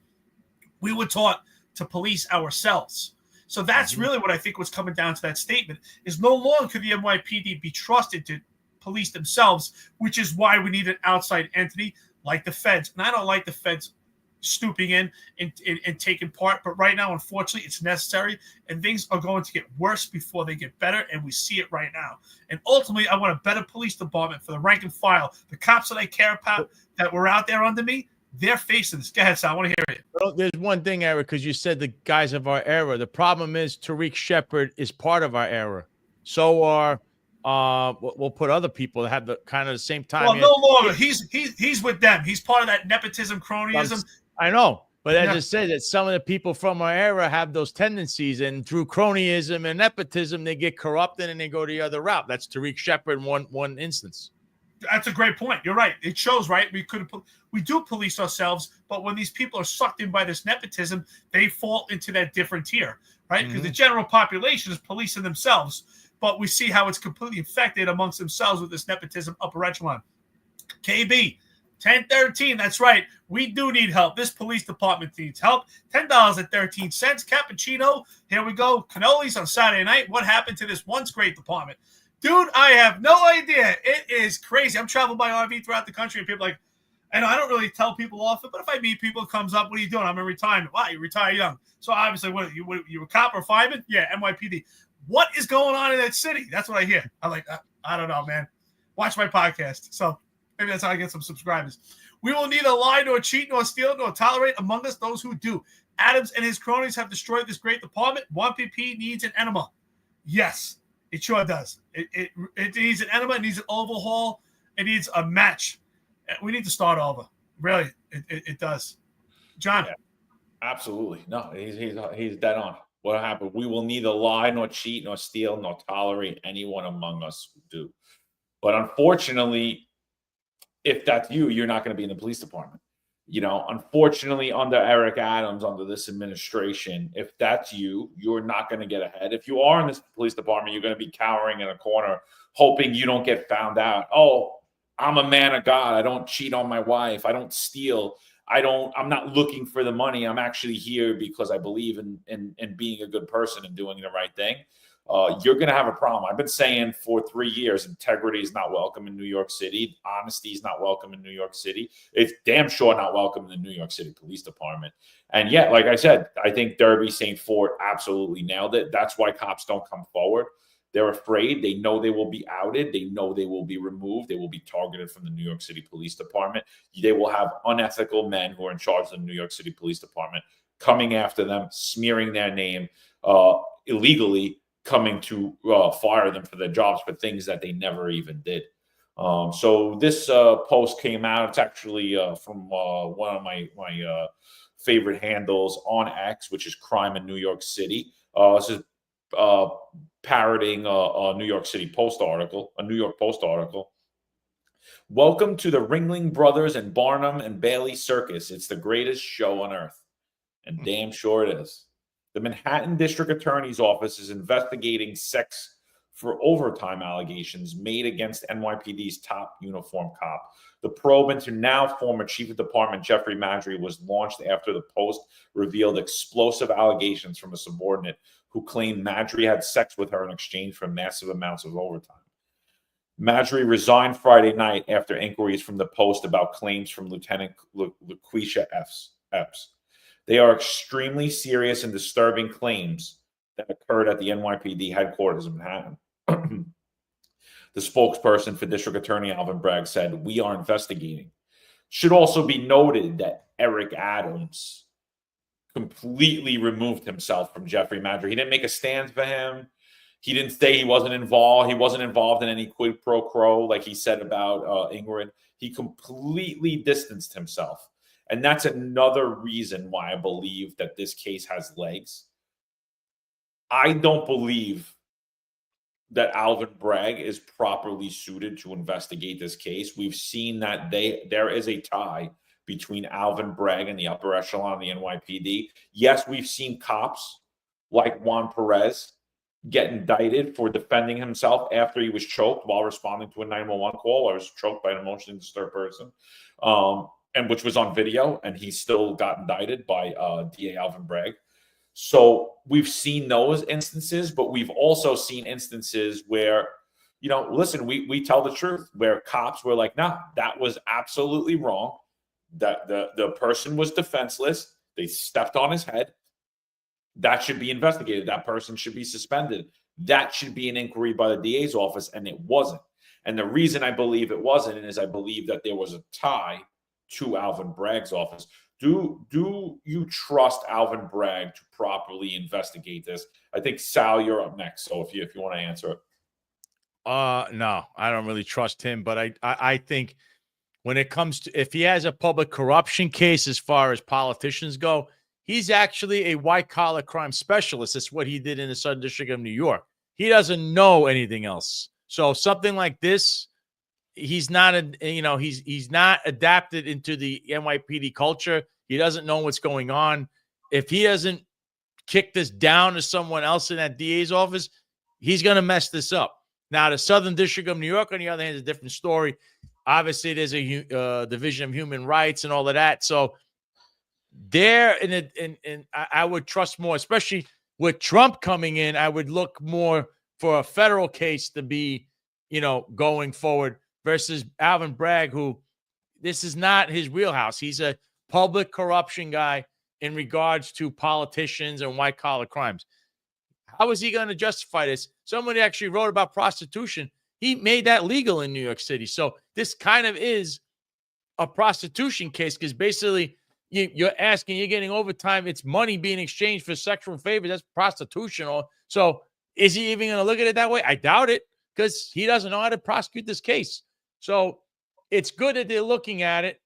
Speaker 3: we were taught to police ourselves. So that's really what I think was coming down to that statement, is no longer could the NYPD be trusted to police themselves, which is why we need an outside entity like the feds. And I don't like the feds stooping in and taking part. But right now, unfortunately, it's necessary. And things are going to get worse before they get better. And we see it right now. And ultimately, I want a better police department for the rank and file. The cops that I care about that were out there under me, they're facing this. Go ahead, Sal. I want to hear it.
Speaker 4: Well, there's one thing, Eric, because you said the guys of our era. The problem is Tariq Shepard is part of our era. So are we'll put other people that have the kind of the same time.
Speaker 3: Well, no longer. He's with them. He's part of that nepotism, cronyism.
Speaker 4: I know, but I just said that some of the people from our era have those tendencies, and through cronyism and nepotism, they get corrupted and they go the other route. That's Tariq Shepard in one instance.
Speaker 3: That's a great point. You're right. It shows, right? We do police ourselves, but when these people are sucked in by this nepotism, they fall into that different tier, right? Because the general population is policing themselves, but we see how it's completely infected amongst themselves with this nepotism upper echelon. KB, 1013. That's right. We do need help. This police department needs help. $10.13. Cappuccino. Here we go. Cannolis on Saturday night. What happened to this once great department? Dude, I have no idea. It is crazy. I'm traveling by RV throughout the country, and people are like, and I don't really tell people often, but if I meet people, it comes up, what are you doing? I'm in retirement. Wow, you retire young. So obviously, what you a cop or fireman? Yeah, NYPD. What is going on in that city? That's what I hear. I'm like, I don't know, man. Watch my podcast. So maybe that's how I get some subscribers. We will neither lie nor cheat nor steal nor tolerate among us those who do. Adams and his cronies have destroyed this great department. 1PP needs an enema. Yes, it sure does. It needs an enema. It needs an overhaul. It needs a match. We need to start over. Really, it does. John.
Speaker 6: Yeah, absolutely. No, he's dead on. What happened? We will neither lie nor cheat nor steal nor tolerate anyone among us who do. But unfortunately, if that's you, you're not going to be in the police department. Unfortunately, under Eric Adams, under this administration, if that's you, you're not going to get ahead. If you are in this police department, you're going to be cowering in a corner, hoping you don't get found out. Oh, I'm a man of God. I don't cheat on my wife. I don't steal. I'm not looking for the money. I'm actually here because I believe in being a good person and doing the right thing. You're going to have a problem. I've been saying for 3 years, integrity is not welcome in New York City. Honesty is not welcome in New York City. It's damn sure not welcome in the New York City Police Department. And yet, like I said, I think Derby St. Fort absolutely nailed it. That's why cops don't come forward. They're afraid. They know they will be outed. They know they will be removed. They will be targeted from the New York City Police Department. They will have unethical men who are in charge of the New York City Police Department coming after them, smearing their name illegally, coming to fire them for their jobs for things that they never even did. So this post came out. It's actually from one of my favorite handles on X, which is Crime in New York City. This is parroting a New York Post article. Welcome to the Ringling Brothers and Barnum and Bailey Circus. It's the greatest show on earth. And damn sure it is. The Manhattan District Attorney's Office is investigating sex for overtime allegations made against NYPD's top uniformed cop. The probe into now former Chief of Department Jeffrey Maddrey was launched after the Post revealed explosive allegations from a subordinate who claimed Maddrey had sex with her in exchange for massive amounts of overtime. Maddrey resigned Friday night after inquiries from the Post about claims from Lieutenant LaQuisha Epps. They are extremely serious and disturbing claims that occurred at the NYPD headquarters in Manhattan. The spokesperson for District Attorney Alvin Bragg said, "We are investigating." Should also be noted that Eric Adams completely removed himself from Jeffrey Maddrey. He didn't make a stand for him. He didn't say he wasn't involved. He wasn't involved in any quid pro quo like he said about Ingrid. He completely distanced himself. And that's another reason why I believe that this case has legs. I don't believe that Alvin Bragg is properly suited to investigate this case. We've seen that there is a tie between Alvin Bragg and the upper echelon of the NYPD. Yes, we've seen cops like Juan Perez get indicted for defending himself after he was choked while responding to a 911 call, or was choked by an emotionally disturbed person, and which was on video, and he still got indicted by DA Alvin Bragg. So we've seen those instances, but we've also seen instances where, listen, we tell the truth, where cops were like, nah, that was absolutely wrong. That the person was defenseless. They stepped on his head. That should be investigated. That person should be suspended. That should be an inquiry by the DA's office, and it wasn't. And the reason I believe it wasn't is I believe that there was a tie to Alvin Bragg's office. Do you trust Alvin Bragg to properly investigate this? I think, Sal, you're up next. So if you want to answer it.
Speaker 4: No, I don't really trust him, but I think when it comes to, if he has a public corruption case as far as politicians go, he's actually a white-collar crime specialist. That's what he did in the Southern District of New York. He doesn't know anything else. So something like this, he's not adapted into the NYPD culture. He doesn't know what's going on. If he doesn't kick this down to someone else in that DA's office, he's going to mess this up. Now, the Southern District of New York, on the other hand, is a different story. Obviously, there's a Division of Human Rights and all of that. So there, and I would trust more, especially with Trump coming in. I would look more for a federal case to be, going forward versus Alvin Bragg, who this is not his wheelhouse. He's a public corruption guy in regards to politicians and white collar crimes. How is he going to justify this? Somebody actually wrote about prostitution. He made that legal in New York City. So this kind of is a prostitution case because basically you're getting overtime. It's money being exchanged for sexual favors. That's prostitution. So is he even going to look at it that way? I doubt it because he doesn't know how to prosecute this case. So it's good that they're looking at it.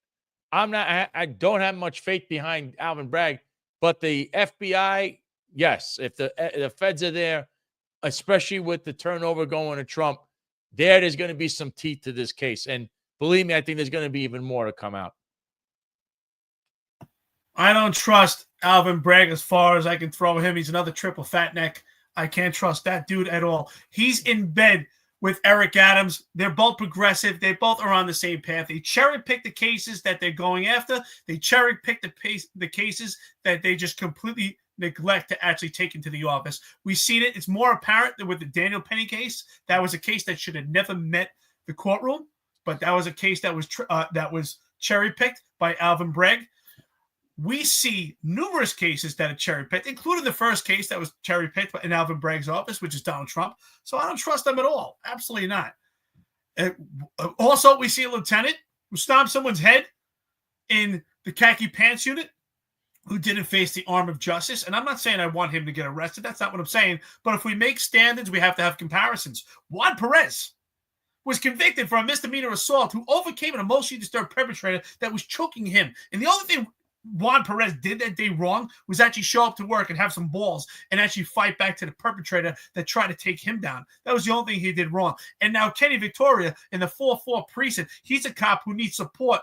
Speaker 4: I don't have much faith behind Alvin Bragg, but the FBI, yes, if the feds are there, especially with the turnover going to Trump, there's going to be some teeth to this case. And believe me, I think there's going to be even more to come out.
Speaker 3: I don't trust Alvin Bragg as far as I can throw him. He's another triple fat neck. I can't trust that dude at all. He's in bed with Eric Adams. They're both progressive. They both are on the same path. They cherry-pick the cases that they're going after. They cherry-pick the cases that they just completely neglect to actually take into the office. We've seen it. It's more apparent than with the Daniel Penny case. That was a case that should have never met the courtroom, but that was a case that was cherry-picked by Alvin Bragg. We see numerous cases that are cherry-picked, including the first case that was cherry-picked in Alvin Bragg's office, which is Donald Trump. So I don't trust them at all. Absolutely not. Also, we see a lieutenant who stomped someone's head in the khaki pants unit who didn't face the arm of justice. And I'm not saying I want him to get arrested. That's not what I'm saying. But if we make standards, we have to have comparisons. Juan Perez was convicted for a misdemeanor assault who overcame an emotionally disturbed perpetrator that was choking him. And the only thing Juan Perez did that day wrong was actually show up to work and have some balls and actually fight back to the perpetrator that tried to take him down. That was the only thing he did wrong. And now Kenny Victoria in the 4-4 precinct, he's a cop who needs support.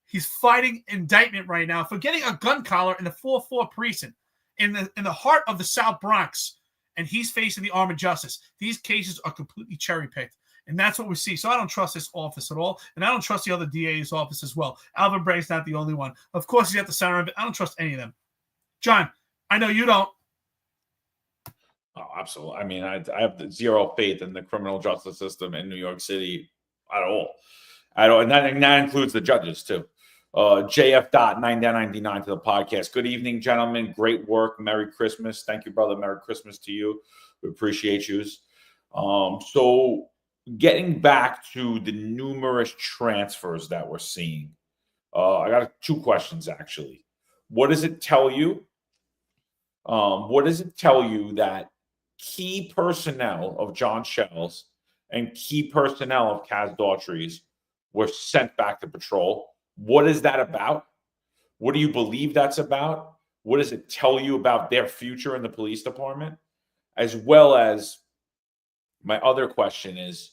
Speaker 3: He's fighting indictment right now for getting a gun collar in the 4-4 precinct in the heart of the South Bronx. And he's facing the arm of justice. These cases are completely cherry-picked. And that's what we see. So I don't trust this office at all. And I don't trust the other DA's office as well. Alvin Bragg's not the only one. Of course, he's at the center of it. I don't trust any of them. John, I know you don't.
Speaker 6: Oh, absolutely. I mean, I have zero faith in the criminal justice system in New York City at all. And that includes the judges, too. JF.99 to the podcast. Good evening, gentlemen. Great work. Merry Christmas. Thank you, brother. Merry Christmas to you. We appreciate you. So getting back to the numerous transfers that we're seeing, I got two questions, actually. What does it tell you? What does it tell you that key personnel of John Shells and key personnel of Kaz Daughtry's were sent back to patrol? What is that about? What do you believe that's about? What does it tell you about their future in the police department? As well as my other question is,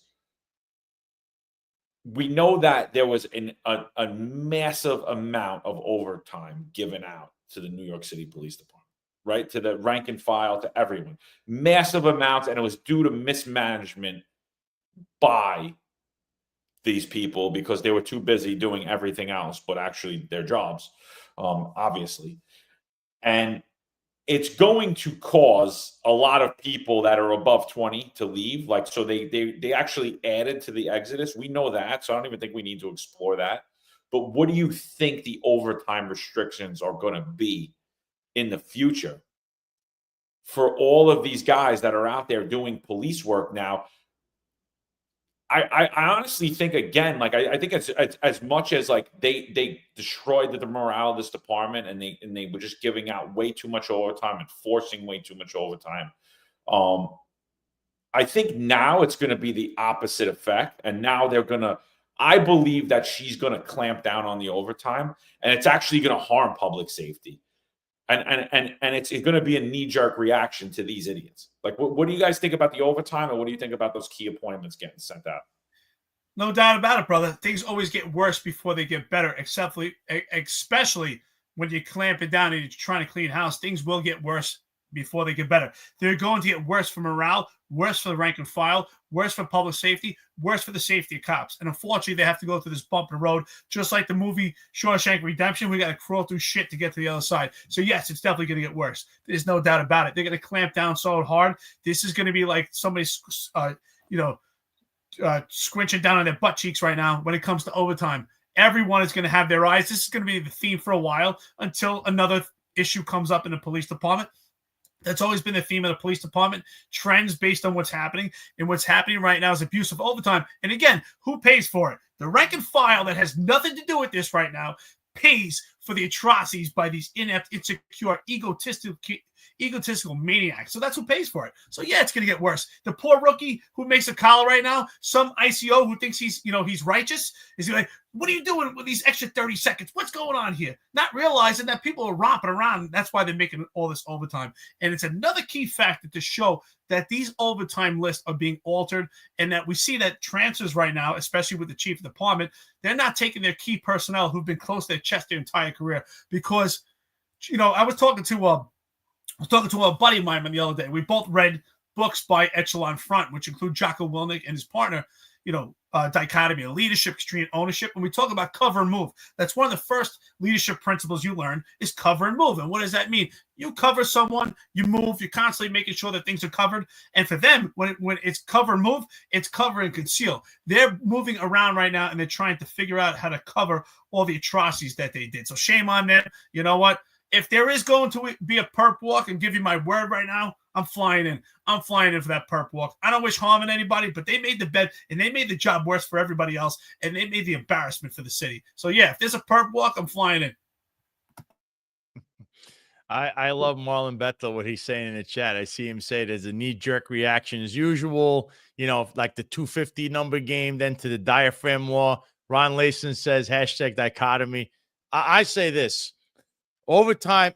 Speaker 6: we know that there was a massive amount of overtime given out to the New York City Police Department, right? To the rank and file, to everyone. Massive amounts, and it was due to mismanagement by these people because they were too busy doing everything else, but actually their jobs, obviously. And it's going to cause a lot of people that are above 20 to leave. Like, so they actually added to the exodus. We know that, so I don't even think we need to explore that. But what do you think the overtime restrictions are going to be in the future for all of these guys that are out there doing police work now? I honestly think, again, like I think it's as much as like they destroyed the morale of this department and they were just giving out way too much overtime and forcing way too much overtime. I think now it's going to be the opposite effect, and now they're going to. I believe that she's going to clamp down on the overtime, and it's actually going to harm public safety. And it's going to be a knee-jerk reaction to these idiots. Like, what do you guys think about the overtime, and what do you think about those key appointments getting sent out?
Speaker 3: No doubt about it, brother. Things always get worse before they get better, especially when you clamp it down and you're trying to clean house. Things will get worse before they get better. They're going to get worse for morale, worse for the rank and file, worse for public safety, worse for the safety of cops. And unfortunately, they have to go through this bumpy road, just like the movie Shawshank Redemption. We got to crawl through shit to get to the other side. So yes, it's definitely going to get worse. There's no doubt about it. They're going to clamp down so hard. This is going to be like somebody, squinching down on their butt cheeks right now when it comes to overtime. Everyone is going to have their eyes. This is going to be the theme for a while until another issue comes up in the police department. That's always been the theme of the police department. Trends based on what's happening. And what's happening right now is abuse of overtime. And again, who pays for it? The rank and file that has nothing to do with this right now pays for the atrocities by these inept, insecure, egotistical maniacs. So that's who pays for it. So yeah, it's going to get worse. The poor rookie who makes a collar right now, some ICO who thinks he's righteous, is like, what are you doing with these extra 30 seconds? What's going on here? Not realizing that people are romping around. That's why they're making all this overtime. And it's another key factor to show that these overtime lists are being altered, and that we see that transfers right now, especially with the chief of the department, they're not taking their key personnel who've been close to their chest their entire career. Because, I was talking to a buddy of mine the other day. We both read books by Echelon Front, which include Jocko Willink and his partner, Dichotomy of Leadership, Extreme Ownership. And we talk about cover and move. That's one of the first leadership principles you learn is cover and move. And what does that mean? You cover someone, you move, you're constantly making sure that things are covered. And for them, when it's cover and move, it's cover and conceal. They're moving around right now, and they're trying to figure out how to cover all the atrocities that they did. So shame on them. You know what? If there is going to be a perp walk, and give you my word right now, I'm flying in. I'm flying in for that perp walk. I don't wish harm on anybody, but they made the bed, and they made the job worse for everybody else, and they made the embarrassment for the city. So yeah, if there's a perp walk, I'm flying in.
Speaker 4: I love Marlon Bethel, what he's saying in the chat. I see him say there's a knee-jerk reaction as usual, like the 250 number game, then to the diaphragm law. Ron Layson says, #dichotomy. I say this. Overtime,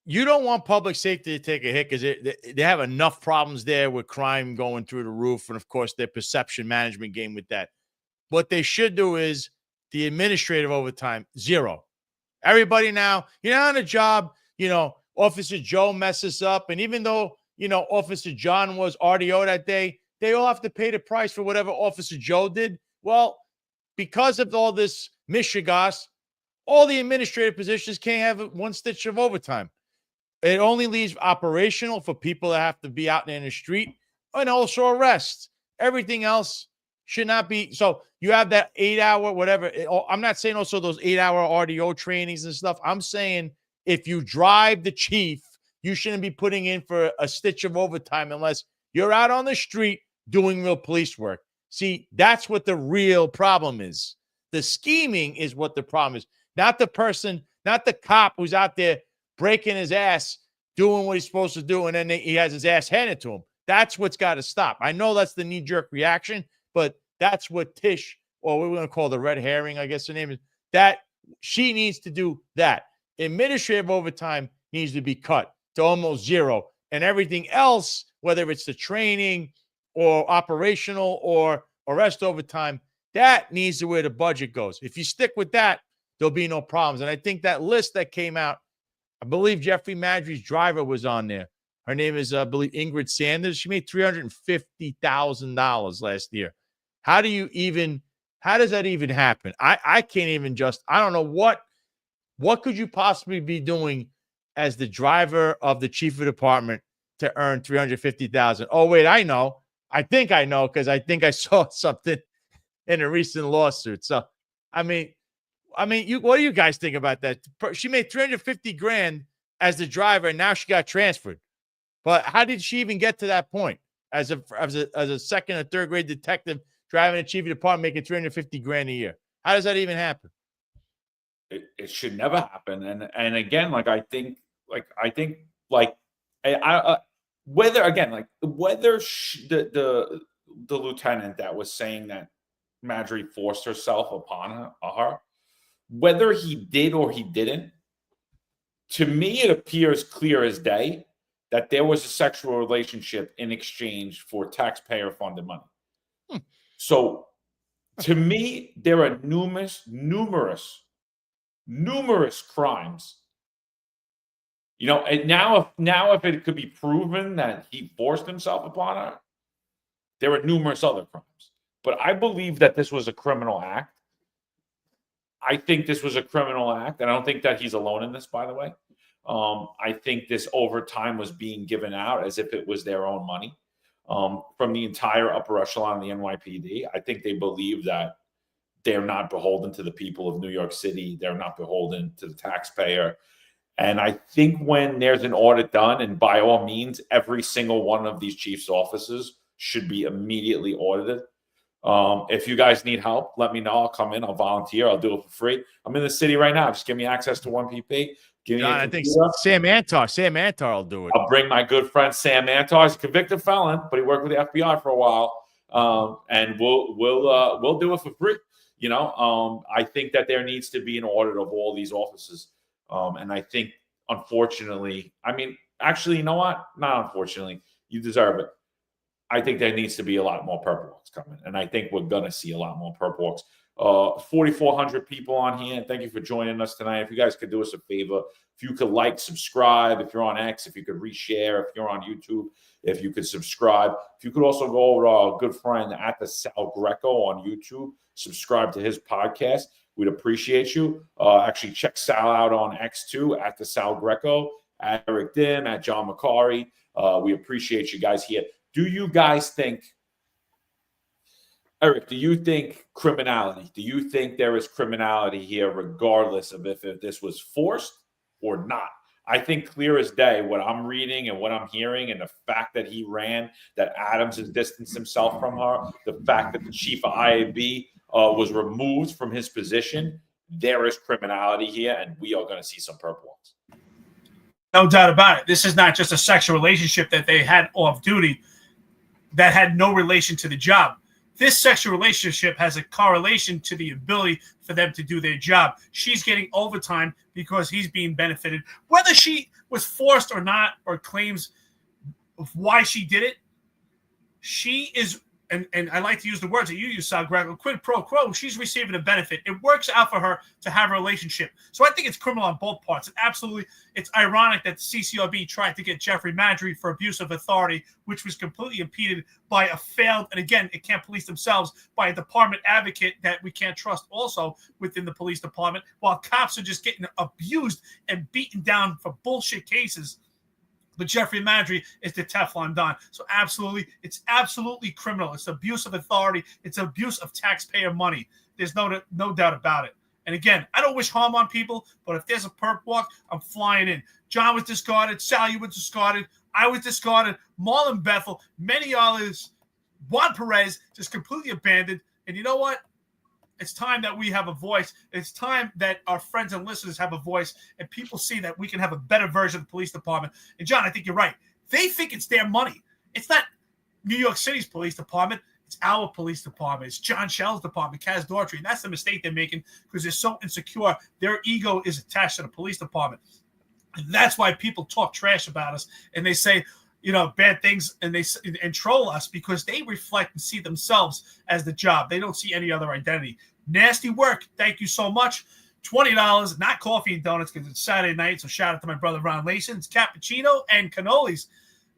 Speaker 4: you don't want public safety to take a hit because they have enough problems there with crime going through the roof, and, of course, their perception management game with that. What they should do is the administrative overtime, 0. Everybody now, you're on a job, Officer Joe messes up, and even though, Officer John was RDO that day, they all have to pay the price for whatever Officer Joe did. Well, because of all this mishigas, all the administrative positions can't have one stitch of overtime. It only leaves operational for people that have to be out there in the street, and also arrests. Everything else should not be. So you have that 8-hour, whatever. I'm not saying also those 8-hour RDO trainings and stuff. I'm saying if you drive the chief, you shouldn't be putting in for a stitch of overtime unless you're out on the street doing real police work. See, that's what the real problem is. The scheming is what the problem is. Not the person, not the cop who's out there breaking his ass, doing what he's supposed to do, and then he has his ass handed to him. That's what's got to stop. I know that's the knee-jerk reaction, but that's what Tish, or we're going to call the red herring, I guess her name is, that she needs to do that. Administrative overtime needs to be cut to almost 0. And everything else, whether it's the training or operational or arrest overtime, that needs to where the budget goes. If you stick with that, there'll be no problems. And I think that list that came out, I believe Jeffrey Maddrey's driver was on there. Her name is, I believe, Ingrid Sanders. She made $350,000 last year. How does that even happen? I can't even I don't know what could you possibly be doing as the driver of the chief of department to earn $350,000? Oh, wait, I know. I think I know because I think I saw something in a recent lawsuit. So, I mean, what do you guys think about that? She made $350,000 as the driver, and now she got transferred. But how did she even get to that point as a second or third grade detective driving a chief of department making $350,000 a year? How does that even happen?
Speaker 6: It should never happen. And again, whether the lieutenant that was saying that Maddrey forced herself upon her, whether he did or he didn't, to me, it appears clear as day that there was a sexual relationship in exchange for taxpayer-funded money. So, to me, there are numerous crimes. And now if it could be proven that he forced himself upon her, there are numerous other crimes. But I believe that this was a criminal act. I think this was a criminal act, and I don't think that he's alone in this, by the way. I think this overtime was being given out as if it was their own money from the entire upper echelon of the NYPD. I think they believe that they're not beholden to the people of New York City. They're not beholden to the taxpayer. And I think when there's an audit done, and by all means, every single one of these chief's offices should be immediately audited. If you guys need help, let me know. I'll come in. I'll volunteer. I'll do it for free. I'm in the city right now. Just give me access to 1PP. Give me
Speaker 4: John,
Speaker 6: a
Speaker 4: I think
Speaker 6: computer.
Speaker 4: Sam Antar will do it.
Speaker 6: I'll bring my good friend Sam Antar. He's a convicted felon, but he worked with the FBI for a while, and we'll do it for free. I think that there needs to be an audit of all these offices, and I think, unfortunately, actually, you know what? Not unfortunately, you deserve it. I think there needs to be a lot more purple walks coming, and I think we're gonna see a lot more purple walks. 4,400 people on here. Thank you for joining us tonight. If you guys could do us a favor, if you could like, subscribe, if you're on X, if you could reshare, if you're on YouTube, if you could subscribe. If you could also go over to our good friend at the Sal Greco on YouTube, subscribe to his podcast. We'd appreciate you. Actually, check Sal out on X too, at the Sal Greco, at Eric Dim, at John Macari. We appreciate you guys here. Do you guys think, Eric, do you think criminality, do you think there is criminality here regardless of if this was forced or not? I think clear as day what I'm reading and what I'm hearing, and the fact that he ran, that Adams has distanced himself from her, the fact that the chief of IAB was removed from his position, there is criminality here, and we are going to see some purple ones.
Speaker 3: No doubt about it. This is not just a sexual relationship that they had off duty that had no relation to the job. This sexual relationship has a correlation to the ability for them to do their job. She's getting overtime because he's being benefited. Whether she was forced or not, or claims of why she did it, she is, and I like to use the words that you use, Sal Greco, quid pro quo, she's receiving a benefit. It works out for her to have a relationship. So I think it's criminal on both parts. It's ironic that CCRB tried to get Jeffrey Maddrey for abuse of authority, which was completely impeded by a failed, and again, it can't police themselves, by a department advocate that we can't trust also within the police department, while cops are just getting abused and beaten down for bullshit cases. But Jeffrey Maddrey is the Teflon Don. So absolutely, it's absolutely criminal. It's abuse of authority. It's abuse of taxpayer money. There's no doubt about it. And again, I don't wish harm on people, but if there's a perp walk, I'm flying in. John was discarded. Sally was discarded. I was discarded. Marlon Bethel, many others. Juan Perez just completely abandoned. And you know what? It's time that we have a voice. It's time that our friends and listeners have a voice, and people see that we can have a better version of the police department. And John, I think you're right. They think it's their money. It's not New York City's police department. It's our police department. It's John Shell's department, Kaz Daughtry. And that's the mistake they're making, because they're so insecure. Their ego is attached to the police department. And that's why people talk trash about us, and they say, bad things, and troll us, because they reflect and see themselves as the job. They don't see any other identity. Nasty work. Thank you so much. $20, not coffee and donuts, because it's Saturday night. So shout out to my brother Ron Layson. It's cappuccino and cannolis.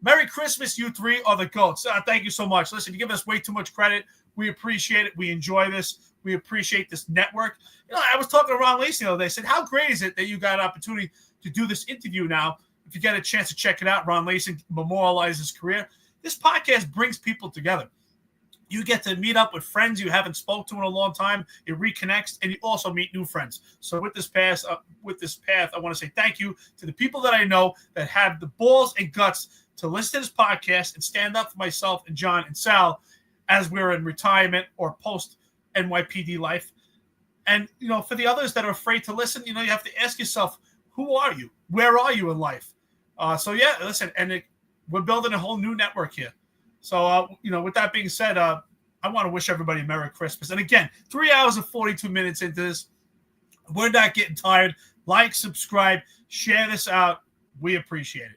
Speaker 3: Merry Christmas. You three are the goats. Thank you so much. Listen, you give us way too much credit. We appreciate it. We enjoy this. We appreciate this network. I was talking to Ron Layson the other day. I said, how great is it that you got an opportunity to do this interview now? If you get a chance to check it out, Ron Layson memorialized his career. This podcast brings people together. You get to meet up with friends you haven't spoke to in a long time. It reconnects, and you also meet new friends. So with this path, I want to say thank you to the people that I know that have the balls and guts to listen to this podcast and stand up for myself and John and Sal as we're in retirement or post NYPD life. And for the others that are afraid to listen, you have to ask yourself, who are you? Where are you in life? Listen, and we're building a whole new network here. So, with that being said, I want to wish everybody a Merry Christmas. And again, 3 hours and 42 minutes into this. We're not getting tired. Like, subscribe, share this out. We appreciate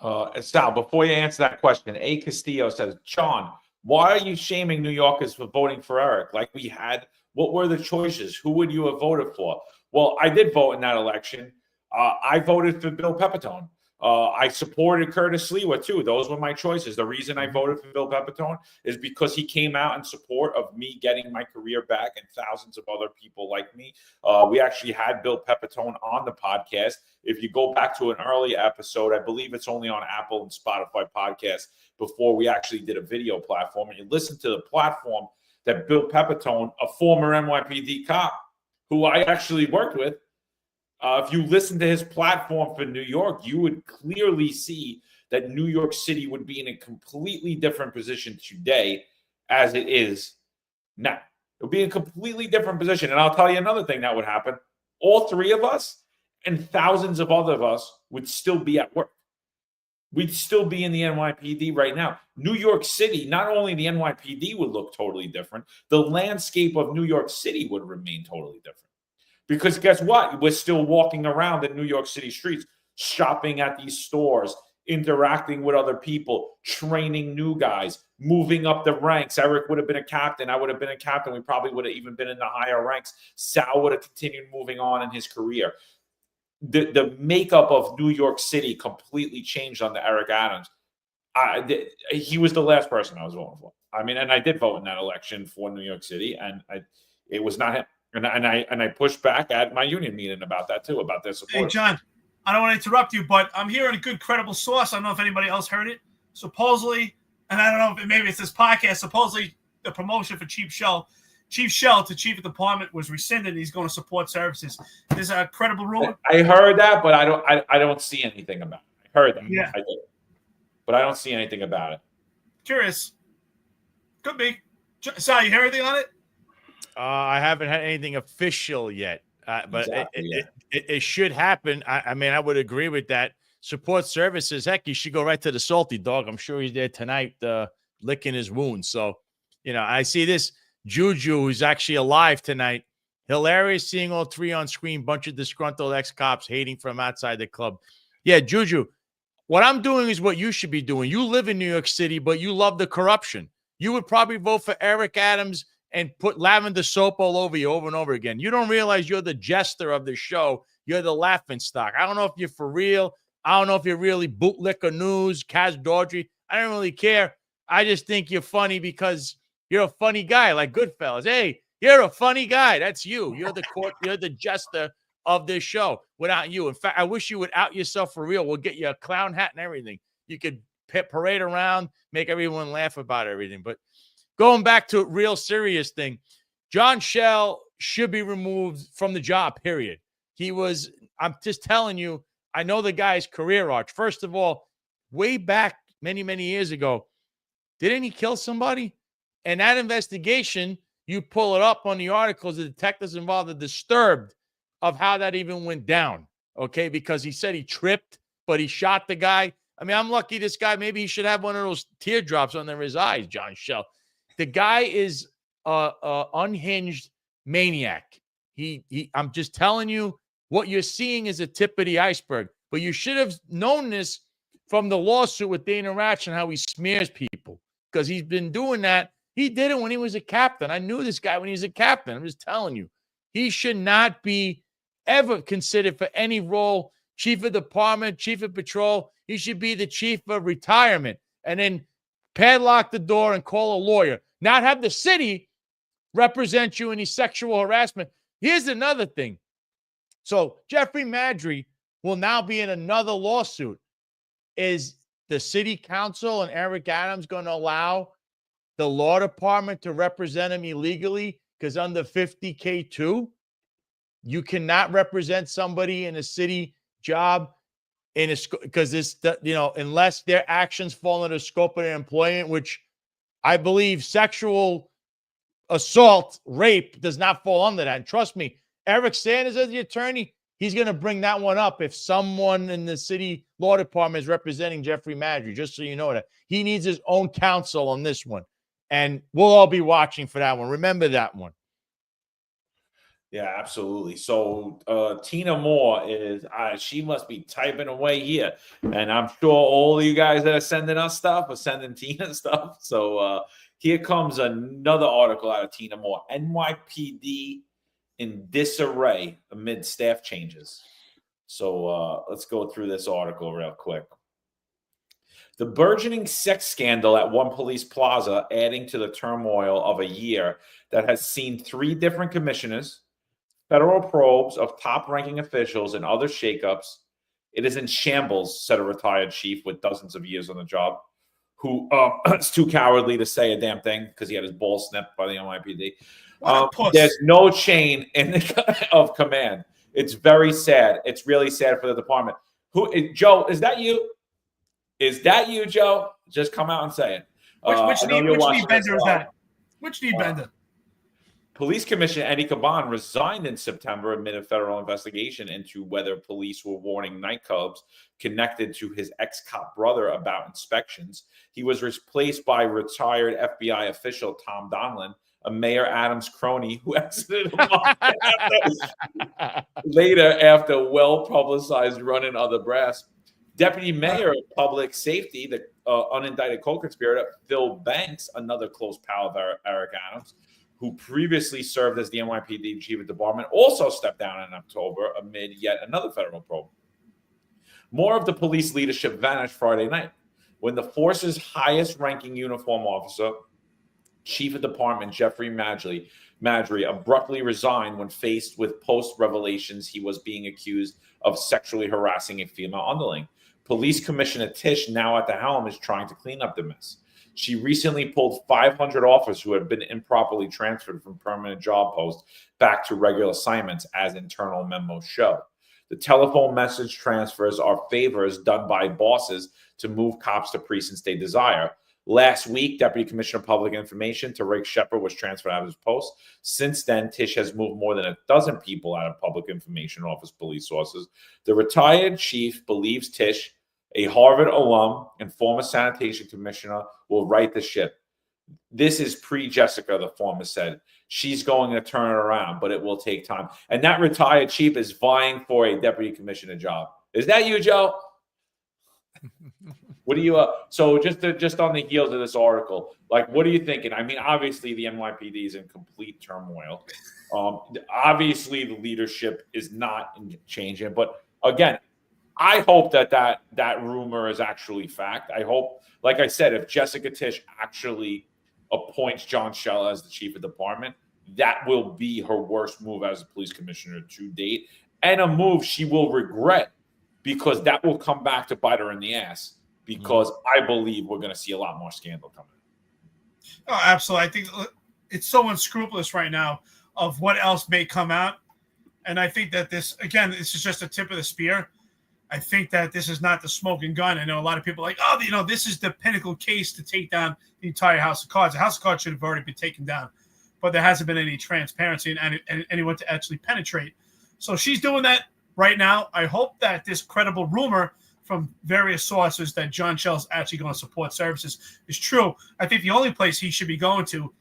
Speaker 3: it.
Speaker 6: Sal, before you answer that question, A. Castillo says, John, why are you shaming New Yorkers for voting for Eric? What were the choices? Who would you have voted for? Well, I did vote in that election. I voted for Bill Pepitone. I supported Curtis Sliwa too. Those were my choices. The reason I voted for Bill Pepitone is because he came out in support of me getting my career back, and thousands of other people like me. We actually had Bill Pepitone on the podcast. If you go back to an early episode, I believe it's only on Apple and Spotify podcasts, before we actually did a video platform, and you listen to the platform that Bill Pepitone, a former NYPD cop who I actually worked with, If you listen to his platform for New York, you would clearly see that New York City would be in a completely different position today as it is now. It would be in a completely different position. And I'll tell you another thing that would happen. All three of us and thousands of other of us would still be at work. We'd still be in the NYPD right now. New York City, not only the NYPD would look totally different, the landscape of New York City would remain totally different. Because guess what? We're still walking around in New York City streets, shopping at these stores, interacting with other people, training new guys, moving up the ranks. Eric would have been a captain. I would have been a captain. We probably would have even been in the higher ranks. Sal would have continued moving on in his career. The makeup of New York City completely changed under Eric Adams. He was the last person I was voting for. I mean, and I did vote in that election for New York City, and it was not him. And I pushed back at my union meeting about that too, about their support.
Speaker 3: Hey, John, I don't want to interrupt you, but I'm hearing a good, credible source. I don't know if anybody else heard it. Supposedly, and I don't know if maybe it's this podcast, supposedly the promotion for Chief Shell to chief of department was rescinded. He's going to support services. There's a credible rumor.
Speaker 6: I heard that, but I don't see anything about it. I heard that.
Speaker 3: Yeah.
Speaker 6: I did. But I don't see anything about it.
Speaker 3: Curious. Could be. Sal, you hear anything on it?
Speaker 4: I haven't had anything official yet, but
Speaker 6: Exactly,
Speaker 4: it should happen. I mean, I would agree with that. Support services, heck, you should go right to the salty dog. I'm sure he's there tonight licking his wounds. So, I see this Juju, who's actually alive tonight. Hilarious seeing all three on screen, bunch of disgruntled ex-cops hating from outside the club. Yeah, Juju, what I'm doing is what you should be doing. You live in New York City, but you love the corruption. You would probably vote for Eric Adams and put lavender soap all over you over and over again. You don't realize you're the jester of the show. You're the laughing stock. I don't know if you're for real. I don't know if you're really bootlicker news, Kaz Daughtry. I don't really care. I just think you're funny because you're a funny guy like Goodfellas. Hey, you're a funny guy. That's you. You're the jester of this show without you. In fact, I wish you would out yourself for real. We'll get you a clown hat and everything. You could parade around, make everyone laugh about everything. But going back to a real serious thing, John Shell should be removed from the job, period. I'm just telling you, I know the guy's career arc. First of all, way back many, many years ago, didn't he kill somebody? And that investigation, you pull it up on the articles, the detectives involved are disturbed of how that even went down, okay? Because he said he tripped, but he shot the guy. I mean, I'm lucky this guy, maybe he should have one of those teardrops under his eyes, John Shell. The guy is a unhinged maniac. I'm just telling you, what you're seeing is a tip of the iceberg. But you should have known this from the lawsuit with Dana Ratch and how he smears people, because he's been doing that. He did it when he was a captain. I knew this guy when he was a captain. I'm just telling you. He should not be ever considered for any role, chief of department, chief of patrol. He should be the chief of retirement and then padlock the door and call a lawyer. Not have the city represent you in any sexual harassment. Here's another thing. So Jeffrey Maddrey will now be in another lawsuit. Is the city council and Eric Adams going to allow the law department to represent him illegally? Because under 50K2, you cannot represent somebody in a city job because this, unless their actions fall into the scope of their employment, which I believe sexual assault, rape does not fall under that. And trust me, Eric Sanders as the attorney, he's going to bring that one up if someone in the city law department is representing Jeffrey Maddrey, just so you know that. He needs his own counsel on this one. And we'll all be watching for that one. Remember that one.
Speaker 6: Yeah, absolutely. So Tina Moore she must be typing away here. And I'm sure all of you guys that are sending us stuff are sending Tina stuff. So here comes another article out of Tina Moore. NYPD in disarray amid staff changes. So let's go through this article real quick. The burgeoning sex scandal at one police plaza adding to the turmoil of a year that has seen 3 different commissioners, federal probes of top-ranking officials, and other shakeups. It is in shambles, said a retired chief with dozens of years on the job, who is too cowardly to say a damn thing because he had his balls snipped by the NYPD. There's no chain of command. It's very sad. It's really sad for the department. Joe, is that you? Is that you, Joe? Just come out and say it.
Speaker 3: Which Need Bender is that? Which Need Bender?
Speaker 6: Police Commissioner Eddie Caban resigned in September amid a federal investigation into whether police were warning nightclubs connected to his ex-cop brother about inspections. He was replaced by retired FBI official Tom Donlin, a Mayor Adams crony who exited a month later after a well-publicized run-in of the brass. Deputy Mayor of Public Safety, the unindicted co-conspirator, Phil Banks, another close pal of Eric Adams, who previously served as the NYPD chief of department, also stepped down in October amid yet another federal probe. More of the police leadership vanished Friday night when the force's highest-ranking uniform officer, chief of department Jeffrey Maddrey, abruptly resigned when faced with post-revelations he was being accused of sexually harassing a female underling. Police Commissioner Tisch, now at the helm, is trying to clean up the mess. She recently pulled 500 officers who had been improperly transferred from permanent job posts back to regular assignments, as internal memos show. The telephone message transfers are favors done by bosses to move cops to precincts they desire. Last week, Deputy Commissioner of Public Information Tariq Shepard was transferred out of his post. Since then, Tisch has moved more than a dozen people out of Public Information Office police sources. The retired chief believes Tisch, a Harvard alum and former sanitation commissioner, will right the ship. This is pre-Jessica, the former said. She's going to turn it around, but it will take time. And that retired chief is vying for a deputy commissioner job. Is that you, Joe? What do you so just on the heels of this article, like, what are you thinking? I mean, obviously the NYPD is in complete turmoil. Obviously the leadership is not changing, but again, I hope that rumor is actually fact. I hope, like I said, if Jessica Tisch actually appoints John Schell as the chief of department, that will be her worst move as a police commissioner to date, and a move she will regret, because that will come back to bite her in the ass, because I believe we're going to see a lot more scandal coming.
Speaker 3: Oh, absolutely. I think it's so unscrupulous right now of what else may come out. And I think that this is just a tip of the spear. I think that this is not the smoking gun. I know a lot of people are like, this is the pinnacle case to take down the entire House of Cards. The House of Cards should have already been taken down, but there hasn't been any transparency and anyone to actually penetrate. So she's doing that right now. I hope that this credible rumor from various sources that John Schell's actually going to support services is true. I think the only place he should be going to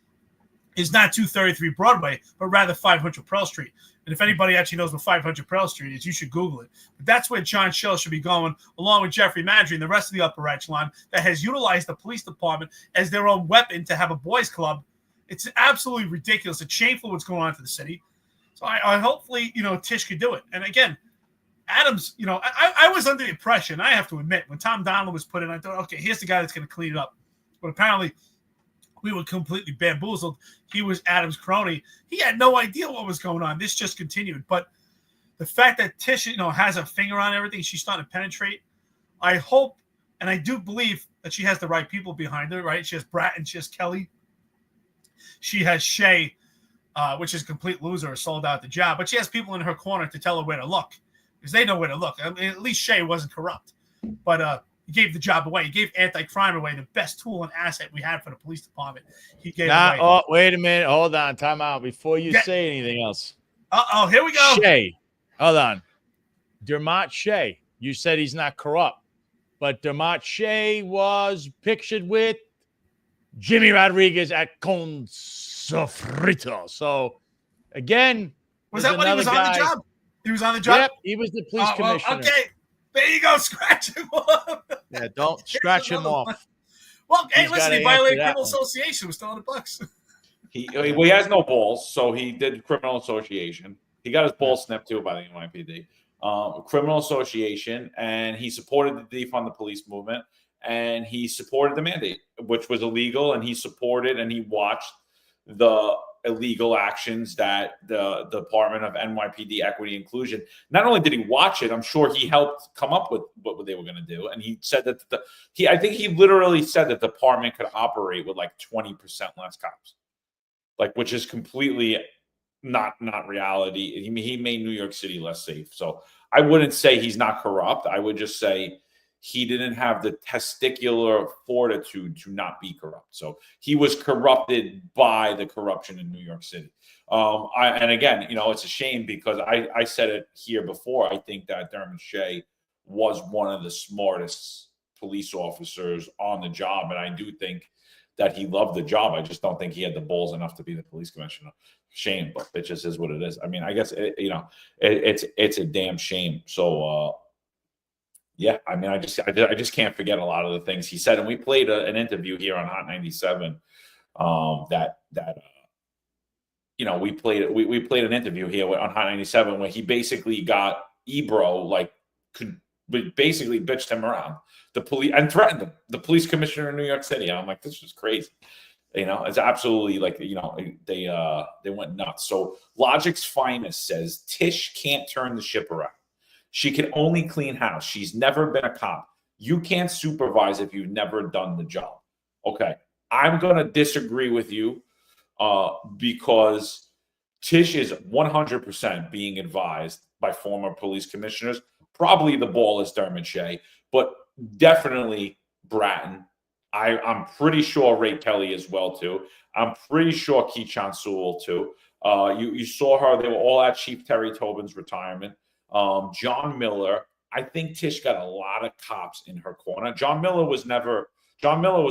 Speaker 3: is not 233 Broadway, but rather 500 Pearl Street. And if anybody actually knows what 500 Pearl Street is, you should Google it. But that's where John Schell should be going, along with Jeffrey Maddrey and the rest of the upper echelon that has utilized the police department as their own weapon to have a boys' club. It's absolutely ridiculous. It's shameful what's going on to the city. So I hopefully, Tisch could do it. And again, Adams, I was under the impression, I have to admit, when Tom Donlin was put in, I thought, okay, here's the guy that's going to clean it up. But apparently, we were completely bamboozled. He was Adams' crony. He had no idea what was going on. This just continued. But the fact that Tisch, has a finger on everything, she's starting to penetrate. I hope, and I do believe that she has the right people behind her, right? She has Bratton, she has Kelly. She has Shea, which is a complete loser, sold out the job. But she has people in her corner to tell her where to look, because they know where to look. I mean, at least Shea wasn't corrupt. But he gave the job away. He gave anti-crime away, the best tool and asset we had for the police department. He gave away.
Speaker 4: Oh, wait a minute. Hold on. Time out before you say anything else.
Speaker 3: Uh-oh, here we go.
Speaker 4: Shea. Hold on. Dermot Shea. You said he's not corrupt. But Dermot Shea was pictured with Jimmy Rodriguez at Con Sofrito. So, again,
Speaker 3: was that when he was on the job? He was on the job?
Speaker 4: Yep, he was the police commissioner.
Speaker 3: Okay. There you go. Scratch him off.
Speaker 4: Yeah, don't scratch him off.
Speaker 3: Well, hey, listen, he violated criminal association. We're still on the Bucks.
Speaker 6: He has no balls, so he did criminal association. He got his balls snipped too by the NYPD. Criminal association, and he supported the defund the police movement, and he supported the mandate, which was illegal, and he supported and he watched the illegal actions that the Department of NYPD Equity Inclusion. Not only did he watch it, I'm sure he helped come up with what they were going to do. And he said that I think he literally said that the department could operate with like 20% less cops, like, which is completely not reality. He made New York City less safe. So I wouldn't say he's not corrupt. I would just say he didn't have the testicular fortitude to not be corrupt. So he was corrupted by the corruption in New York City. And again, it's a shame because I said it here before. I think that Dermot Shea was one of the smartest police officers on the job. And I do think that he loved the job. I just don't think he had the balls enough to be the police commissioner. Shame, but it just is what it is. I mean, I guess, it's a damn shame. So, yeah, I mean, I just can't forget a lot of the things he said. And we played an interview here on Hot 97 we played an interview here on Hot 97 where he basically got Ebro, could basically bitched him around the police and threatened him, the police commissioner in New York City. And I'm like, this is crazy. It's absolutely they went nuts. So Logic's Finest says Tish can't turn the ship around. She can only clean house. She's never been a cop. You can't supervise if you've never done the job. Okay. I'm going to disagree with you because Tish is 100% being advised by former police commissioners. Probably the ball is Dermot Shea, but definitely Bratton. I'm pretty sure Ray Kelly as well, too. I'm pretty sure Keechant Sewell, too. You saw her. They were all at Chief Terry Tobin's retirement. John Miller. I think Tish got a lot of cops in her corner. John Miller was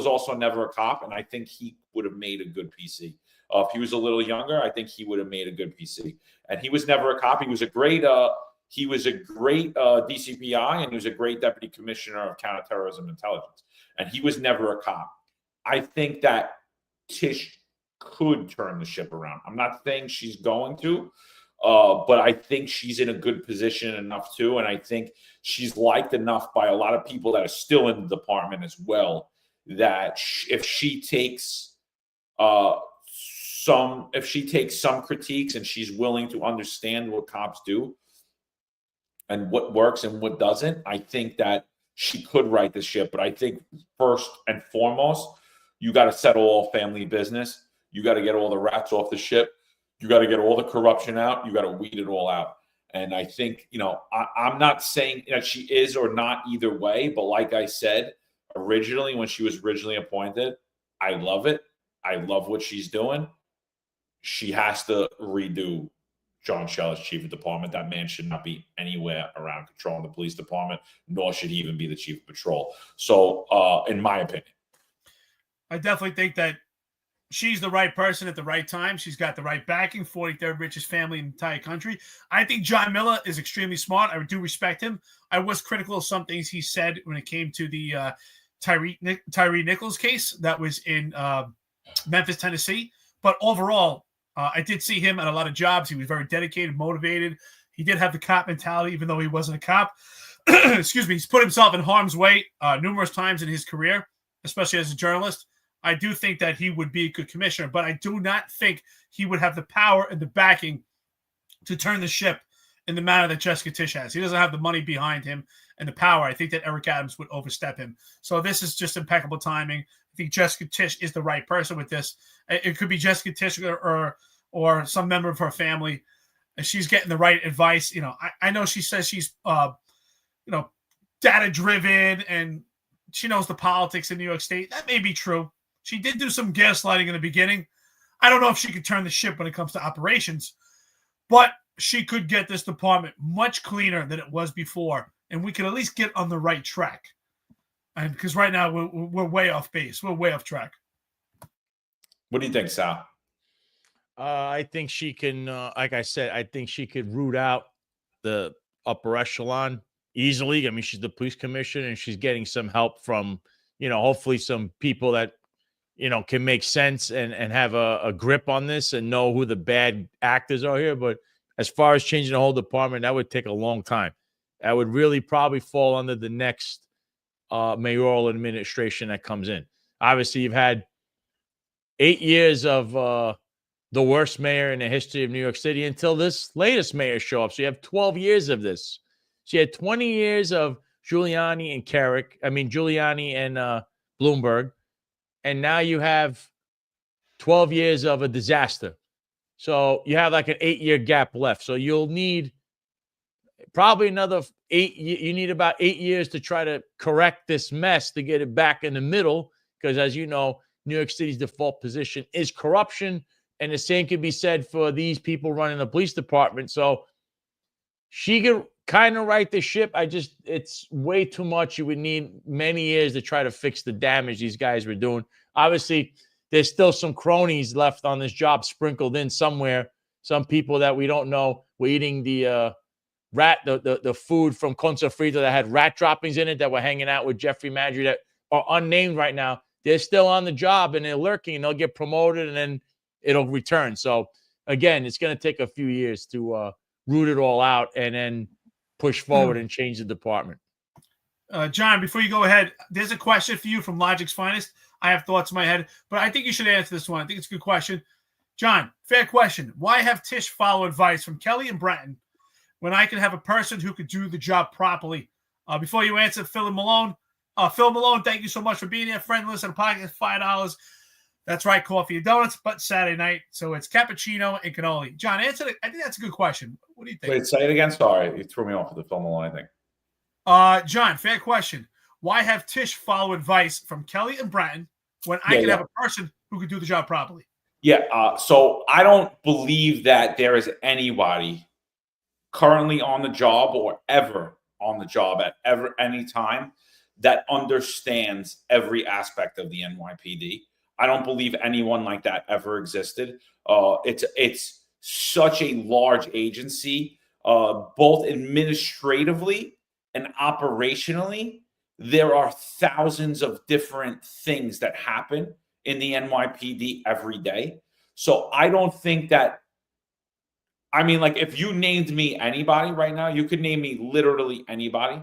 Speaker 6: also never a cop, and I think he would have made a good PC. If he was a little younger, I think he would have made a good PC. And he was never a cop. He was a great DCPI, and he was a great deputy commissioner of counterterrorism intelligence. And he was never a cop. I think that Tish could turn the ship around. I'm not saying she's going to, but I think she's in a good position enough too. And I think she's liked enough by a lot of people that are still in the department as well, that if she takes some critiques and she's willing to understand what cops do and what works and what doesn't, I think that she could right the ship. But I think first and foremost, you got to settle all family business. You got to get all the rats off the ship. You got to get all the corruption out. You got to weed it all out. And I think, I'm not saying that she is or not either way, but like I said, originally, when she was originally appointed, I love it. I love what she's doing. She has to redo John Shell as chief of department. That man should not be anywhere around controlling the police department, nor should he even be the chief of patrol. So, in my opinion,
Speaker 3: I definitely think that she's the right person at the right time. She's got the right backing, 43rd richest family in the entire country. I think John Miller is extremely smart. I do respect him. I was critical of some things he said when it came to the Tyree Nichols case that was in Memphis, Tennessee. But overall, I did see him at a lot of jobs. He was very dedicated, motivated. He did have the cop mentality, even though he wasn't a cop. Excuse me. He's put himself in harm's way numerous times in his career, especially as a journalist. I do think that he would be a good commissioner, but I do not think he would have the power and the backing to turn the ship in the manner that Jessica Tish has. He doesn't have the money behind him and the power. I think that Eric Adams would overstep him. So this is just impeccable timing. I think Jessica Tish is the right person with this. It could be Jessica Tish or some member of her family. And she's getting the right advice. I know she says she's, data driven and she knows the politics in New York State. That may be true. She did do some gaslighting in the beginning. I don't know if she could turn the ship when it comes to operations, but she could get this department much cleaner than it was before. And we could at least get on the right track. And because right now we're way off base. We're way off track.
Speaker 6: What do you think, Sal?
Speaker 4: I think she can, like I said, I think she could root out the upper echelon easily. I mean, she's the police commissioner and she's getting some help from, hopefully some people that, can make sense and have a grip on this and know who the bad actors are here. But as far as changing the whole department, that would take a long time. That would really probably fall under the next mayoral administration that comes in. Obviously, you've had 8 years of the worst mayor in the history of New York City until this latest mayor show up. So you have 12 years of this. So you had 20 years of Giuliani and Bloomberg. And now you have 12 years of a disaster. So you have like an 8-year gap left. So you'll need probably another 8. You need about 8 years to try to correct this mess to get it back in the middle. Because as you know, New York City's default position is corruption. And the same could be said for these people running the police department. So she could kind of right the ship. It's way too much. You would need many years to try to fix the damage these guys were doing. Obviously, there's still some cronies left on this job sprinkled in somewhere. Some people that we don't know were eating the the food from Concha Frito that had rat droppings in it that were hanging out with Jeffrey Maddrey that are unnamed right now. They're still on the job and they're lurking and they'll get promoted and then it'll return. So again, it's going to take a few years to root it all out and then push forward and change the department.
Speaker 3: John, before you go ahead, there's a question for you from Logic's Finest. I have thoughts in my head, but I think you should answer this one. I think it's a good question. John, fair question. Why have Tish follow advice from Kelly and Bratton when I can have a person who could do the job properly? Before you answer, Phil Malone, thank you so much for being here. Friend, listen to podcast, $5. That's right, coffee and donuts, but Saturday night. So it's cappuccino and cannoli. John, answer it. I think that's a good question. What do you think?
Speaker 6: Wait, say it again. Sorry, you threw me off with the film line thing.
Speaker 3: John, fair question. Why have Tish follow advice from Kelly and Bratton when I can have a person who could do the job properly?
Speaker 6: Yeah, so I don't believe that there is anybody currently on the job or ever on the job at any time that understands every aspect of the NYPD. I don't believe anyone like that ever existed. It's such a large agency, both administratively and operationally. There are thousands of different things that happen in the NYPD every day. So I don't think that, I mean, like if you named me anybody right now, you could name me literally anybody.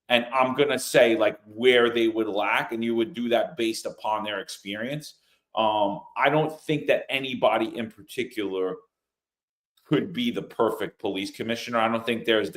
Speaker 6: And I'm going to say like where they would lack, and you would do that based upon their experience. I don't think that anybody in particular could be the perfect police commissioner. I don't think there's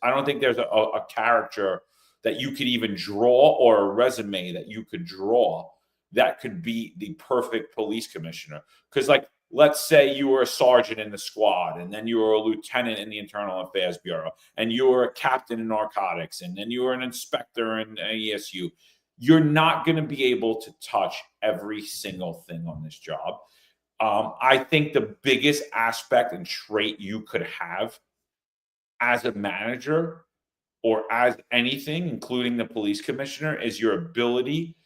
Speaker 6: I don't think there's a character that you could even draw or a resume that you could draw that could be the perfect police commissioner. Because like, let's say you were a sergeant in the squad, and then you were a lieutenant in the Internal Affairs Bureau, and you were a captain in narcotics, and then you were an inspector in ESU. You're not going to be able to touch every single thing on this job. I think the biggest aspect and trait you could have as a manager or as anything, including the police commissioner, is your ability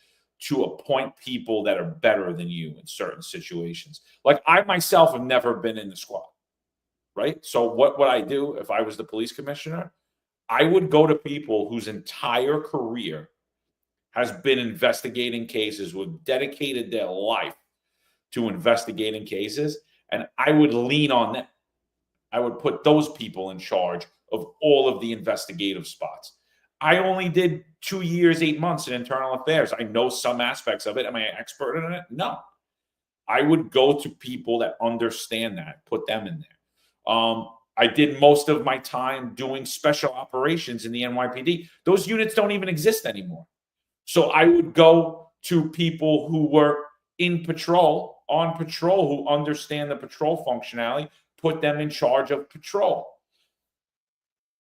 Speaker 6: to appoint people that are better than you in certain situations. Like I myself have never been in the squad, right? So what would I do if I was the police commissioner? I would go to people whose entire career has been investigating cases, who have dedicated their life to investigating cases, and I would lean on them. I would put those people in charge of all of the investigative spots. I only did 2 years, 8 months in internal affairs. I know some aspects of it. Am I an expert in it? No. I would go to people that understand that, put them in there. I did most of my time doing special operations in the NYPD. Those units don't even exist anymore. So I would go to people who were in patrol, on patrol, who understand the patrol functionality, put them in charge of patrol.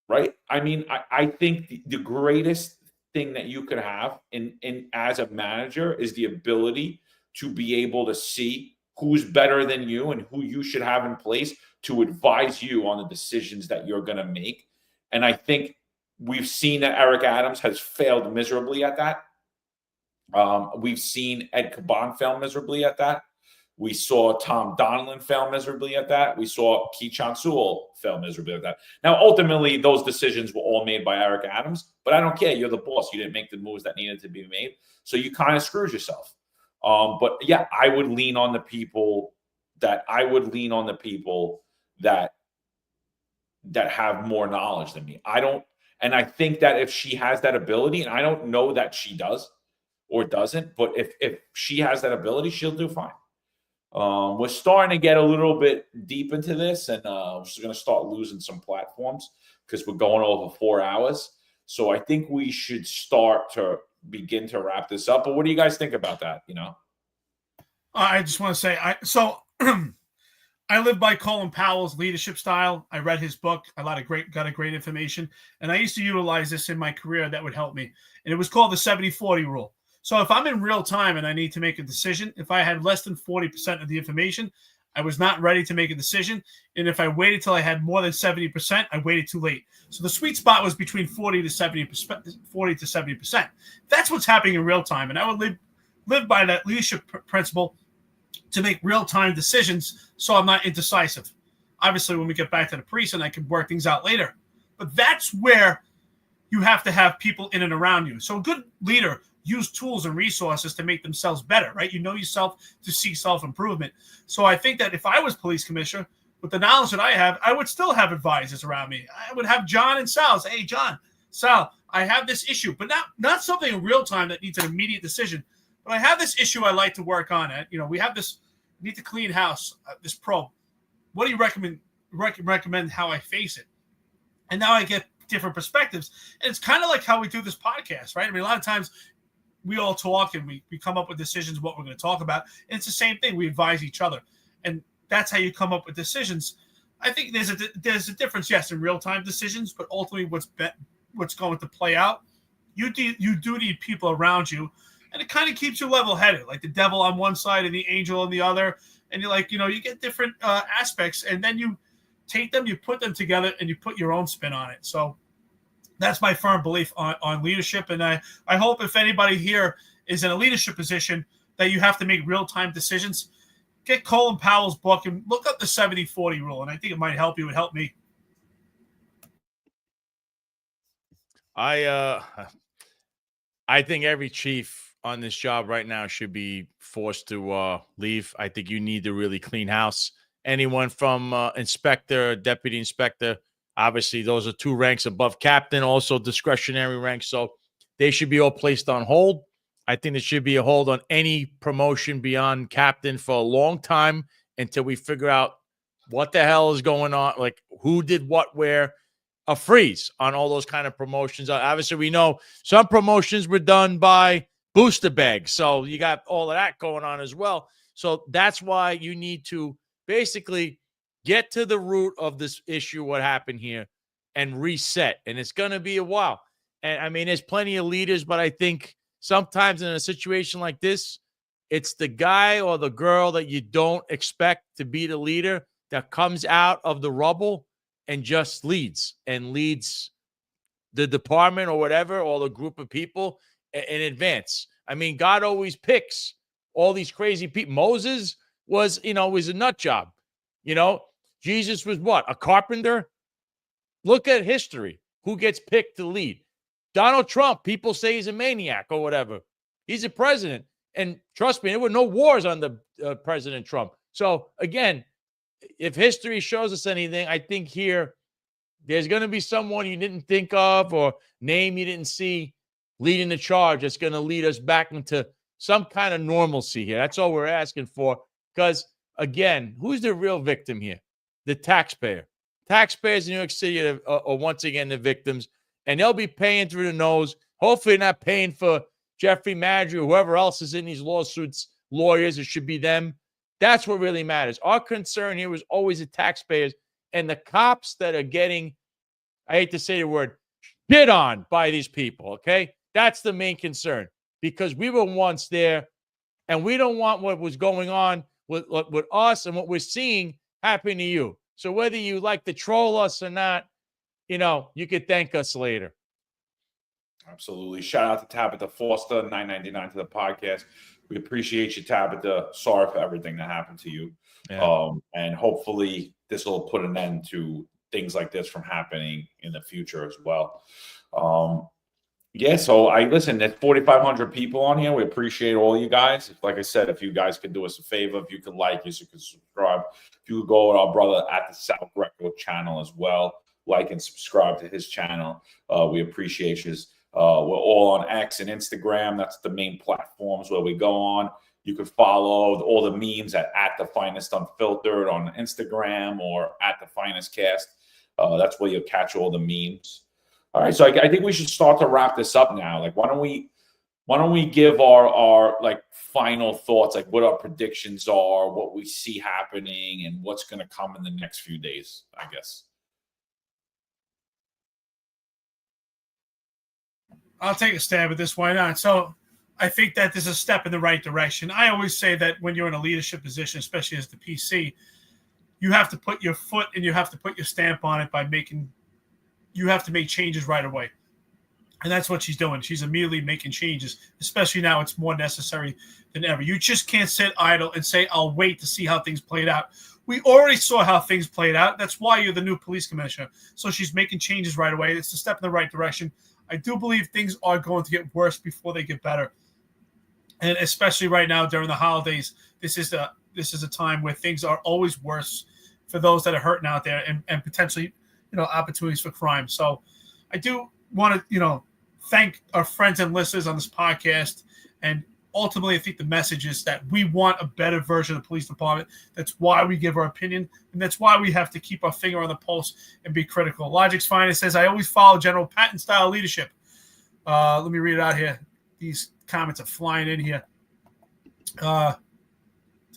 Speaker 6: Right? I mean, I think the greatest thing that you could have in as a manager is the ability to be able to see who's better than you and who you should have in place to advise you on the decisions that you're going to make. And I think we've seen that Eric Adams has failed miserably at that. We've seen Ed Caban fail miserably at that. We saw Tom Donilon fail miserably at that. We saw Keechant Sewell fail miserably at that. Now, ultimately, those decisions were all made by Eric Adams, but I don't care. You're the boss. You didn't make the moves that needed to be made, so you kind of screwed yourself. But yeah, I would lean on the people that have more knowledge than me. And I think that if she has that ability, and I don't know that she does or doesn't, but if she has that ability, she'll do fine. We're starting to get a little bit deep into this, and we're just going to start losing some platforms because we're going over 4 hours. So I think we should start to begin to wrap this up. But what do you guys think about that? You know,
Speaker 3: I just want to say, I I live by Colin Powell's leadership style. I read his book. I got a great information. And I used to utilize this in my career that would help me. And it was called the 70-40 rule. So if I'm in real time and I need to make a decision, if I had less than 40% of the information, I was not ready to make a decision. And if I waited till I had more than 70%, I waited too late. So the sweet spot was between 40 to 70%. That's what's happening in real time. And I would live by that leadership principle to make real-time decisions so I'm not indecisive. Obviously, when we get back to the precinct, I can work things out later. But that's where you have to have people in and around you. So a good leader use tools and resources to make themselves better, right? You know yourself to seek self-improvement. So I think that if I was police commissioner, with the knowledge that I have, I would still have advisors around me. I would have John and Sal say, hey, John, Sal, I have this issue, but not something in real time that needs an immediate decision. But I have this issue I'd like to work on. We have this, need to clean house, this probe. What do you recommend how I face it? And now I get different perspectives. And it's kind of like how we do this podcast, right? I mean, a lot of times we all talk and we come up with decisions, what we're going to talk about. And it's the same thing. We advise each other. And that's how you come up with decisions. I think there's a difference, yes, in real-time decisions, but ultimately what's going to play out, you do need people around you. And it kind of keeps you level-headed, like the devil on one side and the angel on the other. And you're like, you get different aspects, and then you take them, you put them together, and you put your own spin on it. So that's my firm belief on leadership. And I hope if anybody here is in a leadership position that you have to make real-time decisions, get Colin Powell's book and look up the 70-40 rule. And I think it might help you. It would help me.
Speaker 4: I think every chief on this job right now should be forced to leave. I think you need to really clean house. Anyone from inspector, deputy inspector, obviously those are 2 ranks above captain, also discretionary ranks. So they should be all placed on hold. I think there should be a hold on any promotion beyond captain for a long time until we figure out what the hell is going on, like who did what where. A freeze on all those kind of promotions. Obviously, we know some promotions were done by booster bags. So you got all of that going on as well. So that's why you need to basically get to the root of this issue, what happened here, and reset. And it's going to be a while. And I mean, there's plenty of leaders, but I think sometimes in a situation like this, it's the guy or the girl that you don't expect to be the leader that comes out of the rubble and just leads the department or whatever, or the group of people in advance. I mean, God always picks all these crazy people. Moses was a nut job. Jesus was what? A carpenter? Look at history. Who gets picked to lead? Donald Trump. People say he's a maniac or whatever. He's a president. And trust me, there were no wars under President Trump. So again, if history shows us anything, I think here there's going to be someone you didn't think of or name you didn't see leading the charge that's going to lead us back into some kind of normalcy here. That's all we're asking for. Because, again, who's the real victim here? The taxpayer. Taxpayers in New York City are once again the victims, and they'll be paying through the nose. Hopefully not paying for Jeffrey Maddrey or whoever else is in these lawsuits, lawyers. It should be them. That's what really matters. Our concern here was always the taxpayers and the cops that are getting, I hate to say the word, shit on by these people, okay? That's the main concern, because we were once there, and we don't want what was going on with us and what we're seeing happen to you. So whether you like to troll us or not, you could thank us later.
Speaker 6: Absolutely. Shout out to Tabitha Foster, $9.99 to the podcast. We appreciate you, Tabitha. Sorry for everything that happened to you.
Speaker 4: Yeah.
Speaker 6: And hopefully this will put an end to things like this from happening in the future as well. So there's 4,500 people on here. We appreciate all you guys. Like I said, if you guys could do us a favor, if you could like us, you could subscribe. If you could go to our brother at the South Greco channel as well, like and subscribe to his channel. We appreciate you. We're all on X and Instagram. That's the main platforms where we go on. You can follow all the memes at the Finest Unfiltered on Instagram or at the Finest Cast. That's where you'll catch all the memes. All right, so I think we should start to wrap this up now. Like, why don't we why don't we give our like final thoughts, like what our predictions are, what we see happening, and what's going to come in the next few days, I guess.
Speaker 3: I'll take a stab at this. Why not? So I think that there's a step in the right direction. I always say that when you're in a leadership position, especially as the PC, you have to put your foot and you have to put your stamp on it by you have to make changes right away. And that's what she's doing. She's immediately making changes, especially now it's more necessary than ever. You just can't sit idle and say, I'll wait to see how things played out. We already saw how things played out. That's why you're the new police commissioner. So she's making changes right away. It's a step in the right direction. I do believe things are going to get worse before they get better. And especially right now during the holidays, this is a time where things are always worse for those that are hurting out there and potentially, opportunities for crime. So I do want to, thank our friends and listeners on this podcast. And ultimately, I think the message is that we want a better version of the police department. That's why we give our opinion. And that's why we have to keep our finger on the pulse and be critical. Logic's Finest says, I always follow General Patton-style leadership. Let me read it out here. These comments are flying in here. I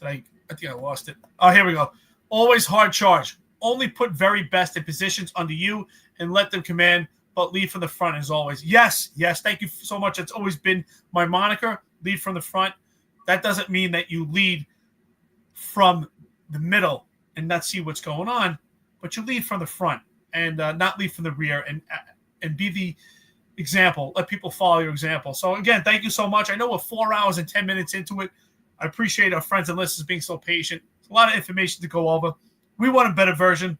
Speaker 3: think I lost it. Oh, here we go. Always hard charge. Only put very best in positions under you and let them command, but lead from the front as always. Yes. Thank you so much. It's always been my moniker, lead from the front. That doesn't mean that you lead from the middle and not see what's going on, but you lead from the front and not lead from the rear and be the example. Let people follow your example. So again, thank you so much. I know we're 4 hours and 10 minutes into it. I appreciate our friends and listeners being so patient. It's a lot of information to go over. We want a better version.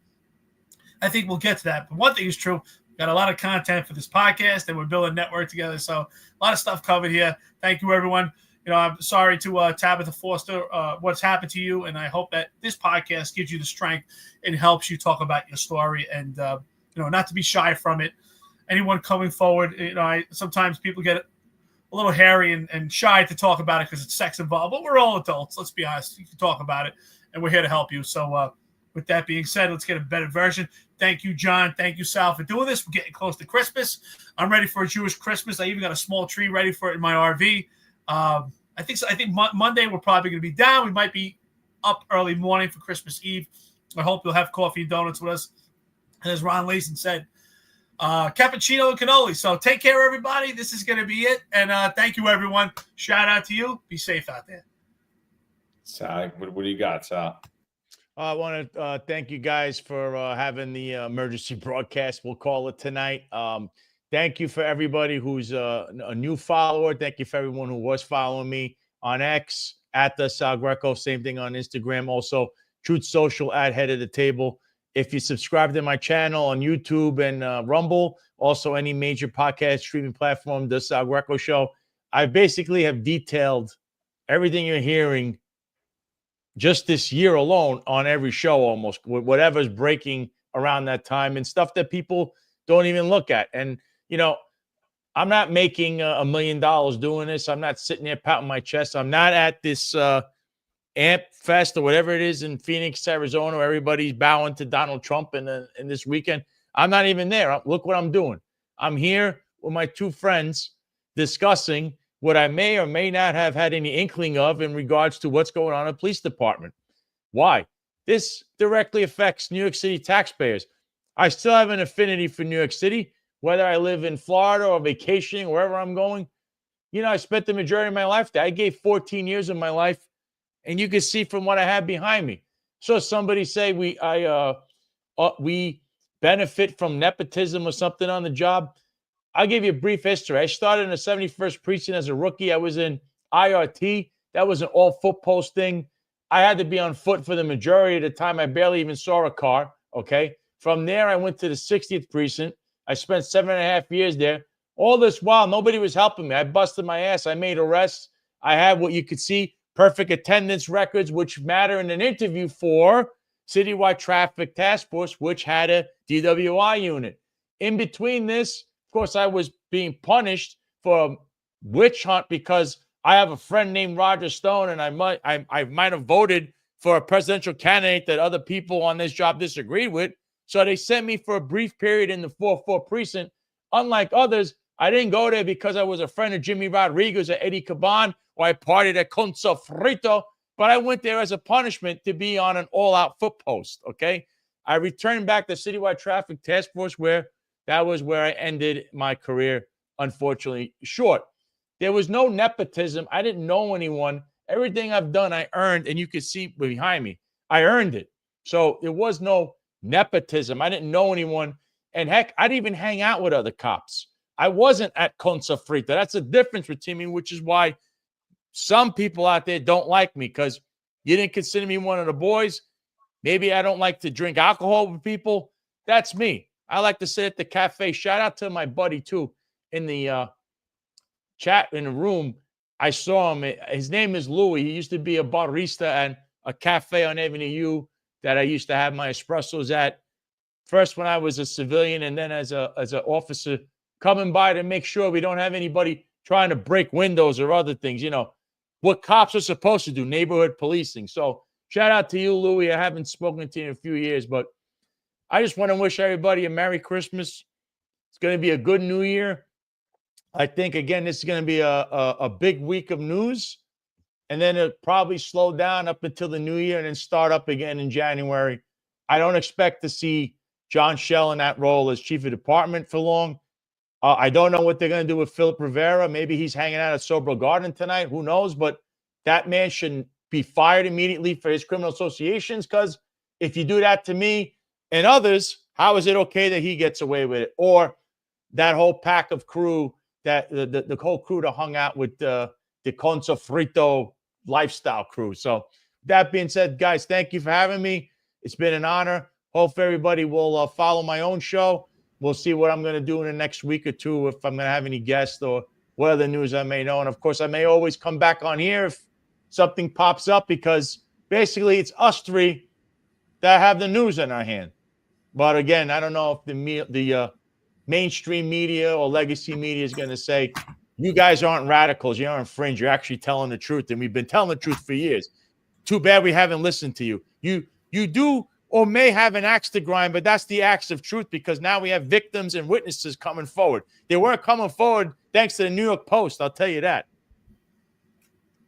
Speaker 3: I think we'll get to that. But one thing is true. We've got a lot of content for this podcast, and we're building a network together. So a lot of stuff covered here. Thank you, everyone. I'm sorry to Tabitha Foster what's happened to you, and I hope that this podcast gives you the strength and helps you talk about your story and, not to be shy from it. Anyone coming forward, sometimes people get a little hairy and shy to talk about it because it's sex involved, but we're all adults. Let's be honest. You can talk about it, and we're here to help you. So with that being said, let's get a better version. Thank you, John. Thank you, Sal, for doing this. We're getting close to Christmas. I'm ready for a Jewish Christmas. I even got a small tree ready for it in my RV. I think Monday we're probably going to be down. We might be up early morning for Christmas Eve. I hope you'll have coffee and donuts with us. And as Ron Layson said, cappuccino and cannoli. So take care, everybody. This is going to be it. And thank you, everyone. Shout out to you. Be safe out there.
Speaker 6: Sal, what do you got, Sal?
Speaker 4: I want to thank you guys for having the emergency broadcast, we'll call it tonight. Thank you for everybody who's a new follower. Thank you for everyone who was following me on X, at the Sal Greco. Same thing on Instagram. Also, Truth Social, at Head of the Table. If you subscribe to my channel on YouTube and Rumble, also any major podcast streaming platform, The Sal Greco Show, I basically have detailed everything you're hearing just this year alone on every show, almost whatever's breaking around that time and stuff that people don't even look at. And, I'm not making $1 million doing this. I'm not sitting there pouting my chest. I'm not at this Amp Fest or whatever it is in Phoenix, Arizona, where everybody's bowing to Donald Trump in this weekend. I'm not even there. Look what I'm doing. I'm here with my two friends discussing what I may or may not have had any inkling of in regards to what's going on in the police department. Why? This directly affects New York City taxpayers. I still have an affinity for New York City, whether I live in Florida or vacationing, wherever I'm going. I spent the majority of my life there. I gave 14 years of my life, and you can see from what I have behind me. So somebody say we benefit from nepotism or something on the job. I'll give you a brief history. I started in the 71st Precinct as a rookie. I was in IRT. That was an all-foot post thing. I had to be on foot for the majority of the time. I barely even saw a car, okay? From there, I went to the 60th Precinct. I spent 7.5 years there. All this while, nobody was helping me. I busted my ass. I made arrests. I had what you could see, perfect attendance records, which matter in an interview for Citywide Traffic Task Force, which had a DWI unit. In between this, of course, I was being punished for a witch hunt because I have a friend named Roger Stone, and I might have voted for a presidential candidate that other people on this job disagreed with. So they sent me for a brief period in the 4-4 precinct. Unlike others, I didn't go there because I was a friend of Jimmy Rodriguez or Eddie Caban, or I partied at Con Sofrito, but I went there as a punishment to be on an all-out foot post, okay? I returned back to Citywide Traffic Task Force, where that was where I ended my career, unfortunately, short. There was no nepotism. I didn't know anyone. Everything I've done, I earned, and you can see behind me, I earned it. So there was no nepotism. I didn't know anyone. And heck, I didn't even hang out with other cops. I wasn't at Con Sofrito. That's the difference between me, which is why some people out there don't like me, because you didn't consider me one of the boys. Maybe I don't like to drink alcohol with people. That's me. I like to sit at the cafe. Shout out to my buddy, too, in the chat in the room. I saw him. His name is Louis. He used to be a barista at a cafe on Avenue U that I used to have my espressos at. First when I was a civilian, and then as an officer, coming by to make sure we don't have anybody trying to break windows or other things. You know, what cops are supposed to do, neighborhood policing. So shout out to you, Louis. I haven't spoken to you in a few years, but I just want to wish everybody a Merry Christmas. It's going to be a good New Year. I think, again, this is going to be a big week of news, and then it'll probably slow down up until the new year and then start up again in January. I don't expect to see John Schell in that role as chief of department for long. I don't know what they're going to do with Philip Rivera. Maybe he's hanging out at Sobro Garden tonight. Who knows? But that man shouldn't be fired immediately for his criminal associations, because if you do that to me and others, how is it okay that he gets away with it? Or that whole pack of crew, that the whole crew that hung out with the Con Sofrito lifestyle crew. So that being said, guys, thank you for having me. It's been an honor. Hope everybody will follow my own show. We'll see what I'm going to do in the next week or two, if I'm going to have any guests or what other news I may know. And, of course, I may always come back on here if something pops up, because basically it's us three that have the news in our hand. But, again, I don't know if the mainstream media or legacy media is going to say, you guys aren't radicals, you aren't fringe, you're actually telling the truth. And we've been telling the truth for years. Too bad we haven't listened to you. You do or may have an axe to grind, but that's the axe of truth, because now we have victims and witnesses coming forward. They weren't coming forward thanks to the New York Post, I'll tell you that.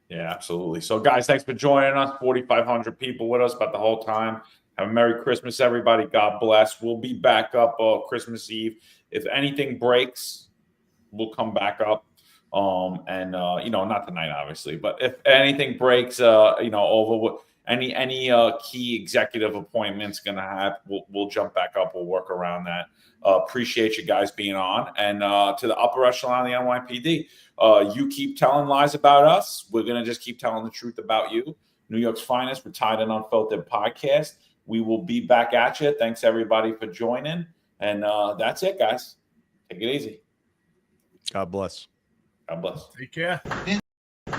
Speaker 6: Yeah, absolutely. So, guys, thanks for joining us. 4,500 people with us about the whole time. Have a Merry Christmas, everybody. God bless. We'll be back up Christmas Eve. If anything breaks, we'll come back up. Not tonight, obviously, but if anything breaks, over what any key executive appointments going to have, we'll jump back up. We'll work around that. Appreciate you guys being on. And to the upper echelon of the NYPD, you keep telling lies about us. We're going to just keep telling the truth about you. New York's finest, Retired and Unfiltered podcast. We will be back at you. Thanks, everybody, for joining. And that's it, guys. Take it easy.
Speaker 4: God bless.
Speaker 6: God bless.
Speaker 3: Take care.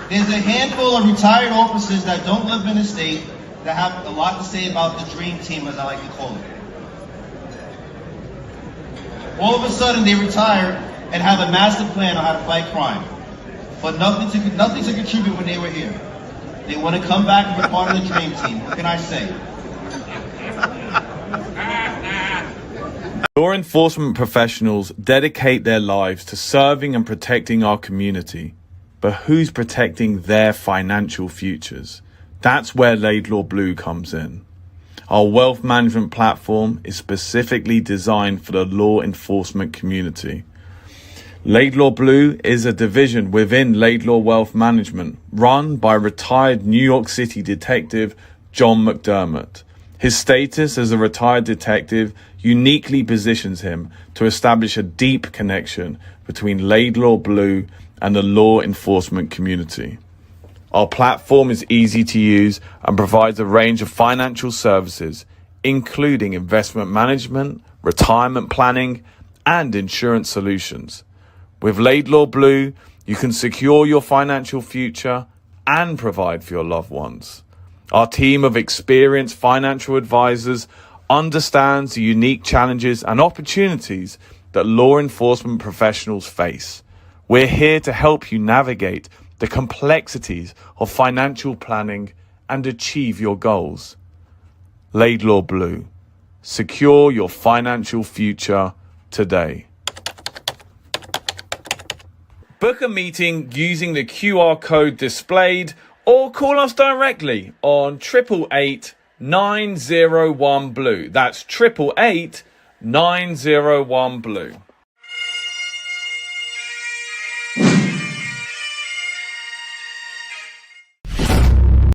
Speaker 7: There's a handful of retired officers that don't live in the state that have a lot to say about the dream team, as I like to call it. All of a sudden, they retire and have a master plan on how to fight crime, but nothing to contribute when they were here. They want to come back and be part of the dream team. What can I say?
Speaker 8: Law enforcement professionals dedicate their lives to serving and protecting our community. But who's protecting their financial futures? That's where Laidlaw Blue comes in. Our wealth management platform is specifically designed for the law enforcement community. Laidlaw Blue is a division within Laidlaw Wealth Management, run by retired New York City detective John McDermott. His status as a retired detective uniquely positions him to establish a deep connection between Laidlaw Blue and the law enforcement community. Our platform is easy to use and provides a range of financial services, including investment management, retirement planning, and insurance solutions. With Laidlaw Blue, you can secure your financial future and provide for your loved ones. Our team of experienced financial advisors understands the unique challenges and opportunities that law enforcement professionals face. We're here to help you navigate the complexities of financial planning and achieve your goals. Laidlaw Blue. Secure your financial future today. Book a meeting using the QR code displayed or call us directly on 888 901 Blue. That's 888 901 Blue.